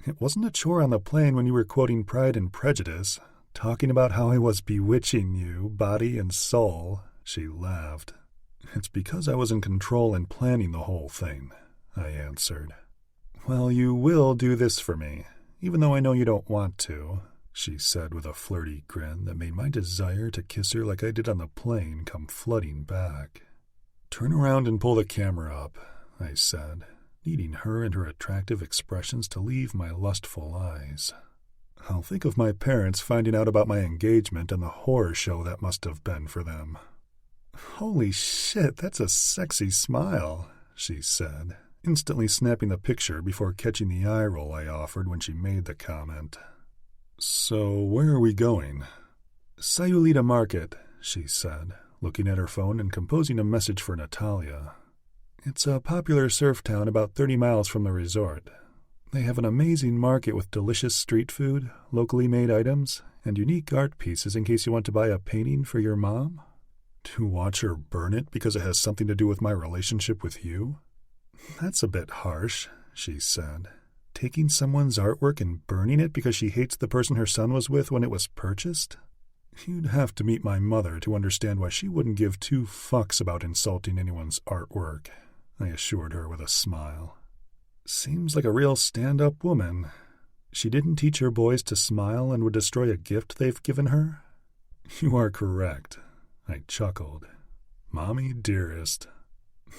It wasn't a chore on the plane when you were quoting Pride and Prejudice, talking about how I was bewitching you, body and soul, she laughed. It's because I was in control and planning the whole thing, I answered. Well, you will do this for me, even though I know you don't want to, she said with a flirty grin that made my desire to kiss her like I did on the plane come flooding back. Turn around and pull the camera up, I said, needing her and her attractive expressions to leave my lustful eyes. I'll think of my parents finding out about my engagement and the horror show that must have been for them. Holy shit, that's a sexy smile, she said, instantly snapping the picture before catching the eye roll I offered when she made the comment. So, where are we going? Sayulita Market, she said, looking at her phone and composing a message for Natalia. It's a popular surf town about 30 miles from the resort. They have an amazing market with delicious street food, locally made items, and unique art pieces in case you want to buy a painting for your mom. To watch her burn it because it has something to do with my relationship with you? That's a bit harsh, she said. Taking someone's artwork and burning it because she hates the person her son was with when it was purchased? You'd have to meet my mother to understand why she wouldn't give two fucks about insulting anyone's artwork, I assured her with a smile. Seems like a real stand-up woman. She didn't teach her boys to smile and would destroy a gift they've given her? You are correct, I chuckled. Mommy dearest.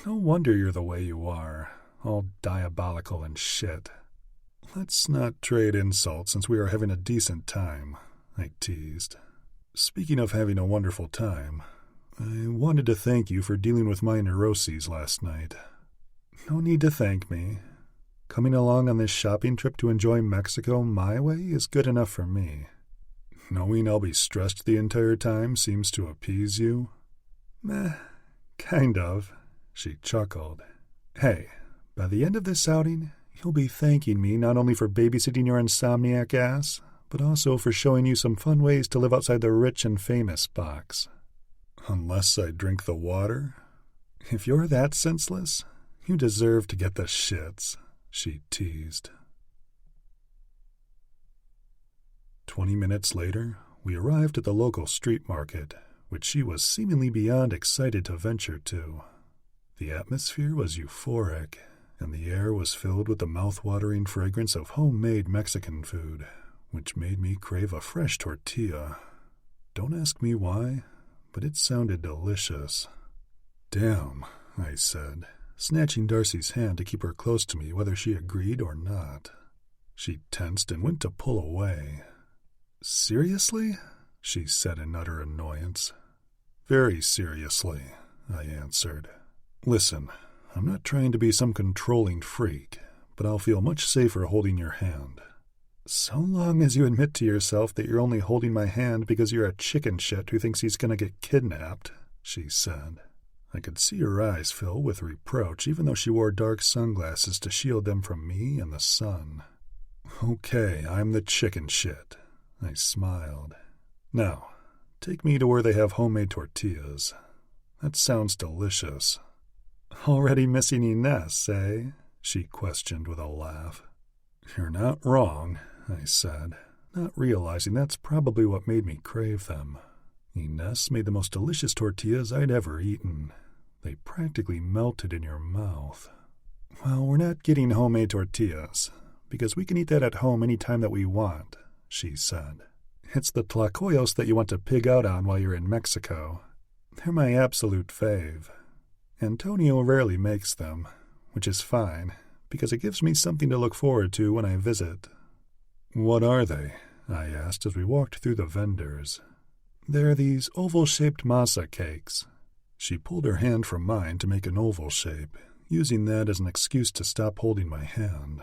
No wonder you're the way you are, all diabolical and shit. Let's not trade insults since we are having a decent time, I teased. Speaking of having a wonderful time, I wanted to thank you for dealing with my neuroses last night. No need to thank me. Coming along on this shopping trip to enjoy Mexico my way is good enough for me. Knowing I'll be stressed the entire time seems to appease you? Meh, kind of, she chuckled. Hey, by the end of this outing, you'll be thanking me not only for babysitting your insomniac ass, but also for showing you some fun ways to live outside the rich and famous box. Unless I drink the water? If you're that senseless, you deserve to get the shits, she teased. 20 minutes later, we arrived at the local street market, which she was seemingly beyond excited to venture to. The atmosphere was euphoric, and the air was filled with the mouth-watering fragrance of homemade Mexican food, which made me crave a fresh tortilla. Don't ask me why, but it sounded delicious. Damn, I said, snatching Darcy's hand to keep her close to me whether she agreed or not. She tensed and went to pull away. Seriously? She said in utter annoyance. Very seriously, I answered. Listen, I'm not trying to be some controlling freak, but I'll feel much safer holding your hand. So long as you admit to yourself that you're only holding my hand because you're a chicken shit who thinks he's gonna get kidnapped, she said. I could see her eyes fill with reproach even though she wore dark sunglasses to shield them from me and the sun. Okay, I'm the chicken shit, I smiled. Now, take me to where they have homemade tortillas. That sounds delicious. Already missing Ines, eh? She questioned with a laugh. You're not wrong, I said, not realizing that's probably what made me crave them. Ines made the most delicious tortillas I'd ever eaten. They practically melted in your mouth. Well, we're not getting homemade tortillas, because we can eat that at home any time that we want, she said. It's the tlacoyos that you want to pig out on while you're in Mexico. They're my absolute fave. Antonio rarely makes them, which is fine, because it gives me something to look forward to when I visit. What are they? I asked as we walked through the vendors. They're these oval-shaped masa cakes. She pulled her hand from mine to make an oval shape, using that as an excuse to stop holding my hand.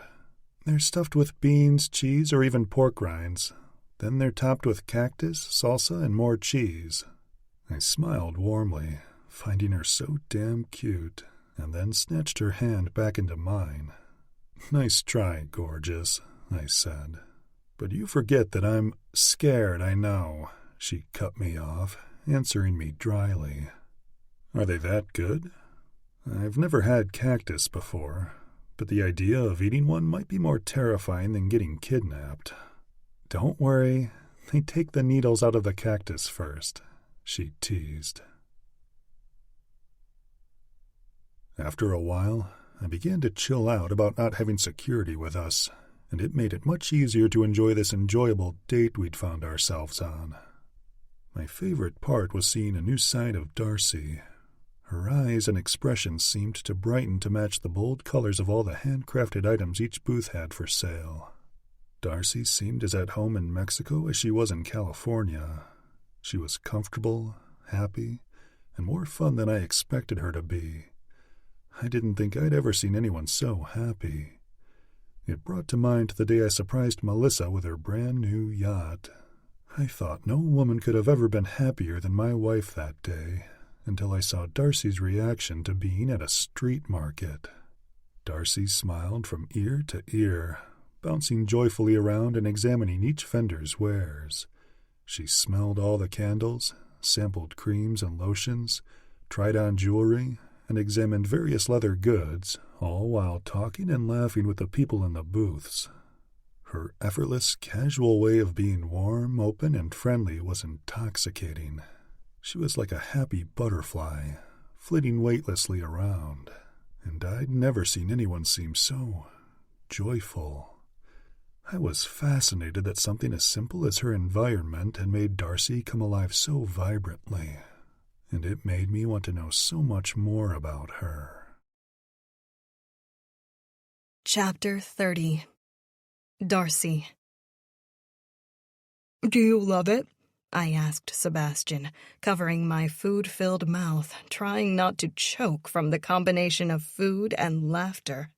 They're stuffed with beans, cheese, or even pork rinds. Then they're topped with cactus, salsa, and more cheese. I smiled warmly, finding her so damn cute, and then snatched her hand back into mine. Nice try, gorgeous, I said. But you forget that I'm scared, I know, she cut me off, answering me dryly. Are they that good? I've never had cactus before, but the idea of eating one might be more terrifying than getting kidnapped. Don't worry, they take the needles out of the cactus first, she teased. After a while, I began to chill out about not having security with us, and it made it much easier to enjoy this enjoyable date we'd found ourselves on. My favorite part was seeing a new side of Darcy. Her eyes and expression seemed to brighten to match the bold colors of all the handcrafted items each booth had for sale. Darcy seemed as at home in Mexico as she was in California. She was comfortable, happy, and more fun than I expected her to be. I didn't think I'd ever seen anyone so happy. It brought to mind the day I surprised Melissa with her brand new yacht. I thought no woman could have ever been happier than my wife that day, until I saw Darcy's reaction to being at a street market. Darcy smiled from ear to ear, bouncing joyfully around and examining each vendor's wares. She smelled all the candles, sampled creams and lotions, tried on jewelry, and examined various leather goods, all while talking and laughing with the people in the booths. Her effortless, casual way of being warm, open, and friendly was intoxicating. She was like a happy butterfly, flitting weightlessly around, and I'd never seen anyone seem so joyful. I was fascinated that something as simple as her environment had made Darcy come alive so vibrantly, and it made me want to know so much more about her. Chapter 30. Darcy. Do you love it? I asked Sebastian, covering my food-filled mouth, trying not to choke from the combination of food and laughter.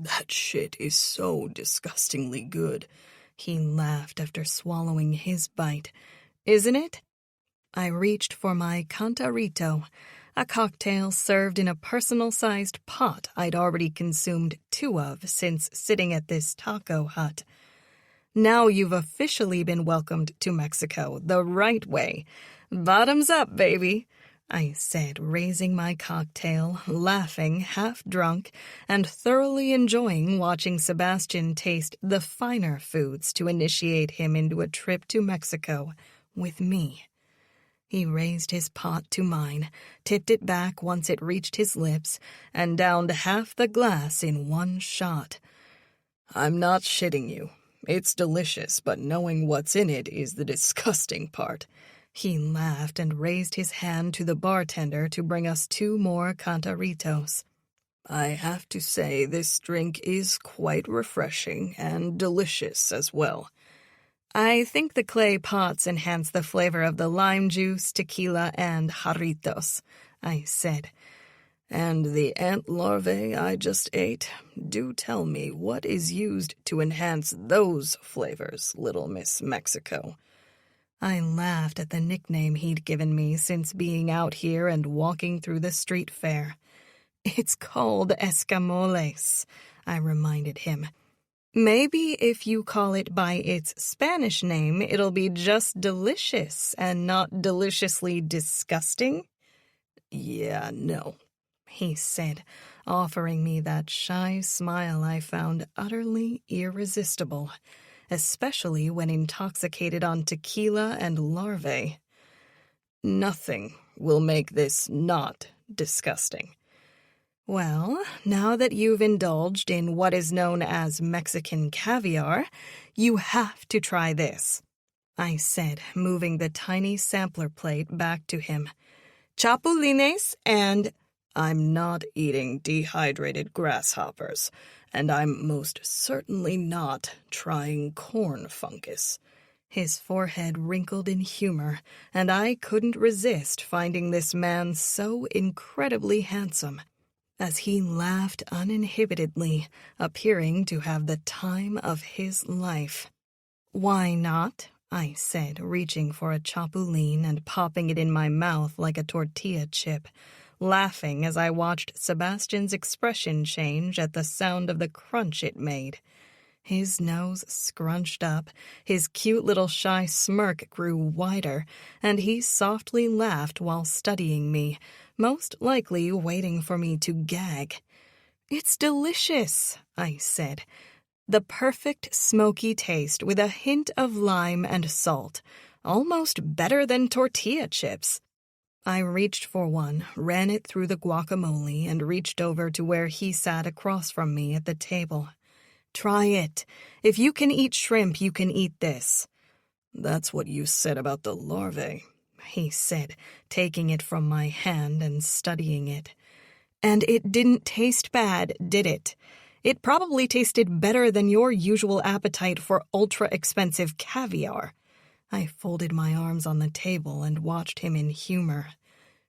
That shit is so disgustingly good. He laughed after swallowing his bite. Isn't it? I reached for my cantarito, a cocktail served in a personal-sized pot I'd already consumed 2 of since sitting at this taco hut. Now you've officially been welcomed to Mexico the right way. Bottoms up, baby, I said, raising my cocktail, laughing, half-drunk, and thoroughly enjoying watching Sebastian taste the finer foods to initiate him into a trip to Mexico with me. He raised his pot to mine, tipped it back once it reached his lips, and downed half the glass in one shot. I'm not shitting you. It's delicious, but knowing what's in it is the disgusting part. He laughed and raised his hand to the bartender to bring us 2 more cantaritos. I have to say this drink is quite refreshing and delicious as well. I think the clay pots enhance the flavor of the lime juice, tequila, and jarritos, I said. And the ant larvae I just ate? Do tell me what is used to enhance those flavors, Little Miss Mexico. I laughed at the nickname he'd given me since being out here and walking through the street fair. It's called escamoles, I reminded him. Maybe if you call it by its Spanish name, it'll be just delicious and not deliciously disgusting? Yeah, no, he said, offering me that shy smile I found utterly irresistible, especially when intoxicated on tequila and larvae. Nothing will make this not disgusting. Well, now that you've indulged in what is known as Mexican caviar, you have to try this, I said, moving the tiny sampler plate back to him. Chapulines and... I'm not eating dehydrated grasshoppers, and I'm most certainly not trying corn fungus. His forehead wrinkled in humor, and I couldn't resist finding this man so incredibly handsome, as he laughed uninhibitedly, appearing to have the time of his life. Why not? I said, reaching for a chapulín and popping it in my mouth like a tortilla chip, laughing as I watched Sebastian's expression change at the sound of the crunch it made. His nose scrunched up, his cute little shy smirk grew wider, and he softly laughed while studying me, most likely waiting for me to gag. It's delicious, I said. The perfect smoky taste with a hint of lime and salt, almost better than tortilla chips. I reached for one, ran it through the guacamole, and reached over to where he sat across from me at the table. Try it. If you can eat shrimp, you can eat this. That's what you said about the larvae, he said, taking it from my hand and studying it. And it didn't taste bad, did it? It probably tasted better than your usual appetite for ultra-expensive caviar. I folded my arms on the table and watched him in humor.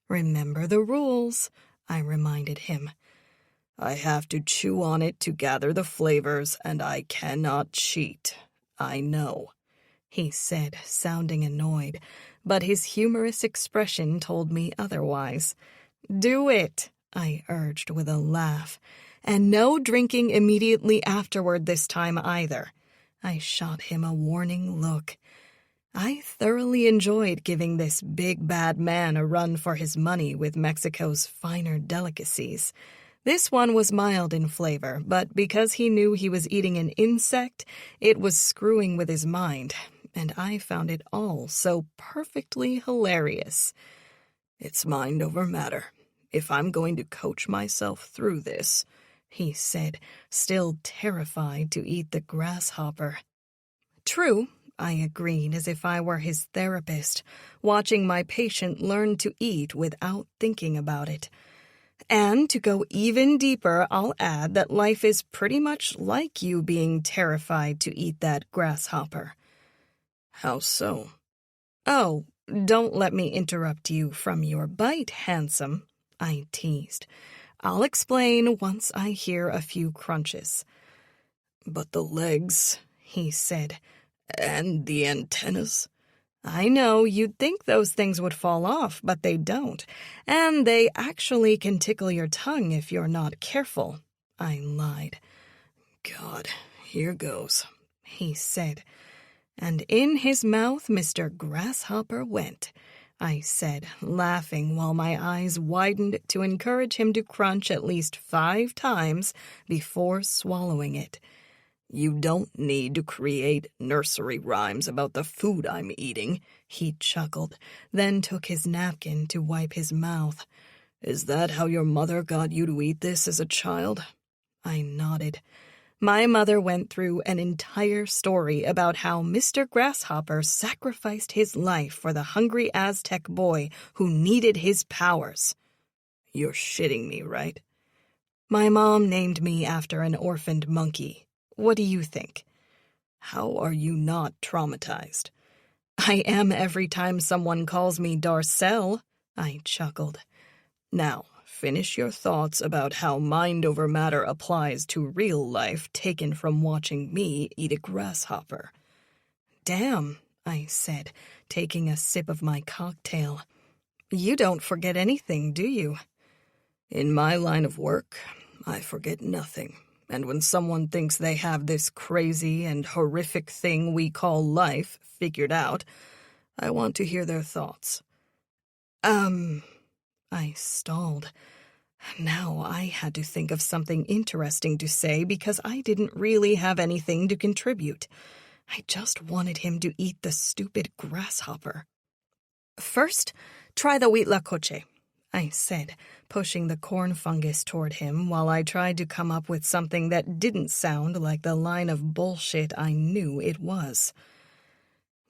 Remember the rules, I reminded him. I have to chew on it to gather the flavors, and I cannot cheat. I know, he said, sounding annoyed, but his humorous expression told me otherwise. Do it, I urged with a laugh. And no drinking immediately afterward this time either. I shot him a warning look. I thoroughly enjoyed giving this big bad man a run for his money with Mexico's finer delicacies. This one was mild in flavor, but because he knew he was eating an insect, it was screwing with his mind, and I found it all so perfectly hilarious. It's mind over matter. If I'm going to coach myself through this, he said, still terrified to eat the grasshopper. True, I agreed as if I were his therapist, watching my patient learn to eat without thinking about it. And to go even deeper, I'll add that life is pretty much like you being terrified to eat that grasshopper. How so? Oh, don't let me interrupt you from your bite, handsome, I teased. I'll explain once I hear a few crunches. But the legs, he said, and the antennas. I know you'd think those things would fall off, but they don't. And they actually can tickle your tongue if you're not careful. I lied. God, here goes, he said. And in his mouth Mr. Grasshopper went, I said, laughing while my eyes widened to encourage him to crunch at least 5 times before swallowing it. You don't need to create nursery rhymes about the food I'm eating, he chuckled, then took his napkin to wipe his mouth. Is that how your mother got you to eat this as a child? I nodded. My mother went through an entire story about how Mr. Grasshopper sacrificed his life for the hungry Aztec boy who needed his powers. You're shitting me, right? My mom named me after an orphaned monkey. What do you think? How are you not traumatized? I am every time someone calls me Darcel, I chuckled. Now, finish your thoughts about how mind over matter applies to real life taken from watching me eat a grasshopper. Damn, I said, taking a sip of my cocktail. You don't forget anything, do you? In my line of work, I forget nothing. And when someone thinks they have this crazy and horrific thing we call life figured out, I want to hear their thoughts. I stalled. Now I had to think of something interesting to say because I didn't really have anything to contribute. I just wanted him to eat the stupid grasshopper. First, try the huitlacoche, I said, pushing the corn fungus toward him while I tried to come up with something that didn't sound like the line of bullshit I knew it was.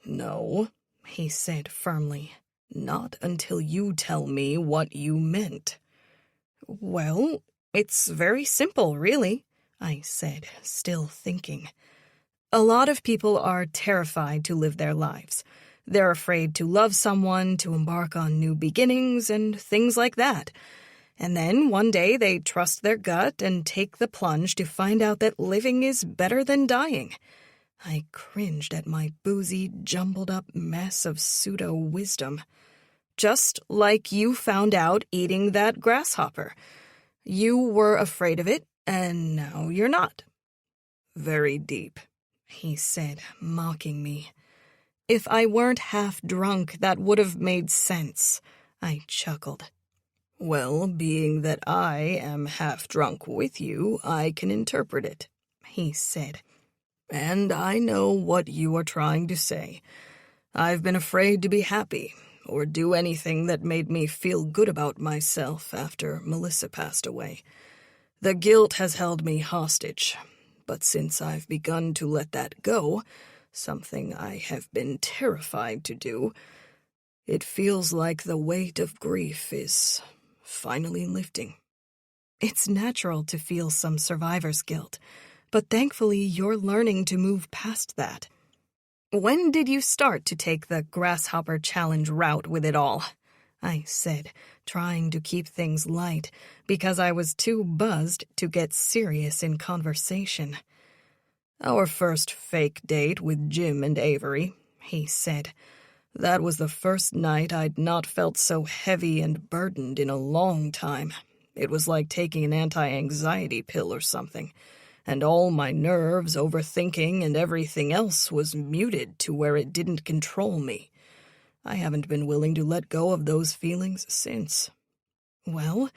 No, he said firmly, not until you tell me what you meant. Well, it's very simple, really, I said, still thinking. A lot of people are terrified to live their lives. They're afraid to love someone, to embark on new beginnings, and things like that. And then one day they trust their gut and take the plunge to find out that living is better than dying. I cringed at my boozy, jumbled-up mess of pseudo-wisdom. Just like you found out eating that grasshopper. You were afraid of it, and now you're not. Very deep, he said, mocking me. If I weren't half drunk, that would have made sense, I chuckled. Well, being that I am half drunk with you, I can interpret it, he said. And I know what you are trying to say. I've been afraid to be happy, or do anything that made me feel good about myself after Melissa passed away. The guilt has held me hostage, but since I've begun to let that go, something I have been terrified to do, it feels like the weight of grief is finally lifting. It's natural to feel some survivor's guilt, but thankfully you're learning to move past that. When did you start to take the grasshopper challenge route with it all? I said, trying to keep things light, because I was too buzzed to get serious in conversation. Our first fake date with Jim and Avery, he said. That was the first night I'd not felt so heavy and burdened in a long time. It was like taking an anti-anxiety pill or something, and all my nerves, overthinking, and everything else was muted to where it didn't control me. I haven't been willing to let go of those feelings since. Well,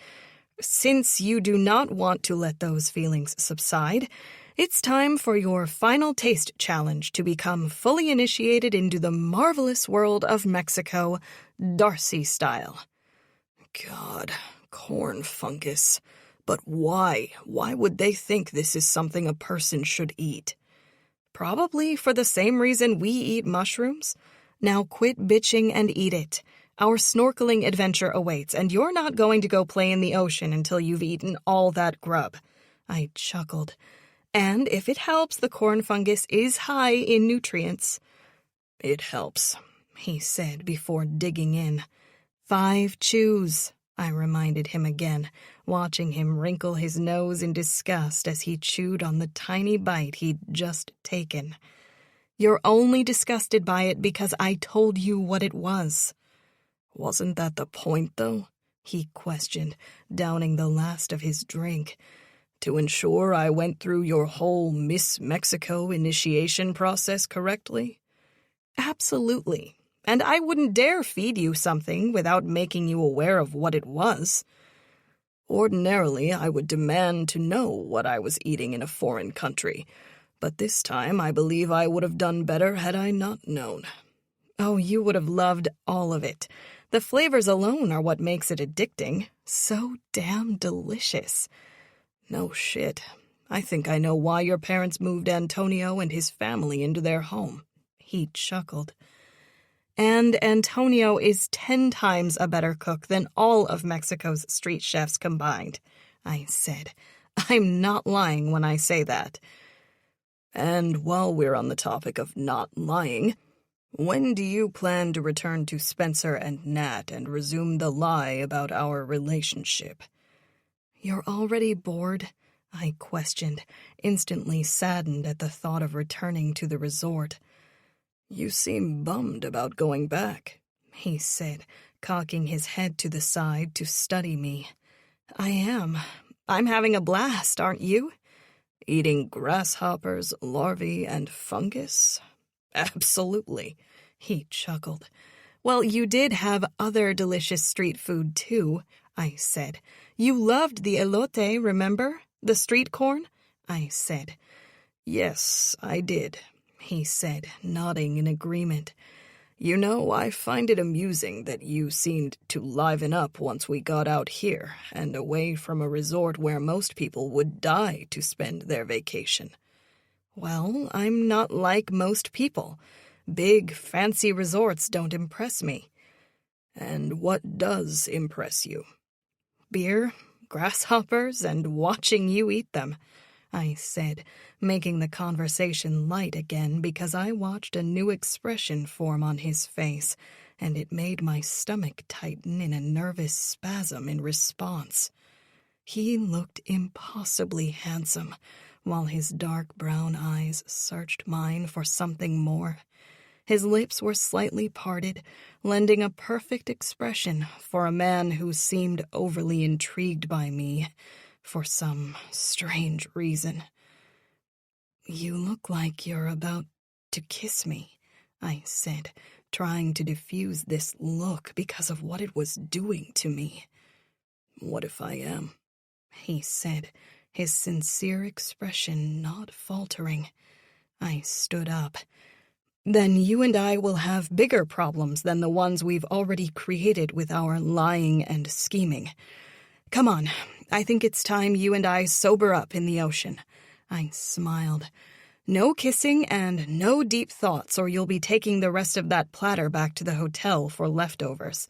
since you do not want to let those feelings subside, it's time for your final taste challenge to become fully initiated into the marvelous world of Mexico, Darcy style. God, corn fungus. But why? Why would they think this is something a person should eat? Probably for the same reason we eat mushrooms. Now quit bitching and eat it. Our snorkeling adventure awaits, and you're not going to go play in the ocean until you've eaten all that grub. I chuckled. And if it helps, the corn fungus is high in nutrients. It helps, he said before digging in. 5 chews, I reminded him again, watching him wrinkle his nose in disgust as he chewed on the tiny bite he'd just taken. You're only disgusted by it because I told you what it was. Wasn't that the point, though? He questioned, downing the last of his drink. To ensure I went through your whole Miss Mexico initiation process correctly? Absolutely. And I wouldn't dare feed you something without making you aware of what it was. Ordinarily, I would demand to know what I was eating in a foreign country, but this time I believe I would have done better had I not known. Oh, you would have loved all of it. The flavors alone are what makes it addicting. So damn delicious. No shit. I think I know why your parents moved Antonio and his family into their home. He chuckled. And Antonio is 10 times a better cook than all of Mexico's street chefs combined, I said. I'm not lying when I say that. And while we're on the topic of not lying, when do you plan to return to Spencer and Nat and resume the lie about our relationship? You're already bored? I questioned, instantly saddened at the thought of returning to the resort. You seem bummed about going back, he said, cocking his head to the side to study me. I am. I'm having a blast, aren't you? Eating grasshoppers, larvae, and fungus? Absolutely, he chuckled. Well, you did have other delicious street food, too, I said. You loved the elote, remember? The street corn? I said. Yes, I did, he said, nodding in agreement. You know, I find it amusing that you seemed to liven up once we got out here and away from a resort where most people would die to spend their vacation. Well, I'm not like most people. Big, fancy resorts don't impress me. And what does impress you? Beer, grasshoppers, and watching you eat them, I said, making the conversation light again because I watched a new expression form on his face, and it made my stomach tighten in a nervous spasm in response. He looked impossibly handsome, while his dark brown eyes searched mine for something more. His lips were slightly parted, lending a perfect expression for a man who seemed overly intrigued by me for some strange reason. You look like you're about to kiss me, I said, trying to diffuse this look because of what it was doing to me. What if I am? He said, his sincere expression not faltering. I stood up. Then you and I will have bigger problems than the ones we've already created with our lying and scheming. Come on, I think it's time you and I sober up in the ocean. I smiled. No kissing and no deep thoughts, or you'll be taking the rest of that platter back to the hotel for leftovers.